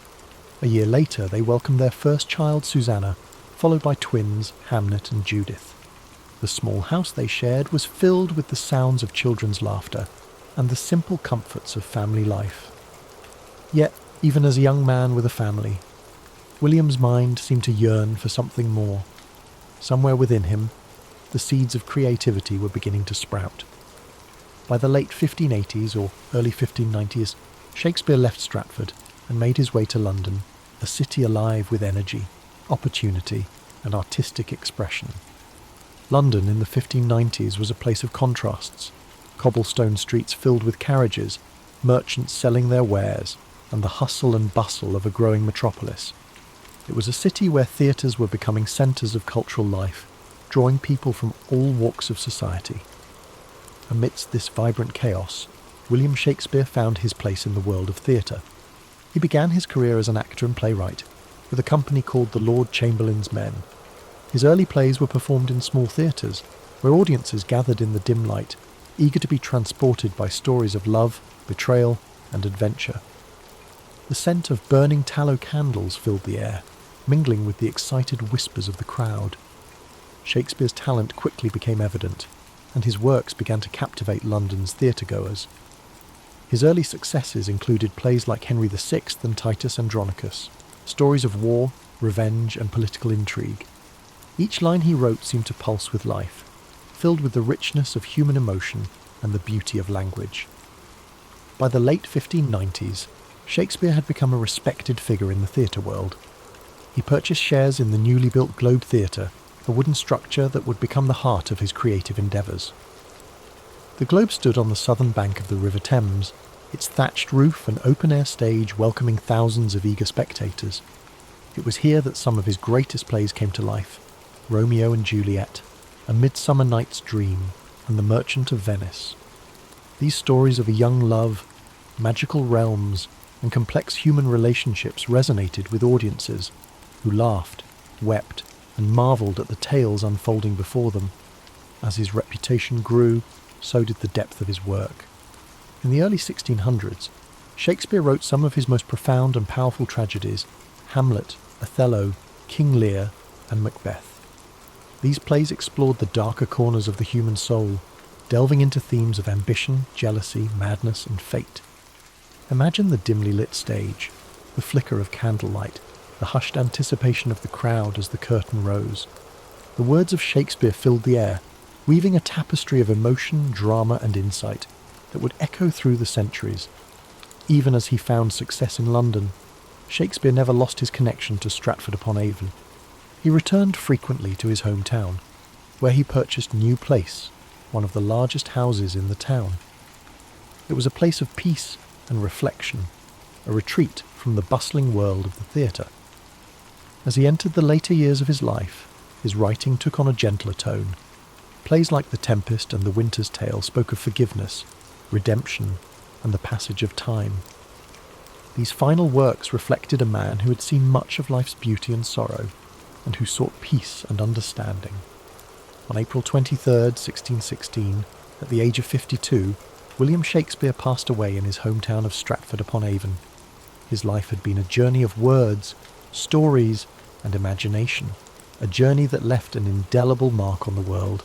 A: A year later, they welcomed their first child, Susanna, followed by twins, Hamnet and Judith. The small house they shared was filled with the sounds of children's laughter and the simple comforts of family life. Yet, even as a young man with a family, William's mind seemed to yearn for something more. Somewhere within him, the seeds of creativity were beginning to sprout. By the late 1580s or early 1590s, Shakespeare left Stratford and made his way to London, a city alive with energy, opportunity, and artistic expression. London in the 1590s was a place of contrasts, cobblestone streets filled with carriages, merchants selling their wares, and the hustle and bustle of a growing metropolis. It was a city where theatres were becoming centres of cultural life, drawing people from all walks of society. Amidst this vibrant chaos, William Shakespeare found his place in the world of theatre. He began his career as an actor and playwright, with a company called the Lord Chamberlain's Men. His early plays were performed in small theatres, where audiences gathered in the dim light, eager to be transported by stories of love, betrayal, and adventure. The scent of burning tallow candles filled the air, mingling with the excited whispers of the crowd. Shakespeare's talent quickly became evident, and his works began to captivate London's theatre-goers. His early successes included plays like Henry VI and Titus Andronicus, stories of war, revenge, and political intrigue. Each line he wrote seemed to pulse with life, filled with the richness of human emotion and the beauty of language. By the late 1590s, Shakespeare had become a respected figure in the theatre world. He purchased shares in the newly built Globe Theatre, a wooden structure that would become the heart of his creative endeavours. The Globe stood on the southern bank of the River Thames, its thatched roof and open-air stage welcoming thousands of eager spectators. It was here that some of his greatest plays came to life: Romeo and Juliet, A Midsummer Night's Dream, and The Merchant of Venice. These stories of a young love, magical realms, and complex human relationships resonated with audiences who laughed, wept, and marvelled at the tales unfolding before them. As his reputation grew, so did the depth of his work. In the early 1600s, Shakespeare wrote some of his most profound and powerful tragedies: Hamlet, Othello, King Lear, and Macbeth. These plays explored the darker corners of the human soul, delving into themes of ambition, jealousy, madness, and fate. Imagine the dimly lit stage, the flicker of candlelight, the hushed anticipation of the crowd as the curtain rose. The words of Shakespeare filled the air, weaving a tapestry of emotion, drama, and insight that would echo through the centuries. Even as he found success in London, Shakespeare never lost his connection to Stratford-upon-Avon. He returned frequently to his hometown, where he purchased New Place, one of the largest houses in the town. It was a place of peace and reflection, a retreat from the bustling world of the theatre. As he entered the later years of his life, his writing took on a gentler tone. Plays like The Tempest and The Winter's Tale spoke of forgiveness, redemption, and the passage of time. These final works reflected a man who had seen much of life's beauty and sorrow, and who sought peace and understanding. On April 23, 1616, at the age of 52, William Shakespeare passed away in his hometown of Stratford-upon-Avon. His life had been a journey of words, stories, and imagination, a journey that left an indelible mark on the world.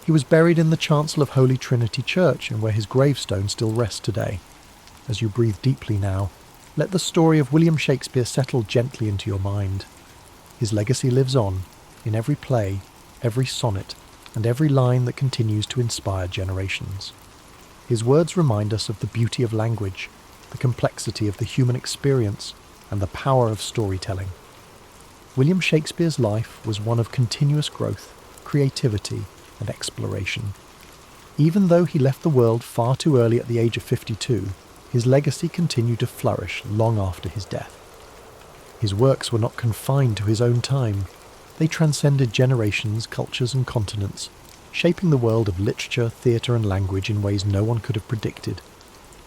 A: He was buried in the chancel of Holy Trinity Church, and where his gravestone still rests today. As you breathe deeply now, let the story of William Shakespeare settle gently into your mind. His legacy lives on, in every play, every sonnet, and every line that continues to inspire generations. His words remind us of the beauty of language, the complexity of the human experience, and the power of storytelling. William Shakespeare's life was one of continuous growth, creativity, and exploration. Even though he left the world far too early at the age of 52, his legacy continued to flourish long after his death. His works were not confined to his own time. They transcended generations, cultures, and continents, shaping the world of literature, theatre, and language in ways no one could have predicted.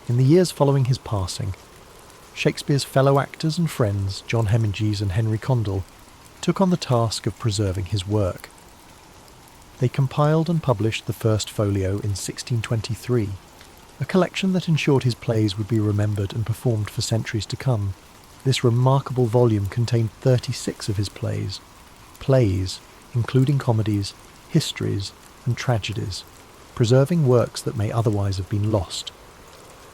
A: In the years following his passing, Shakespeare's fellow actors and friends, John Hemingway and Henry Condell, took on the task of preserving his work. They compiled and published the first folio in 1623, a collection that ensured his plays would be remembered and performed for centuries to come. This remarkable volume contained 36 of his plays, including comedies, histories, and tragedies, preserving works that may otherwise have been lost.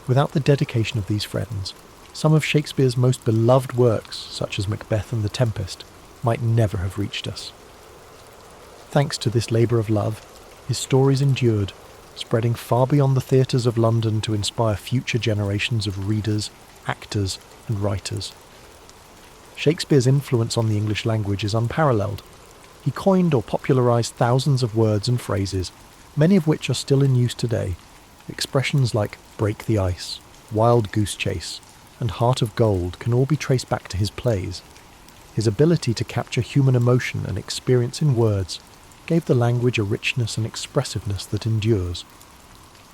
A: Without the dedication of these friends, some of Shakespeare's most beloved works, such as Macbeth and The Tempest, might never have reached us. Thanks to this labour of love, his stories endured, spreading far beyond the theatres of London to inspire future generations of readers, actors, and writers. Shakespeare's influence on the English language is unparalleled. He coined or popularised thousands of words and phrases, many of which are still in use today. Expressions like break the ice, wild goose chase, and heart of gold can all be traced back to his plays. His ability to capture human emotion and experience in words gave the language a richness and expressiveness that endures.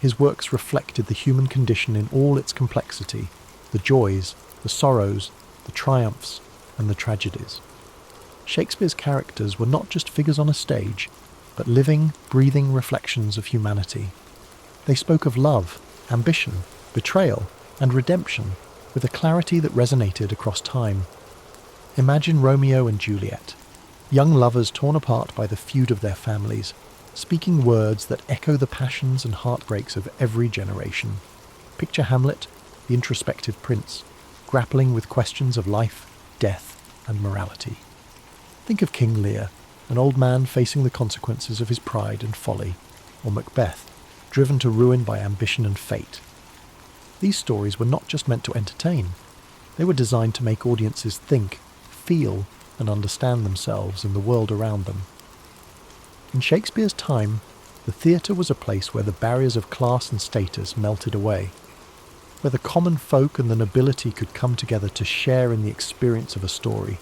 A: His works reflected the human condition in all its complexity, the joys, the sorrows, the triumphs, and the tragedies. Shakespeare's characters were not just figures on a stage, but living, breathing reflections of humanity. They spoke of love, ambition, betrayal, and redemption with a clarity that resonated across time. Imagine Romeo and Juliet, young lovers torn apart by the feud of their families, speaking words that echo the passions and heartbreaks of every generation. Picture Hamlet, the introspective prince, grappling with questions of life, death, and morality. Think of King Lear, an old man facing the consequences of his pride and folly, or Macbeth, driven to ruin by ambition and fate. These stories were not just meant to entertain, they were designed to make audiences think, feel, and understand themselves and the world around them. In Shakespeare's time, the theatre was a place where the barriers of class and status melted away, where the common folk and the nobility could come together to share in the experience of a story.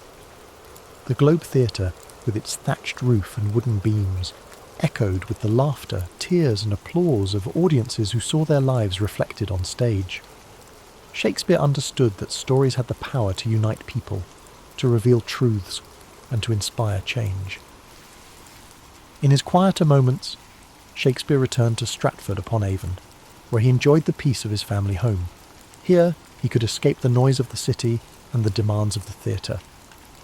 A: The Globe Theatre, with its thatched roof and wooden beams, echoed with the laughter, tears and applause of audiences who saw their lives reflected on stage. Shakespeare understood that stories had the power to unite people, to reveal truths, and to inspire change. In his quieter moments, Shakespeare returned to Stratford-upon-Avon, where he enjoyed the peace of his family home. Here, he could escape the noise of the city and the demands of the theatre.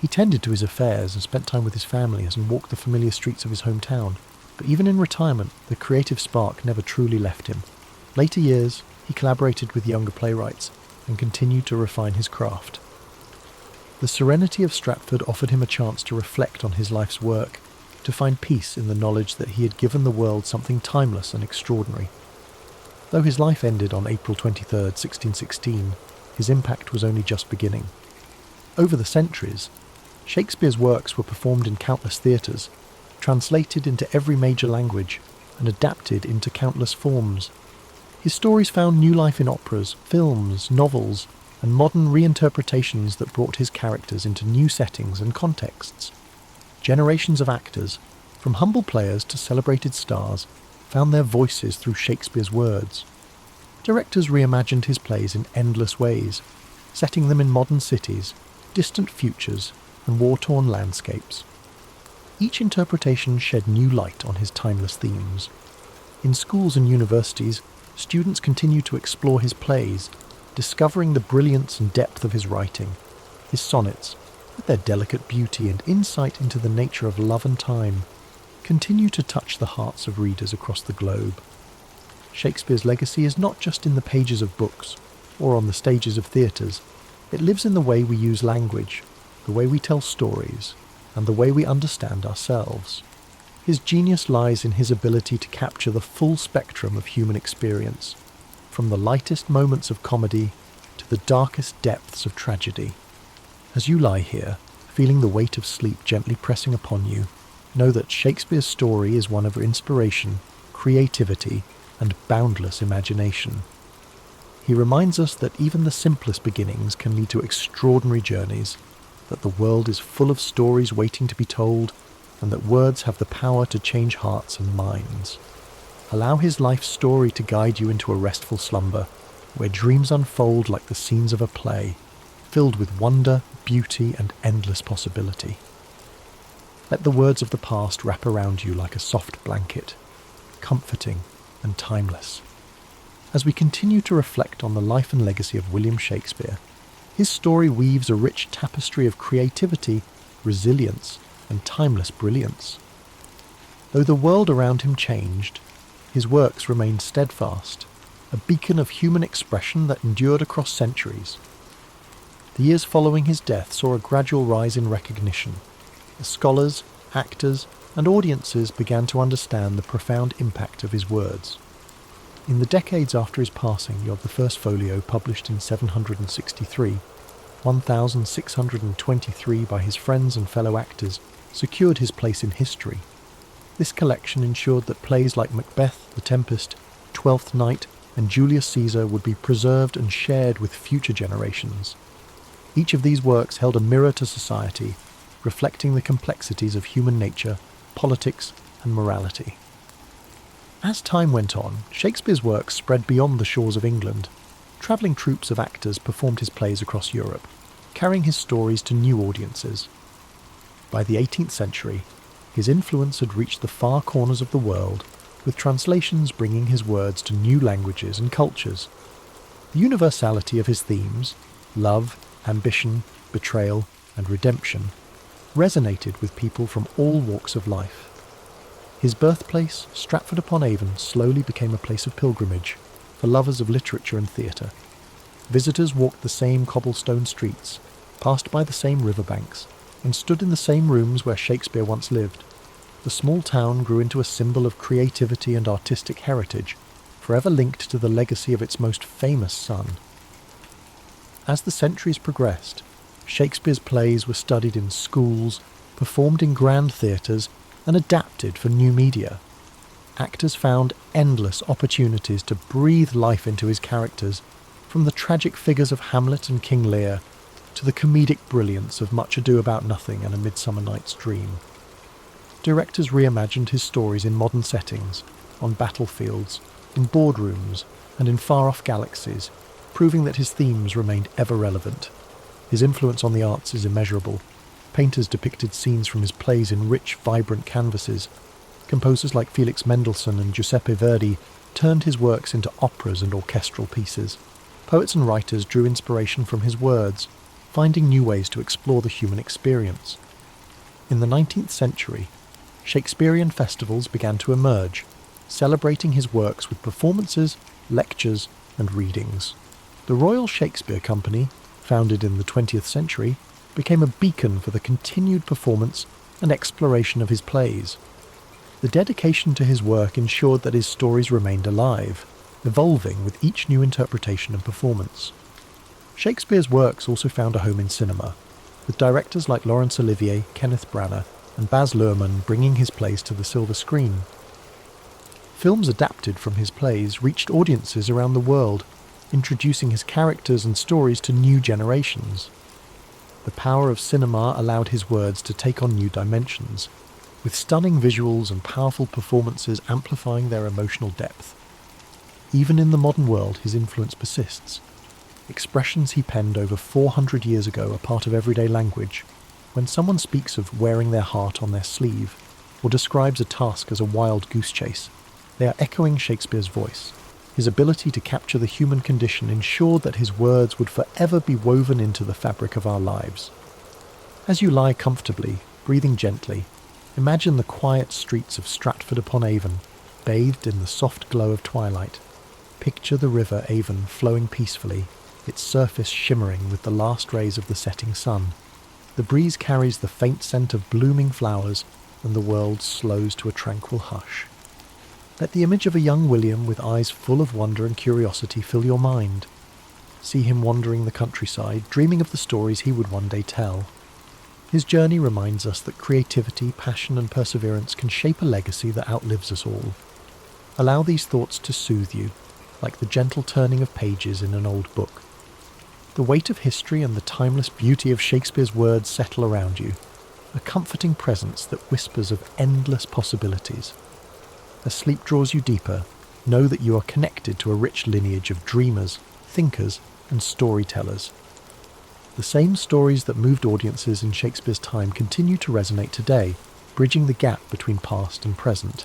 A: He tended to his affairs and spent time with his family and walked the familiar streets of his hometown. But even in retirement, the creative spark never truly left him. Later years, he collaborated with younger playwrights and continued to refine his craft. The serenity of Stratford offered him a chance to reflect on his life's work, to find peace in the knowledge that he had given the world something timeless and extraordinary. Though his life ended on April 23, 1616, his impact was only just beginning. Over the centuries, Shakespeare's works were performed in countless theatres, translated into every major language, and adapted into countless forms. His stories found new life in operas, films, novels, and modern reinterpretations that brought his characters into new settings and contexts. Generations of actors, from humble players to celebrated stars, found their voices through Shakespeare's words. Directors reimagined his plays in endless ways, setting them in modern cities, distant futures, and war-torn landscapes. Each interpretation shed new light on his timeless themes. In schools and universities, students continue to explore his plays, discovering the brilliance and depth of his writing. His sonnets, with their delicate beauty and insight into the nature of love and time, continue to touch the hearts of readers across the globe. Shakespeare's legacy is not just in the pages of books or on the stages of theatres. It lives in the way we use language, the way we tell stories, and the way we understand ourselves. His genius lies in his ability to capture the full spectrum of human experience, from the lightest moments of comedy to the darkest depths of tragedy. As you lie here, feeling the weight of sleep gently pressing upon you, know that Shakespeare's story is one of inspiration, creativity, and boundless imagination. He reminds us that even the simplest beginnings can lead to extraordinary journeys, that the world is full of stories waiting to be told, and that words have the power to change hearts and minds. Allow his life story to guide you into a restful slumber, where dreams unfold like the scenes of a play, filled with wonder, beauty, and endless possibility. Let the words of the past wrap around you like a soft blanket, comforting and timeless. As we continue to reflect on the life and legacy of William Shakespeare, his story weaves a rich tapestry of creativity, resilience, and timeless brilliance. Though the world around him changed, his works remained steadfast, a beacon of human expression that endured across centuries. The years following his death saw a gradual rise in recognition, as scholars, actors, and audiences began to understand the profound impact of his words. In the decades after his passing, you have the first folio published in 763, 1623 by his friends and fellow actors, secured his place in history. This collection ensured that plays like Macbeth, The Tempest, Twelfth Night, and Julius Caesar would be preserved and shared with future generations. Each of these works held a mirror to society, reflecting the complexities of human nature, politics, and morality. As time went on, Shakespeare's works spread beyond the shores of England. Travelling troupes of actors performed his plays across Europe, carrying his stories to new audiences. By the 18th century, his influence had reached the far corners of the world, with translations bringing his words to new languages and cultures. The universality of his themes, love, ambition, betrayal, and redemption, resonated with people from all walks of life. His birthplace, Stratford-upon-Avon, slowly became a place of pilgrimage for lovers of literature and theatre. Visitors walked the same cobblestone streets, passed by the same riverbanks, and stood in the same rooms where Shakespeare once lived. The small town grew into a symbol of creativity and artistic heritage, forever linked to the legacy of its most famous son. As the centuries progressed, Shakespeare's plays were studied in schools, performed in grand theatres, and adapted for new media. Actors found endless opportunities to breathe life into his characters, from the tragic figures of Hamlet and King Lear to the comedic brilliance of Much Ado About Nothing and A Midsummer Night's Dream. Directors reimagined his stories in modern settings, on battlefields, in boardrooms, and in far-off galaxies, proving that his themes remained ever relevant. His influence on the arts is immeasurable. Painters depicted scenes from his plays in rich, vibrant canvases. Composers like Felix Mendelssohn and Giuseppe Verdi turned his works into operas and orchestral pieces. Poets and writers drew inspiration from his words, finding new ways to explore the human experience. In the 19th century, Shakespearean festivals began to emerge, celebrating his works with performances, lectures, and readings. The Royal Shakespeare Company, founded in the 20th century, became a beacon for the continued performance and exploration of his plays. The dedication to his work ensured that his stories remained alive, evolving with each new interpretation and performance. Shakespeare's works also found a home in cinema, with directors like Laurence Olivier, Kenneth Branagh, and Baz Luhrmann bringing his plays to the silver screen. Films adapted from his plays reached audiences around the world, introducing his characters and stories to new generations. The power of cinema allowed his words to take on new dimensions, with stunning visuals and powerful performances amplifying their emotional depth. Even in the modern world, his influence persists. Expressions he penned over 400 years ago are part of everyday language. When someone speaks of wearing their heart on their sleeve, or describes a task as a wild goose chase, they are echoing Shakespeare's voice. His ability to capture the human condition ensured that his words would forever be woven into the fabric of our lives. As you lie comfortably, breathing gently, imagine the quiet streets of Stratford-upon-Avon, bathed in the soft glow of twilight. Picture the river Avon flowing peacefully, its surface shimmering with the last rays of the setting sun. The breeze carries the faint scent of blooming flowers, and the world slows to a tranquil hush. Let the image of a young William with eyes full of wonder and curiosity fill your mind. See him wandering the countryside, dreaming of the stories he would one day tell. His journey reminds us that creativity, passion, and perseverance can shape a legacy that outlives us all. Allow these thoughts to soothe you, like the gentle turning of pages in an old book. The weight of history and the timeless beauty of Shakespeare's words settle around you, a comforting presence that whispers of endless possibilities. As sleep draws you deeper, know that you are connected to a rich lineage of dreamers, thinkers, and storytellers. The same stories that moved audiences in Shakespeare's time continue to resonate today, bridging the gap between past and present.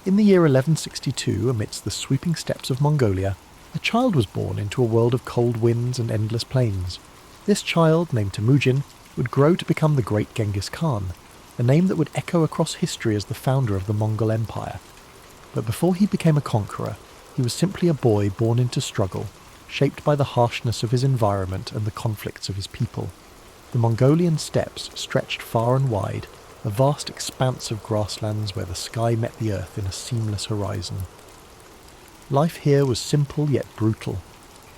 A: In the year 1162, amidst the sweeping steppes of Mongolia, a child was born into a world of cold winds and endless plains. This child, named Temujin, would grow to become the great Genghis Khan, a name that would echo across history as the founder of the Mongol Empire. But before he became a conqueror, he was simply a boy born into struggle, shaped by the harshness of his environment and the conflicts of his people. The Mongolian steppes stretched far and wide, a vast expanse of grasslands where the sky met the earth in a seamless horizon. Life here was simple yet brutal.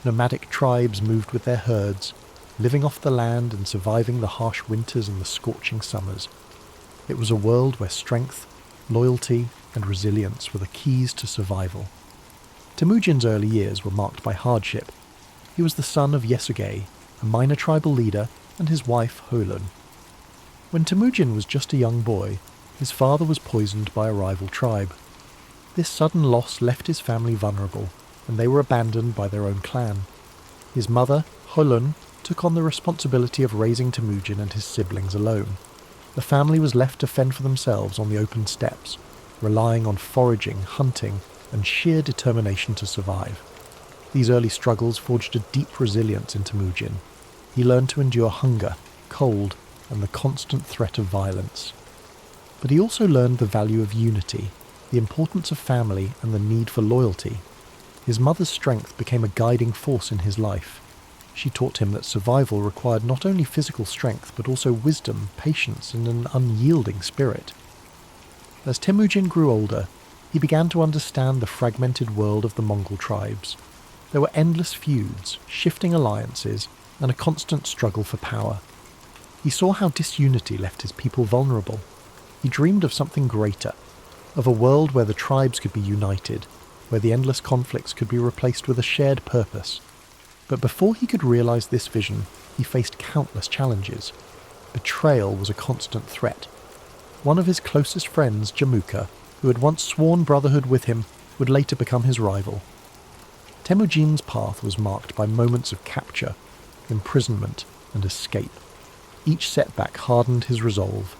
A: Nomadic tribes moved with their herds, living off the land and surviving the harsh winters and the scorching summers. It was a world where strength, loyalty, and resilience were the keys to survival. Temujin's early years were marked by hardship. He was the son of Yesugei, a minor tribal leader, and his wife Holun. When Temujin was just a young boy, his father was poisoned by a rival tribe. This sudden loss left his family vulnerable, and they were abandoned by their own clan. His mother, Holun, took on the responsibility of raising Temujin and his siblings alone. The family was left to fend for themselves on the open steppes, relying on foraging, hunting, and sheer determination to survive. These early struggles forged a deep resilience in Temujin. He learned to endure hunger, cold, and the constant threat of violence. But he also learned the value of unity, the importance of family, and the need for loyalty. His mother's strength became a guiding force in his life. She taught him that survival required not only physical strength but also wisdom, patience, and an unyielding spirit. As Temujin grew older, he began to understand the fragmented world of the Mongol tribes. There were endless feuds, shifting alliances, and a constant struggle for power. He saw how disunity left his people vulnerable. He dreamed of something greater, of a world where the tribes could be united, where the endless conflicts could be replaced with a shared purpose. But before he could realize this vision, he faced countless challenges. Betrayal was a constant threat. One of his closest friends, Jamuka, who had once sworn brotherhood with him, would later become his rival. Temujin's path was marked by moments of capture, imprisonment, and escape. Each setback hardened his resolve.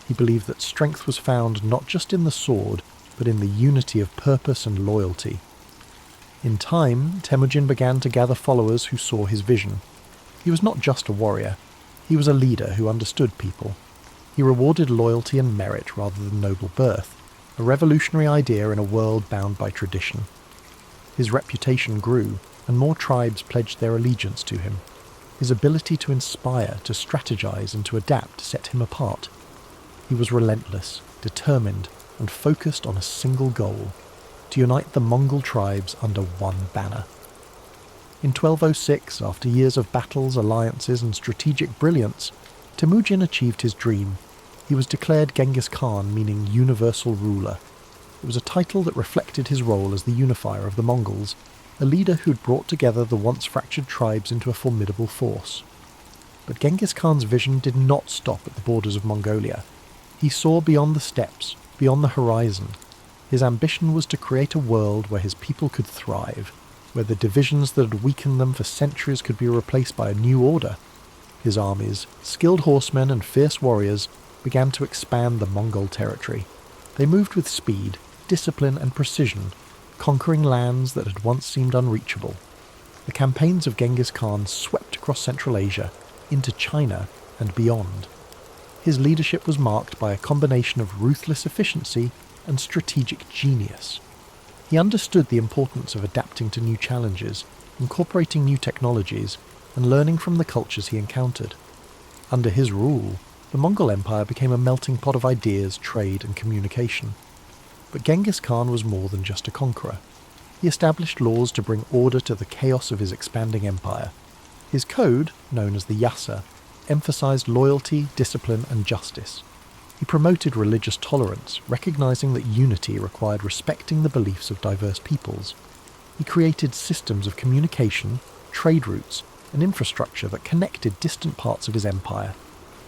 A: He believed that strength was found not just in the sword, but in the unity of purpose and loyalty. In time, Temujin began to gather followers who saw his vision. He was not just a warrior. He was a leader who understood people. He rewarded loyalty and merit rather than noble birth, a revolutionary idea in a world bound by tradition. His reputation grew, and more tribes pledged their allegiance to him. His ability to inspire, to strategize, and to adapt set him apart. He was relentless, determined, and focused on a single goal: to unite the Mongol tribes under one banner. In 1206, after years of battles, alliances, and strategic brilliance, Temujin achieved his dream. He was declared Genghis Khan, meaning universal ruler. It was a title that reflected his role as the unifier of the Mongols, a leader who'd brought together the once fractured tribes into a formidable force. But Genghis Khan's vision did not stop at the borders of Mongolia. He saw beyond the steppes, beyond the horizon. His ambition was to create a world where his people could thrive, where the divisions that had weakened them for centuries could be replaced by a new order. His armies, skilled horsemen and fierce warriors, began to expand the Mongol territory. They moved with speed, discipline, and precision, conquering lands that had once seemed unreachable. The campaigns of Genghis Khan swept across Central Asia, into China, and beyond. His leadership was marked by a combination of ruthless efficiency and strategic genius. He understood the importance of adapting to new challenges, incorporating new technologies, and learning from the cultures he encountered. Under his rule, the Mongol Empire became a melting pot of ideas, trade, and communication. But Genghis Khan was more than just a conqueror. He established laws to bring order to the chaos of his expanding empire. His code, known as the Yasa, emphasized loyalty, discipline, and justice. He promoted religious tolerance, recognizing that unity required respecting the beliefs of diverse peoples. He created systems of communication, trade routes, and infrastructure that connected distant parts of his empire.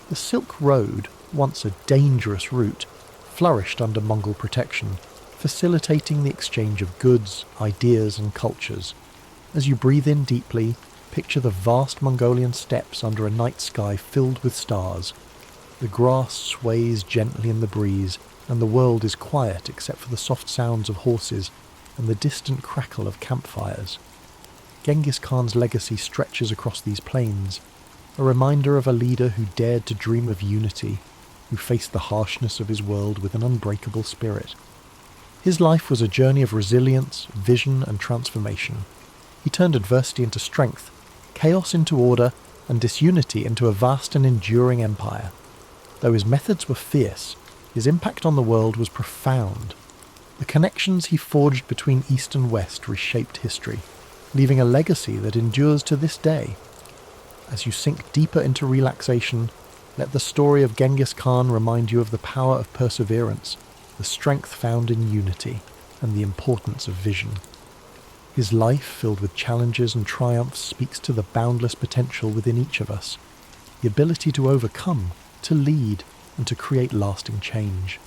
A: The Silk Road, once a dangerous route, flourished under Mongol protection, facilitating the exchange of goods, ideas, and cultures. As you breathe in deeply, picture the vast Mongolian steppes under a night sky filled with stars. The grass sways gently in the breeze, and the world is quiet except for the soft sounds of horses and the distant crackle of campfires. Genghis Khan's legacy stretches across these plains, a reminder of a leader who dared to dream of unity, who faced the harshness of his world with an unbreakable spirit. His life was a journey of resilience, vision, and transformation. He turned adversity into strength, chaos into order, and disunity into a vast and enduring empire. Though his methods were fierce, his impact on the world was profound. The connections he forged between East and West reshaped history, leaving a legacy that endures to this day. As you sink deeper into relaxation, let the story of Genghis Khan remind you of the power of perseverance, the strength found in unity, and the importance of vision. His life, filled with challenges and triumphs, speaks to the boundless potential within each of us, the ability to overcome, to lead, and to create lasting change.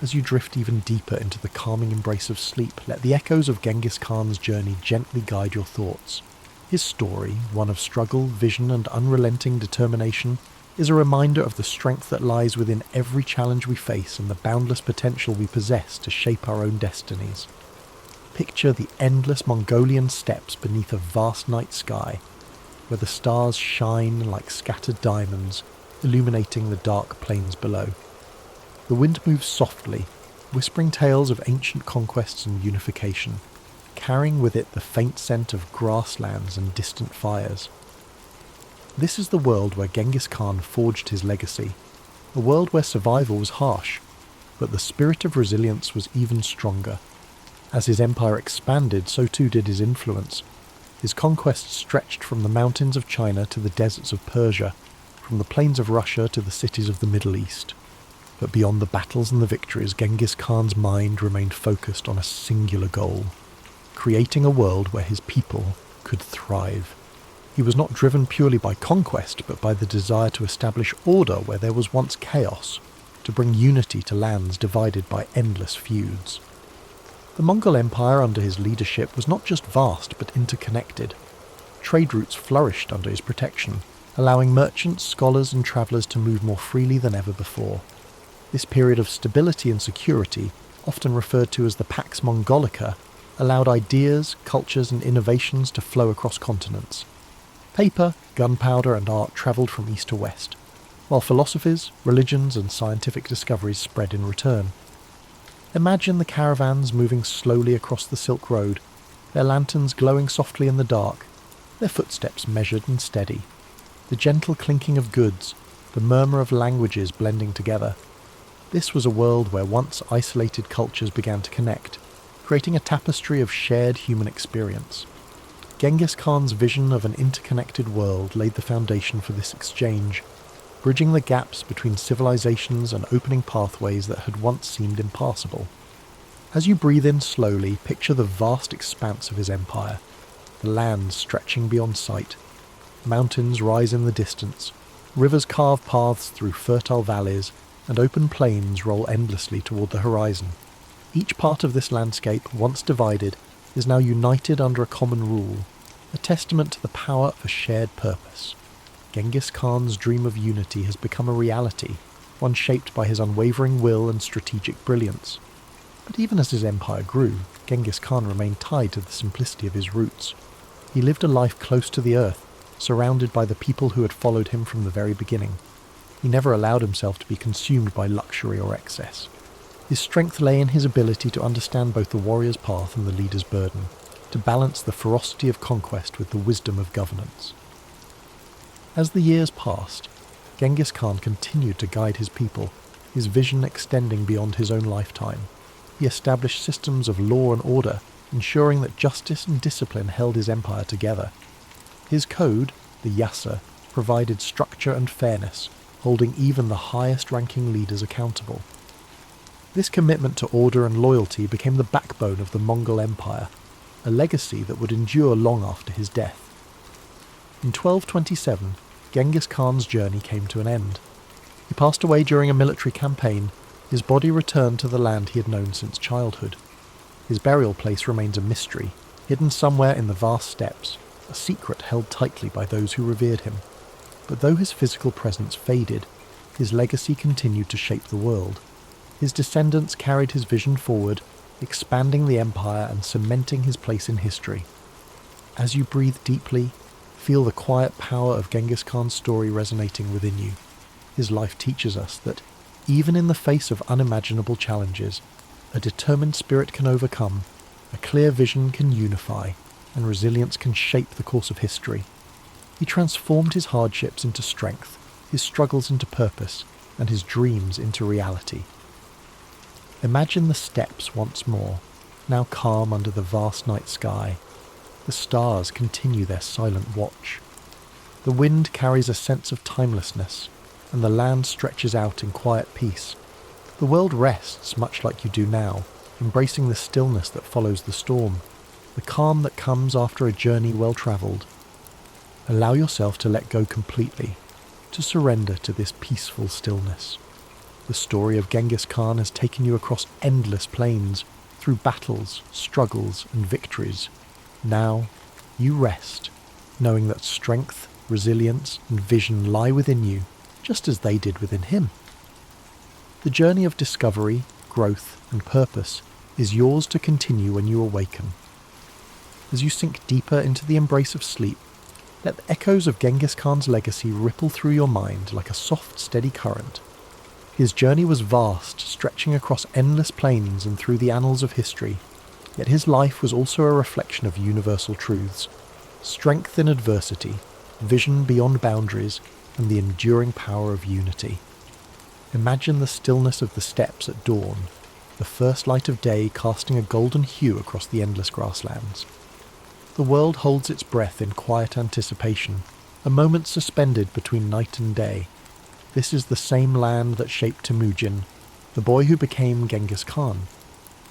A: As you drift even deeper into the calming embrace of sleep, let the echoes of Genghis Khan's journey gently guide your thoughts. His story, one of struggle, vision, and unrelenting determination, is a reminder of the strength that lies within every challenge we face and the boundless potential we possess to shape our own destinies. Picture the endless Mongolian steppes beneath a vast night sky, where the stars shine like scattered diamonds, illuminating the dark plains below. The wind moves softly, whispering tales of ancient conquests and unification, carrying with it the faint scent of grasslands and distant fires. This is the world where Genghis Khan forged his legacy, a world where survival was harsh, but the spirit of resilience was even stronger. As his empire expanded, so too did his influence. His conquests stretched from the mountains of China to the deserts of Persia, from the plains of Russia to the cities of the Middle East. But beyond the battles and the victories, Genghis Khan's mind remained focused on a singular goal: creating a world where his people could thrive. He was not driven purely by conquest, but by the desire to establish order where there was once chaos, to bring unity to lands divided by endless feuds. The Mongol Empire under his leadership was not just vast but interconnected. Trade routes flourished under his protection, allowing merchants, scholars and travellers to move more freely than ever before. This period of stability and security, often referred to as the Pax Mongolica, allowed ideas, cultures and innovations to flow across continents. Paper, gunpowder and art travelled from east to west, while philosophies, religions and scientific discoveries spread in return. Imagine the caravans moving slowly across the Silk Road, their lanterns glowing softly in the dark, their footsteps measured and steady, the gentle clinking of goods, the murmur of languages blending together. This was a world where once isolated cultures began to connect, creating a tapestry of shared human experience. Genghis Khan's vision of an interconnected world laid the foundation for this exchange, bridging the gaps between civilizations and opening pathways that had once seemed impassable. As you breathe in slowly, picture the vast expanse of his empire, the lands stretching beyond sight. Mountains rise in the distance, rivers carve paths through fertile valleys, and open plains roll endlessly toward the horizon. Each part of this landscape, once divided, is now united under a common rule, a testament to the power of a shared purpose. Genghis Khan's dream of unity has become a reality, one shaped by his unwavering will and strategic brilliance. But even as his empire grew, Genghis Khan remained tied to the simplicity of his roots. He lived a life close to the earth, surrounded by the people who had followed him from the very beginning. He never allowed himself to be consumed by luxury or excess. His strength lay in his ability to understand both the warrior's path and the leader's burden, to balance the ferocity of conquest with the wisdom of governance. As the years passed, Genghis Khan continued to guide his people, his vision extending beyond his own lifetime. He established systems of law and order, ensuring that justice and discipline held his empire together. His code, the Yasa, provided structure and fairness, holding even the highest-ranking leaders accountable. This commitment to order and loyalty became the backbone of the Mongol Empire, a legacy that would endure long after his death. In 1227, Genghis Khan's journey came to an end. He passed away during a military campaign. His body returned to the land he had known since childhood. His burial place remains a mystery, hidden somewhere in the vast steppes, a secret held tightly by those who revered him. But though his physical presence faded, his legacy continued to shape the world. His descendants carried his vision forward, expanding the empire and cementing his place in history. As you breathe deeply, feel the quiet power of Genghis Khan's story resonating within you. His life teaches us that, even in the face of unimaginable challenges, a determined spirit can overcome, a clear vision can unify, and resilience can shape the course of history. He transformed his hardships into strength, his struggles into purpose, and his dreams into reality. Imagine the steppes once more, now calm under the vast night sky. The stars continue their silent watch. The wind carries a sense of timelessness, and the land stretches out in quiet peace. The world rests much like you do now, embracing the stillness that follows the storm, the calm that comes after a journey well travelled. Allow yourself to let go completely, to surrender to this peaceful stillness. The story of Genghis Khan has taken you across endless plains, through battles, struggles, and victories. Now, you rest, knowing that strength, resilience, and vision lie within you, just as they did within him. The journey of discovery, growth, and purpose is yours to continue when you awaken. As you sink deeper into the embrace of sleep, let the echoes of Genghis Khan's legacy ripple through your mind like a soft, steady current. His journey was vast, stretching across endless plains and through the annals of history, yet his life was also a reflection of universal truths: strength in adversity, vision beyond boundaries, and the enduring power of unity. Imagine the stillness of the steppes at dawn, the first light of day casting a golden hue across the endless grasslands. The world holds its breath in quiet anticipation, a moment suspended between night and day. This is the same land that shaped Temujin, the boy who became Genghis Khan.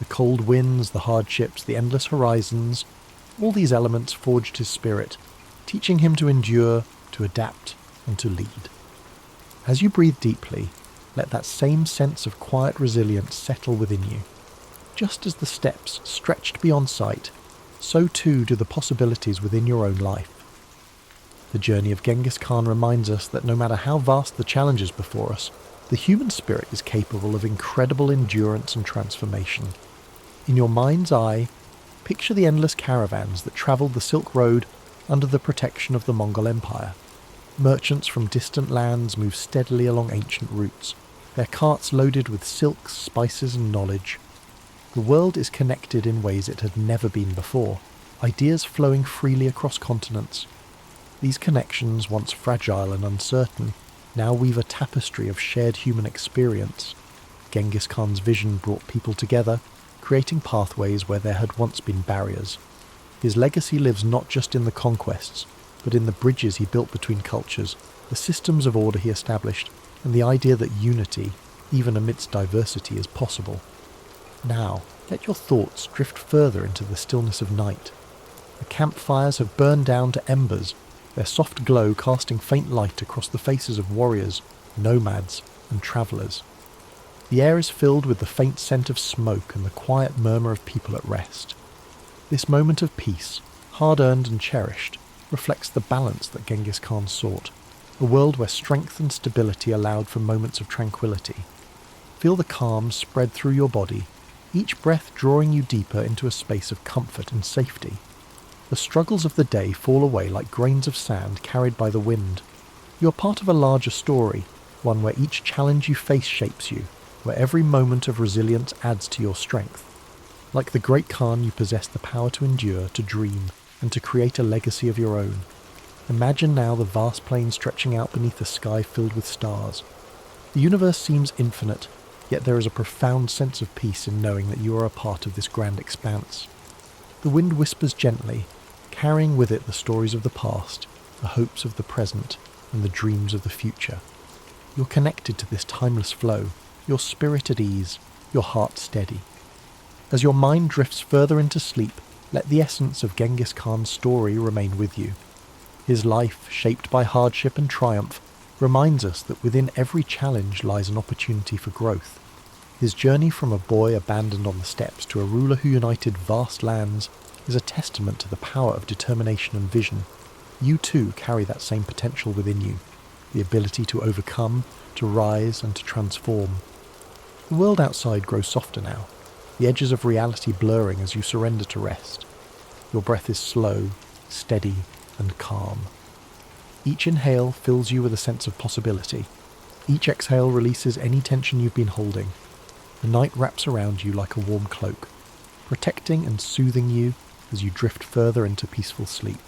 A: The cold winds, the hardships, the endless horizons, all these elements forged his spirit, teaching him to endure, to adapt, and to lead. As you breathe deeply, let that same sense of quiet resilience settle within you. Just as the steppes stretched beyond sight, so too do the possibilities within your own life. The journey of Genghis Khan reminds us that no matter how vast the challenges before us, the human spirit is capable of incredible endurance and transformation. In your mind's eye, picture the endless caravans that travelled the Silk Road under the protection of the Mongol Empire. Merchants from distant lands move steadily along ancient routes, their carts loaded with silks, spices, and knowledge. The world is connected in ways it had never been before, ideas flowing freely across continents. These connections, once fragile and uncertain, now weave a tapestry of shared human experience. Genghis Khan's vision brought people together, creating pathways where there had once been barriers. His legacy lives not just in the conquests, but in the bridges he built between cultures, the systems of order he established, and the idea that unity, even amidst diversity, is possible. Now, let your thoughts drift further into the stillness of night. The campfires have burned down to embers, their soft glow casting faint light across the faces of warriors, nomads, and travellers. The air is filled with the faint scent of smoke and the quiet murmur of people at rest. This moment of peace, hard-earned and cherished, reflects the balance that Genghis Khan sought, a world where strength and stability allowed for moments of tranquility. Feel the calm spread through your body, each breath drawing you deeper into a space of comfort and safety. The struggles of the day fall away like grains of sand carried by the wind. You are part of a larger story, one where each challenge you face shapes you, where every moment of resilience adds to your strength. Like the great Khan, you possess the power to endure, to dream, and to create a legacy of your own. Imagine now the vast plain stretching out beneath a sky filled with stars. The universe seems infinite, yet there is a profound sense of peace in knowing that you are a part of this grand expanse. The wind whispers gently, carrying with it the stories of the past, the hopes of the present, and the dreams of the future. You're connected to this timeless flow, your spirit at ease, your heart steady. As your mind drifts further into sleep, let the essence of Genghis Khan's story remain with you. His life, shaped by hardship and triumph, reminds us that within every challenge lies an opportunity for growth. His journey from a boy abandoned on the steppes to a ruler who united vast lands is a testament to the power of determination and vision. You too carry that same potential within you, the ability to overcome, to rise, and to transform. The world outside grows softer now, the edges of reality blurring as you surrender to rest. Your breath is slow, steady, and calm. Each inhale fills you with a sense of possibility. Each exhale releases any tension you've been holding. The night wraps around you like a warm cloak, protecting and soothing you as you drift further into peaceful sleep.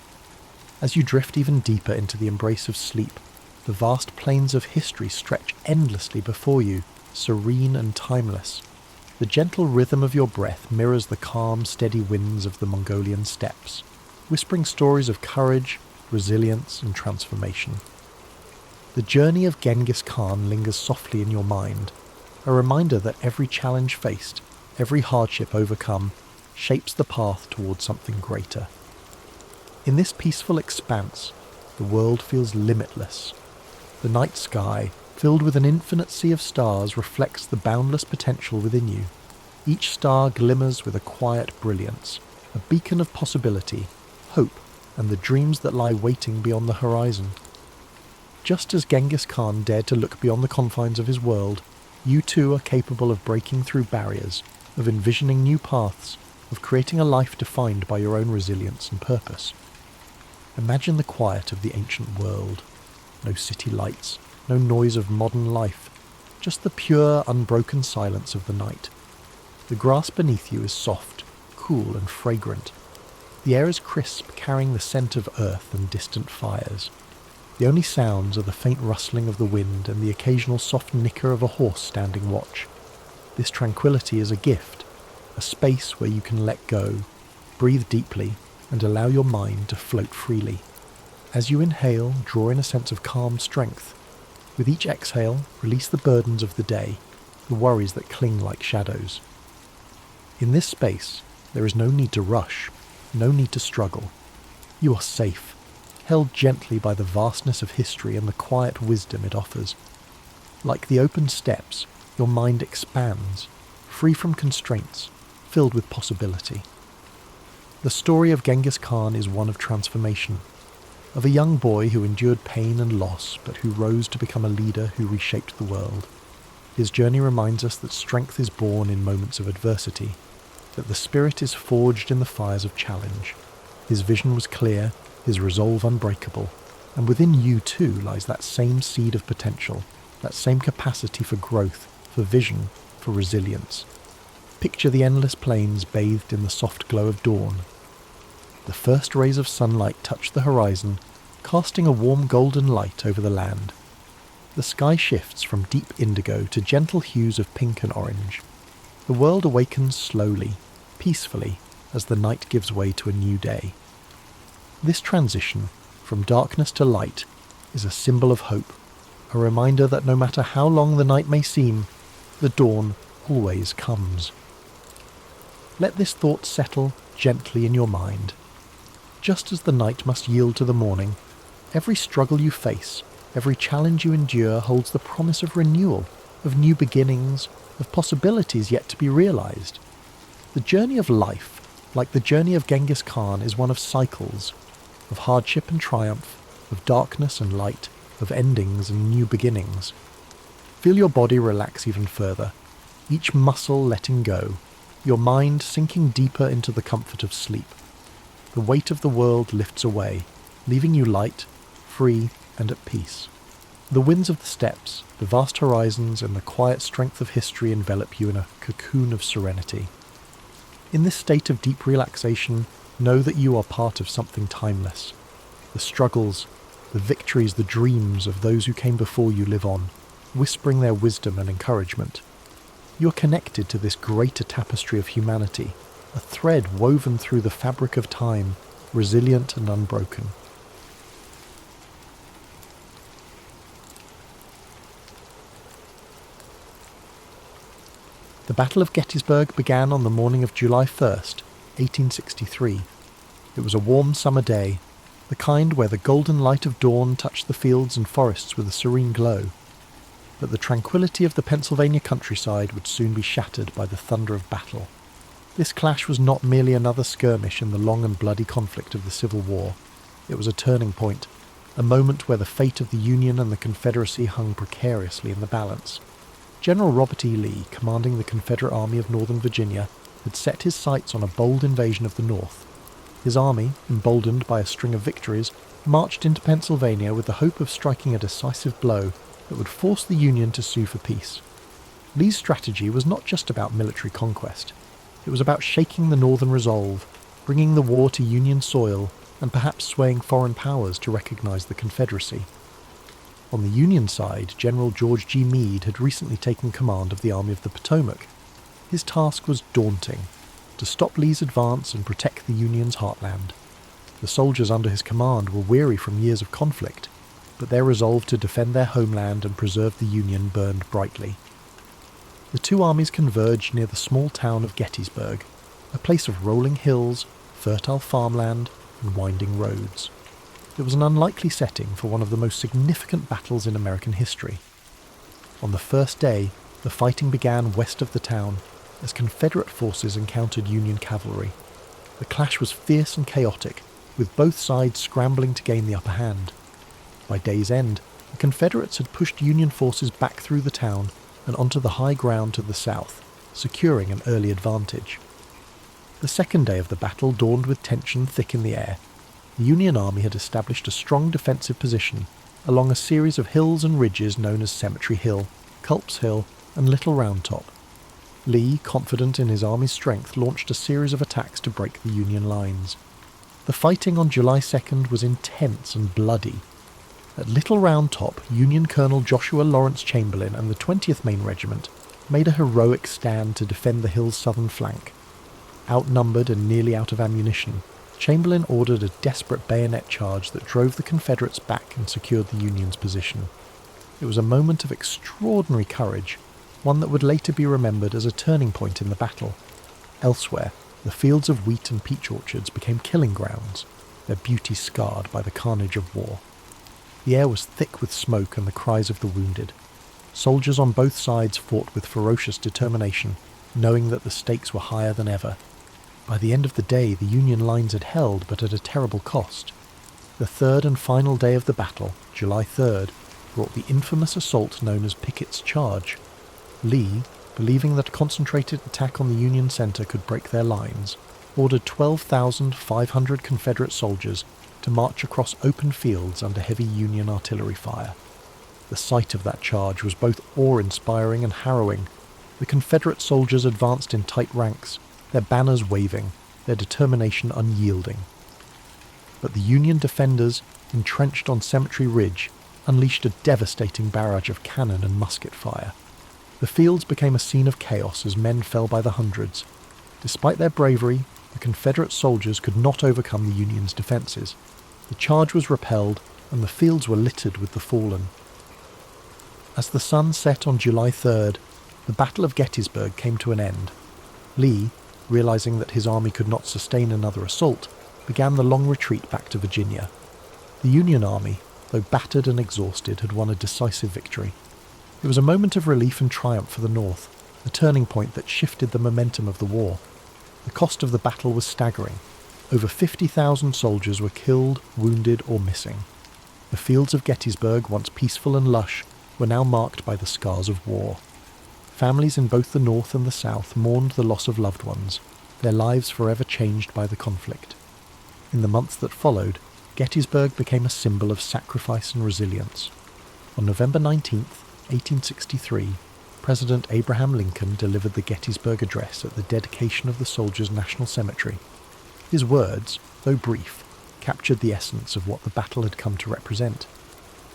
A: As you drift even deeper into the embrace of sleep, the vast plains of history stretch endlessly before you, serene and timeless. The gentle rhythm of your breath mirrors the calm, steady winds of the Mongolian steppes, whispering stories of courage, resilience, and transformation. The journey of Genghis Khan lingers softly in your mind, a reminder that every challenge faced, every hardship overcome, shapes the path towards something greater. In this peaceful expanse, the world feels limitless. The night sky, filled with an infinite sea of stars, reflects the boundless potential within you. Each star glimmers with a quiet brilliance, a beacon of possibility, hope, and the dreams that lie waiting beyond the horizon. Just as Genghis Khan dared to look beyond the confines of his world, you too are capable of breaking through barriers, of envisioning new paths, of creating a life defined by your own resilience and purpose. Imagine the quiet of the ancient world. No city lights, no noise of modern life, just the pure, unbroken silence of the night. The grass beneath you is soft, cool and fragrant. The air is crisp, carrying the scent of earth and distant fires. The only sounds are the faint rustling of the wind and the occasional soft nicker of a horse standing watch. This tranquility is a gift, a space where you can let go, breathe deeply, and allow your mind to float freely. As you inhale, draw in a sense of calm strength. With each exhale, release the burdens of the day, the worries that cling like shadows. In this space, there is no need to rush, no need to struggle. You are safe, held gently by the vastness of history and the quiet wisdom it offers. Like the open steps, your mind expands, free from constraints, filled with possibility. The story of Genghis Khan is one of transformation, of a young boy who endured pain and loss, but who rose to become a leader who reshaped the world. His journey reminds us that strength is born in moments of adversity, that the spirit is forged in the fires of challenge. His vision was clear, his resolve unbreakable, and within you too lies that same seed of potential, that same capacity for growth, for vision, for resilience. Picture the endless plains bathed in the soft glow of dawn. The first rays of sunlight touch the horizon, casting a warm golden light over the land. The sky shifts from deep indigo to gentle hues of pink and orange. The world awakens slowly, peacefully, as the night gives way to a new day. This transition, from darkness to light, is a symbol of hope, a reminder that no matter how long the night may seem, the dawn always comes. Let this thought settle gently in your mind. Just as the night must yield to the morning, every struggle you face, every challenge you endure holds the promise of renewal, of new beginnings, of possibilities yet to be realized. The journey of life, like the journey of Genghis Khan, is one of cycles, of hardship and triumph, of darkness and light, of endings and new beginnings. Feel your body relax even further, each muscle letting go, your mind sinking deeper into the comfort of sleep. The weight of the world lifts away, leaving you light, free, and at peace. The winds of the steppes, the vast horizons, and the quiet strength of history envelop you in a cocoon of serenity. In this state of deep relaxation, know that you are part of something timeless. The struggles, the victories, the dreams of those who came before you live on, whispering their wisdom and encouragement. You are connected to this greater tapestry of humanity, a thread woven through the fabric of time, resilient and unbroken. The Battle of Gettysburg began on the morning of July 1st, 1863. It was a warm summer day, the kind where the golden light of dawn touched the fields and forests with a serene glow. But the tranquility of the Pennsylvania countryside would soon be shattered by the thunder of battle. This clash was not merely another skirmish in the long and bloody conflict of the Civil War. It was a turning point, a moment where the fate of the Union and the Confederacy hung precariously in the balance. General Robert E. Lee, commanding the Confederate Army of Northern Virginia, had set his sights on a bold invasion of the North. His army, emboldened by a string of victories, marched into Pennsylvania with the hope of striking a decisive blow that would force the Union to sue for peace. Lee's strategy was not just about military conquest. It was about shaking the Northern resolve, bringing the war to Union soil, and perhaps swaying foreign powers to recognize the Confederacy. On the Union side, General George G. Meade had recently taken command of the Army of the Potomac. His task was daunting: to stop Lee's advance and protect the Union's heartland. The soldiers under his command were weary from years of conflict, but their resolve to defend their homeland and preserve the Union burned brightly. The two armies converged near the small town of Gettysburg, a place of rolling hills, fertile farmland, and winding roads. It was an unlikely setting for one of the most significant battles in American history. On the first day, the fighting began west of the town as Confederate forces encountered Union cavalry. The clash was fierce and chaotic, with both sides scrambling to gain the upper hand. By day's end, the Confederates had pushed Union forces back through the town and onto the high ground to the south, securing an early advantage. The second day of the battle dawned with tension thick in the air. The Union Army had established a strong defensive position along a series of hills and ridges known as Cemetery Hill, Culp's Hill, and Little Round Top. Lee, confident in his army's strength, launched a series of attacks to break the Union lines. The fighting on July 2nd was intense and bloody. At Little Round Top, Union Colonel Joshua Lawrence Chamberlain and the 20th Maine Regiment made a heroic stand to defend the hill's southern flank. Outnumbered and nearly out of ammunition, Chamberlain ordered a desperate bayonet charge that drove the Confederates back and secured the Union's position. It was a moment of extraordinary courage, one that would later be remembered as a turning point in the battle. Elsewhere, the fields of wheat and peach orchards became killing grounds, their beauty scarred by the carnage of war. The air was thick with smoke and the cries of the wounded. Soldiers on both sides fought with ferocious determination, knowing that the stakes were higher than ever. By the end of the day, the Union lines had held, but at a terrible cost. The third and final day of the battle, July 3rd, brought the infamous assault known as Pickett's Charge. Lee, believing that a concentrated attack on the Union center could break their lines, ordered 12,500 Confederate soldiers to march across open fields under heavy Union artillery fire. The sight of that charge was both awe-inspiring and harrowing. The Confederate soldiers advanced in tight ranks, their banners waving, their determination unyielding. But the Union defenders, entrenched on Cemetery Ridge, unleashed a devastating barrage of cannon and musket fire. The fields became a scene of chaos as men fell by the hundreds. Despite their bravery, the Confederate soldiers could not overcome the Union's defences. The charge was repelled, and the fields were littered with the fallen. As the sun set on July 3rd, the Battle of Gettysburg came to an end. Lee, realizing that his army could not sustain another assault, began the long retreat back to Virginia. The Union Army, though battered and exhausted, had won a decisive victory. It was a moment of relief and triumph for the North, a turning point that shifted the momentum of the war. The cost of the battle was staggering. Over 50,000 soldiers were killed, wounded, or missing. The fields of Gettysburg, once peaceful and lush, were now marked by the scars of war. Families in both the North and the South mourned the loss of loved ones, their lives forever changed by the conflict. In the months that followed, Gettysburg became a symbol of sacrifice and resilience. On November 19, 1863, President Abraham Lincoln delivered the Gettysburg Address at the dedication of the Soldiers' National Cemetery. His words, though brief, captured the essence of what the battle had come to represent.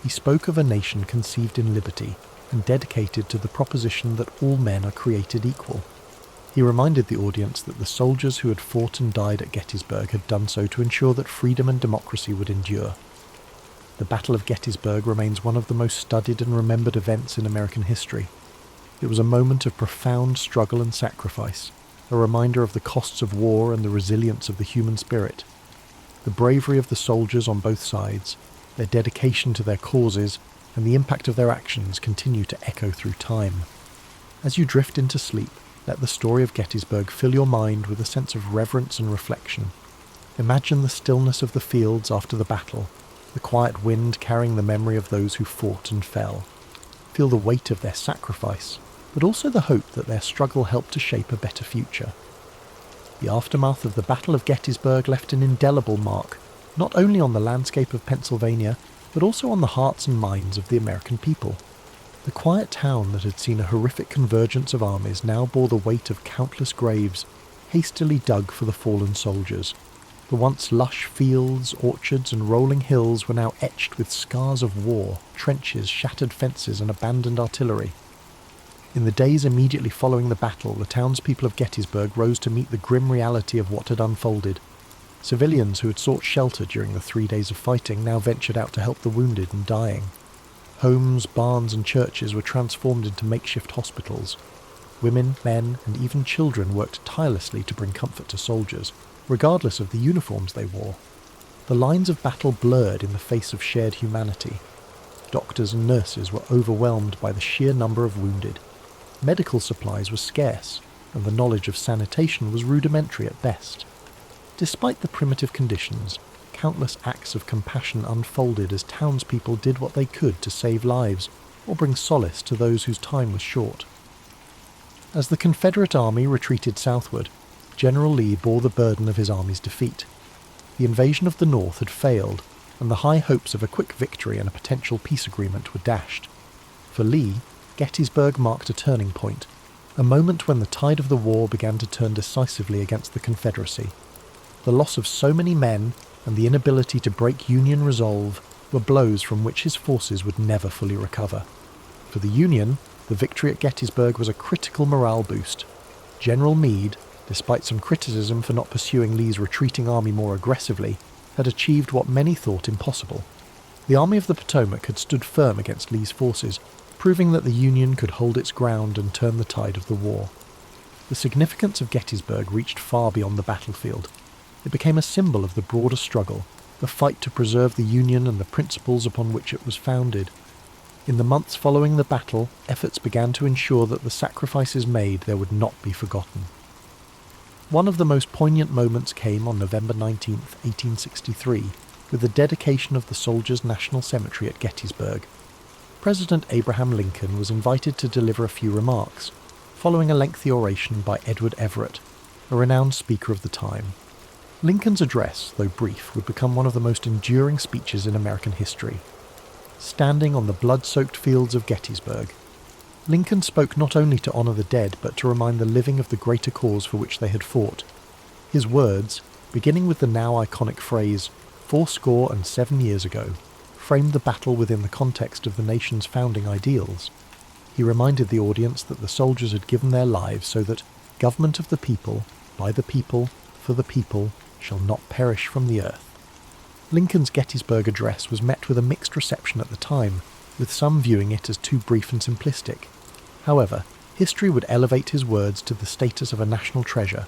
A: He spoke of a nation conceived in liberty and dedicated to the proposition that all men are created equal. He reminded the audience that the soldiers who had fought and died at Gettysburg had done so to ensure that freedom and democracy would endure. The Battle of Gettysburg remains one of the most studied and remembered events in American history. It was a moment of profound struggle and sacrifice, a reminder of the costs of war and the resilience of the human spirit. The bravery of the soldiers on both sides, their dedication to their causes, and the impact of their actions continue to echo through time. As you drift into sleep, let the story of Gettysburg fill your mind with a sense of reverence and reflection. Imagine the stillness of the fields after the battle, the quiet wind carrying the memory of those who fought and fell. Feel the weight of their sacrifice, but also the hope that their struggle helped to shape a better future. The aftermath of the Battle of Gettysburg left an indelible mark, not only on the landscape of Pennsylvania, but also on the hearts and minds of the American people. The quiet town that had seen a horrific convergence of armies now bore the weight of countless graves, hastily dug for the fallen soldiers. The once lush fields, orchards, and rolling hills were now etched with scars of war, trenches, shattered fences, and abandoned artillery. In the days immediately following the battle, the townspeople of Gettysburg rose to meet the grim reality of what had unfolded. Civilians who had sought shelter during the 3 days of fighting now ventured out to help the wounded and dying. Homes, barns, and churches were transformed into makeshift hospitals. Women, men, and even children worked tirelessly to bring comfort to soldiers, regardless of the uniforms they wore. The lines of battle blurred in the face of shared humanity. Doctors and nurses were overwhelmed by the sheer number of wounded. Medical supplies were scarce, and the knowledge of sanitation was rudimentary at best. Despite the primitive conditions, countless acts of compassion unfolded as townspeople did what they could to save lives or bring solace to those whose time was short. As the Confederate Army retreated southward, General Lee bore the burden of his army's defeat. The invasion of the North had failed, and the high hopes of a quick victory and a potential peace agreement were dashed. For Lee, Gettysburg marked a turning point, a moment when the tide of the war began to turn decisively against the Confederacy. The loss of so many men and the inability to break Union resolve were blows from which his forces would never fully recover. For the Union, the victory at Gettysburg was a critical morale boost. General Meade, despite some criticism for not pursuing Lee's retreating army more aggressively, had achieved what many thought impossible. The Army of the Potomac had stood firm against Lee's forces, proving that the Union could hold its ground and turn the tide of the war. The significance of Gettysburg reached far beyond the battlefield. It became a symbol of the broader struggle, the fight to preserve the Union and the principles upon which it was founded. In the months following the battle, efforts began to ensure that the sacrifices made there would not be forgotten. One of the most poignant moments came on November 19, 1863, with the dedication of the Soldiers' National Cemetery at Gettysburg. President Abraham Lincoln was invited to deliver a few remarks, following a lengthy oration by Edward Everett, a renowned speaker of the time. Lincoln's address, though brief, would become one of the most enduring speeches in American history. Standing on the blood-soaked fields of Gettysburg, Lincoln spoke not only to honour the dead, but to remind the living of the greater cause for which they had fought. His words, beginning with the now iconic phrase, 7 years ago, framed the battle within the context of the nation's founding ideals. He reminded the audience that the soldiers had given their lives so that government of the people, by the people, for the people, shall not perish from the earth. Lincoln's Gettysburg address was met with a mixed reception at the time, with some viewing it as too brief and simplistic. However, history would elevate his words to the status of a national treasure.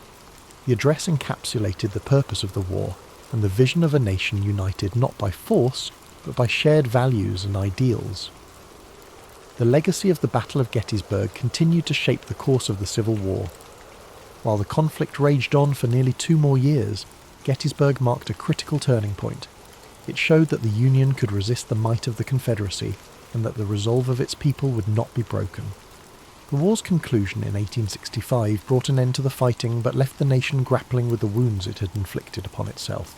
A: The address encapsulated the purpose of the war and the vision of a nation united not by force, but by shared values and ideals. The legacy of the Battle of Gettysburg continued to shape the course of the Civil War. While the conflict raged on for nearly 2 more years, Gettysburg marked a critical turning point. It showed that the Union could resist the might of the Confederacy, and that the resolve of its people would not be broken. The war's conclusion in 1865 brought an end to the fighting, but left the nation grappling with the wounds it had inflicted upon itself.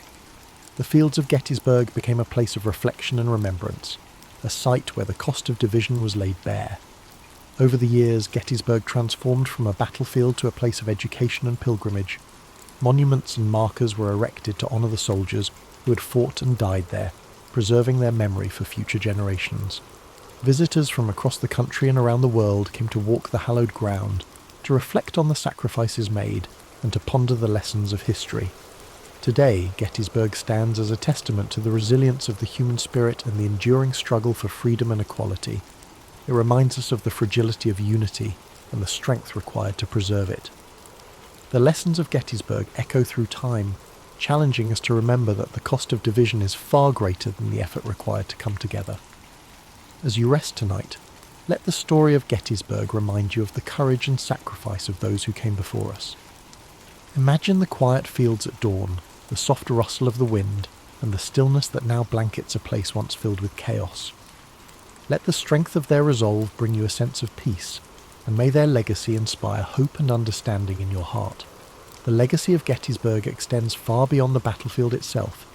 A: The fields of Gettysburg became a place of reflection and remembrance, a site where the cost of division was laid bare. Over the years, Gettysburg transformed from a battlefield to a place of education and pilgrimage. Monuments and markers were erected to honour the soldiers who had fought and died there, preserving their memory for future generations. Visitors from across the country and around the world came to walk the hallowed ground, to reflect on the sacrifices made, and to ponder the lessons of history. Today, Gettysburg stands as a testament to the resilience of the human spirit and the enduring struggle for freedom and equality. It reminds us of the fragility of unity and the strength required to preserve it. The lessons of Gettysburg echo through time, challenging us to remember that the cost of division is far greater than the effort required to come together. As you rest tonight, let the story of Gettysburg remind you of the courage and sacrifice of those who came before us. Imagine the quiet fields at dawn, the soft rustle of the wind, and the stillness that now blankets a place once filled with chaos. Let the strength of their resolve bring you a sense of peace, and may their legacy inspire hope and understanding in your heart. The legacy of Gettysburg extends far beyond the battlefield itself.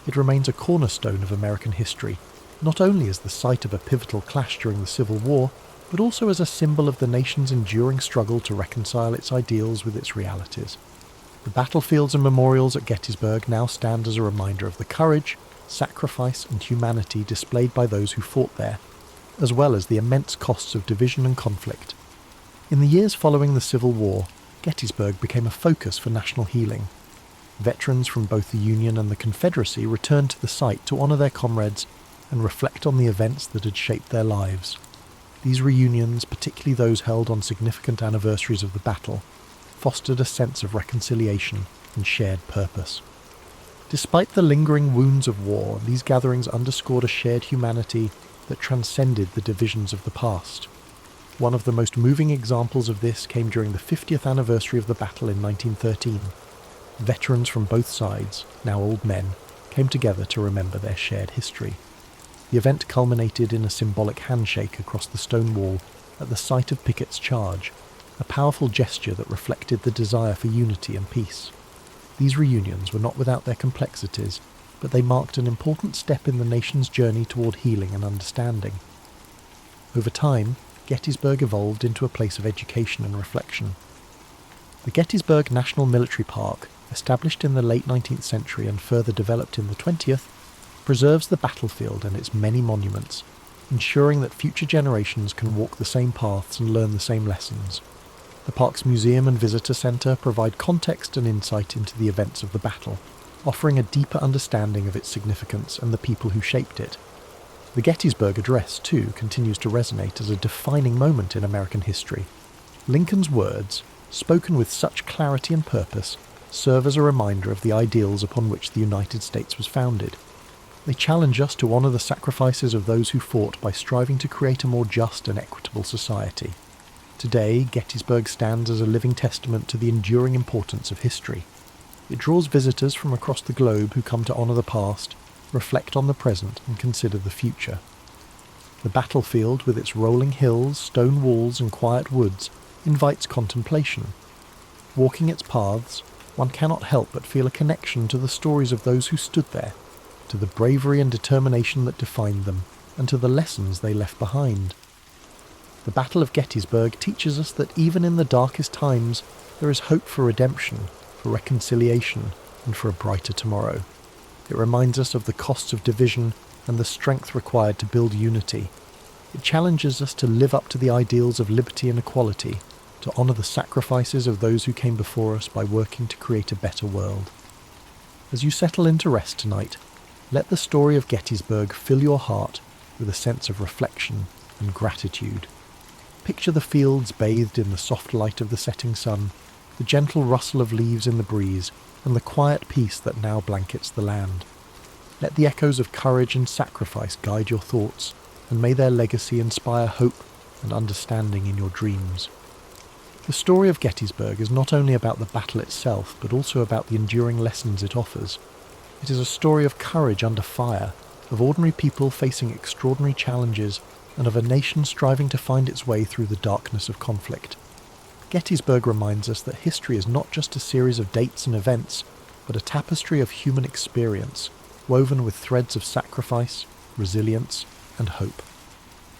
A: It remains a cornerstone of American history, not only as the site of a pivotal clash during the Civil War, but also as a symbol of the nation's enduring struggle to reconcile its ideals with its realities. The battlefields and memorials at Gettysburg now stand as a reminder of the courage, sacrifice and humanity displayed by those who fought there, as well as the immense costs of division and conflict. In the years following the Civil War, Gettysburg became a focus for national healing. Veterans from both the Union and the Confederacy returned to the site to honour their comrades and reflect on the events that had shaped their lives. These reunions, particularly those held on significant anniversaries of the battle, fostered a sense of reconciliation and shared purpose. Despite the lingering wounds of war, these gatherings underscored a shared humanity that transcended the divisions of the past. One of the most moving examples of this came during the 50th anniversary of the battle in 1913. Veterans from both sides, now old men, came together to remember their shared history. The event culminated in a symbolic handshake across the stone wall at the site of Pickett's charge, a powerful gesture that reflected the desire for unity and peace. These reunions were not without their complexities, but they marked an important step in the nation's journey toward healing and understanding. Over time, Gettysburg evolved into a place of education and reflection. The Gettysburg National Military Park, established in the late 19th century and further developed in the 20th, preserves the battlefield and its many monuments, ensuring that future generations can walk the same paths and learn the same lessons. The park's museum and visitor centre provide context and insight into the events of the battle, offering a deeper understanding of its significance and the people who shaped it. The Gettysburg Address, too, continues to resonate as a defining moment in American history. Lincoln's words, spoken with such clarity and purpose, serve as a reminder of the ideals upon which the United States was founded. They challenge us to honour the sacrifices of those who fought by striving to create a more just and equitable society. Today, Gettysburg stands as a living testament to the enduring importance of history. It draws visitors from across the globe who come to honour the past, reflect on the present and consider the future. The battlefield, with its rolling hills, stone walls and quiet woods, invites contemplation. Walking its paths, one cannot help but feel a connection to the stories of those who stood there, to the bravery and determination that defined them, and to the lessons they left behind. The Battle of Gettysburg teaches us that even in the darkest times, there is hope for redemption, for reconciliation, and for a brighter tomorrow. It reminds us of the costs of division and the strength required to build unity. It challenges us to live up to the ideals of liberty and equality, to honour the sacrifices of those who came before us by working to create a better world. As you settle into rest tonight, let the story of Gettysburg fill your heart with a sense of reflection and gratitude. Picture the fields bathed in the soft light of the setting sun, the gentle rustle of leaves in the breeze, and the quiet peace that now blankets the land. Let the echoes of courage and sacrifice guide your thoughts, and may their legacy inspire hope and understanding in your dreams. The story of Gettysburg is not only about the battle itself, but also about the enduring lessons it offers. It is a story of courage under fire, of ordinary people facing extraordinary challenges, and of a nation striving to find its way through the darkness of conflict. Gettysburg reminds us that history is not just a series of dates and events, but a tapestry of human experience, woven with threads of sacrifice, resilience, and hope.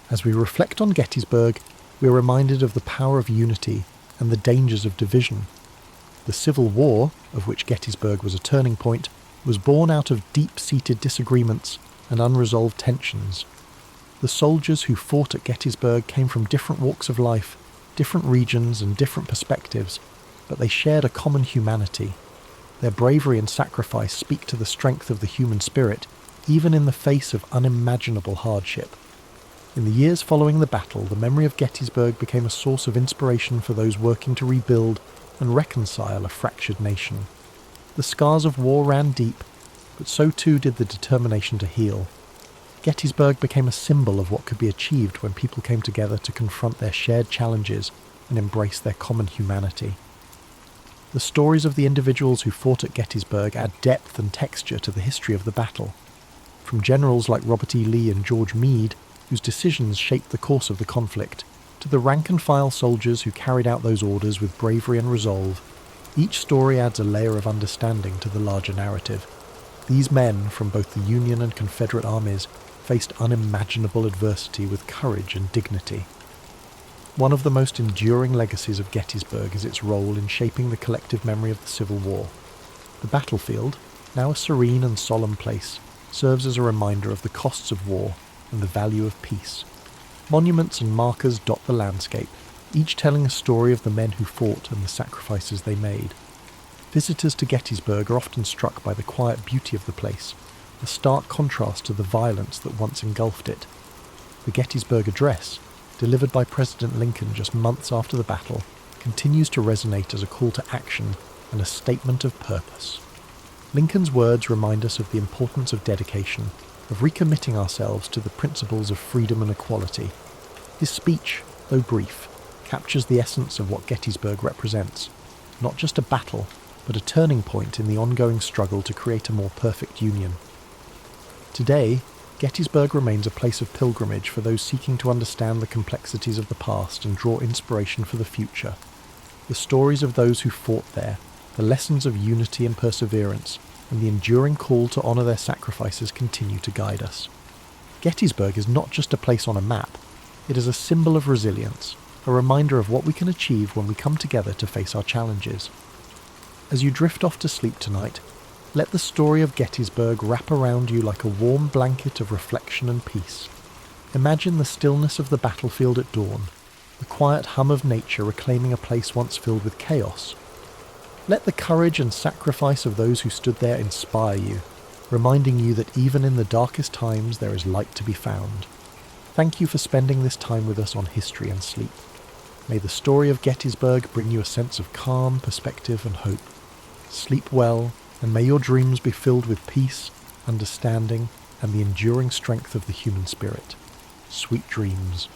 A: As we reflect on Gettysburg, we are reminded of the power of unity and the dangers of division. The Civil War, of which Gettysburg was a turning point, was born out of deep-seated disagreements and unresolved tensions. The soldiers who fought at Gettysburg came from different walks of life, different regions and different perspectives, but they shared a common humanity. Their bravery and sacrifice speak to the strength of the human spirit, even in the face of unimaginable hardship. In the years following the battle, the memory of Gettysburg became a source of inspiration for those working to rebuild and reconcile a fractured nation. The scars of war ran deep, but so too did the determination to heal. Gettysburg became a symbol of what could be achieved when people came together to confront their shared challenges and embrace their common humanity. The stories of the individuals who fought at Gettysburg add depth and texture to the history of the battle. From generals like Robert E. Lee and George Meade, whose decisions shaped the course of the conflict, to the rank-and-file soldiers who carried out those orders with bravery and resolve, each story adds a layer of understanding to the larger narrative. These men, from both the Union and Confederate armies, faced unimaginable adversity with courage and dignity. One of the most enduring legacies of Gettysburg is its role in shaping the collective memory of the Civil War. The battlefield, now a serene and solemn place, serves as a reminder of the costs of war and the value of peace. Monuments and markers dot the landscape, each telling a story of the men who fought and the sacrifices they made. Visitors to Gettysburg are often struck by the quiet beauty of the place, a stark contrast to the violence that once engulfed it. The Gettysburg Address, delivered by President Lincoln just months after the battle, continues to resonate as a call to action and a statement of purpose. Lincoln's words remind us of the importance of dedication, of recommitting ourselves to the principles of freedom and equality. His speech, though brief, captures the essence of what Gettysburg represents, not just a battle, but a turning point in the ongoing struggle to create a more perfect union. Today, Gettysburg remains a place of pilgrimage for those seeking to understand the complexities of the past and draw inspiration for the future. The stories of those who fought there, the lessons of unity and perseverance, and the enduring call to honour their sacrifices continue to guide us. Gettysburg is not just a place on a map, it is a symbol of resilience, a reminder of what we can achieve when we come together to face our challenges. As you drift off to sleep tonight, let the story of Gettysburg wrap around you like a warm blanket of reflection and peace. Imagine the stillness of the battlefield at dawn, the quiet hum of nature reclaiming a place once filled with chaos. Let the courage and sacrifice of those who stood there inspire you, reminding you that even in the darkest times there is light to be found. Thank you for spending this time with us on History and Sleep. May the story of Gettysburg bring you a sense of calm, perspective and hope. Sleep well, and may your dreams be filled with peace, understanding, and the enduring strength of the human spirit. Sweet dreams.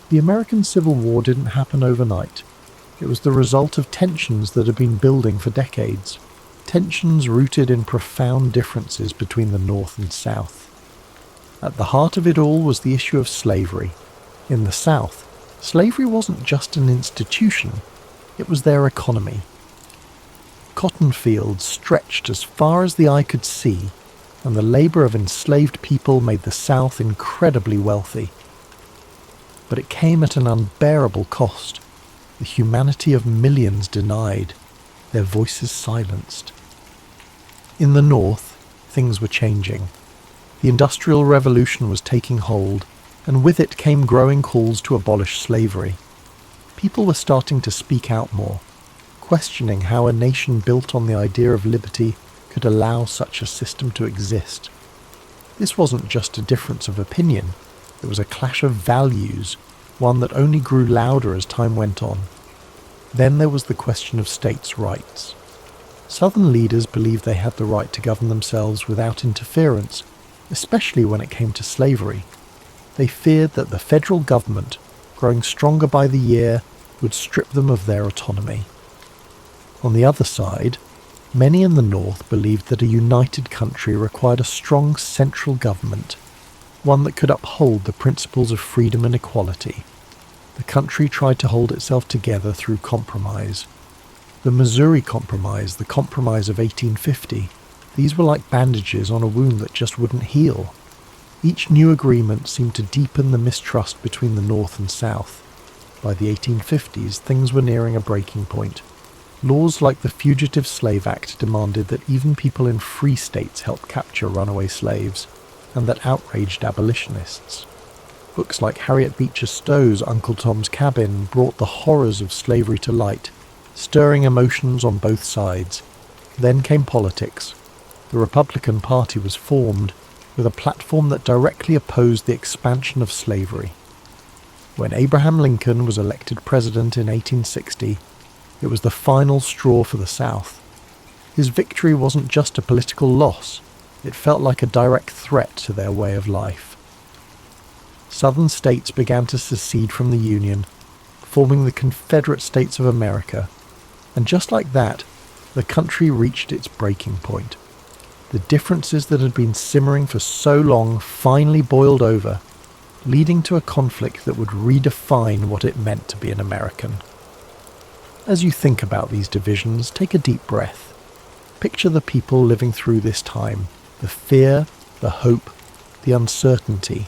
A: The American Civil War didn't happen overnight. It was the result of tensions that had been building for decades. Tensions rooted in profound differences between the North and South. At the heart of it all was the issue of slavery. In the South, slavery wasn't just an institution, it was their economy. Cotton fields stretched as far as the eye could see, and the labour of enslaved people made the South incredibly wealthy. But it came at an unbearable cost. The humanity of millions denied, their voices silenced. In the North, things were changing. The Industrial Revolution was taking hold, and with it came growing calls to abolish slavery. People were starting to speak out more, questioning how a nation built on the idea of liberty could allow such a system to exist. This wasn't just a difference of opinion, it was a clash of values, one that only grew louder as time went on. Then there was the question of states' rights. Southern leaders believed they had the right to govern themselves without interference, especially when it came to slavery. They feared that the federal government, growing stronger by the year, would strip them of their autonomy. On the other side, many in the North believed that a united country required a strong central government, one that could uphold the principles of freedom and equality. The country tried to hold itself together through compromise. The Missouri Compromise, the Compromise of 1850, these were like bandages on a wound that just wouldn't heal. Each new agreement seemed to deepen the mistrust between the North and South. By the 1850s, things were nearing a breaking point. Laws like the Fugitive Slave Act demanded that even people in free states help capture runaway slaves, and that outraged abolitionists. Books like Harriet Beecher Stowe's Uncle Tom's Cabin brought the horrors of slavery to light, stirring emotions on both sides. Then came politics. The Republican Party was formed, with a platform that directly opposed the expansion of slavery. When Abraham Lincoln was elected president in 1860, it was the final straw for the South. His victory wasn't just a political loss, it felt like a direct threat to their way of life. Southern states began to secede from the Union, forming the Confederate States of America, and just like that, the country reached its breaking point. The differences that had been simmering for so long finally boiled over, leading to a conflict that would redefine what it meant to be an American. As you think about these divisions, take a deep breath. Picture the people living through this time, the fear, the hope, the uncertainty.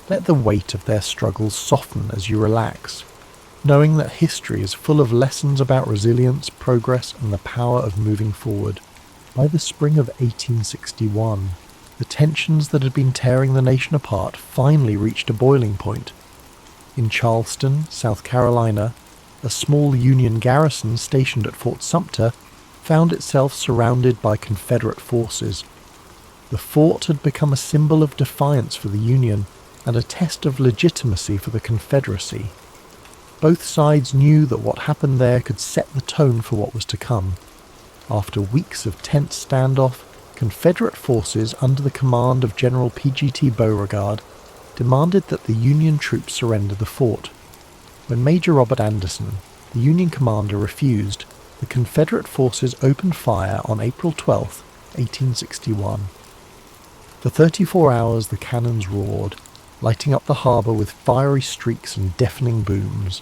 A: Let the weight of their struggles soften as you relax, knowing that history is full of lessons about resilience, progress, and the power of moving forward. By the spring of 1861, the tensions that had been tearing the nation apart finally reached a boiling point. In Charleston, South Carolina, a small Union garrison stationed at Fort Sumter found itself surrounded by Confederate forces. The fort had become a symbol of defiance for the Union and a test of legitimacy for the Confederacy. Both sides knew that what happened there could set the tone for what was to come. After weeks of tense standoff, Confederate forces under the command of General P.G.T. Beauregard demanded that the Union troops surrender the fort. When Major Robert Anderson, the Union commander, refused, the Confederate forces opened fire on April 12, 1861. For 34 hours the cannons roared, lighting up the harbour with fiery streaks and deafening booms.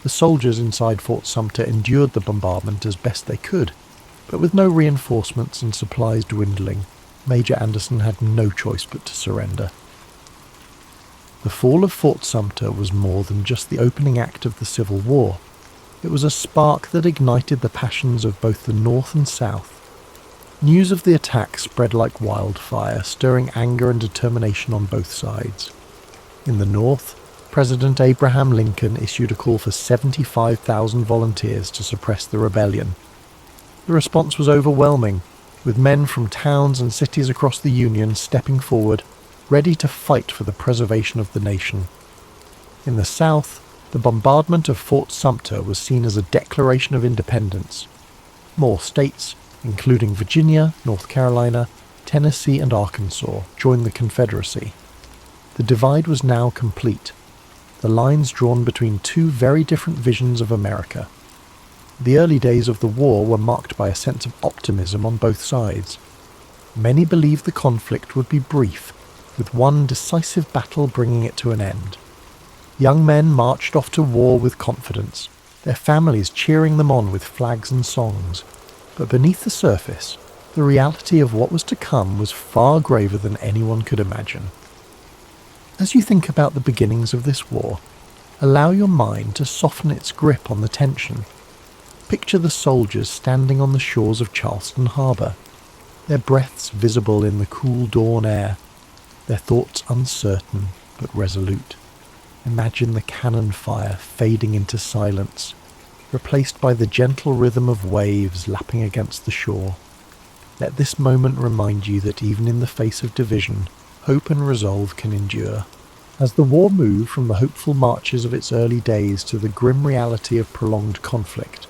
A: The soldiers inside Fort Sumter endured the bombardment as best they could, but with no reinforcements and supplies dwindling, Major Anderson had no choice but to surrender. The fall of Fort Sumter was more than just the opening act of the Civil War. It was a spark that ignited the passions of both the North and South. News of the attack spread like wildfire, stirring anger and determination on both sides. In the North, President Abraham Lincoln issued a call for 75,000 volunteers to suppress the rebellion. The response was overwhelming, with men from towns and cities across the Union stepping forward, ready to fight for the preservation of the nation. In the South, the bombardment of Fort Sumter was seen as a declaration of independence. More states, including Virginia, North Carolina, Tennessee, and Arkansas, joined the Confederacy. The divide was now complete. the lines drawn between two very different visions of America. The early days of the war were marked by a sense of optimism on both sides. Many believed the conflict would be brief, with one decisive battle bringing it to an end. Young men marched off to war with confidence, their families cheering them on with flags and songs. But beneath the surface, the reality of what was to come was far graver than anyone could imagine. As you think about the beginnings of this war, allow your mind to soften its grip on the tension. Picture the soldiers standing on the shores of Charleston Harbour, their breaths visible in the cool dawn air, their thoughts uncertain but resolute. Imagine the cannon fire fading into silence, replaced by the gentle rhythm of waves lapping against the shore. Let this moment remind you that even in the face of division, hope and resolve can endure. As the war moved from the hopeful marches of its early days to the grim reality of prolonged conflict,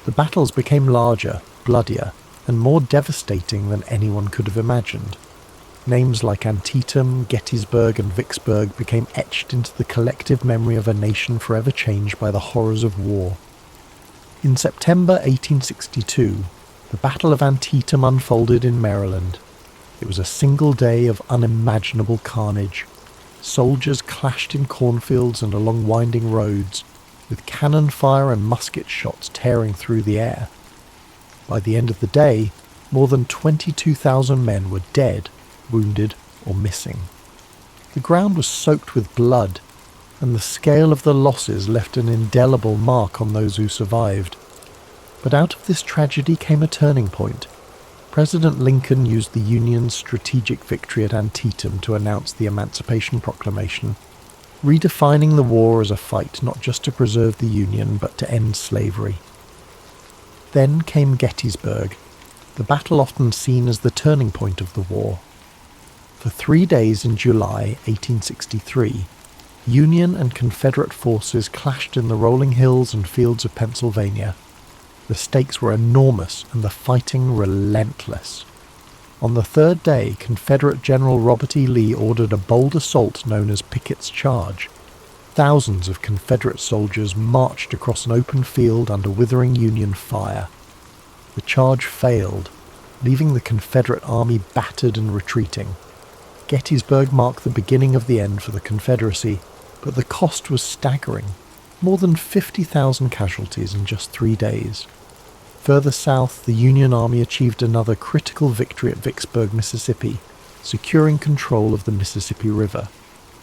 A: the battles became larger, bloodier, and more devastating than anyone could have imagined. Names like Antietam, Gettysburg, and Vicksburg became etched into the collective memory of a nation forever changed by the horrors of war. In September 1862, the Battle of Antietam unfolded in Maryland. It was a single day of unimaginable carnage. Soldiers clashed in cornfields and along winding roads, with cannon fire and musket shots tearing through the air. By the end of the day, more than 22,000 men were dead, wounded, or missing. The ground was soaked with blood, and the scale of the losses left an indelible mark on those who survived. But out of this tragedy came a turning point. President Lincoln used the Union's strategic victory at Antietam to announce the Emancipation Proclamation, redefining the war as a fight not just to preserve the Union but to end slavery. Then came Gettysburg, the battle often seen as the turning point of the war. For 3 days in July 1863, Union and Confederate forces clashed in the rolling hills and fields of Pennsylvania. The stakes were enormous and the fighting relentless. On the third day, Confederate General Robert E. Lee ordered a bold assault known as Pickett's Charge. Thousands of Confederate soldiers marched across an open field under withering Union fire. The charge failed, leaving the Confederate army battered and retreating. Gettysburg marked the beginning of the end for the Confederacy, but the cost was staggering. More than 50,000 casualties in just 3 days. Further south, the Union Army achieved another critical victory at Vicksburg, Mississippi, securing control of the Mississippi River.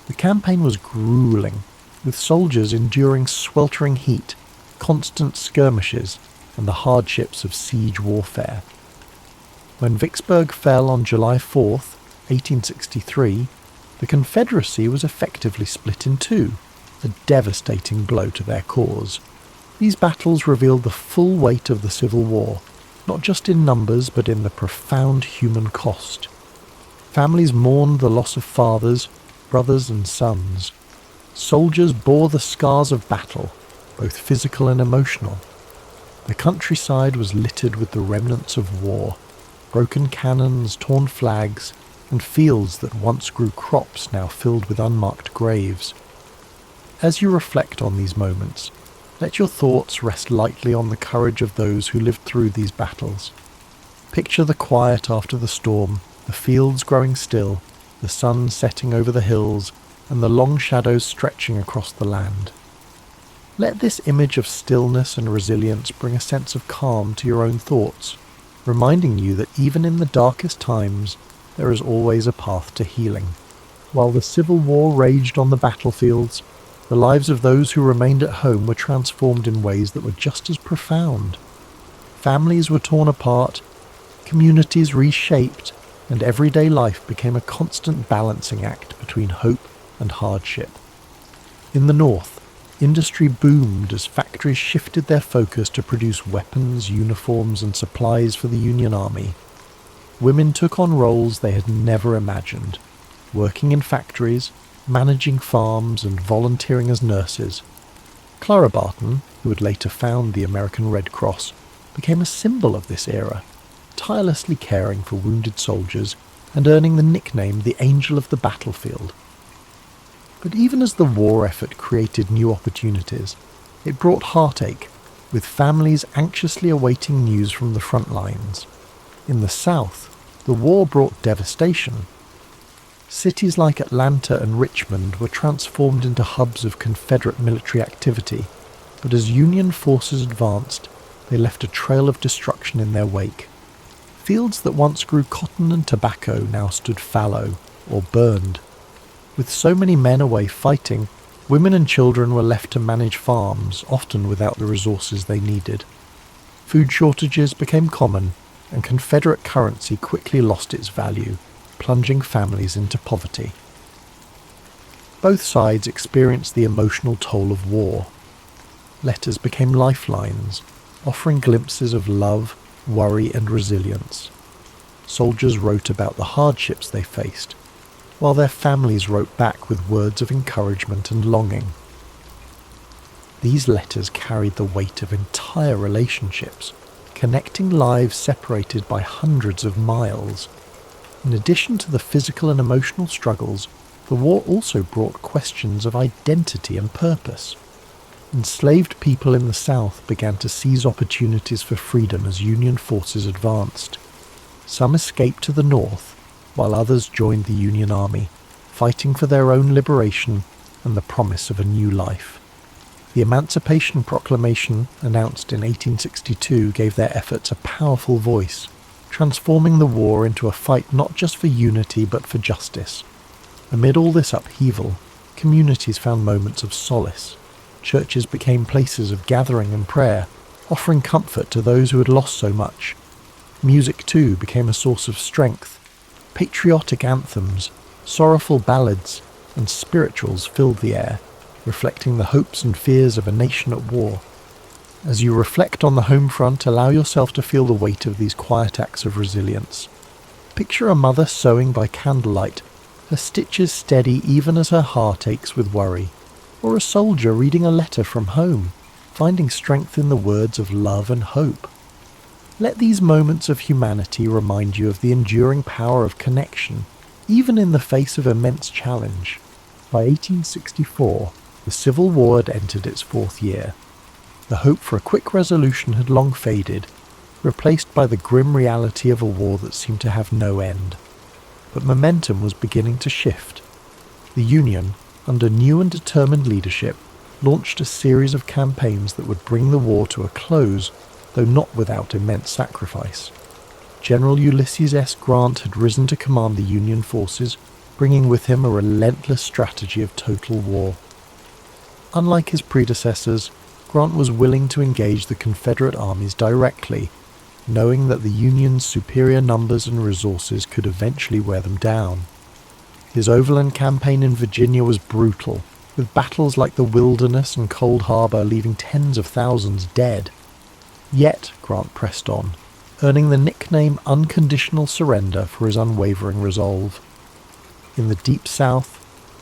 A: The campaign was grueling, with soldiers enduring sweltering heat, constant skirmishes, and the hardships of siege warfare. When Vicksburg fell on July 4th, 1863, the Confederacy was effectively split in two, a devastating blow to their cause. These battles revealed the full weight of the Civil War, not just in numbers but in the profound human cost. Families mourned the loss of fathers, brothers and sons. Soldiers bore the scars of battle, both physical and emotional. The countryside was littered with the remnants of war, broken cannons, torn flags, and fields that once grew crops now filled with unmarked graves. As you reflect on these moments, let your thoughts rest lightly on the courage of those who lived through these battles. Picture the quiet after the storm, the fields growing still, the sun setting over the hills, and the long shadows stretching across the land. Let this image of stillness and resilience bring a sense of calm to your own thoughts, reminding you that even in the darkest times, there is always a path to healing. While the Civil War raged on the battlefields, the lives of those who remained at home were transformed in ways that were just as profound. Families were torn apart, communities reshaped, and everyday life became a constant balancing act between hope and hardship. In the North, industry boomed as factories shifted their focus to produce weapons, uniforms, and supplies for the Union Army. Women took on roles they had never imagined, working in factories, managing farms, and volunteering as nurses. Clara Barton, who would later found the American Red Cross, became a symbol of this era, tirelessly caring for wounded soldiers and earning the nickname the Angel of the Battlefield. But even as the war effort created new opportunities, it brought heartache, with families anxiously awaiting news from the front lines. In the South, the war brought devastation. Cities like Atlanta and Richmond were transformed into hubs of Confederate military activity, but as Union forces advanced, they left a trail of destruction in their wake. Fields that once grew cotton and tobacco now stood fallow or burned. With so many men away fighting, women and children were left to manage farms, often without the resources they needed. Food shortages became common, and Confederate currency quickly lost its value, plunging families into poverty. Both sides experienced the emotional toll of war. Letters became lifelines, offering glimpses of love, worry, and resilience. Soldiers wrote about the hardships they faced, while their families wrote back with words of encouragement and longing. These letters carried the weight of entire relationships, connecting lives separated by hundreds of miles. In addition to the physical and emotional struggles, the war also brought questions of identity and purpose. Enslaved people in the South began to seize opportunities for freedom as Union forces advanced. Some escaped to the North, while others joined the Union Army, fighting for their own liberation and the promise of a new life. The Emancipation Proclamation, announced in 1862, gave their efforts a powerful voice, transforming the war into a fight not just for unity but for justice. Amid all this upheaval, communities found moments of solace. Churches became places of gathering and prayer, offering comfort to those who had lost so much. Music, too, became a source of strength. Patriotic anthems, sorrowful ballads, and spirituals filled the air, reflecting the hopes and fears of a nation at war. As you reflect on the home front, allow yourself to feel the weight of these quiet acts of resilience. Picture a mother sewing by candlelight, her stitches steady even as her heart aches with worry. Or a soldier reading a letter from home, finding strength in the words of love and hope. Let these moments of humanity remind you of the enduring power of connection, even in the face of immense challenge. By 1864, the Civil War had entered its fourth year. The hope for a quick resolution had long faded, replaced by the grim reality of a war that seemed to have no end. But momentum was beginning to shift. The Union, under new and determined leadership, launched a series of campaigns that would bring the war to a close, though not without immense sacrifice. General Ulysses S. Grant had risen to command the Union forces, bringing with him a relentless strategy of total war. Unlike his predecessors, Grant was willing to engage the Confederate armies directly, knowing that the Union's superior numbers and resources could eventually wear them down. His overland campaign in Virginia was brutal, with battles like the Wilderness and Cold Harbor leaving tens of thousands dead. Yet Grant pressed on, earning the nickname Unconditional Surrender for his unwavering resolve. In the Deep South,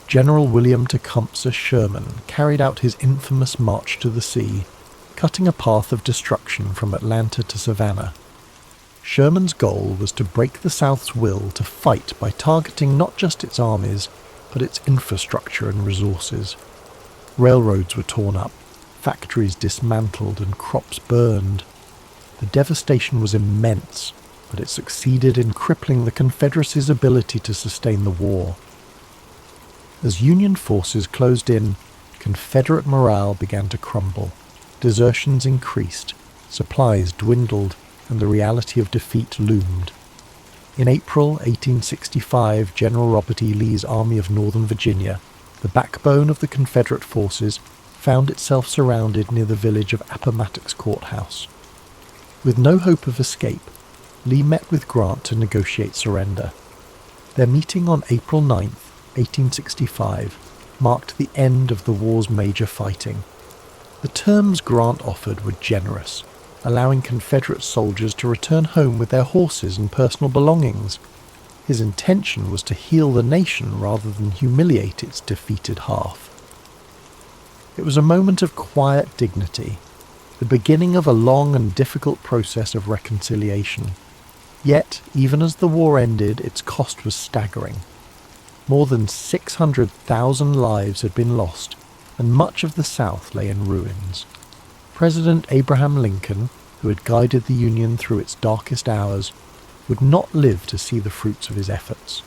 A: General William Tecumseh Sherman carried out his infamous March to the Sea, cutting a path of destruction from Atlanta to Savannah. Sherman's goal was to break the South's will to fight by targeting not just its armies, but its infrastructure and resources. Railroads were torn up, factories dismantled, and crops burned. The devastation was immense, but it succeeded in crippling the Confederacy's ability to sustain the war. As Union forces closed in, Confederate morale began to crumble. Desertions increased, supplies dwindled, and the reality of defeat loomed. In April 1865, General Robert E. Lee's Army of Northern Virginia, the backbone of the Confederate forces, found itself surrounded near the village of Appomattox Courthouse. With no hope of escape, Lee met with Grant to negotiate surrender. Their meeting on April 9, 1865, marked the end of the war's major fighting. The terms Grant offered were generous, allowing Confederate soldiers to return home with their horses and personal belongings. His intention was to heal the nation rather than humiliate its defeated half. It was a moment of quiet dignity, the beginning of a long and difficult process of reconciliation. Yet, even as the war ended, its cost was staggering. More than 600,000 lives had been lost, and much of the South lay in ruins. President Abraham Lincoln, who had guided the Union through its darkest hours, would not live to see the fruits of his efforts.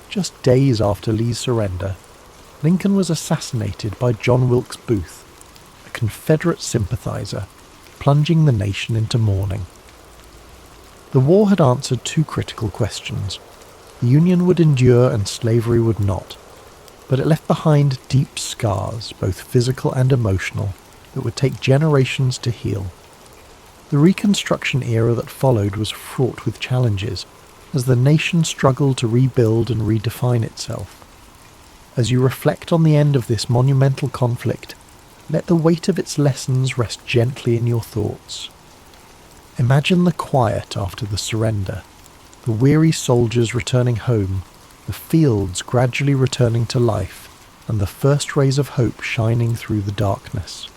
A: Just days after Lee's surrender, Lincoln was assassinated by John Wilkes Booth, a Confederate sympathizer, plunging the nation into mourning. The war had answered two critical questions. The Union would endure and slavery would not, but it left behind deep scars, both physical and emotional, that would take generations to heal. The Reconstruction era that followed was fraught with challenges, as the nation struggled to rebuild and redefine itself. As you reflect on the end of this monumental conflict, let the weight of its lessons rest gently in your thoughts. Imagine the quiet after the surrender, the weary soldiers returning home, the fields gradually returning to life, and the first rays of hope shining through the darkness.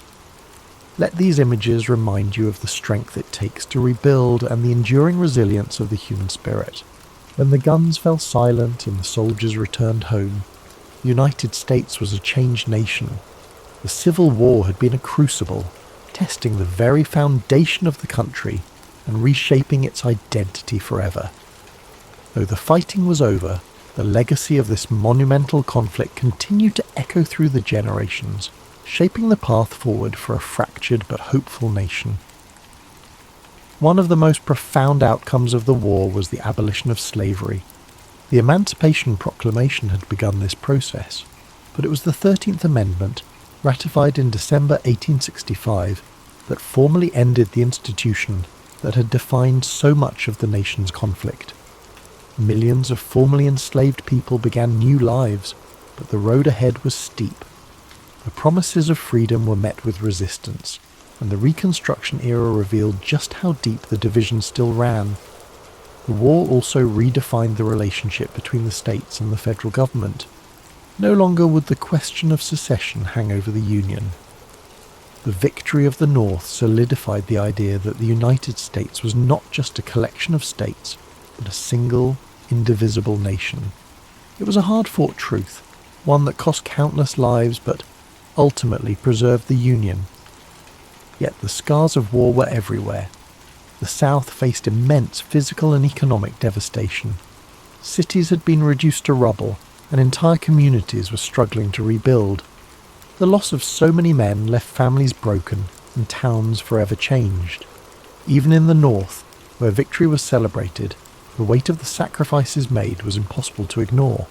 A: Let these images remind you of the strength it takes to rebuild and the enduring resilience of the human spirit. When the guns fell silent and the soldiers returned home, the United States was a changed nation. The Civil War had been a crucible, testing the very foundation of the country and reshaping its identity forever. Though the fighting was over, the legacy of this monumental conflict continued to echo through the generations, shaping the path forward for a fractured but hopeful nation. One of the most profound outcomes of the war was the abolition of slavery. The Emancipation Proclamation had begun this process, but it was the 13th Amendment, ratified in December 1865, that formally ended the institution that had defined so much of the nation's conflict. Millions of formerly enslaved people began new lives, but the road ahead was steep. The promises of freedom were met with resistance, and the Reconstruction era revealed just how deep the division still ran. The war also redefined the relationship between the states and the federal government. No longer would the question of secession hang over the Union. The victory of the North solidified the idea that the United States was not just a collection of states, but a single, indivisible nation. It was a hard-fought truth, one that cost countless lives but ultimately preserved the Union. Yet the scars of war were everywhere. The South faced immense physical and economic devastation. Cities had been reduced to rubble, and entire communities were struggling to rebuild. The loss of so many men left families broken and towns forever changed. Even in the North, where victory was celebrated, the weight of the sacrifices made was impossible to ignore.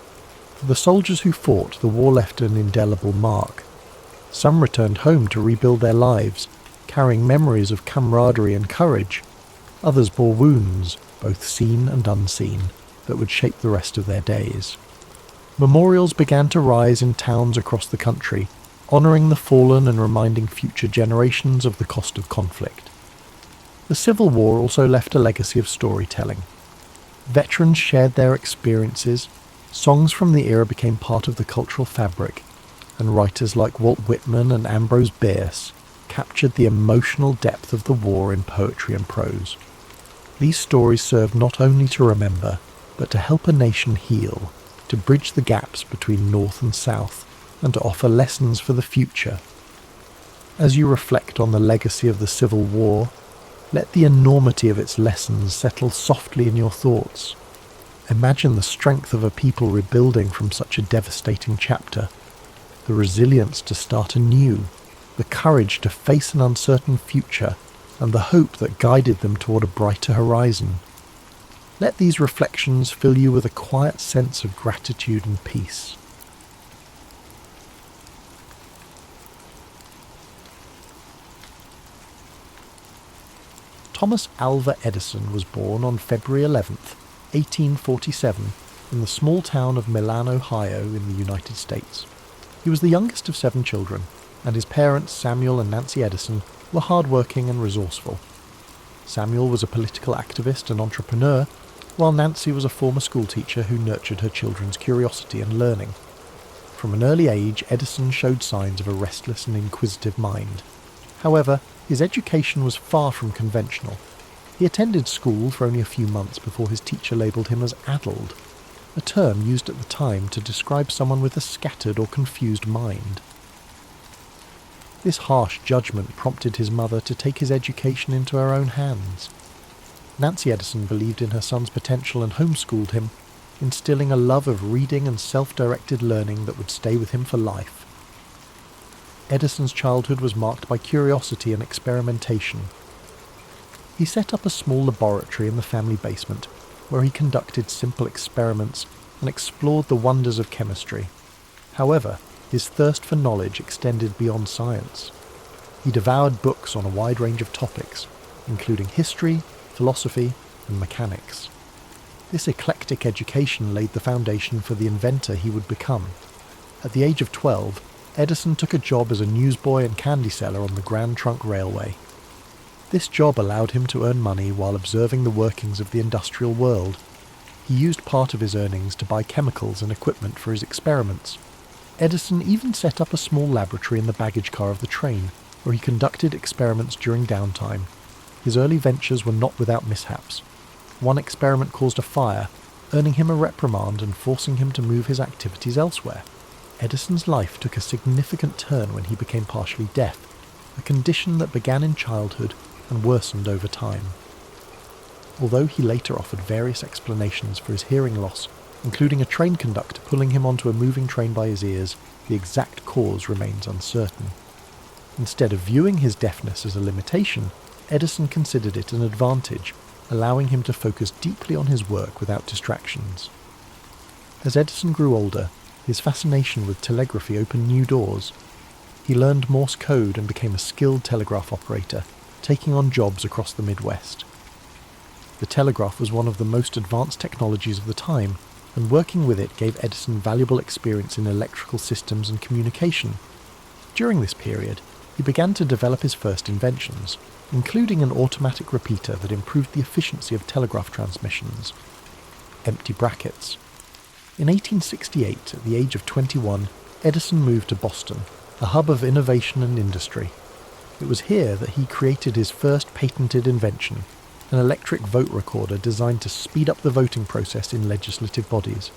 A: For the soldiers who fought, the war left an indelible mark. Some returned home to rebuild their lives, carrying memories of camaraderie and courage. Others bore wounds, both seen and unseen, that would shape the rest of their days. Memorials began to rise in towns across the country, honouring the fallen and reminding future generations of the cost of conflict. The Civil War also left a legacy of storytelling. Veterans shared their experiences, songs from the era became part of the cultural fabric, and writers like Walt Whitman and Ambrose Bierce captured the emotional depth of the war in poetry and prose. These stories served not only to remember, but to help a nation heal, to bridge the gaps between North and South, and to offer lessons for the future. As you reflect on the legacy of the Civil War, let the enormity of its lessons settle softly in your thoughts. Imagine the strength of a people rebuilding from such a devastating chapter, the resilience to start anew, the courage to face an uncertain future, and the hope that guided them toward a brighter horizon. Let these reflections fill you with a quiet sense of gratitude and peace. Thomas Alva Edison was born on February 11th, 1847, in the small town of Milan, Ohio, in the United States. He was the youngest of 7 children, and his parents, Samuel and Nancy Edison, were hard-working and resourceful. Samuel was a political activist and entrepreneur, while Nancy was a former schoolteacher who nurtured her children's curiosity and learning. From an early age, Edison showed signs of a restless and inquisitive mind. However, his education was far from conventional. He attended school for only a few months before his teacher labelled him as addled. a term used at the time to describe someone with a scattered or confused mind. This harsh judgment prompted his mother to take his education into her own hands. Nancy Edison believed in her son's potential and homeschooled him, instilling a love of reading and self-directed learning that would stay with him for life. Edison's childhood was marked by curiosity and experimentation. He set up a small laboratory in the family basement, where he conducted simple experiments and explored the wonders of chemistry. However, his thirst for knowledge extended beyond science. He devoured books on a wide range of topics, including history, philosophy, and mechanics. This eclectic education laid the foundation for the inventor he would become. At the age of 12, Edison took a job as a newsboy and candy seller on the Grand Trunk Railway. This job allowed him to earn money while observing the workings of the industrial world. He used part of his earnings to buy chemicals and equipment for his experiments. Edison even set up a small laboratory in the baggage car of the train, where he conducted experiments during downtime. His early ventures were not without mishaps. One experiment caused a fire, earning him a reprimand and forcing him to move his activities elsewhere. Edison's life took a significant turn when he became partially deaf, a condition that began in childhood and worsened over time. Although he later offered various explanations for his hearing loss, including a train conductor pulling him onto a moving train by his ears, the exact cause remains uncertain. Instead of viewing his deafness as a limitation, Edison considered it an advantage, allowing him to focus deeply on his work without distractions. As Edison grew older, his fascination with telegraphy opened new doors. He learned Morse code and became a skilled telegraph operator, taking on jobs across the Midwest. The telegraph was one of the most advanced technologies of the time, and working with it gave Edison valuable experience in electrical systems and communication. During this period, he began to develop his first inventions, including an automatic repeater that improved the efficiency of telegraph transmissions. Empty brackets. In 1868, at the age of 21, Edison moved to Boston, a hub of innovation and industry. It was here that he created his first patented invention, an electric vote recorder designed to speed up the voting process in legislative bodies.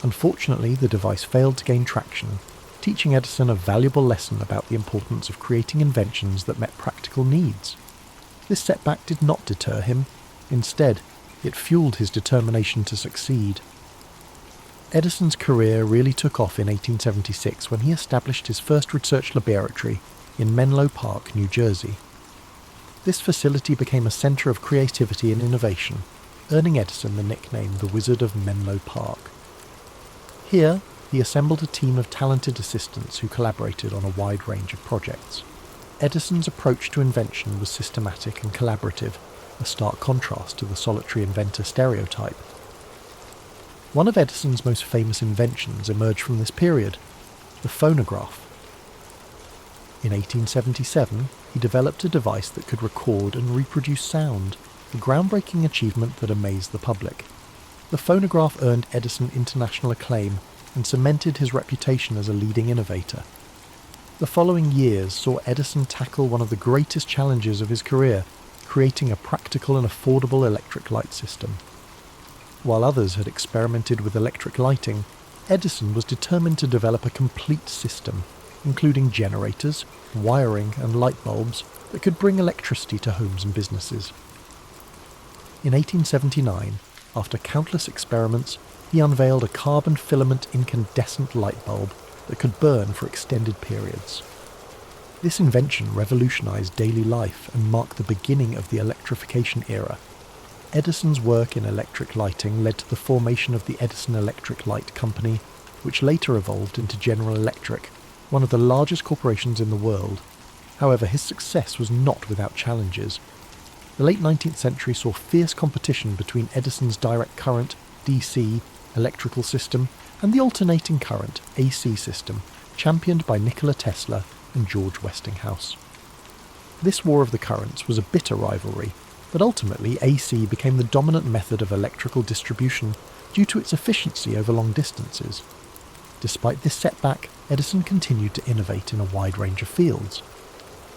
A: Unfortunately, the device failed to gain traction, teaching Edison a valuable lesson about the importance of creating inventions that met practical needs. This setback did not deter him. Instead, it fueled his determination to succeed. Edison's career really took off in 1876 when he established his first research laboratory in Menlo Park, New Jersey. This facility became a center of creativity and innovation, earning Edison the nickname the Wizard of Menlo Park. Here, he assembled a team of talented assistants who collaborated on a wide range of projects. Edison's approach to invention was systematic and collaborative, a stark contrast to the solitary inventor stereotype. One of Edison's most famous inventions emerged from this period, the phonograph. In 1877, he developed a device that could record and reproduce sound, a groundbreaking achievement that amazed the public. The phonograph earned Edison international acclaim and cemented his reputation as a leading innovator. The following years saw Edison tackle one of the greatest challenges of his career, creating a practical and affordable electric light system. While others had experimented with electric lighting, Edison was determined to develop a complete system, including generators, wiring and light bulbs that could bring electricity to homes and businesses. In 1879, after countless experiments, he unveiled a carbon filament incandescent light bulb that could burn for extended periods. This invention revolutionized daily life and marked the beginning of the electrification era. Edison's work in electric lighting led to the formation of the Edison Electric Light Company, which later evolved into General Electric, one of the largest corporations in the world. However, his success was not without challenges. The late 19th century saw fierce competition between Edison's direct current, DC, electrical system, and the alternating current, AC system, championed by Nikola Tesla and George Westinghouse. This war of the currents was a bitter rivalry, but ultimately AC became the dominant method of electrical distribution due to its efficiency over long distances. Despite this setback, Edison continued to innovate in a wide range of fields.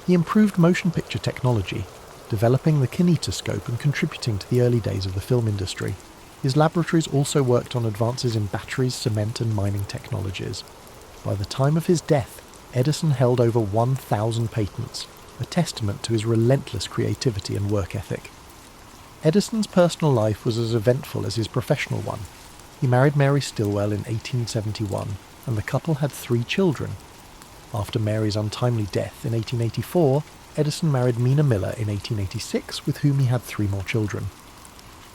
A: He improved motion picture technology, developing the kinetoscope and contributing to the early days of the film industry. His laboratories also worked on advances in batteries, cement and mining technologies. By the time of his death, Edison held over 1,000 patents, a testament to his relentless creativity and work ethic. Edison's personal life was as eventful as his professional one. He married Mary Stilwell in 1871, and the couple had 3 children. After Mary's untimely death in 1884, Edison married Mina Miller in 1886, with whom he had 3 more children.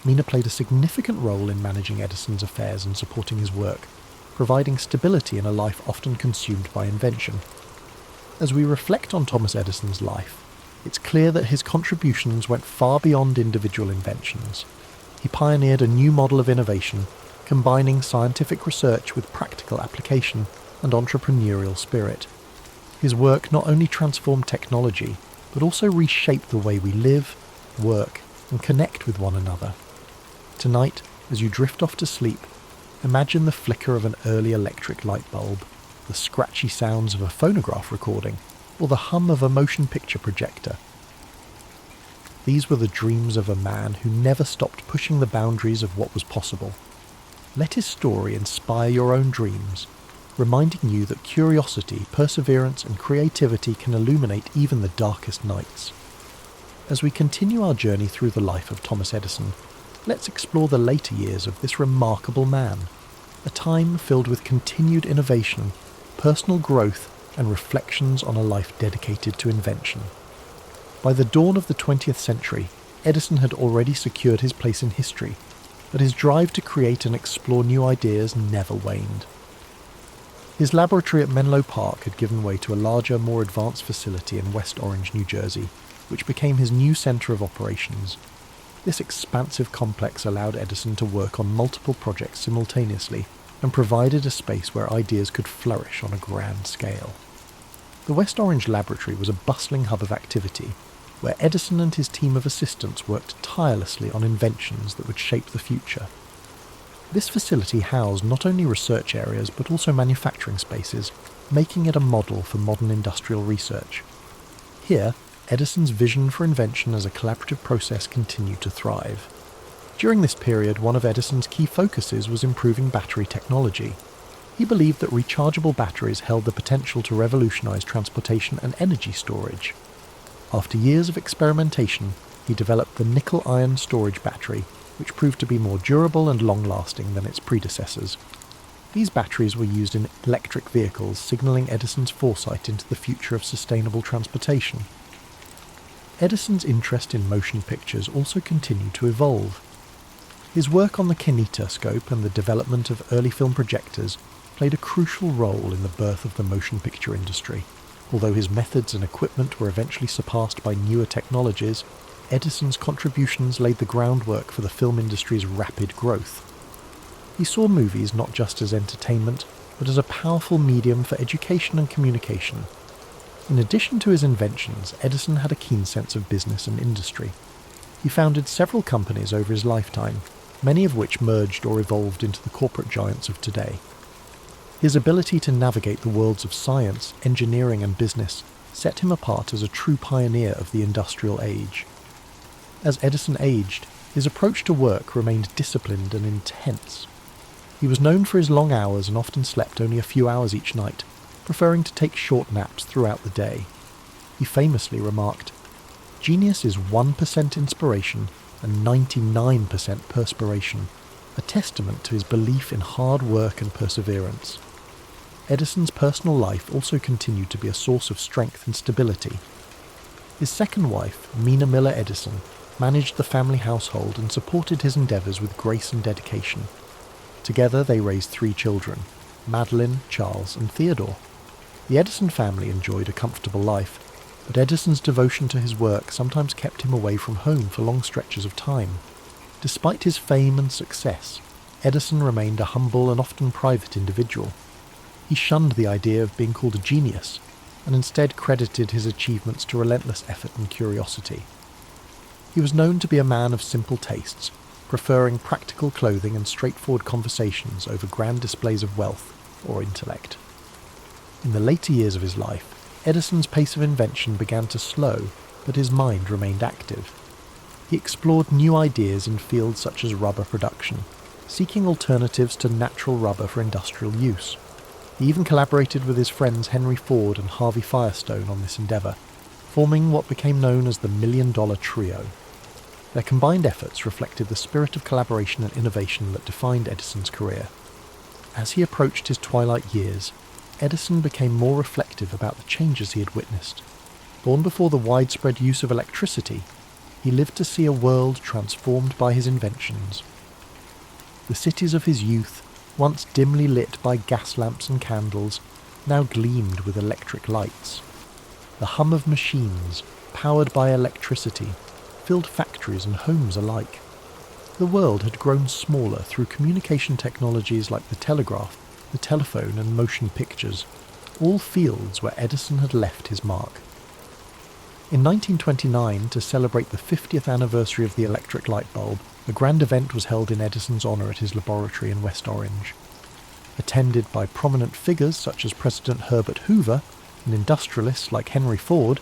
A: Mina played a significant role in managing Edison's affairs and supporting his work, providing stability in a life often consumed by invention. As we reflect on Thomas Edison's life, it's clear that his contributions went far beyond individual inventions. He pioneered a new model of innovation, combining scientific research with practical application and entrepreneurial spirit. His work not only transformed technology, but also reshaped the way we live, work, and connect with one another. Tonight, as you drift off to sleep, imagine the flicker of an early electric light bulb, the scratchy sounds of a phonograph recording, or the hum of a motion picture projector. These were the dreams of a man who never stopped pushing the boundaries of what was possible. Let his story inspire your own dreams, reminding you that curiosity, perseverance, and creativity can illuminate even the darkest nights. As we continue our journey through the life of Thomas Edison, let's explore the later years of this remarkable man, a time filled with continued innovation, personal growth, and reflections on a life dedicated to invention. By the dawn of the 20th century, Edison had already secured his place in history, but his drive to create and explore new ideas never waned. His laboratory at Menlo Park had given way to a larger, more advanced facility in West Orange, New Jersey, which became his new centre of operations. This expansive complex allowed Edison to work on multiple projects simultaneously and provided a space where ideas could flourish on a grand scale. The West Orange laboratory was a bustling hub of activity, where Edison and his team of assistants worked tirelessly on inventions that would shape the future. This facility housed not only research areas but also manufacturing spaces, making it a model for modern industrial research. Here, Edison's vision for invention as a collaborative process continued to thrive. During this period, one of Edison's key focuses was improving battery technology. He believed that rechargeable batteries held the potential to revolutionize transportation and energy storage. After years of experimentation, he developed the nickel-iron storage battery, which proved to be more durable and long-lasting than its predecessors. These batteries were used in electric vehicles, signaling Edison's foresight into the future of sustainable transportation. Edison's interest in motion pictures also continued to evolve. His work on the kinetoscope and the development of early film projectors played a crucial role in the birth of the motion picture industry. Although his methods and equipment were eventually surpassed by newer technologies, Edison's contributions laid the groundwork for the film industry's rapid growth. He saw movies not just as entertainment, but as a powerful medium for education and communication. In addition to his inventions, Edison had a keen sense of business and industry. He founded several companies over his lifetime, many of which merged or evolved into the corporate giants of today. His ability to navigate the worlds of science, engineering and business set him apart as a true pioneer of the industrial age. As Edison aged, his approach to work remained disciplined and intense. He was known for his long hours and often slept only a few hours each night, preferring to take short naps throughout the day. He famously remarked, "Genius is 1% inspiration and 99% perspiration, a testament to his belief in hard work and perseverance." Edison's personal life also continued to be a source of strength and stability. His second wife, Mina Miller Edison, managed the family household and supported his endeavours with grace and dedication. Together they raised 3 children, Madeline, Charles and Theodore. The Edison family enjoyed a comfortable life, but Edison's devotion to his work sometimes kept him away from home for long stretches of time. Despite his fame and success, Edison remained a humble and often private individual. He shunned the idea of being called a genius, and instead credited his achievements to relentless effort and curiosity. He was known to be a man of simple tastes, preferring practical clothing and straightforward conversations over grand displays of wealth or intellect. In the later years of his life, Edison's pace of invention began to slow, but his mind remained active. He explored new ideas in fields such as rubber production, seeking alternatives to natural rubber for industrial use. He even collaborated with his friends Henry Ford and Harvey Firestone on this endeavour, forming what became known as the $1 Million Trio. Their combined efforts reflected the spirit of collaboration and innovation that defined Edison's career. As he approached his twilight years, Edison became more reflective about the changes he had witnessed. Born before the widespread use of electricity, he lived to see a world transformed by his inventions. The cities of his youth, once dimly lit by gas lamps and candles, now gleamed with electric lights. The hum of machines, powered by electricity, filled factories and homes alike. The world had grown smaller through communication technologies like the telegraph, the telephone and motion pictures, all fields where Edison had left his mark. In 1929, to celebrate the 50th anniversary of the electric light bulb, a grand event was held in Edison's honour at his laboratory in West Orange. Attended by prominent figures such as President Herbert Hoover and industrialists like Henry Ford,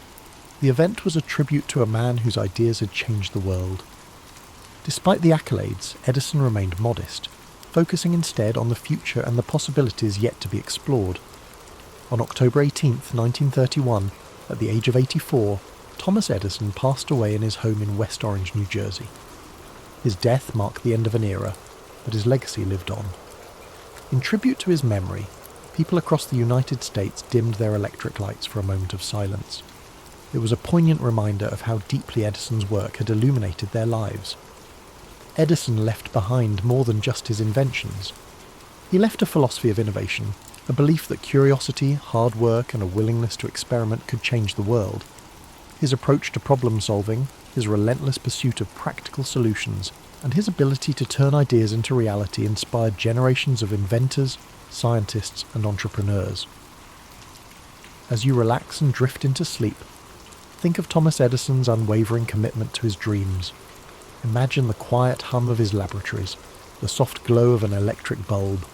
A: the event was a tribute to a man whose ideas had changed the world. Despite the accolades, Edison remained modest, focusing instead on the future and the possibilities yet to be explored. On October 18, 1931, at the age of 84, Thomas Edison passed away in his home in West Orange, New Jersey. His death marked the end of an era, but his legacy lived on. In tribute to his memory, people across the United States dimmed their electric lights for a moment of silence. It was a poignant reminder of how deeply Edison's work had illuminated their lives. Edison left behind more than just his inventions. He left a philosophy of innovation, a belief that curiosity, hard work, and a willingness to experiment could change the world. His approach to problem solving, his relentless pursuit of practical solutions, and his ability to turn ideas into reality inspired generations of inventors, scientists, and entrepreneurs. As you relax and drift into sleep, think of Thomas Edison's unwavering commitment to his dreams. Imagine the quiet hum of his laboratories, the soft glow of an electric bulb,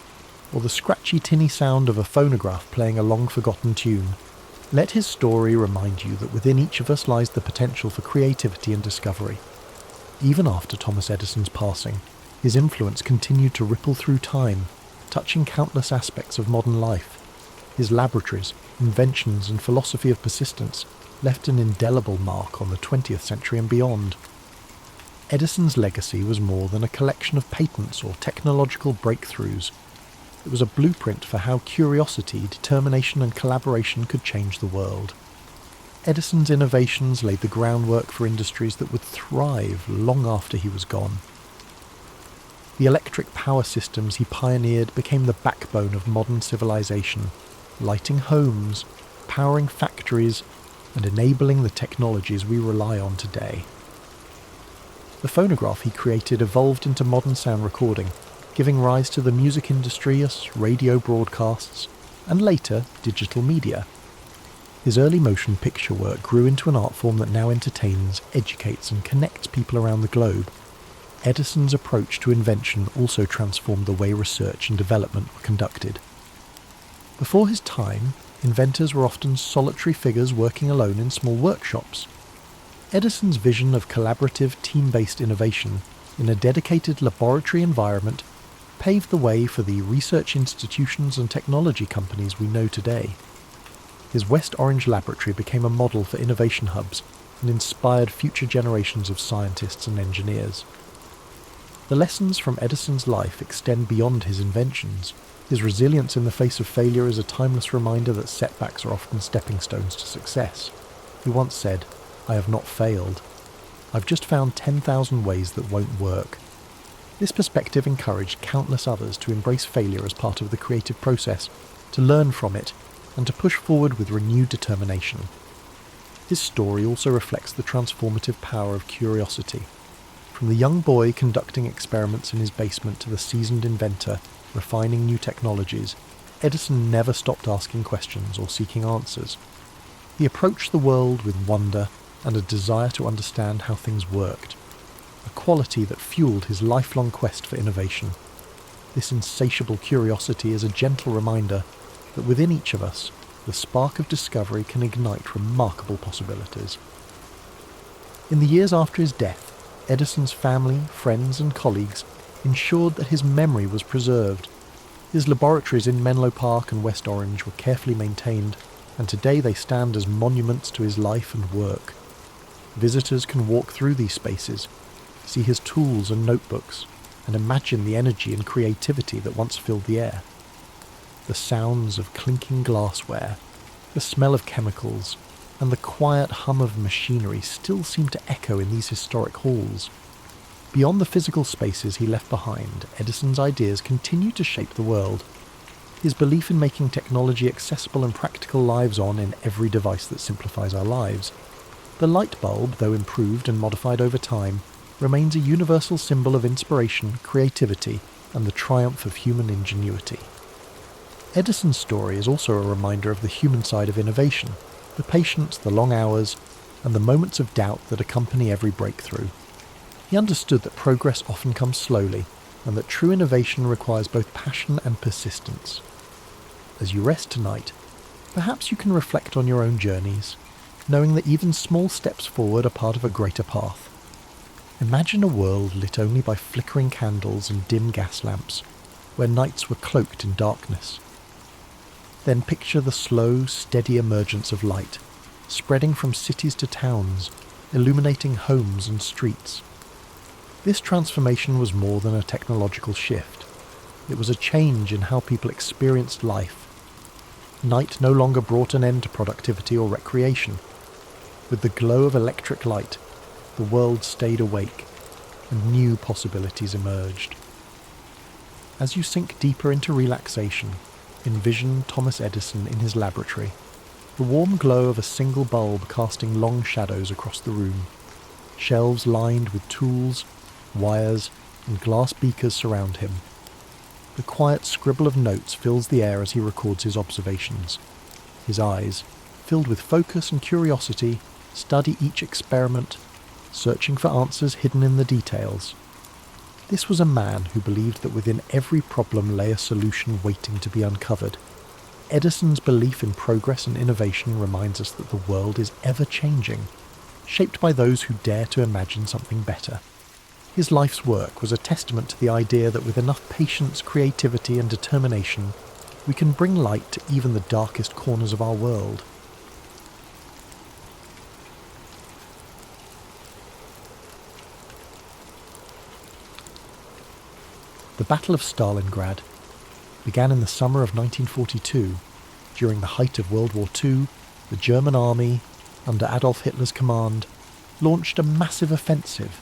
A: or the scratchy tinny sound of a phonograph playing a long-forgotten tune. Let his story remind you that within each of us lies the potential for creativity and discovery. Even after Thomas Edison's passing, his influence continued to ripple through time, touching countless aspects of modern life. His laboratories, inventions, and philosophy of persistence left an indelible mark on the 20th century and beyond. Edison's legacy was more than a collection of patents or technological breakthroughs. It was a blueprint for how curiosity, determination, and collaboration could change the world. Edison's innovations laid the groundwork for industries that would thrive long after he was gone. The electric power systems he pioneered became the backbone of modern civilization, lighting homes, powering factories, and enabling the technologies we rely on today. The phonograph he created evolved into modern sound recording, giving rise to the music industry as radio broadcasts, and later digital media. His early motion picture work grew into an art form that now entertains, educates, and connects people around the globe. Edison's approach to invention also transformed the way research and development were conducted. Before his time, inventors were often solitary figures working alone in small workshops. Edison's vision of collaborative, team-based innovation in a dedicated laboratory environment paved the way for the research institutions and technology companies we know today. His West Orange laboratory became a model for innovation hubs and inspired future generations of scientists and engineers. The lessons from Edison's life extend beyond his inventions. His resilience in the face of failure is a timeless reminder that setbacks are often stepping stones to success. He once said, "I have not failed. I've just found 10,000 ways that won't work." This perspective encouraged countless others to embrace failure as part of the creative process, to learn from it, and to push forward with renewed determination. His story also reflects the transformative power of curiosity. From the young boy conducting experiments in his basement to the seasoned inventor refining new technologies, Edison never stopped asking questions or seeking answers. He approached the world with wonder and a desire to understand how things worked, a quality that fueled his lifelong quest for innovation. This insatiable curiosity is a gentle reminder that within each of us, the spark of discovery can ignite remarkable possibilities. In the years after his death, Edison's family, friends, and colleagues ensured that his memory was preserved. His laboratories in Menlo Park and West Orange were carefully maintained, and today they stand as monuments to his life and work. Visitors can walk through these spaces, see his tools and notebooks, and imagine the energy and creativity that once filled the air. The sounds of clinking glassware, the smell of chemicals, and the quiet hum of machinery still seem to echo in these historic halls. Beyond the physical spaces he left behind, Edison's ideas continue to shape the world. His belief in making technology accessible and practical lives on in every device that simplifies our lives. The light bulb, though improved and modified over time, remains a universal symbol of inspiration, creativity, and the triumph of human ingenuity. Edison's story is also a reminder of the human side of innovation, the patience, the long hours, and the moments of doubt that accompany every breakthrough. He understood that progress often comes slowly, and that true innovation requires both passion and persistence. As you rest tonight, perhaps you can reflect on your own journeys, knowing that even small steps forward are part of a greater path. Imagine a world lit only by flickering candles and dim gas lamps, where nights were cloaked in darkness. Then picture the slow, steady emergence of light, spreading from cities to towns, illuminating homes and streets. This transformation was more than a technological shift. It was a change in how people experienced life. Night no longer brought an end to productivity or recreation. With the glow of electric light, the world stayed awake, and new possibilities emerged. As you sink deeper into relaxation, envision Thomas Edison in his laboratory, the warm glow of a single bulb casting long shadows across the room. Shelves lined with tools, wires, and glass beakers surround him. The quiet scribble of notes fills the air as he records his observations. His eyes, filled with focus and curiosity, study each experiment, searching for answers hidden in the details. This was a man who believed that within every problem lay a solution waiting to be uncovered. Edison's belief in progress and innovation reminds us that the world is ever changing, shaped by those who dare to imagine something better. His life's work was a testament to the idea that with enough patience, creativity, and determination, we can bring light to even the darkest corners of our world. The Battle of Stalingrad began in the summer of 1942. During the height of World War II, the German army, under Adolf Hitler's command, launched a massive offensive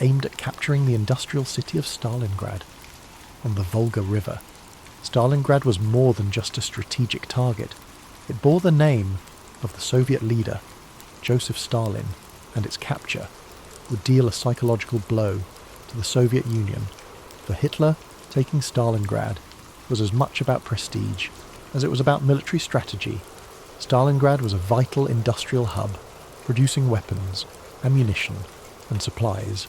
A: aimed at capturing the industrial city of Stalingrad on the Volga River. Stalingrad was more than just a strategic target. It bore the name of the Soviet leader, Joseph Stalin, and its capture would deal a psychological blow to the Soviet Union. For Hitler, taking Stalingrad was as much about prestige as it was about military strategy. Stalingrad was a vital industrial hub, producing weapons, ammunition, and supplies.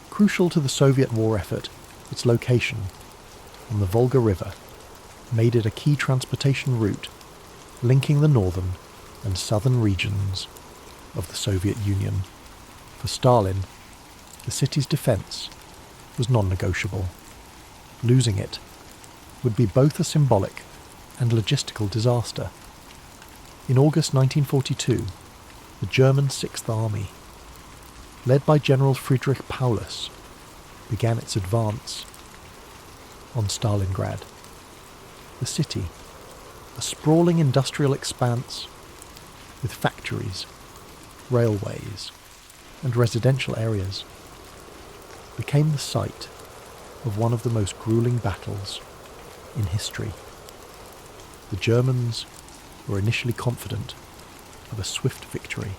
A: Crucial to the Soviet war effort, its location on the Volga River made it a key transportation route linking the northern and southern regions of the Soviet Union. For Stalin, the city's defense was non-negotiable. Losing it would be both a symbolic and logistical disaster. In August 1942, the German Sixth Army, led by General Friedrich Paulus, began its advance on Stalingrad. The city, a sprawling industrial expanse with factories, railways, and residential areas, became the site of one of the most grueling battles in history. The Germans were initially confident of a swift victory,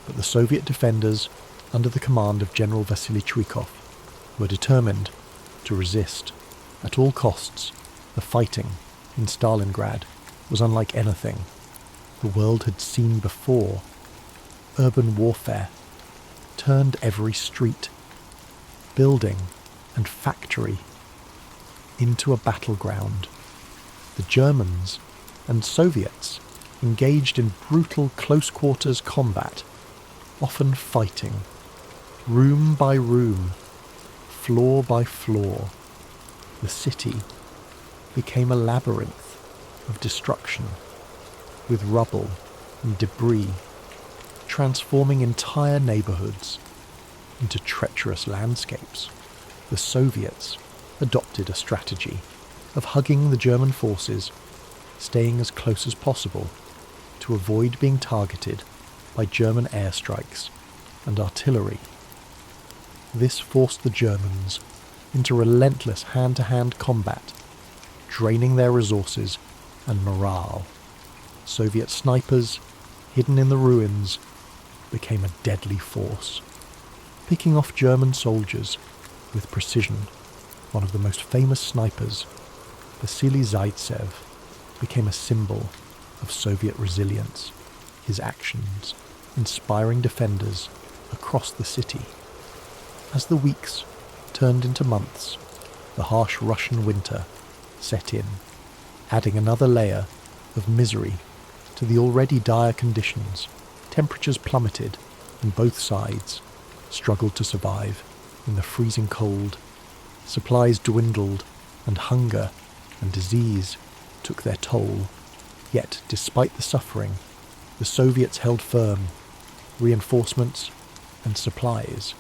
A: but the Soviet defenders, under the command of General Vasily Chuikov, were determined to resist. At all costs, the fighting in Stalingrad was unlike anything the world had seen before. Urban warfare turned every street, building, and factory into a battleground. The Germans and Soviets engaged in brutal close-quarters combat, often fighting, room by room, floor by floor, the city became a labyrinth of destruction, with rubble and debris transforming entire neighborhoods into treacherous landscapes. The Soviets adopted a strategy of hugging the German forces, staying as close as possible to avoid being targeted by German airstrikes and artillery. This forced the Germans into relentless hand-to-hand combat, draining their resources and morale. Soviet snipers, hidden in the ruins, became a deadly force, picking off German soldiers with precision. One of the most famous snipers, Vasily Zaitsev, became a symbol of Soviet resilience, his actions inspiring defenders across the city. As the weeks turned into months, the harsh Russian winter set in, adding another layer of misery to the already dire conditions. Temperatures plummeted, and both sides struggled to survive in the freezing cold. Supplies dwindled, and hunger and disease took their toll. Yet, despite the suffering, the Soviets held firm. Reinforcements and supplies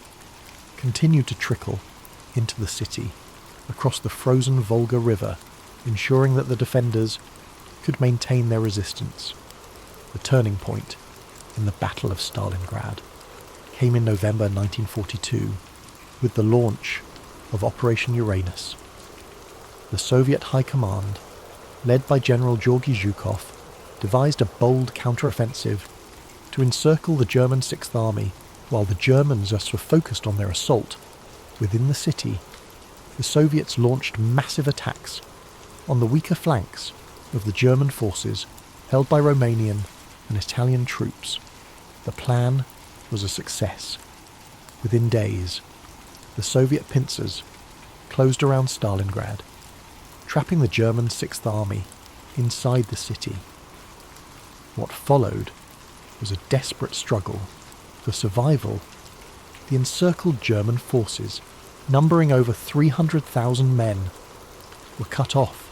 A: continued to trickle into the city across the frozen Volga River, ensuring that the defenders could maintain their resistance. The turning point in the Battle of Stalingrad came in November 1942 with the launch of Operation Uranus. The Soviet High Command, led by General Georgy Zhukov, devised a bold counteroffensive to encircle the German Sixth Army. While the Germans were focused on their assault within the city, the Soviets launched massive attacks on the weaker flanks of the German forces held by Romanian and Italian troops. The plan was a success. Within days, the Soviet pincers closed around Stalingrad, trapping the German Sixth Army inside the city. What followed was a desperate struggle for survival. The encircled German forces, numbering over 300,000 men, were cut off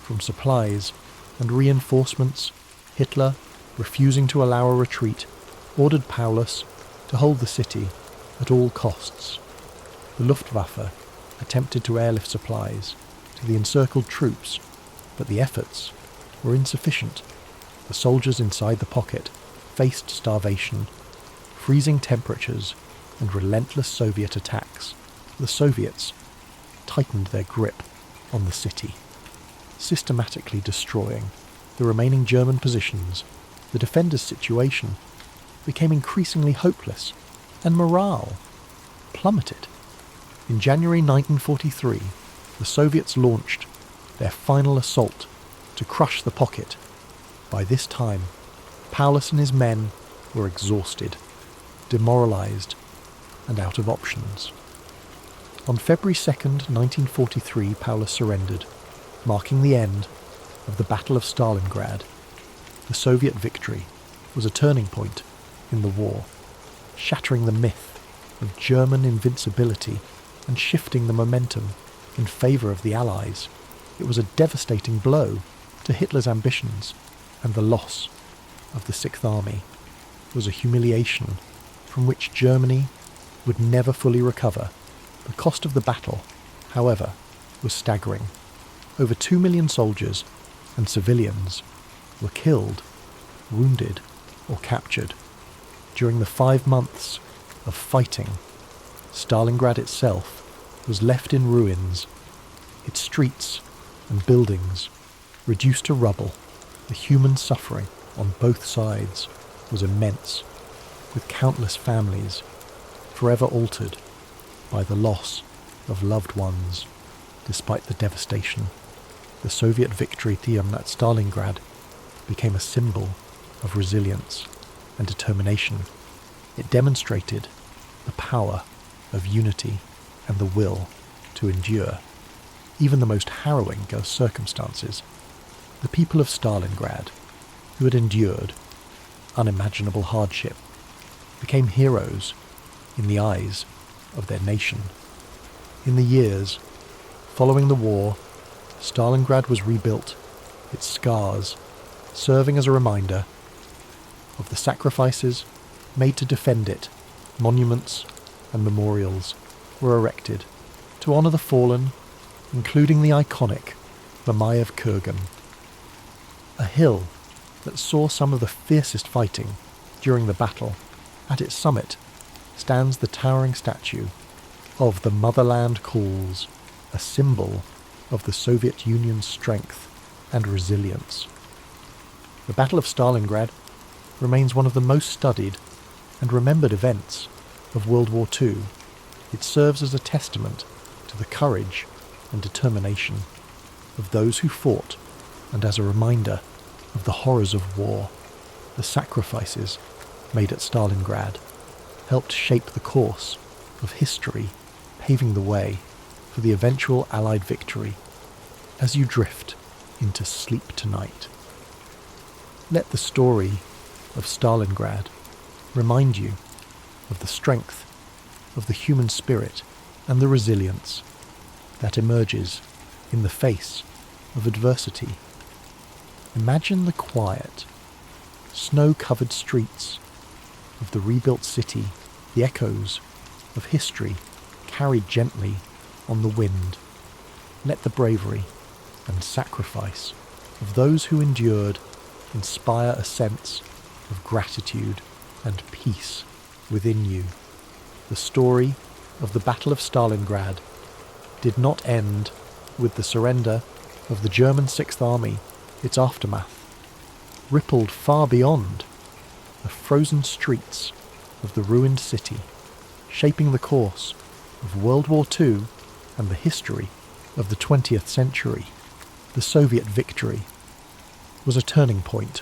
A: from supplies and reinforcements. Hitler, refusing to allow a retreat, ordered Paulus to hold the city at all costs. The Luftwaffe attempted to airlift supplies to the encircled troops, but the efforts were insufficient. The soldiers inside the pocket faced starvation, freezing temperatures, and relentless Soviet attacks. The Soviets tightened their grip on the city, systematically destroying the remaining German positions. The defenders' situation became increasingly hopeless, and morale plummeted. In January 1943, the Soviets launched their final assault to crush the pocket. By this time, Paulus and his men were exhausted, demoralized, and out of options. On February 2nd, 1943, Paulus surrendered, marking the end of the Battle of Stalingrad. The Soviet victory was a turning point in the war, shattering the myth of German invincibility and shifting the momentum in favor of the Allies. It was a devastating blow to Hitler's ambitions, and the loss of the Sixth Army was a humiliation from which Germany would never fully recover. The cost of the battle, however, was staggering. Over 2 million soldiers and civilians were killed, wounded, or captured. During the 5 months of fighting, Stalingrad itself was left in ruins, its streets and buildings reduced to rubble. The human suffering on both sides was immense, with countless families forever altered by the loss of loved ones. Despite the devastation, the Soviet victory at Stalingrad became a symbol of resilience and determination. It demonstrated the power of unity and the will to endure, even the most harrowing of circumstances. The people of Stalingrad, who had endured unimaginable hardship, became heroes in the eyes of their nation. In the years following the war, Stalingrad was rebuilt, its scars serving as a reminder of the sacrifices made to defend it. Monuments and memorials were erected to honour the fallen, including the iconic Mamayev Kurgan, a hill that saw some of the fiercest fighting during the battle. At its summit stands the towering statue of the Motherland Calls, a symbol of the Soviet Union's strength and resilience. The Battle of Stalingrad remains one of the most studied and remembered events of World War II. It serves as a testament to the courage and determination of those who fought, and as a reminder of the horrors of war. The sacrifices made at Stalingrad helped shape the course of history, paving the way for the eventual Allied victory. As you drift into sleep tonight, let the story of Stalingrad remind you of the strength of the human spirit and the resilience that emerges in the face of adversity. Imagine the quiet, snow-covered streets of the rebuilt city, the echoes of history carried gently on the wind. Let the bravery and sacrifice of those who endured inspire a sense of gratitude and peace within you. The story of the Battle of Stalingrad did not end with the surrender of the German Sixth Army. Its aftermath rippled far beyond the frozen streets of the ruined city, shaping the course of World War II and the history of the 20th century. The Soviet victory was a turning point,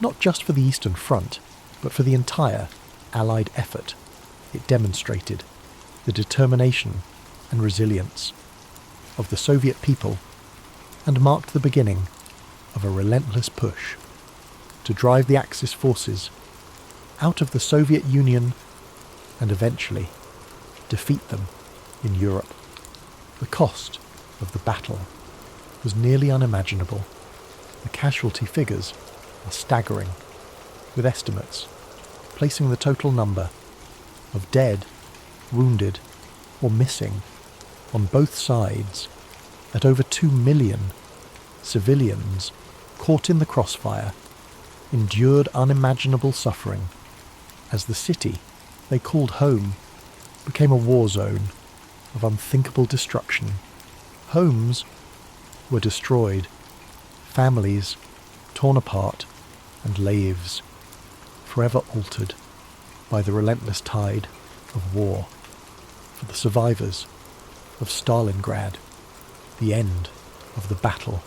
A: not just for the Eastern Front, but for the entire Allied effort. It demonstrated the determination and resilience of the Soviet people and marked the beginning of a relentless push to drive the Axis forces out of the Soviet Union and eventually defeat them in Europe. The cost of the battle was nearly unimaginable. The casualty figures are staggering, with estimates placing the total number of dead, wounded, or missing on both sides at over 2 million. Civilians caught in the crossfire endured unimaginable suffering as the city they called home became a war zone of unthinkable destruction. Homes were destroyed, families torn apart, and lives forever altered by the relentless tide of war. For the survivors of Stalingrad, the end of the battle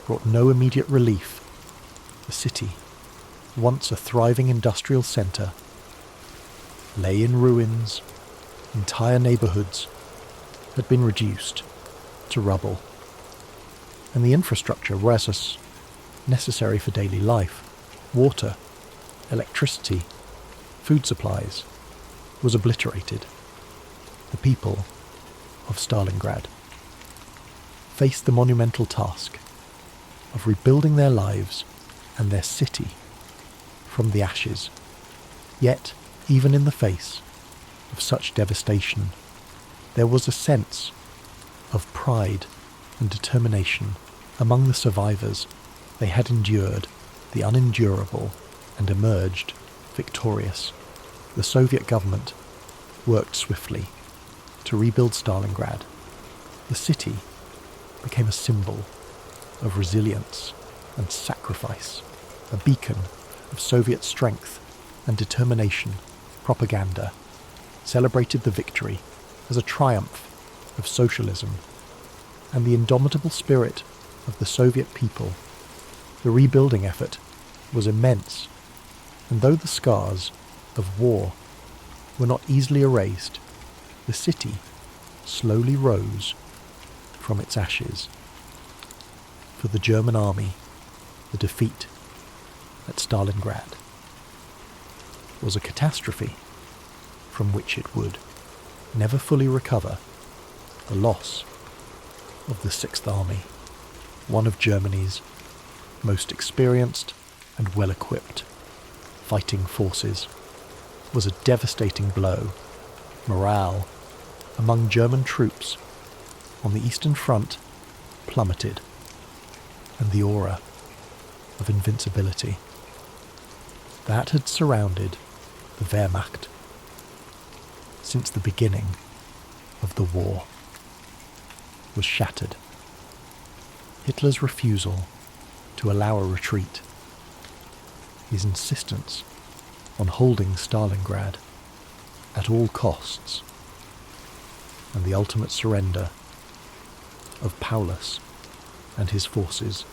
A: brought no immediate relief. The city, once a thriving industrial centre, lay in ruins. Entire neighbourhoods had been reduced to rubble, and the infrastructure was necessary for daily life, water, electricity, food supplies, was obliterated. The people of Stalingrad faced the monumental task of rebuilding their lives and their city from the ashes. Yet, even in the face of such devastation, there was a sense of pride and determination among the survivors. They had endured the unendurable and emerged victorious. The Soviet government worked swiftly to rebuild Stalingrad. The city became a symbol of resilience and sacrifice, a beacon of Soviet strength and determination. Propaganda celebrated the victory as a triumph of socialism and the indomitable spirit of the Soviet people. The rebuilding effort was immense, and though the scars of war were not easily erased, the city slowly rose from its ashes. For the German army, the defeat at Stalingrad was a catastrophe from which it would never fully recover. the loss of the Sixth Army, one of Germany's most experienced and well-equipped fighting forces, was a devastating blow. Morale among German troops on the Eastern Front plummeted, and the aura of invincibility that had surrounded the Wehrmacht since the beginning of the war was shattered. Hitler's refusal to allow a retreat, his insistence on holding Stalingrad at all costs, and the ultimate surrender of Paulus and his forces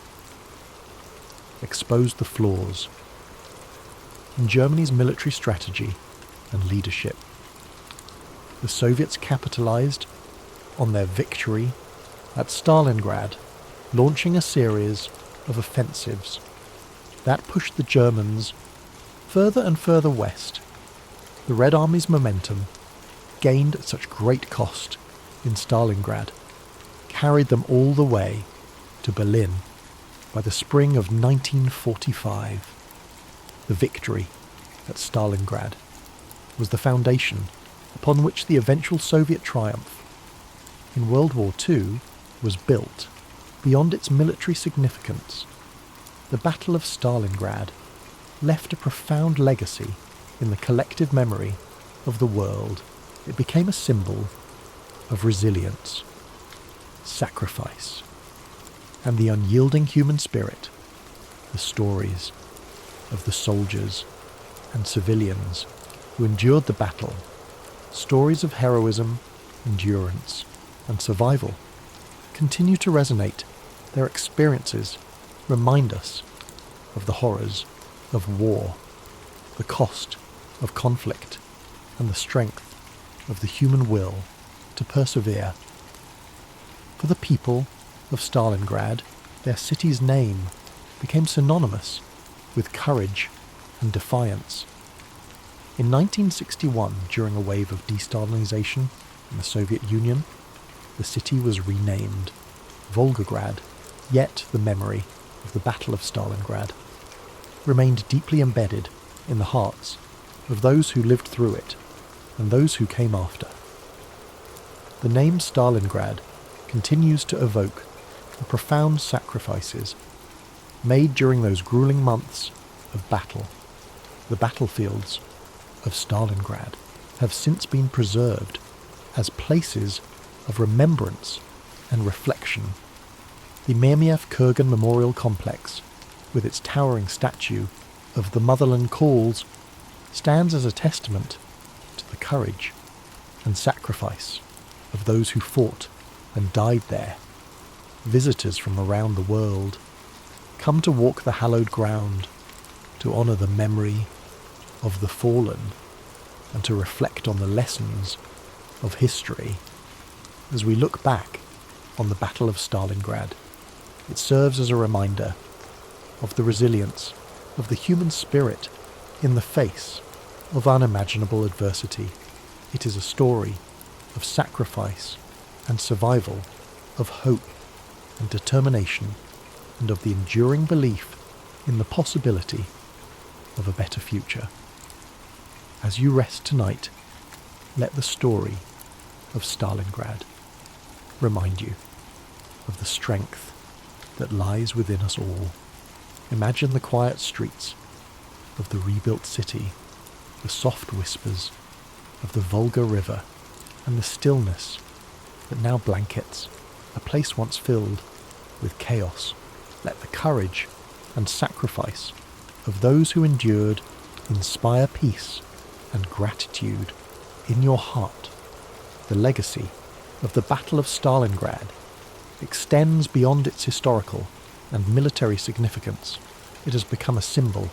A: exposed the flaws in Germany's military strategy and leadership. The Soviets capitalized on their victory at Stalingrad, launching a series of offensives that pushed the Germans further and further west. The Red Army's momentum, gained at such great cost in Stalingrad, carried them all the way to Berlin by the spring of 1945. The victory at Stalingrad was the foundation upon which the eventual Soviet triumph in World War II was built. Beyond its military significance, the Battle of Stalingrad left a profound legacy in the collective memory of the world. It became a symbol of resilience, sacrifice, and the unyielding human spirit. The stories of the soldiers and civilians who endured the battle, stories of heroism, endurance, and survival, continue to resonate. Their experiences remind us of the horrors of war, the cost of conflict, and the strength of the human will to persevere. For the people of Stalingrad, their city's name became synonymous with courage and defiance. In 1961, during a wave of de-Stalinisation in the Soviet Union, the city was renamed Volgograd, yet the memory of the Battle of Stalingrad remained deeply embedded in the hearts of those who lived through it and those who came after. The name Stalingrad continues to evoke the profound sacrifices made during those grueling months of battle. The battlefields of Stalingrad have since been preserved as places of remembrance and reflection. The Miermiev Kurgan Memorial Complex, with its towering statue of the Motherland Calls, stands as a testament to the courage and sacrifice of those who fought and died there. Visitors from around the world come to walk the hallowed ground, to honour the memory of the fallen, and to reflect on the lessons of history. As we look back on the Battle of Stalingrad, it serves as a reminder of the resilience of the human spirit in the face of unimaginable adversity. It is a story of sacrifice and survival, of hope and determination, and of the enduring belief in the possibility of a better future. As you rest tonight, let the story of Stalingrad remind you of the strength that lies within us all. Imagine the quiet streets of the rebuilt city, the soft whispers of the Volga River, and the stillness that now blankets a place once filled with chaos. Let the courage and sacrifice of those who endured inspire peace and gratitude in your heart. The legacy of the Battle of Stalingrad extends beyond its historical and military significance. It has become a symbol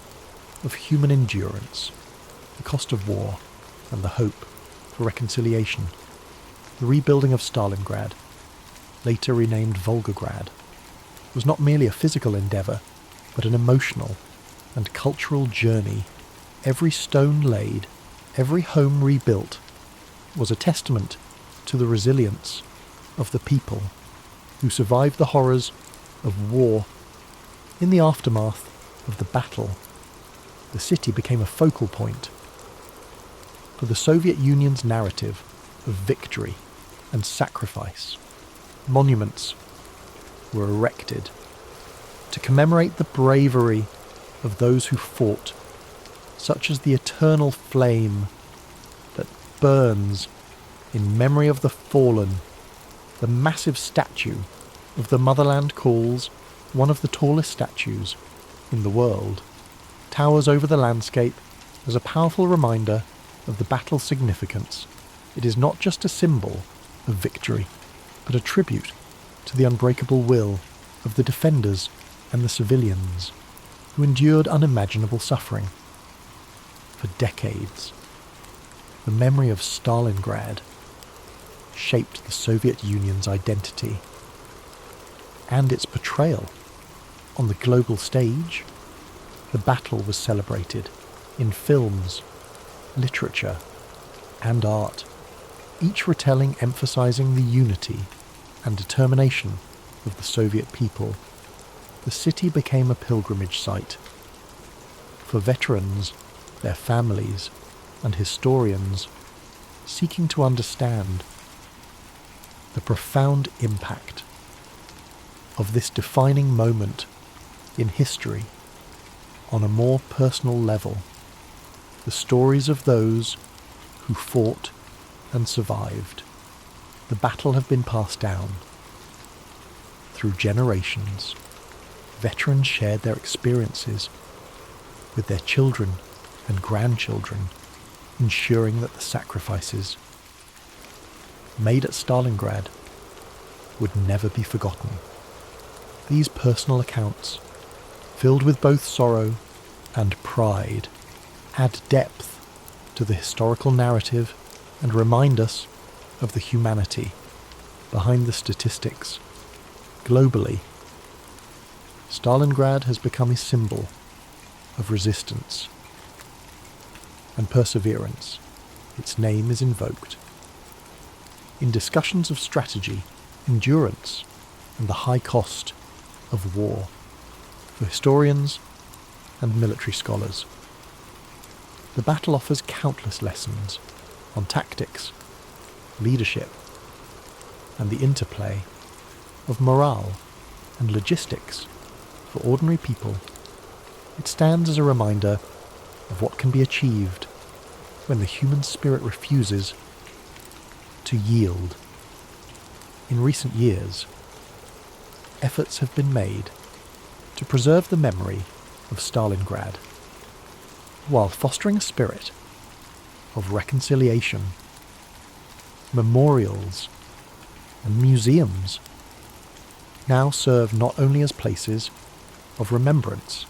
A: of human endurance, the cost of war, and the hope for reconciliation. The rebuilding of Stalingrad, later renamed Volgograd, was not merely a physical endeavour, but an emotional and cultural journey. Every stone laid, every home rebuilt, was a testament to the resilience of the people who survived the horrors of war. In the aftermath of the battle, the city became a focal point for the Soviet Union's narrative of victory and sacrifice. Monuments were erected to commemorate the bravery of those who fought, such as the eternal flame that burns in memory of the fallen. The massive statue of the Motherland Calls, one of the tallest statues in the world, towers over the landscape as a powerful reminder of the battle's significance. It is not just a symbol of victory, but a tribute to the unbreakable will of the defenders and the civilians who endured unimaginable suffering. For decades, the memory of Stalingrad shaped the Soviet Union's identity and its portrayal on the global stage. The battle was celebrated in films, literature, and art, each retelling emphasizing the unity and determination of the Soviet people. The city became a pilgrimage site for veterans, their families, and historians seeking to understand the profound impact of this defining moment in history on a more personal level. The stories of those who fought and survived the battle have been passed down through generations. Veterans shared their experiences with their children and grandchildren, ensuring that the sacrifices made at Stalingrad would never be forgotten. These personal accounts, filled with both sorrow and pride, add depth to the historical narrative and remind us of the humanity behind the statistics. Globally, Stalingrad has become a symbol of resistance and perseverance. Its name is invoked in discussions of strategy, endurance, and the high cost of war for historians and military scholars. The battle offers countless lessons on tactics, leadership, and the interplay of morale and logistics for ordinary people. It stands as a reminder of what can be achieved when the human spirit refuses to yield. In recent years, efforts have been made to preserve the memory of Stalingrad while fostering a spirit of reconciliation. Memorials and museums now serve not only as places of remembrance,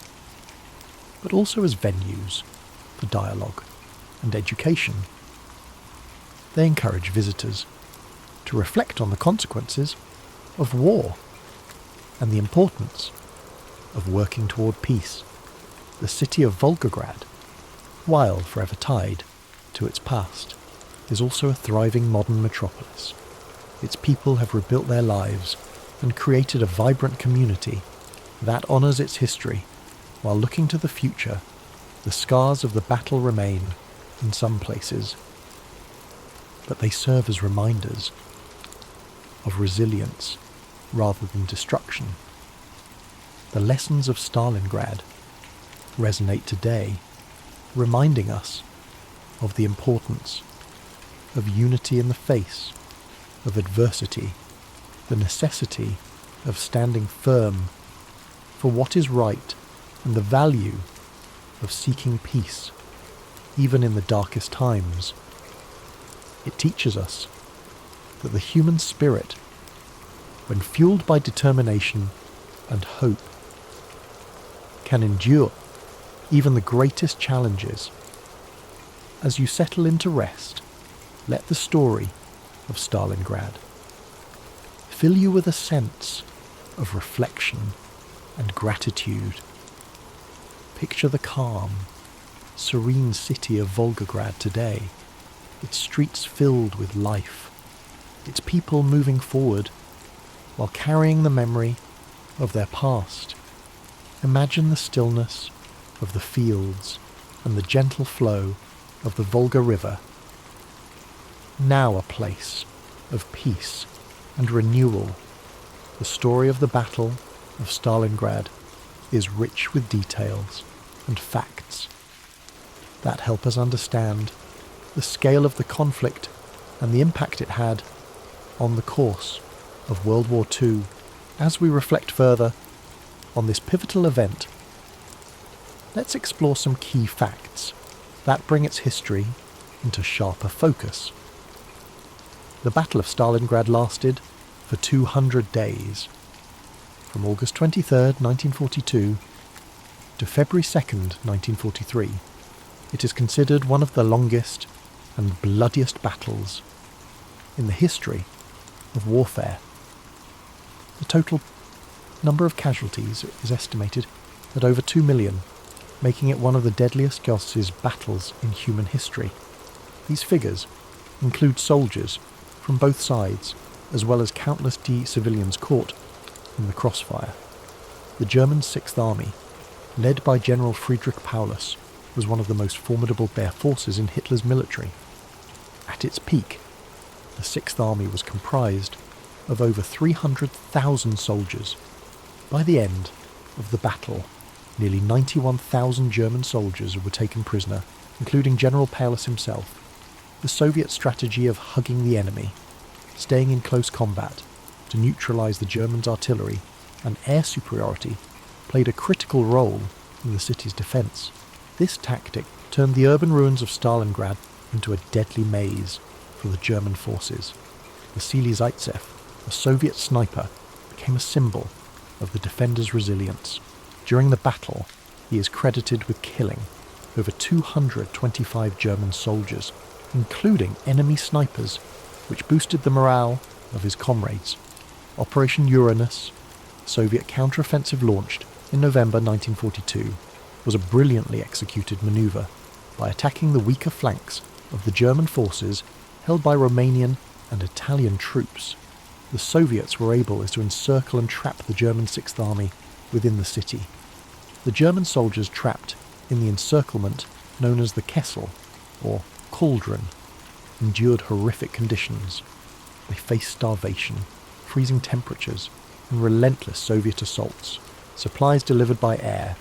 A: but also as venues for dialogue and education. They encourage visitors to reflect on the consequences of war and the importance of working toward peace. The city of Volgograd, while forever tied to its past, is also a thriving modern metropolis. Its people have rebuilt their lives and created a vibrant community that honors its history while looking to the future. The scars of the battle remain in some places, but they serve as reminders of resilience rather than destruction. The lessons of Stalingrad resonate today, reminding us of the importance of unity in the face of adversity, the necessity of standing firm for what is right, and the value of seeking peace, even in the darkest times. It teaches us that the human spirit, when fueled by determination and hope, can endure even the greatest challenges. As you settle into rest, let the story of Stalingrad fill you with a sense of reflection and gratitude. Picture the calm, serene city of Volgograd today, its streets filled with life its people moving forward while carrying the memory of their past. Imagine the stillness of the fields and the gentle flow of the Volga River, now a place of peace and renewal. The story of the Battle of Stalingrad is rich with details and facts that help us understand the scale of the conflict and the impact it had on the course of World War II. As we reflect further on this pivotal event, let's explore some key facts that bring its history into sharper focus. The Battle of Stalingrad lasted for 200 days, from August 23rd, 1942 to February 2nd, 1943. It is considered one of the longest and bloodiest battles in the history of warfare. The total number of casualties is estimated at over 2 million, making it one of the deadliest battles in human history. These figures include soldiers from both sides, as well as countless civilians caught in the crossfire. The German Sixth Army, led by General Friedrich Paulus, was one of the most formidable forces in Hitler's military. At its peak, the Sixth Army was comprised of over 300,000 soldiers. By the end of the battle, nearly 91,000 German soldiers were taken prisoner, including General Paulus himself. The Soviet strategy of hugging the enemy, staying in close combat to neutralize the Germans' artillery and air superiority, played a critical role in the city's defense. This tactic turned the urban ruins of Stalingrad into a deadly maze for the German forces. Vasily Zaitsev, a Soviet sniper, became a symbol of the defenders' resilience. During the battle, he is credited with killing over 225 German soldiers, including enemy snipers, which boosted the morale of his comrades. Operation Uranus, a Soviet counteroffensive launched in November 1942, was a brilliantly executed maneuver by attacking the weaker flanks of the German forces held by Romanian and Italian troops. The Soviets were able to encircle and trap the German Sixth Army within the city. The German soldiers trapped in the encirclement known as the Kessel, or cauldron, endured horrific conditions. They faced starvation, freezing temperatures, and relentless Soviet assaults. Supplies delivered by air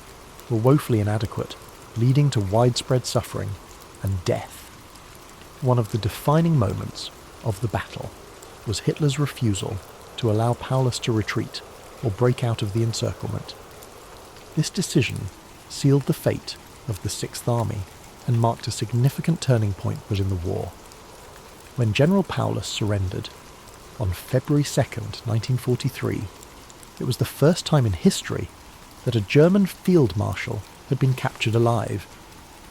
A: were woefully inadequate, leading to widespread suffering and death. One of the defining moments of the battle was Hitler's refusal to allow Paulus to retreat or break out of the encirclement. This decision sealed the fate of the Sixth Army and marked a significant turning point within the war. When General Paulus surrendered on February 2nd, 1943, it was the first time in history that a German field marshal had been captured alive.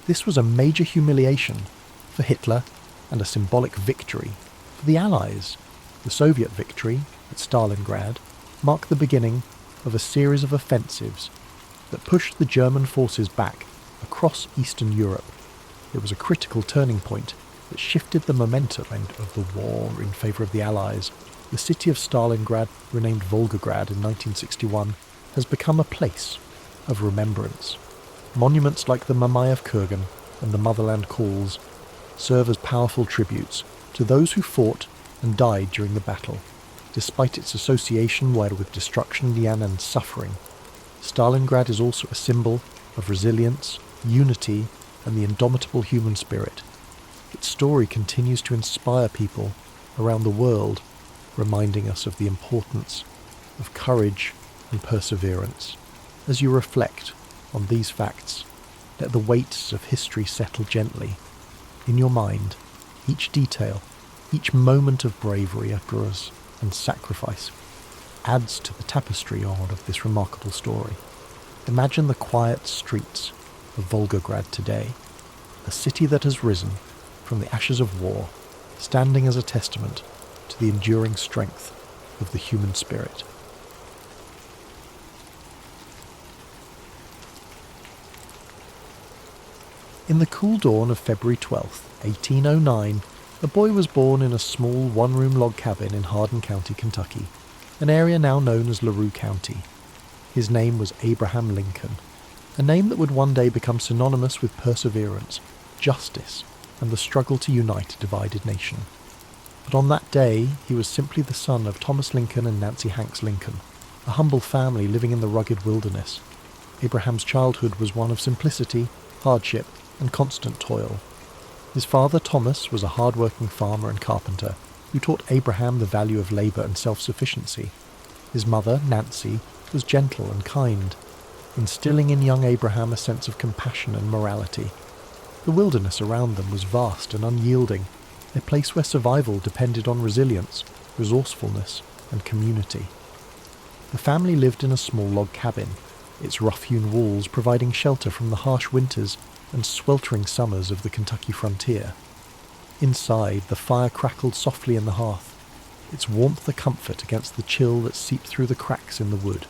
A: This was a major humiliation for Hitler and a symbolic victory for the Allies. The Soviet victory at Stalingrad marked the beginning of a series of offensives that pushed the German forces back across Eastern Europe. It was a critical turning point that shifted the momentum of the war in favour of the Allies. The city of Stalingrad, renamed Volgograd in 1961, has become a place of remembrance. Monuments like the Mamayev Kurgan and the Motherland Calls serve as powerful tributes to those who fought and died during the battle. Despite its association with destruction and suffering, Stalingrad is also a symbol of resilience, unity, and the indomitable human spirit. Its story continues to inspire people around the world, reminding us of the importance of courage and perseverance. As you reflect on these facts, let the weights of history settle gently. In your mind, each detail, each moment of bravery and sacrifice adds to the tapestry of this remarkable story. Imagine the quiet streets of Volgograd today, a city that has risen from the ashes of war, standing as a testament to the enduring strength of the human spirit. In the cool dawn of February 12th, 1809, The boy was born in a small one-room log cabin in Hardin County, Kentucky, an area now known as LaRue County. His name was Abraham Lincoln, a name that would one day become synonymous with perseverance, justice, and the struggle to unite a divided nation. But on that day, he was simply the son of Thomas Lincoln and Nancy Hanks Lincoln, a humble family living in the rugged wilderness. Abraham's childhood was one of simplicity, hardship, and constant toil. His father, Thomas, was a hard-working farmer and carpenter who taught Abraham the value of labour and self-sufficiency. His mother, Nancy, was gentle and kind, instilling in young Abraham a sense of compassion and morality. The wilderness around them was vast and unyielding, a place where survival depended on resilience, resourcefulness, and community. The family lived in a small log cabin, its rough-hewn walls providing shelter from the harsh winters and sweltering summers of the Kentucky frontier. Inside, the fire crackled softly in the hearth, its warmth a comfort against the chill that seeped through the cracks in the wood.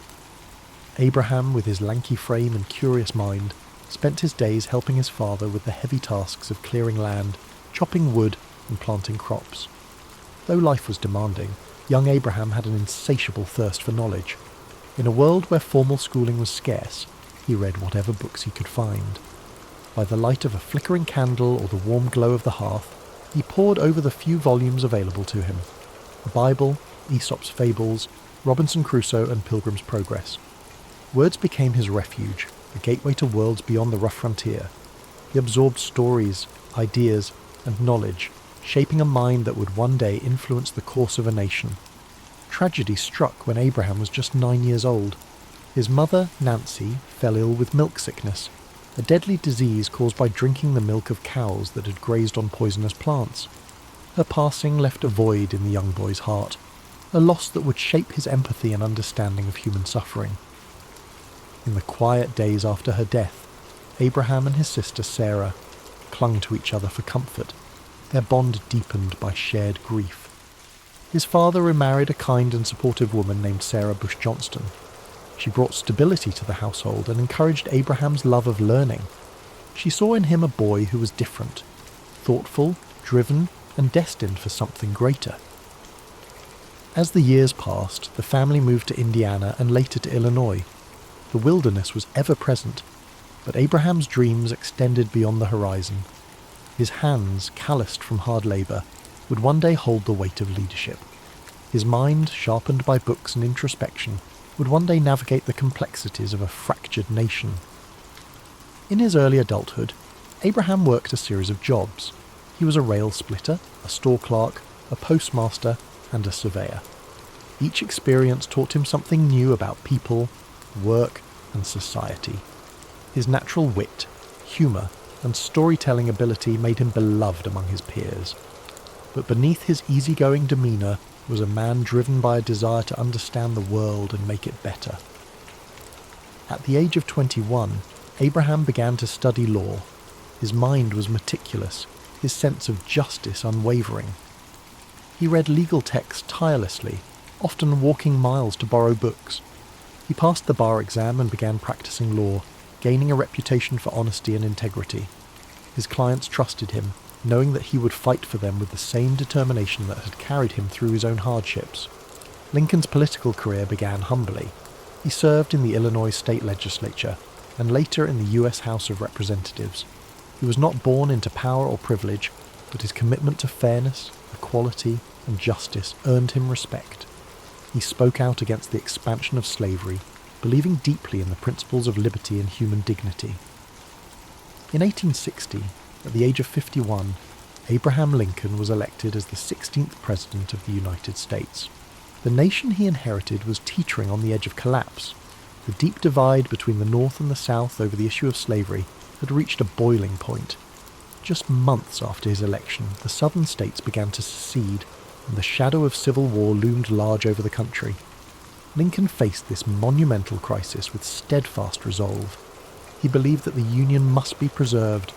A: Abraham, with his lanky frame and curious mind, spent his days helping his father with the heavy tasks of clearing land, chopping wood, and planting crops. Though life was demanding, young Abraham had an insatiable thirst for knowledge. In a world where formal schooling was scarce, he read whatever books he could find. By the light of a flickering candle or the warm glow of the hearth, he pored over the few volumes available to him. The Bible, Aesop's Fables, Robinson Crusoe, and Pilgrim's Progress. Words became his refuge, a gateway to worlds beyond the rough frontier. He absorbed stories, ideas, and knowledge, shaping a mind that would one day influence the course of a nation. Tragedy struck when Abraham was just 9 years old. His mother, Nancy, fell ill with milk sickness, a deadly disease caused by drinking the milk of cows that had grazed on poisonous plants. Her passing left a void in the young boy's heart, a loss that would shape his empathy and understanding of human suffering. In the quiet days after her death, Abraham and his sister Sarah clung to each other for comfort, their bond deepened by shared grief. His father remarried a kind and supportive woman named Sarah Bush Johnston. She brought stability to the household and encouraged Abraham's love of learning. She saw in him a boy who was different, thoughtful, driven, and destined for something greater. As the years passed, the family moved to Indiana and later to Illinois. The wilderness was ever present, but Abraham's dreams extended beyond the horizon. His hands, calloused from hard labour, would one day hold the weight of leadership. His mind, sharpened by books and introspection, would one day navigate the complexities of a fractured nation. In his early adulthood, Abraham worked a series of jobs. He was a rail splitter, a store clerk, a postmaster, and a surveyor. Each experience taught him something new about people, work, and society. His natural wit, humour, and storytelling ability made him beloved among his peers. But beneath his easygoing demeanour was a man driven by a desire to understand the world and make it better. At the age of 21, Abraham began to study law. His mind was meticulous, his sense of justice unwavering. He read legal texts tirelessly, often walking miles to borrow books. He passed the bar exam and began practicing law, gaining a reputation for honesty and integrity. His clients trusted him, knowing that he would fight for them with the same determination that had carried him through his own hardships. Lincoln's political career began humbly. He served in the Illinois state legislature, and later in the U.S. House of Representatives. He was not born into power or privilege, but his commitment to fairness, equality, and justice earned him respect. He spoke out against the expansion of slavery, believing deeply in the principles of liberty and human dignity. In 1860, at the age of 51, Abraham Lincoln was elected as the 16th President of the United States. The nation he inherited was teetering on the edge of collapse. The deep divide between the North and the South over the issue of slavery had reached a boiling point. Just months after his election, the southern states began to secede, and the shadow of civil war loomed large over the country. Lincoln faced this monumental crisis with steadfast resolve. He believed that the Union must be preserved,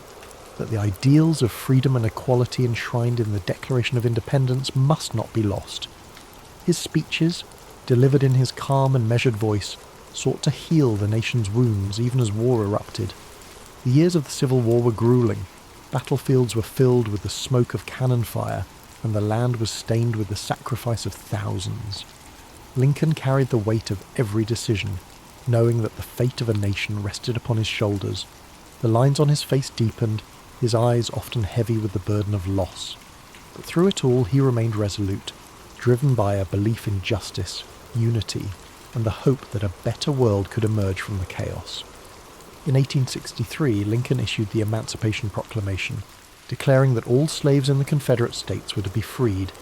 A: that the ideals of freedom and equality enshrined in the Declaration of Independence must not be lost. His speeches, delivered in his calm and measured voice, sought to heal the nation's wounds even as war erupted. The years of the Civil War were grueling, Battlefields were filled with the smoke of cannon fire, and the land was stained with the sacrifice of thousands. Lincoln carried the weight of every decision, knowing that the fate of a nation rested upon his shoulders. The lines on his face deepened, his eyes often heavy with the burden of loss. But through it all he remained resolute, driven by a belief in justice, unity, and the hope that a better world could emerge from the chaos. In 1863, Lincoln issued the Emancipation Proclamation, declaring that all slaves in the Confederate States were to be freed.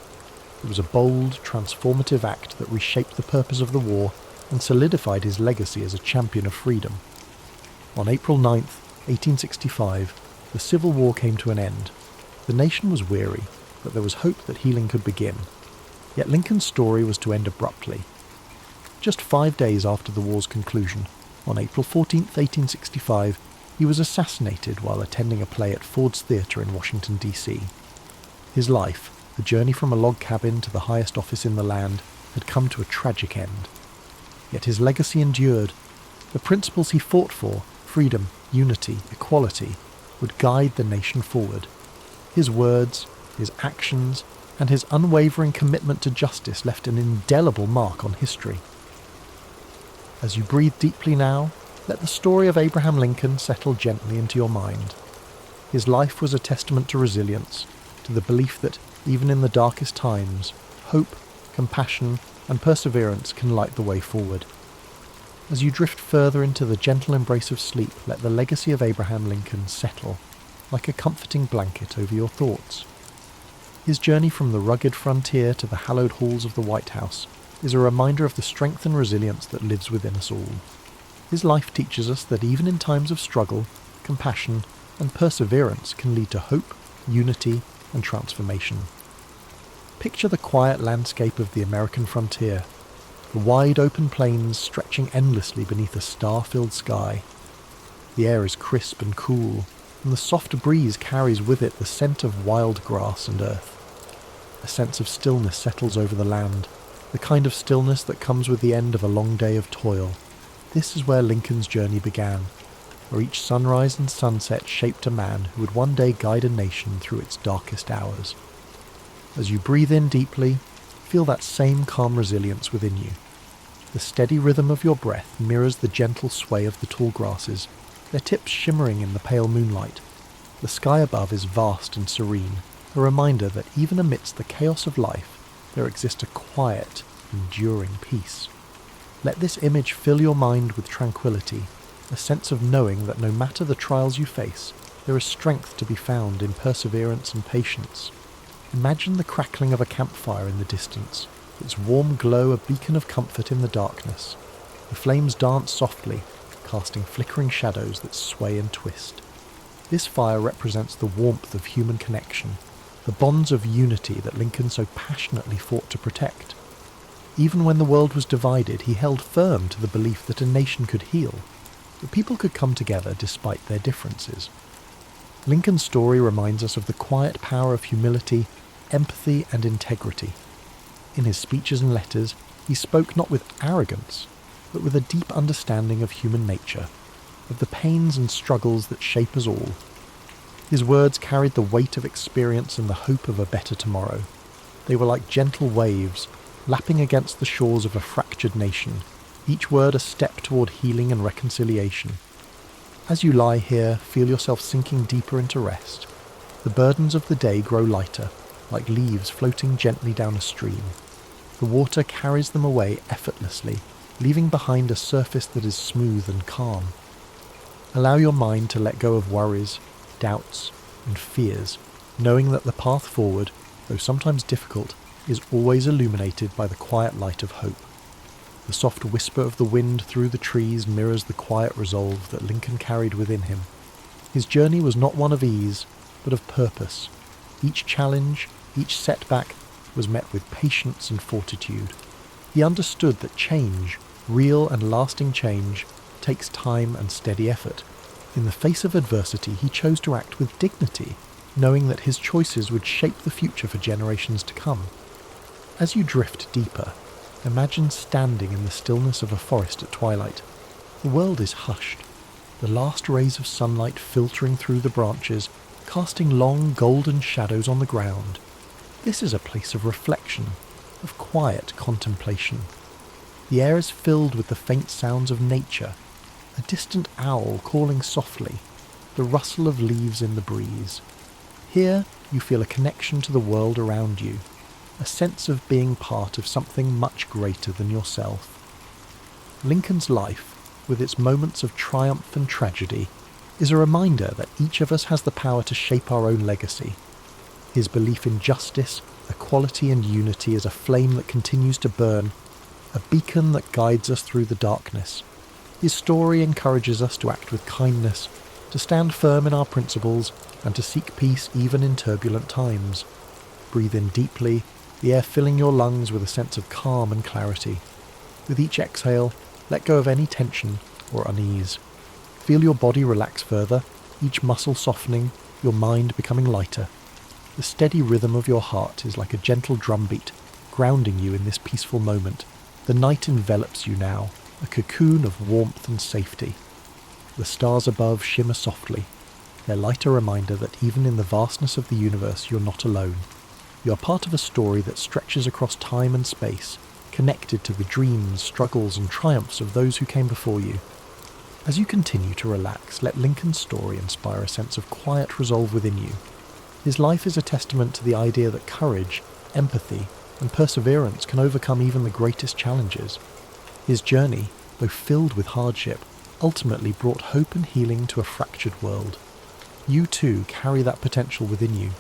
A: It was a bold, transformative act that reshaped the purpose of the war and solidified his legacy as a champion of freedom. On April 9, 1865, the Civil War came to an end. The nation was weary, but there was hope that healing could begin. Yet Lincoln's story was to end abruptly. Just 5 days after the war's conclusion, on April 14, 1865, he was assassinated while attending a play at Ford's Theatre in Washington, D.C. His life, the journey from a log cabin to the highest office in the land, had come to a tragic end. Yet his legacy endured. The principles he fought for, freedom, unity, equality, would guide the nation forward. His words, his actions, and his unwavering commitment to justice left an indelible mark on history. As you breathe deeply now, let the story of Abraham Lincoln settle gently into your mind. His life was a testament to resilience, to the belief that, even in the darkest times, hope, compassion, and perseverance can light the way forward. As you drift further into the gentle embrace of sleep, let the legacy of Abraham Lincoln settle, like a comforting blanket over your thoughts. His journey from the rugged frontier to the hallowed halls of the White House is a reminder of the strength and resilience that lives within us all. His life teaches us that even in times of struggle, compassion, and perseverance can lead to hope, unity, and transformation. Picture the quiet landscape of the American frontier, the wide open plains stretching endlessly beneath a star-filled sky. The air is crisp and cool, and the soft breeze carries with it the scent of wild grass and earth. A sense of stillness settles over the land, the kind of stillness that comes with the end of a long day of toil. This is where Lincoln's journey began, where each sunrise and sunset shaped a man who would one day guide a nation through its darkest hours. As you breathe in deeply, feel that same calm resilience within you. The steady rhythm of your breath mirrors the gentle sway of the tall grasses, their tips shimmering in the pale moonlight. The sky above is vast and serene, a reminder that even amidst the chaos of life, there exists a quiet, enduring peace. Let this image fill your mind with tranquility, a sense of knowing that no matter the trials you face, there is strength to be found in perseverance and patience. Imagine the crackling of a campfire in the distance, its warm glow a beacon of comfort in the darkness. The flames dance softly, casting flickering shadows that sway and twist. This fire represents the warmth of human connection, the bonds of unity that Lincoln so passionately fought to protect. Even when the world was divided, he held firm to the belief that a nation could heal, that people could come together despite their differences. Lincoln's story reminds us of the quiet power of humility, empathy, and integrity. In his speeches and letters, he spoke not with arrogance, but with a deep understanding of human nature, of the pains and struggles that shape us all. His words carried the weight of experience and the hope of a better tomorrow. They were like gentle waves, lapping against the shores of a fractured nation, each word a step toward healing and reconciliation. As you lie here, feel yourself sinking deeper into rest. The burdens of the day grow lighter, like leaves floating gently down a stream. The water carries them away effortlessly, leaving behind a surface that is smooth and calm. Allow your mind to let go of worries, doubts, and fears, knowing that the path forward, though sometimes difficult, is always illuminated by the quiet light of hope. The soft whisper of the wind through the trees mirrors the quiet resolve that Lincoln carried within him. His journey was not one of ease, but of purpose. Each challenge, each setback, was met with patience and fortitude. He understood that change, real and lasting change, takes time and steady effort. In the face of adversity, he chose to act with dignity, knowing that his choices would shape the future for generations to come. As you drift deeper, imagine standing in the stillness of a forest at twilight. The world is hushed, the last rays of sunlight filtering through the branches casting long golden shadows on the ground. This is a place of reflection, of quiet contemplation. The air is filled with the faint sounds of nature, a distant owl calling softly, the rustle of leaves in the breeze. Here you feel a connection to the world around you, a sense of being part of something much greater than yourself. Lincoln's life, with its moments of triumph and tragedy, is a reminder that each of us has the power to shape our own legacy. His belief in justice, equality and unity is a flame that continues to burn, a beacon that guides us through the darkness. His story encourages us to act with kindness, to stand firm in our principles, and to seek peace even in turbulent times. Breathe in deeply, the air filling your lungs with a sense of calm and clarity. With each exhale, let go of any tension or unease. Feel your body relax further, each muscle softening, your mind becoming lighter. The steady rhythm of your heart is like a gentle drumbeat, grounding you in this peaceful moment. The night envelops you now, a cocoon of warmth and safety. The stars above shimmer softly, their light a reminder that even in the vastness of the universe you're not alone. You are part of a story that stretches across time and space, connected to the dreams, struggles and triumphs of those who came before you. As you continue to relax, let Lincoln's story inspire a sense of quiet resolve within you. His life is a testament to the idea that courage, empathy, and perseverance can overcome even the greatest challenges. His journey, though filled with hardship, ultimately brought hope and healing to a fractured world. You too carry that potential within you,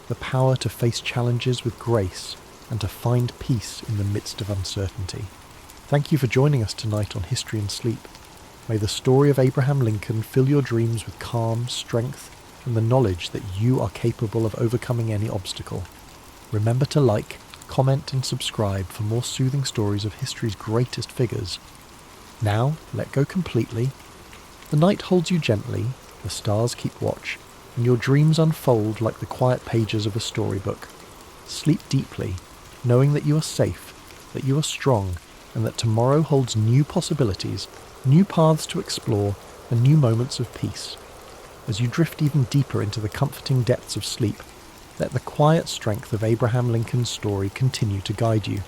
A: the power to face challenges with grace and to find peace in the midst of uncertainty. Thank you for joining us tonight on History and Sleep. May the story of Abraham Lincoln fill your dreams with calm, strength, and the knowledge that you are capable of overcoming any obstacle. Remember to like, comment and subscribe for more soothing stories of history's greatest figures. Now, let go completely. The night holds you gently, the stars keep watch, and your dreams unfold like the quiet pages of a storybook. Sleep deeply, knowing that you are safe, that you are strong, and that tomorrow holds new possibilities, new paths to explore, and new moments of peace. As you drift even deeper into the comforting depths of sleep, let the quiet strength of Abraham Lincoln's story continue to guide you.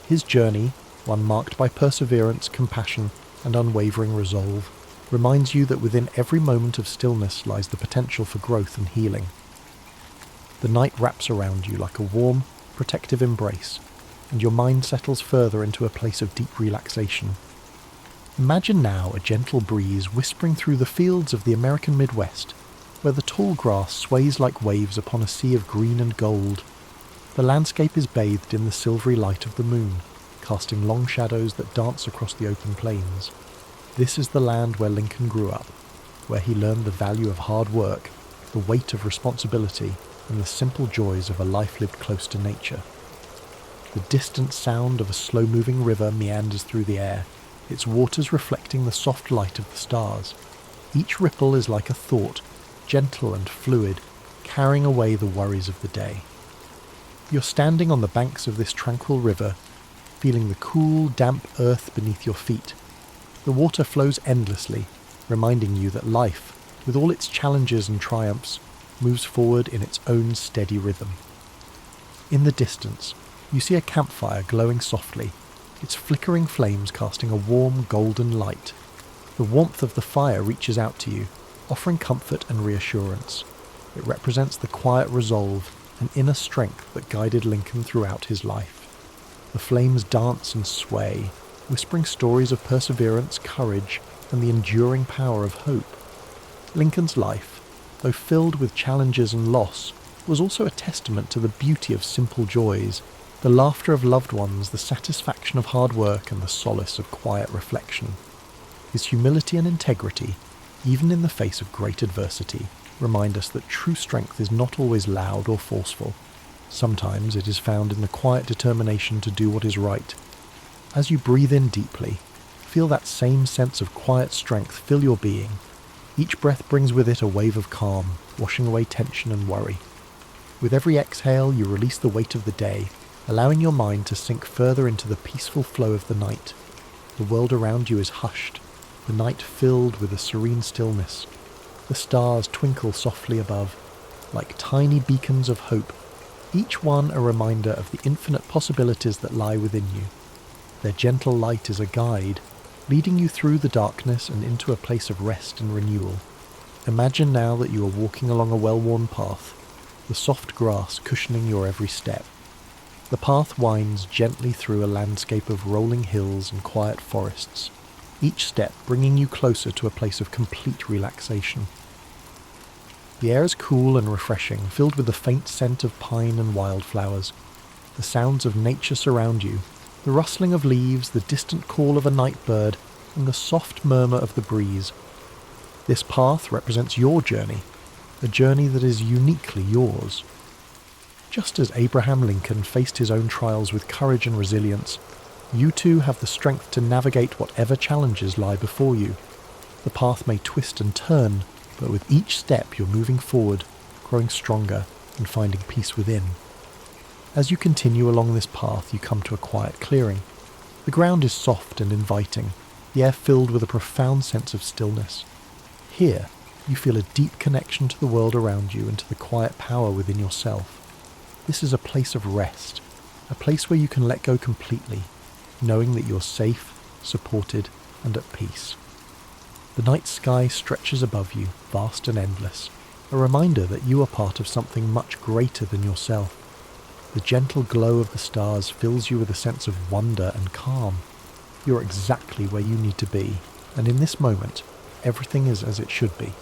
A: His journey, one marked by perseverance, compassion, and unwavering resolve, reminds you that within every moment of stillness lies the potential for growth and healing. The night wraps around you like a warm, protective embrace, and your mind settles further into a place of deep relaxation. Imagine now a gentle breeze whispering through the fields of the American Midwest, where the tall grass sways like waves upon a sea of green and gold. The landscape is bathed in the silvery light of the moon, casting long shadows that dance across the open plains. This is the land where Lincoln grew up, where he learned the value of hard work, the weight of responsibility, and the simple joys of a life lived close to nature. The distant sound of a slow-moving river meanders through the air, its waters reflecting the soft light of the stars. Each ripple is like a thought, gentle and fluid, carrying away the worries of the day. You're standing on the banks of this tranquil river, feeling the cool, damp earth beneath your feet. The water flows endlessly, reminding you that life, with all its challenges and triumphs, moves forward in its own steady rhythm. In the distance, you see a campfire glowing softly, its flickering flames casting a warm, golden light. The warmth of the fire reaches out to you, offering comfort and reassurance. It represents the quiet resolve and inner strength that guided Lincoln throughout his life. The flames dance and sway, whispering stories of perseverance, courage, and the enduring power of hope. Lincoln's life, though filled with challenges and loss, was also a testament to the beauty of simple joys, the laughter of loved ones, the satisfaction of hard work, and the solace of quiet reflection. His humility and integrity, even in the face of great adversity, remind us that true strength is not always loud or forceful. Sometimes it is found in the quiet determination to do what is right. As you breathe in deeply, feel that same sense of quiet strength fill your being. Each breath brings with it a wave of calm, washing away tension and worry. With every exhale, you release the weight of the day, allowing your mind to sink further into the peaceful flow of the night. The world around you is hushed, the night filled with a serene stillness. The stars twinkle softly above, like tiny beacons of hope, each one a reminder of the infinite possibilities that lie within you. Their gentle light is a guide, leading you through the darkness and into a place of rest and renewal. Imagine now that you are walking along a well-worn path, the soft grass cushioning your every step. The path winds gently through a landscape of rolling hills and quiet forests, each step bringing you closer to a place of complete relaxation. The air is cool and refreshing, filled with the faint scent of pine and wildflowers. The sounds of nature surround you, the rustling of leaves, the distant call of a night bird, and the soft murmur of the breeze. This path represents your journey, a journey that is uniquely yours. Just as Abraham Lincoln faced his own trials with courage and resilience, you too have the strength to navigate whatever challenges lie before you. The path may twist and turn, but with each step you're moving forward, growing stronger and finding peace within. As you continue along this path, you come to a quiet clearing. The ground is soft and inviting, the air filled with a profound sense of stillness. Here, you feel a deep connection to the world around you and to the quiet power within yourself. This is a place of rest, a place where you can let go completely, knowing that you're safe, supported, and at peace. The night sky stretches above you, vast and endless, a reminder that you are part of something much greater than yourself. The gentle glow of the stars fills you with a sense of wonder and calm. You're exactly where you need to be, and in this moment, everything is as it should be.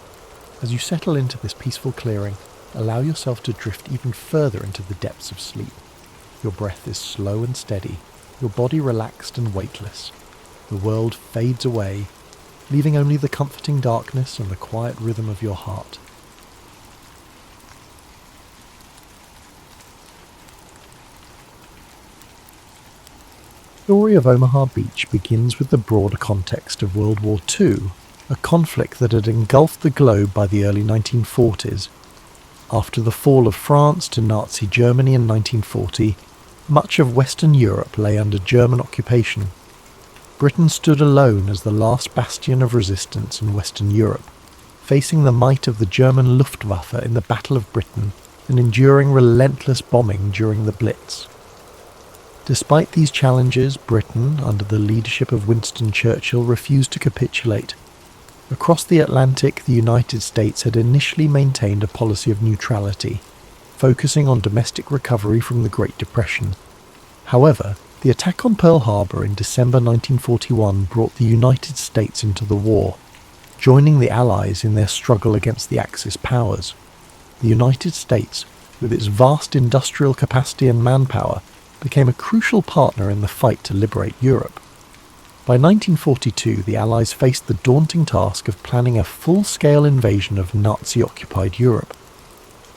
A: As you settle into this peaceful clearing, allow yourself to drift even further into the depths of sleep. Your breath is slow and steady, your body relaxed and weightless. The world fades away, leaving only the comforting darkness and the quiet rhythm of your heart. The story of Omaha Beach begins with the broader context of World War II, a conflict that had engulfed the globe by the early 1940s. After the fall of France to Nazi Germany in 1940, much of Western Europe lay under German occupation. Britain stood alone as the last bastion of resistance in Western Europe, facing the might of the German Luftwaffe in the Battle of Britain and enduring relentless bombing during the Blitz. Despite these challenges, Britain, under the leadership of Winston Churchill, refused to capitulate. Across the Atlantic, the United States had initially maintained a policy of neutrality, focusing on domestic recovery from the Great Depression. However, the attack on Pearl Harbor in December 1941 brought the United States into the war, joining the Allies in their struggle against the Axis powers. The United States, with its vast industrial capacity and manpower, became a crucial partner in the fight to liberate Europe. By 1942, the Allies faced the daunting task of planning a full-scale invasion of Nazi-occupied Europe.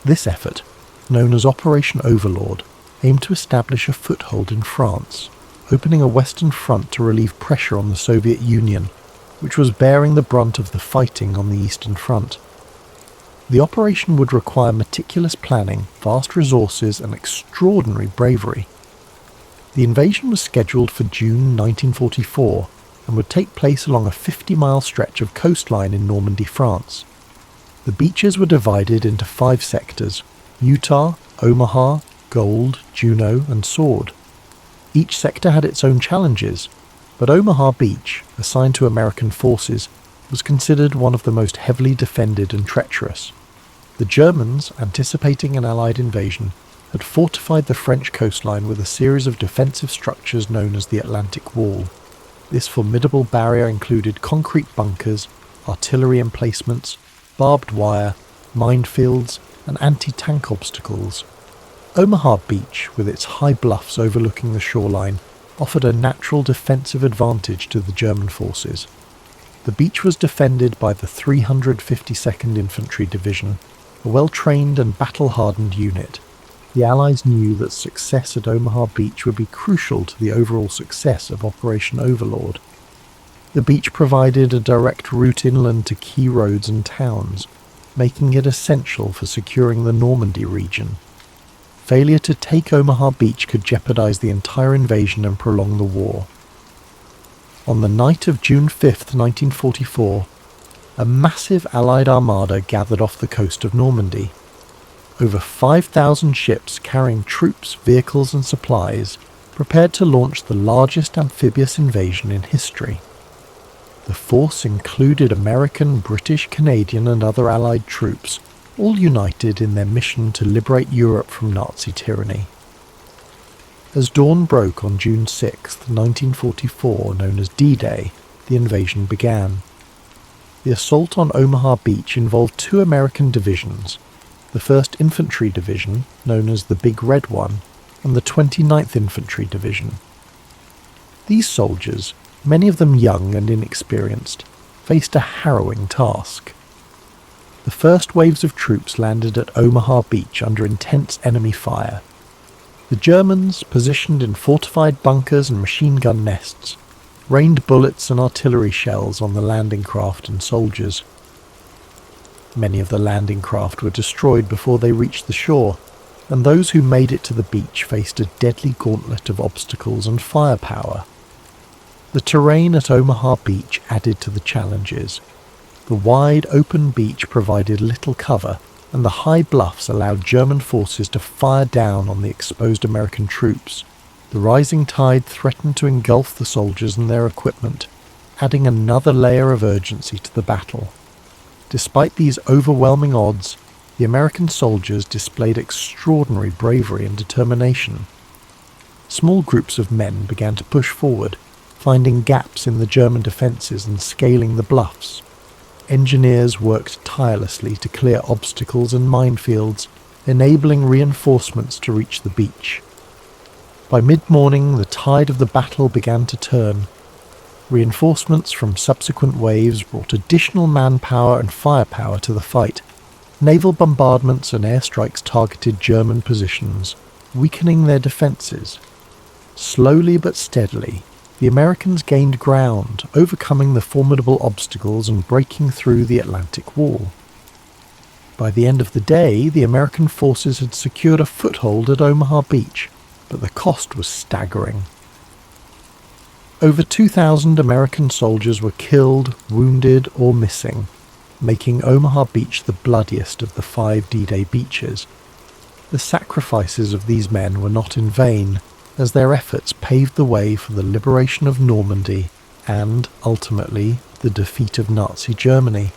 A: This effort, known as Operation Overlord, aimed to establish a foothold in France, opening a Western front to relieve pressure on the Soviet Union, which was bearing the brunt of the fighting on the Eastern Front. The operation would require meticulous planning, vast resources, and extraordinary bravery. The invasion was scheduled for June 1944 and would take place along a 50-mile stretch of coastline in Normandy, France. The beaches were divided into 5 sectors: Utah, Omaha, Gold, Juneau, and Sword. Each sector had its own challenges, but Omaha Beach, assigned to American forces, was considered one of the most heavily defended and treacherous. The Germans, anticipating an Allied invasion, had fortified the French coastline with a series of defensive structures known as the Atlantic Wall. This formidable barrier included concrete bunkers, artillery emplacements, barbed wire, minefields, and anti-tank obstacles. Omaha Beach, with its high bluffs overlooking the shoreline, offered a natural defensive advantage to the German forces. The beach was defended by the 352nd Infantry Division, a well-trained and battle-hardened unit. The Allies knew that success at Omaha Beach would be crucial to the overall success of Operation Overlord. The beach provided a direct route inland to key roads and towns, making it essential for securing the Normandy region. Failure to take Omaha Beach could jeopardize the entire invasion and prolong the war. On the night of June 5, 1944, a massive Allied armada gathered off the coast of Normandy. over 5,000 ships carrying troops, vehicles and supplies prepared to launch the largest amphibious invasion in history. The force included American, British, Canadian and other Allied troops, all united in their mission to liberate Europe from Nazi tyranny. As dawn broke on June 6, 1944, known as D-Day, the invasion began. The assault on Omaha Beach involved two American divisions, the 1st Infantry Division, known as the Big Red One, and the 29th Infantry Division. These soldiers, many of them young and inexperienced, faced a harrowing task. The first waves of troops landed at Omaha Beach under intense enemy fire. The Germans, positioned in fortified bunkers and machine gun nests, rained bullets and artillery shells on the landing craft and soldiers. Many of the landing craft were destroyed before they reached the shore, and those who made it to the beach faced a deadly gauntlet of obstacles and firepower. The terrain at Omaha Beach added to the challenges. The wide, open beach provided little cover, and the high bluffs allowed German forces to fire down on the exposed American troops. The rising tide threatened to engulf the soldiers and their equipment, adding another layer of urgency to the battle. Despite these overwhelming odds, the American soldiers displayed extraordinary bravery and determination. Small groups of men began to push forward, finding gaps in the German defences and scaling the bluffs. Engineers worked tirelessly to clear obstacles and minefields, enabling reinforcements to reach the beach. By mid-morning, the tide of the battle began to turn. Reinforcements from subsequent waves brought additional manpower and firepower to the fight. Naval bombardments and airstrikes targeted German positions, weakening their defences. Slowly but steadily, the Americans gained ground, overcoming the formidable obstacles and breaking through the Atlantic Wall. By the end of the day, the American forces had secured a foothold at Omaha Beach, but the cost was staggering. Over 2,000 American soldiers were killed, wounded, or missing, making Omaha Beach the bloodiest of the 5 D-Day beaches. The sacrifices of these men were not in vain, as their efforts paved the way for the liberation of Normandy and, ultimately, the defeat of Nazi Germany.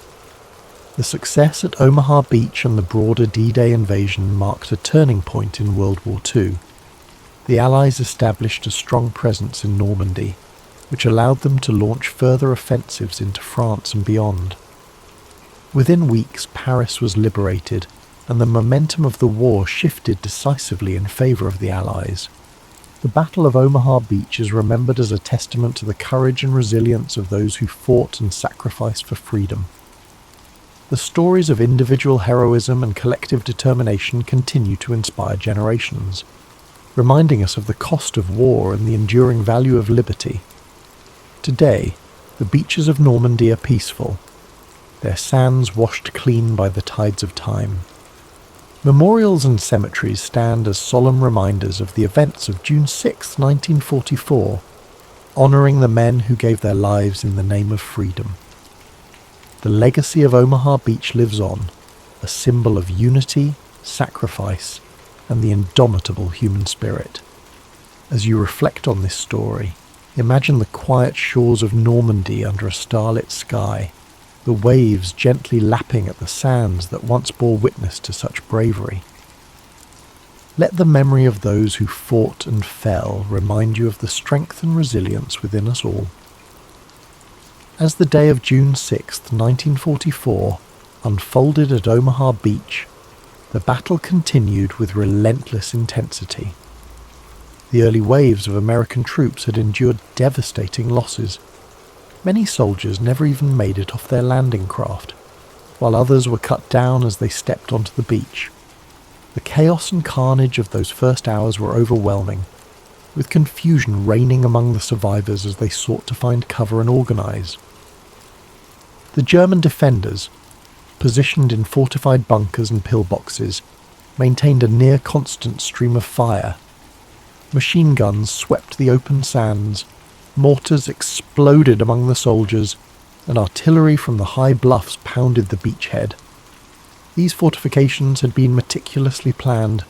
A: The success at Omaha Beach and the broader D-Day invasion marked a turning point in World War II. The Allies established a strong presence in Normandy, which allowed them to launch further offensives into France and beyond. Within weeks, Paris was liberated, and the momentum of the war shifted decisively in favour of the Allies. The Battle of Omaha Beach is remembered as a testament to the courage and resilience of those who fought and sacrificed for freedom. The stories of individual heroism and collective determination continue to inspire generations, reminding us of the cost of war and the enduring value of liberty. Today, the beaches of Normandy are peaceful, their sands washed clean by the tides of time. Memorials and cemeteries stand as solemn reminders of the events of June 6, 1944, honouring the men who gave their lives in the name of freedom. The legacy of Omaha Beach lives on, a symbol of unity, sacrifice, and the indomitable human spirit. As you reflect on this story, imagine the quiet shores of Normandy under a starlit sky, the waves gently lapping at the sands that once bore witness to such bravery. Let the memory of those who fought and fell remind you of the strength and resilience within us all. As the day of June 6, 1944, unfolded at Omaha Beach, the battle continued with relentless intensity. The early waves of American troops had endured devastating losses. Many soldiers never even made it off their landing craft, while others were cut down as they stepped onto the beach. The chaos and carnage of those first hours were overwhelming, with confusion reigning among the survivors as they sought to find cover and organize. The German defenders, positioned in fortified bunkers and pillboxes, maintained a near-constant stream of fire. Machine guns swept the open sands, mortars exploded among the soldiers, and artillery from the high bluffs pounded the beachhead. These fortifications had been meticulously planned,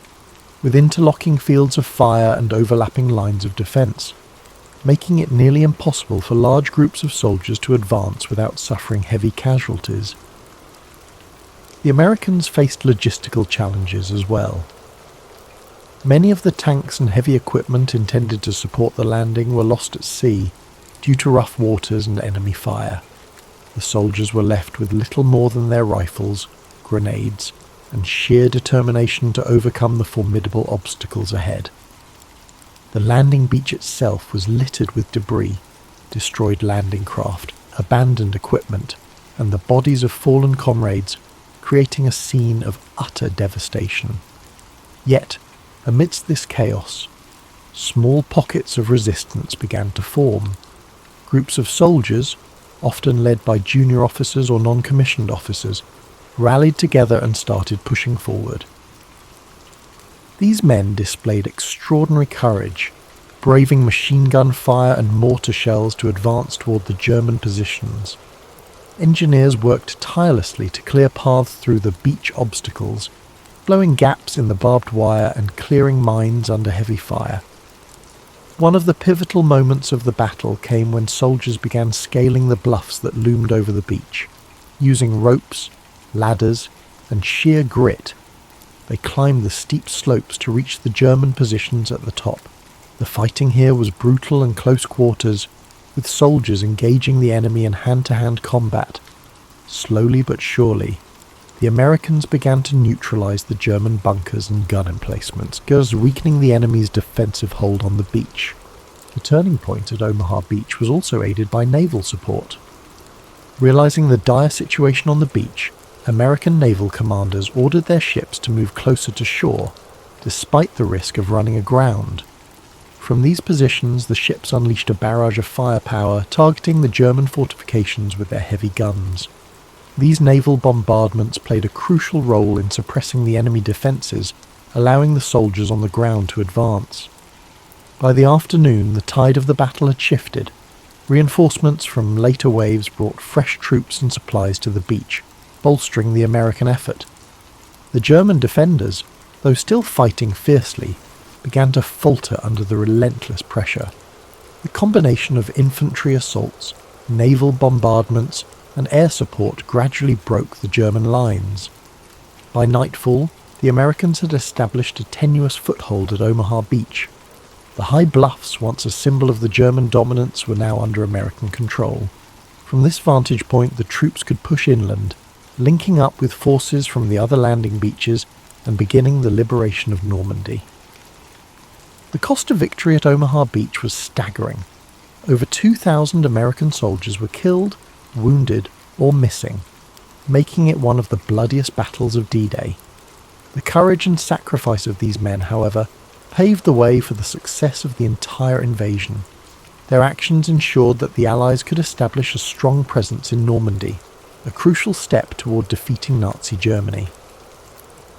A: with interlocking fields of fire and overlapping lines of defence, making it nearly impossible for large groups of soldiers to advance without suffering heavy casualties. The Americans faced logistical challenges as well. Many of the tanks and heavy equipment intended to support the landing were lost at sea due to rough waters and enemy fire. The soldiers were left with little more than their rifles, grenades, and sheer determination to overcome the formidable obstacles ahead. The landing beach itself was littered with debris, destroyed landing craft, abandoned equipment, and the bodies of fallen comrades, creating a scene of utter devastation. Yet, amidst this chaos, small pockets of resistance began to form. Groups of soldiers, often led by junior officers or non-commissioned officers, rallied together and started pushing forward. These men displayed extraordinary courage, braving machine gun fire and mortar shells to advance toward the German positions. Engineers worked tirelessly to clear paths through the beach obstacles, blowing gaps in the barbed wire and clearing mines under heavy fire. One of the pivotal moments of the battle came when soldiers began scaling the bluffs that loomed over the beach. Using ropes, ladders, and sheer grit, they climbed the steep slopes to reach the German positions at the top. The fighting here was brutal and close quarters, with soldiers engaging the enemy in hand-to-hand combat. Slowly but surely, the Americans began to neutralize the German bunkers and gun emplacements, thus weakening the enemy's defensive hold on the beach. The turning point at Omaha Beach was also aided by naval support. Realizing the dire situation on the beach, American naval commanders ordered their ships to move closer to shore, despite the risk of running aground. From these positions, the ships unleashed a barrage of firepower, targeting the German fortifications with their heavy guns. These naval bombardments played a crucial role in suppressing the enemy defences, allowing the soldiers on the ground to advance. By the afternoon, the tide of the battle had shifted. Reinforcements from later waves brought fresh troops and supplies to the beach, bolstering the American effort. The German defenders, though still fighting fiercely, began to falter under the relentless pressure. The combination of infantry assaults, naval bombardments, and air support gradually broke the German lines. By nightfall, the Americans had established a tenuous foothold at Omaha Beach. The high bluffs, once a symbol of the German dominance, were now under American control. From this vantage point, the troops could push inland, linking up with forces from the other landing beaches and beginning the liberation of Normandy. The cost of victory at Omaha Beach was staggering. Over 2,000 American soldiers were killed, wounded, or missing, making it one of the bloodiest battles of D-Day. The courage and sacrifice of these men, however, paved the way for the success of the entire invasion. Their actions ensured that the Allies could establish a strong presence in Normandy, a crucial step toward defeating Nazi Germany.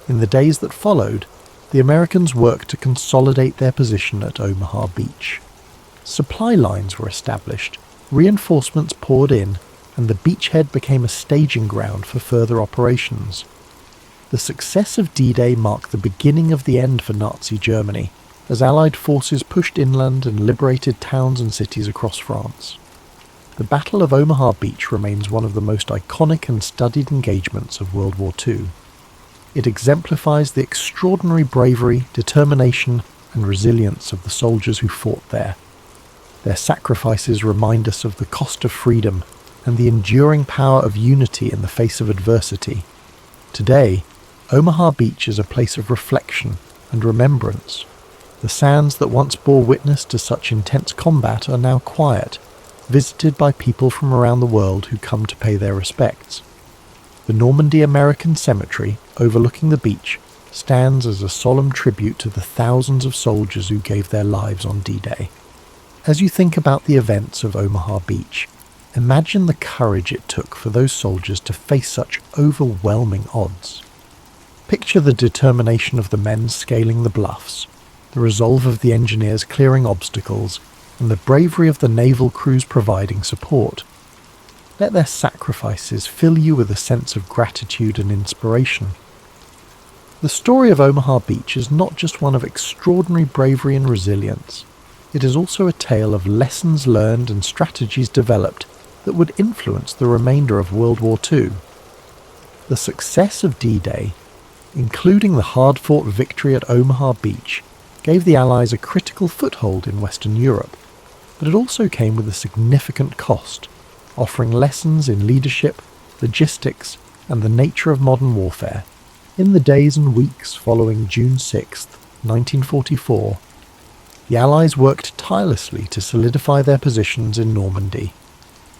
A: In the days that followed, the Americans worked to consolidate their position at Omaha Beach. Supply lines were established, reinforcements poured in, and the beachhead became a staging ground for further operations. The success of D-Day marked the beginning of the end for Nazi Germany, as Allied forces pushed inland and liberated towns and cities across France. The Battle of Omaha Beach remains one of the most iconic and studied engagements of World War II. It exemplifies the extraordinary bravery, determination, and resilience of the soldiers who fought there. Their sacrifices remind us of the cost of freedom and the enduring power of unity in the face of adversity. Today, Omaha Beach is a place of reflection and remembrance. The sands that once bore witness to such intense combat are now quiet, visited by people from around the world who come to pay their respects. The Normandy American Cemetery, overlooking the beach, stands as a solemn tribute to the thousands of soldiers who gave their lives on D-Day. As you think about the events of Omaha Beach, imagine the courage it took for those soldiers to face such overwhelming odds. Picture the determination of the men scaling the bluffs, the resolve of the engineers clearing obstacles, and the bravery of the naval crews providing support. Let their sacrifices fill you with a sense of gratitude and inspiration. The story of Omaha Beach is not just one of extraordinary bravery and resilience. It is also a tale of lessons learned and strategies developed that would influence the remainder of World War II. The success of D-Day, including the hard-fought victory at Omaha Beach, gave the Allies a critical foothold in Western Europe, but it also came with a significant cost, offering lessons in leadership, logistics, and the nature of modern warfare. In the days and weeks following June 6, 1944, the Allies worked tirelessly to solidify their positions in Normandy.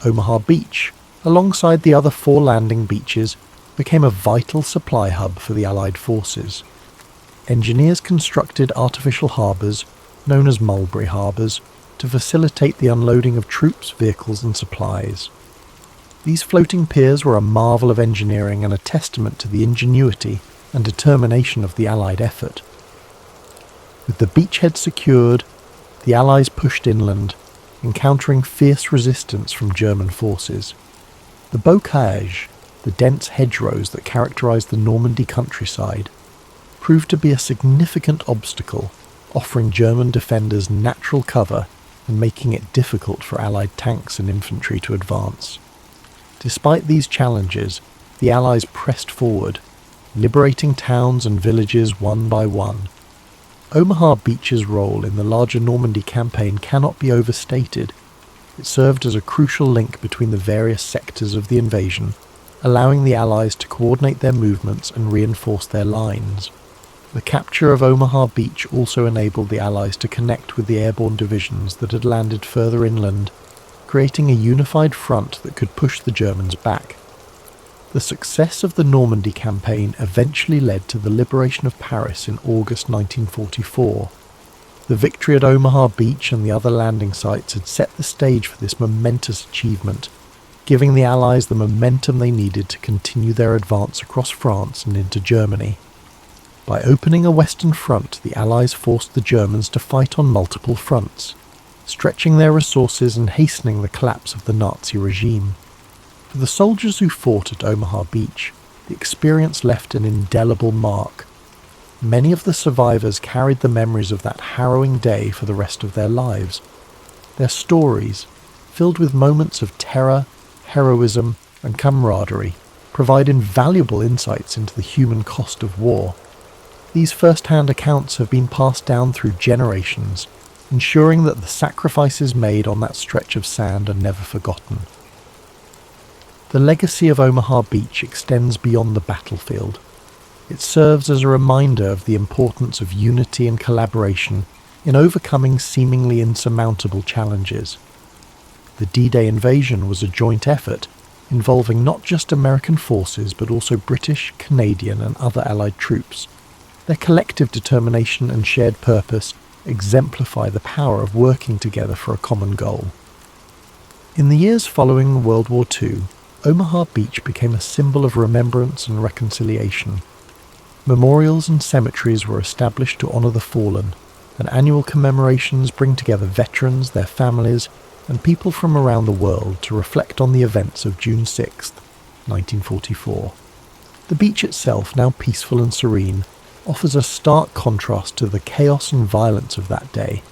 A: Omaha Beach, alongside the other 4 landing beaches, became a vital supply hub for the Allied forces. Engineers constructed artificial harbours, known as mulberry harbours, to facilitate the unloading of troops, vehicles and supplies. These floating piers were a marvel of engineering and a testament to the ingenuity and determination of the Allied effort. With the beachhead secured, the Allies pushed inland, encountering fierce resistance from German forces. The bocage, the dense hedgerows that characterised the Normandy countryside, proved to be a significant obstacle, offering German defenders natural cover and making it difficult for Allied tanks and infantry to advance. Despite these challenges, the Allies pressed forward, liberating towns and villages one by one. Omaha Beach's role in the larger Normandy campaign cannot be overstated. It served as a crucial link between the various sectors of the invasion, allowing the Allies to coordinate their movements and reinforce their lines. The capture of Omaha Beach also enabled the Allies to connect with the airborne divisions that had landed further inland, creating a unified front that could push the Germans back. The success of the Normandy campaign eventually led to the liberation of Paris in August 1944. The victory at Omaha Beach and the other landing sites had set the stage for this momentous achievement, giving the Allies the momentum they needed to continue their advance across France and into Germany. By opening a western front, the Allies forced the Germans to fight on multiple fronts, stretching their resources and hastening the collapse of the Nazi regime. For the soldiers who fought at Omaha Beach, the experience left an indelible mark. Many of the survivors carried the memories of that harrowing day for the rest of their lives. Their stories, filled with moments of terror, heroism, and camaraderie, provide invaluable insights into the human cost of war. These first-hand accounts have been passed down through generations, ensuring that the sacrifices made on that stretch of sand are never forgotten. The legacy of Omaha Beach extends beyond the battlefield. It serves as a reminder of the importance of unity and collaboration in overcoming seemingly insurmountable challenges. The D-Day invasion was a joint effort involving not just American forces but also British, Canadian and other Allied troops. Their collective determination and shared purpose exemplify the power of working together for a common goal. In the years following World War II, Omaha Beach became a symbol of remembrance and reconciliation. Memorials and cemeteries were established to honour the fallen, and annual commemorations bring together veterans, their families, and people from around the world to reflect on the events of June 6, 1944. The beach itself, now peaceful and serene, offers a stark contrast to the chaos and violence of that day,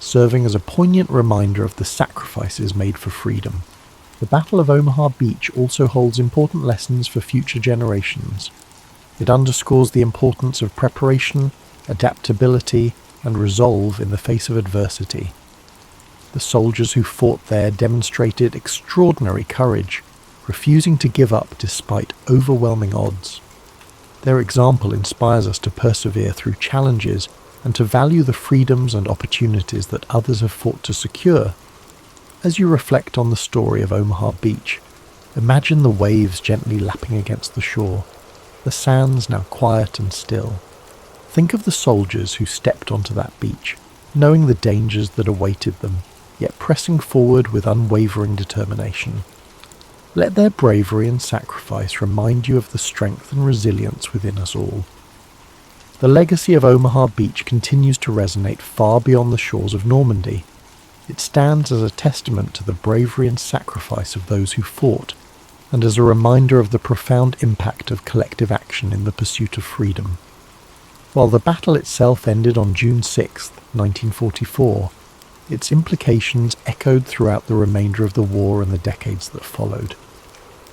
A: serving as a poignant reminder of the sacrifices made for freedom. The Battle of Omaha Beach also holds important lessons for future generations. It underscores the importance of preparation, adaptability, and resolve in the face of adversity. The soldiers who fought there demonstrated extraordinary courage, refusing to give up despite overwhelming odds. Their example inspires us to persevere through challenges and to value the freedoms and opportunities that others have fought to secure. As you reflect on the story of Omaha Beach, imagine the waves gently lapping against the shore, the sands now quiet and still. Think of the soldiers who stepped onto that beach, knowing the dangers that awaited them, yet pressing forward with unwavering determination. Let their bravery and sacrifice remind you of the strength and resilience within us all. The legacy of Omaha Beach continues to resonate far beyond the shores of Normandy. It stands as a testament to the bravery and sacrifice of those who fought, and as a reminder of the profound impact of collective action in the pursuit of freedom. While the battle itself ended on June 6, 1944, its implications echoed throughout the remainder of the war and the decades that followed.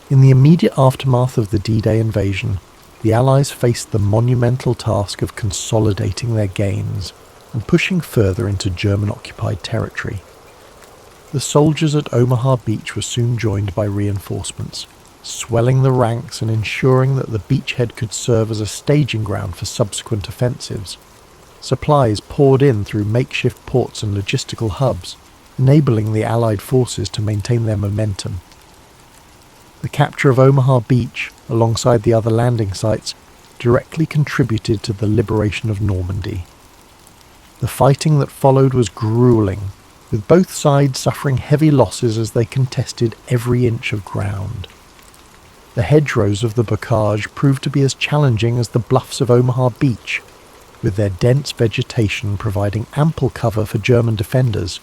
A: In the immediate aftermath of the D-Day invasion, the Allies faced the monumental task of consolidating their gains and pushing further into German-occupied territory. The soldiers at Omaha Beach were soon joined by reinforcements, swelling the ranks and ensuring that the beachhead could serve as a staging ground for subsequent offensives. Supplies poured in through makeshift ports and logistical hubs, enabling the Allied forces to maintain their momentum. The capture of Omaha Beach, alongside the other landing sites, directly contributed to the liberation of Normandy. The fighting that followed was grueling, with both sides suffering heavy losses as they contested every inch of ground. The hedgerows of the bocage proved to be as challenging as the bluffs of Omaha Beach, with their dense vegetation providing ample cover for German defenders.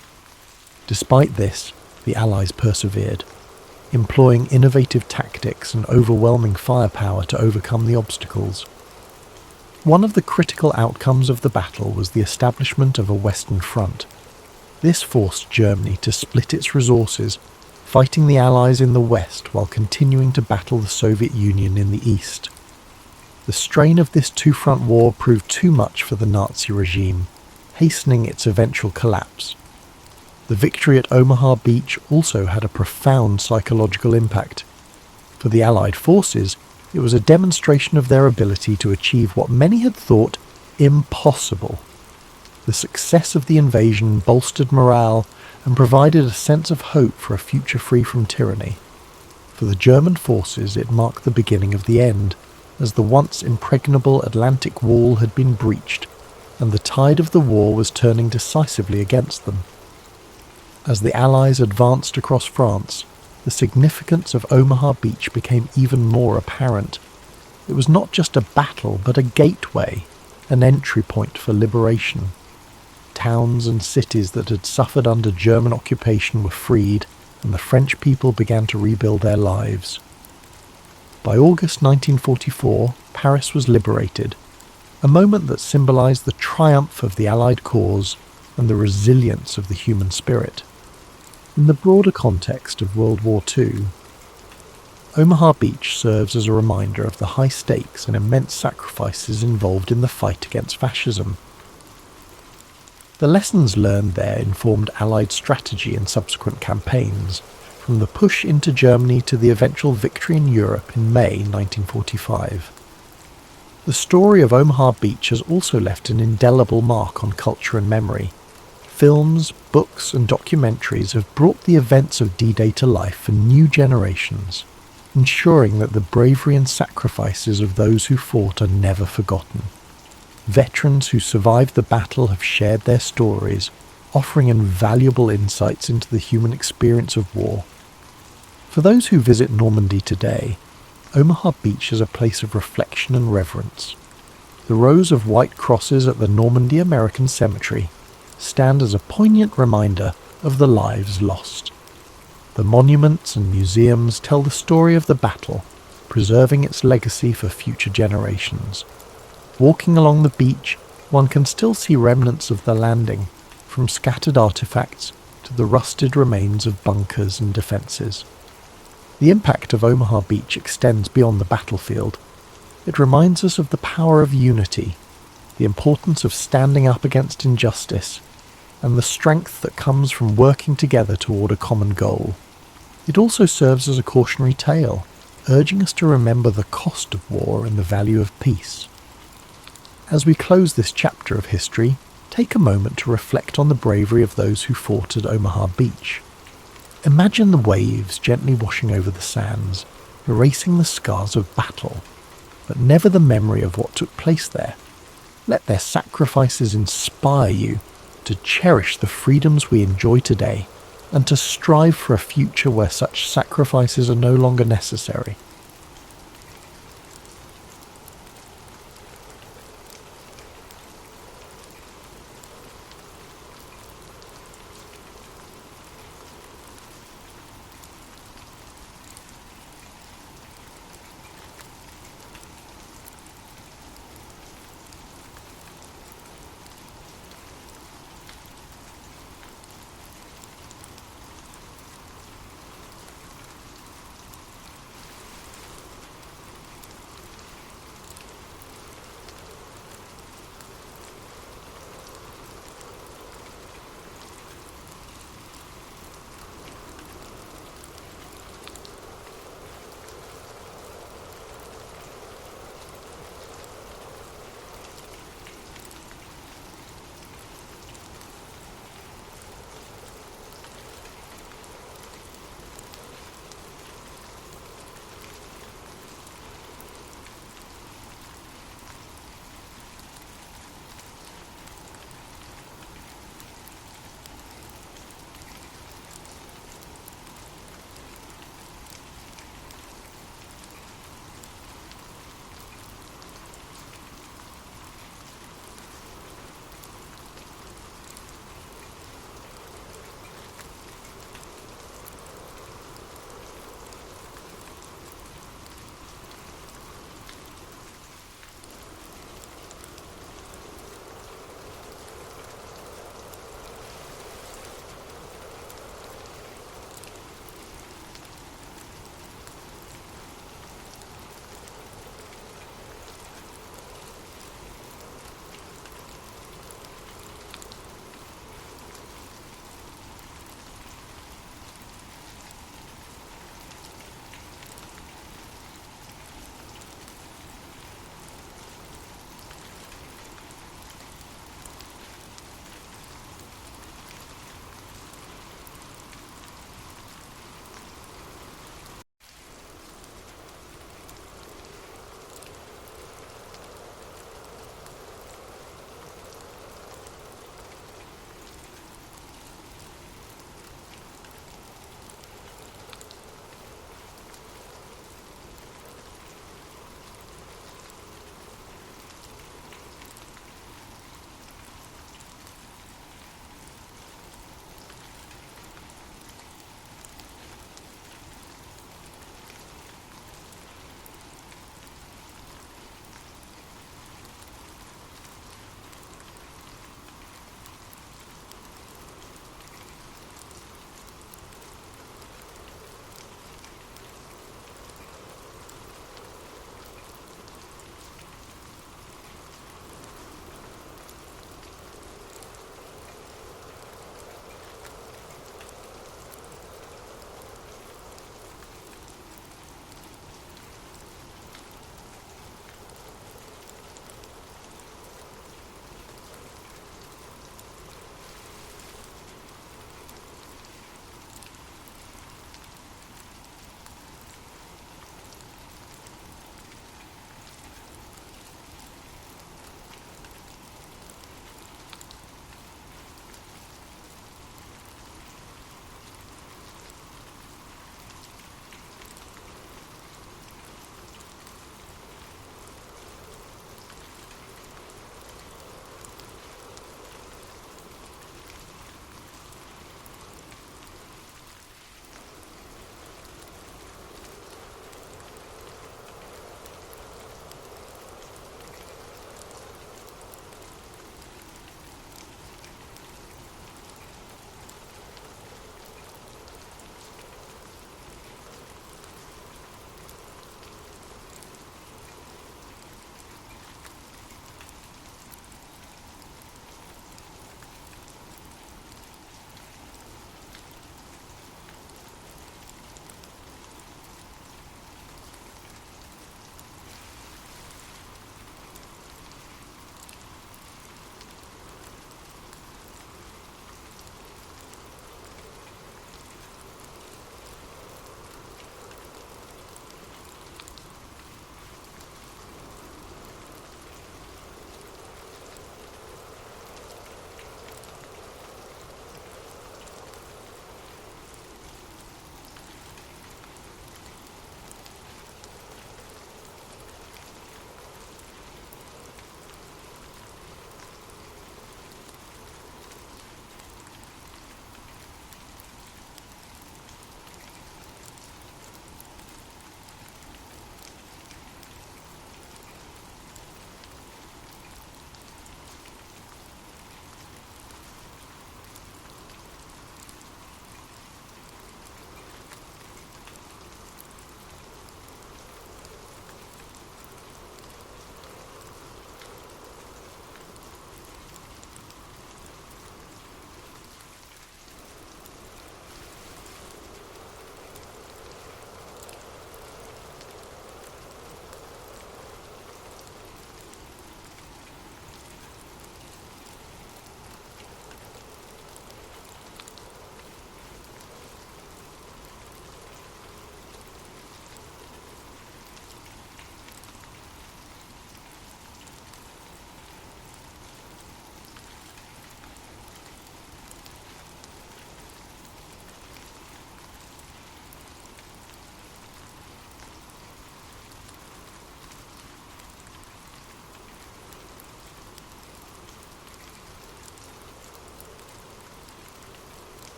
A: Despite this, the Allies persevered, employing innovative tactics and overwhelming firepower to overcome the obstacles. One of the critical outcomes of the battle was the establishment of a Western Front. This forced Germany to split its resources, fighting the Allies in the west while continuing to battle the Soviet Union in the east. The strain of this two-front war proved too much for the Nazi regime, hastening its eventual collapse. The victory at Omaha Beach also had a profound psychological impact. For the Allied forces, it was a demonstration of their ability to achieve what many had thought impossible. The success of the invasion bolstered morale and provided a sense of hope for a future free from tyranny. For the German forces, it marked the beginning of the end, as the once impregnable Atlantic Wall had been breached, and the tide of the war was turning decisively against them. As the Allies advanced across France, the significance of Omaha Beach became even more apparent. It was not just a battle, but a gateway, an entry point for liberation. Towns and cities that had suffered under German occupation were freed, and the French people began to rebuild their lives. By August 1944, Paris was liberated, a moment that symbolized the triumph of the Allied cause and the resilience of the human spirit. In the broader context of World War II, Omaha Beach serves as a reminder of the high stakes and immense sacrifices involved in the fight against fascism. The lessons learned there informed Allied strategy in subsequent campaigns, from the push into Germany to the eventual victory in Europe in May 1945. The story of Omaha Beach has also left an indelible mark on culture and memory. Films, books and documentaries have brought the events of D-Day to life for new generations, ensuring that the bravery and sacrifices of those who fought are never forgotten. Veterans who survived the battle have shared their stories, offering invaluable insights into the human experience of war. For those who visit Normandy today, Omaha Beach is a place of reflection and reverence. The rows of white crosses at the Normandy American Cemetery stand as a poignant reminder of the lives lost. The monuments and museums tell the story of the battle, preserving its legacy for future generations. Walking along the beach, one can still see remnants of the landing, from scattered artifacts to the rusted remains of bunkers and defences. The impact of Omaha Beach extends beyond the battlefield. It reminds us of the power of unity, the importance of standing up against injustice, and the strength that comes from working together toward a common goal. It also serves as a cautionary tale, urging us to remember the cost of war and the value of peace. As we close this chapter of history, take a moment to reflect on the bravery of those who fought at Omaha Beach. Imagine the waves gently washing over the sands, erasing the scars of battle, but never the memory of what took place there. Let their sacrifices inspire you to cherish the freedoms we enjoy today, and to strive for a future where such sacrifices are no longer necessary.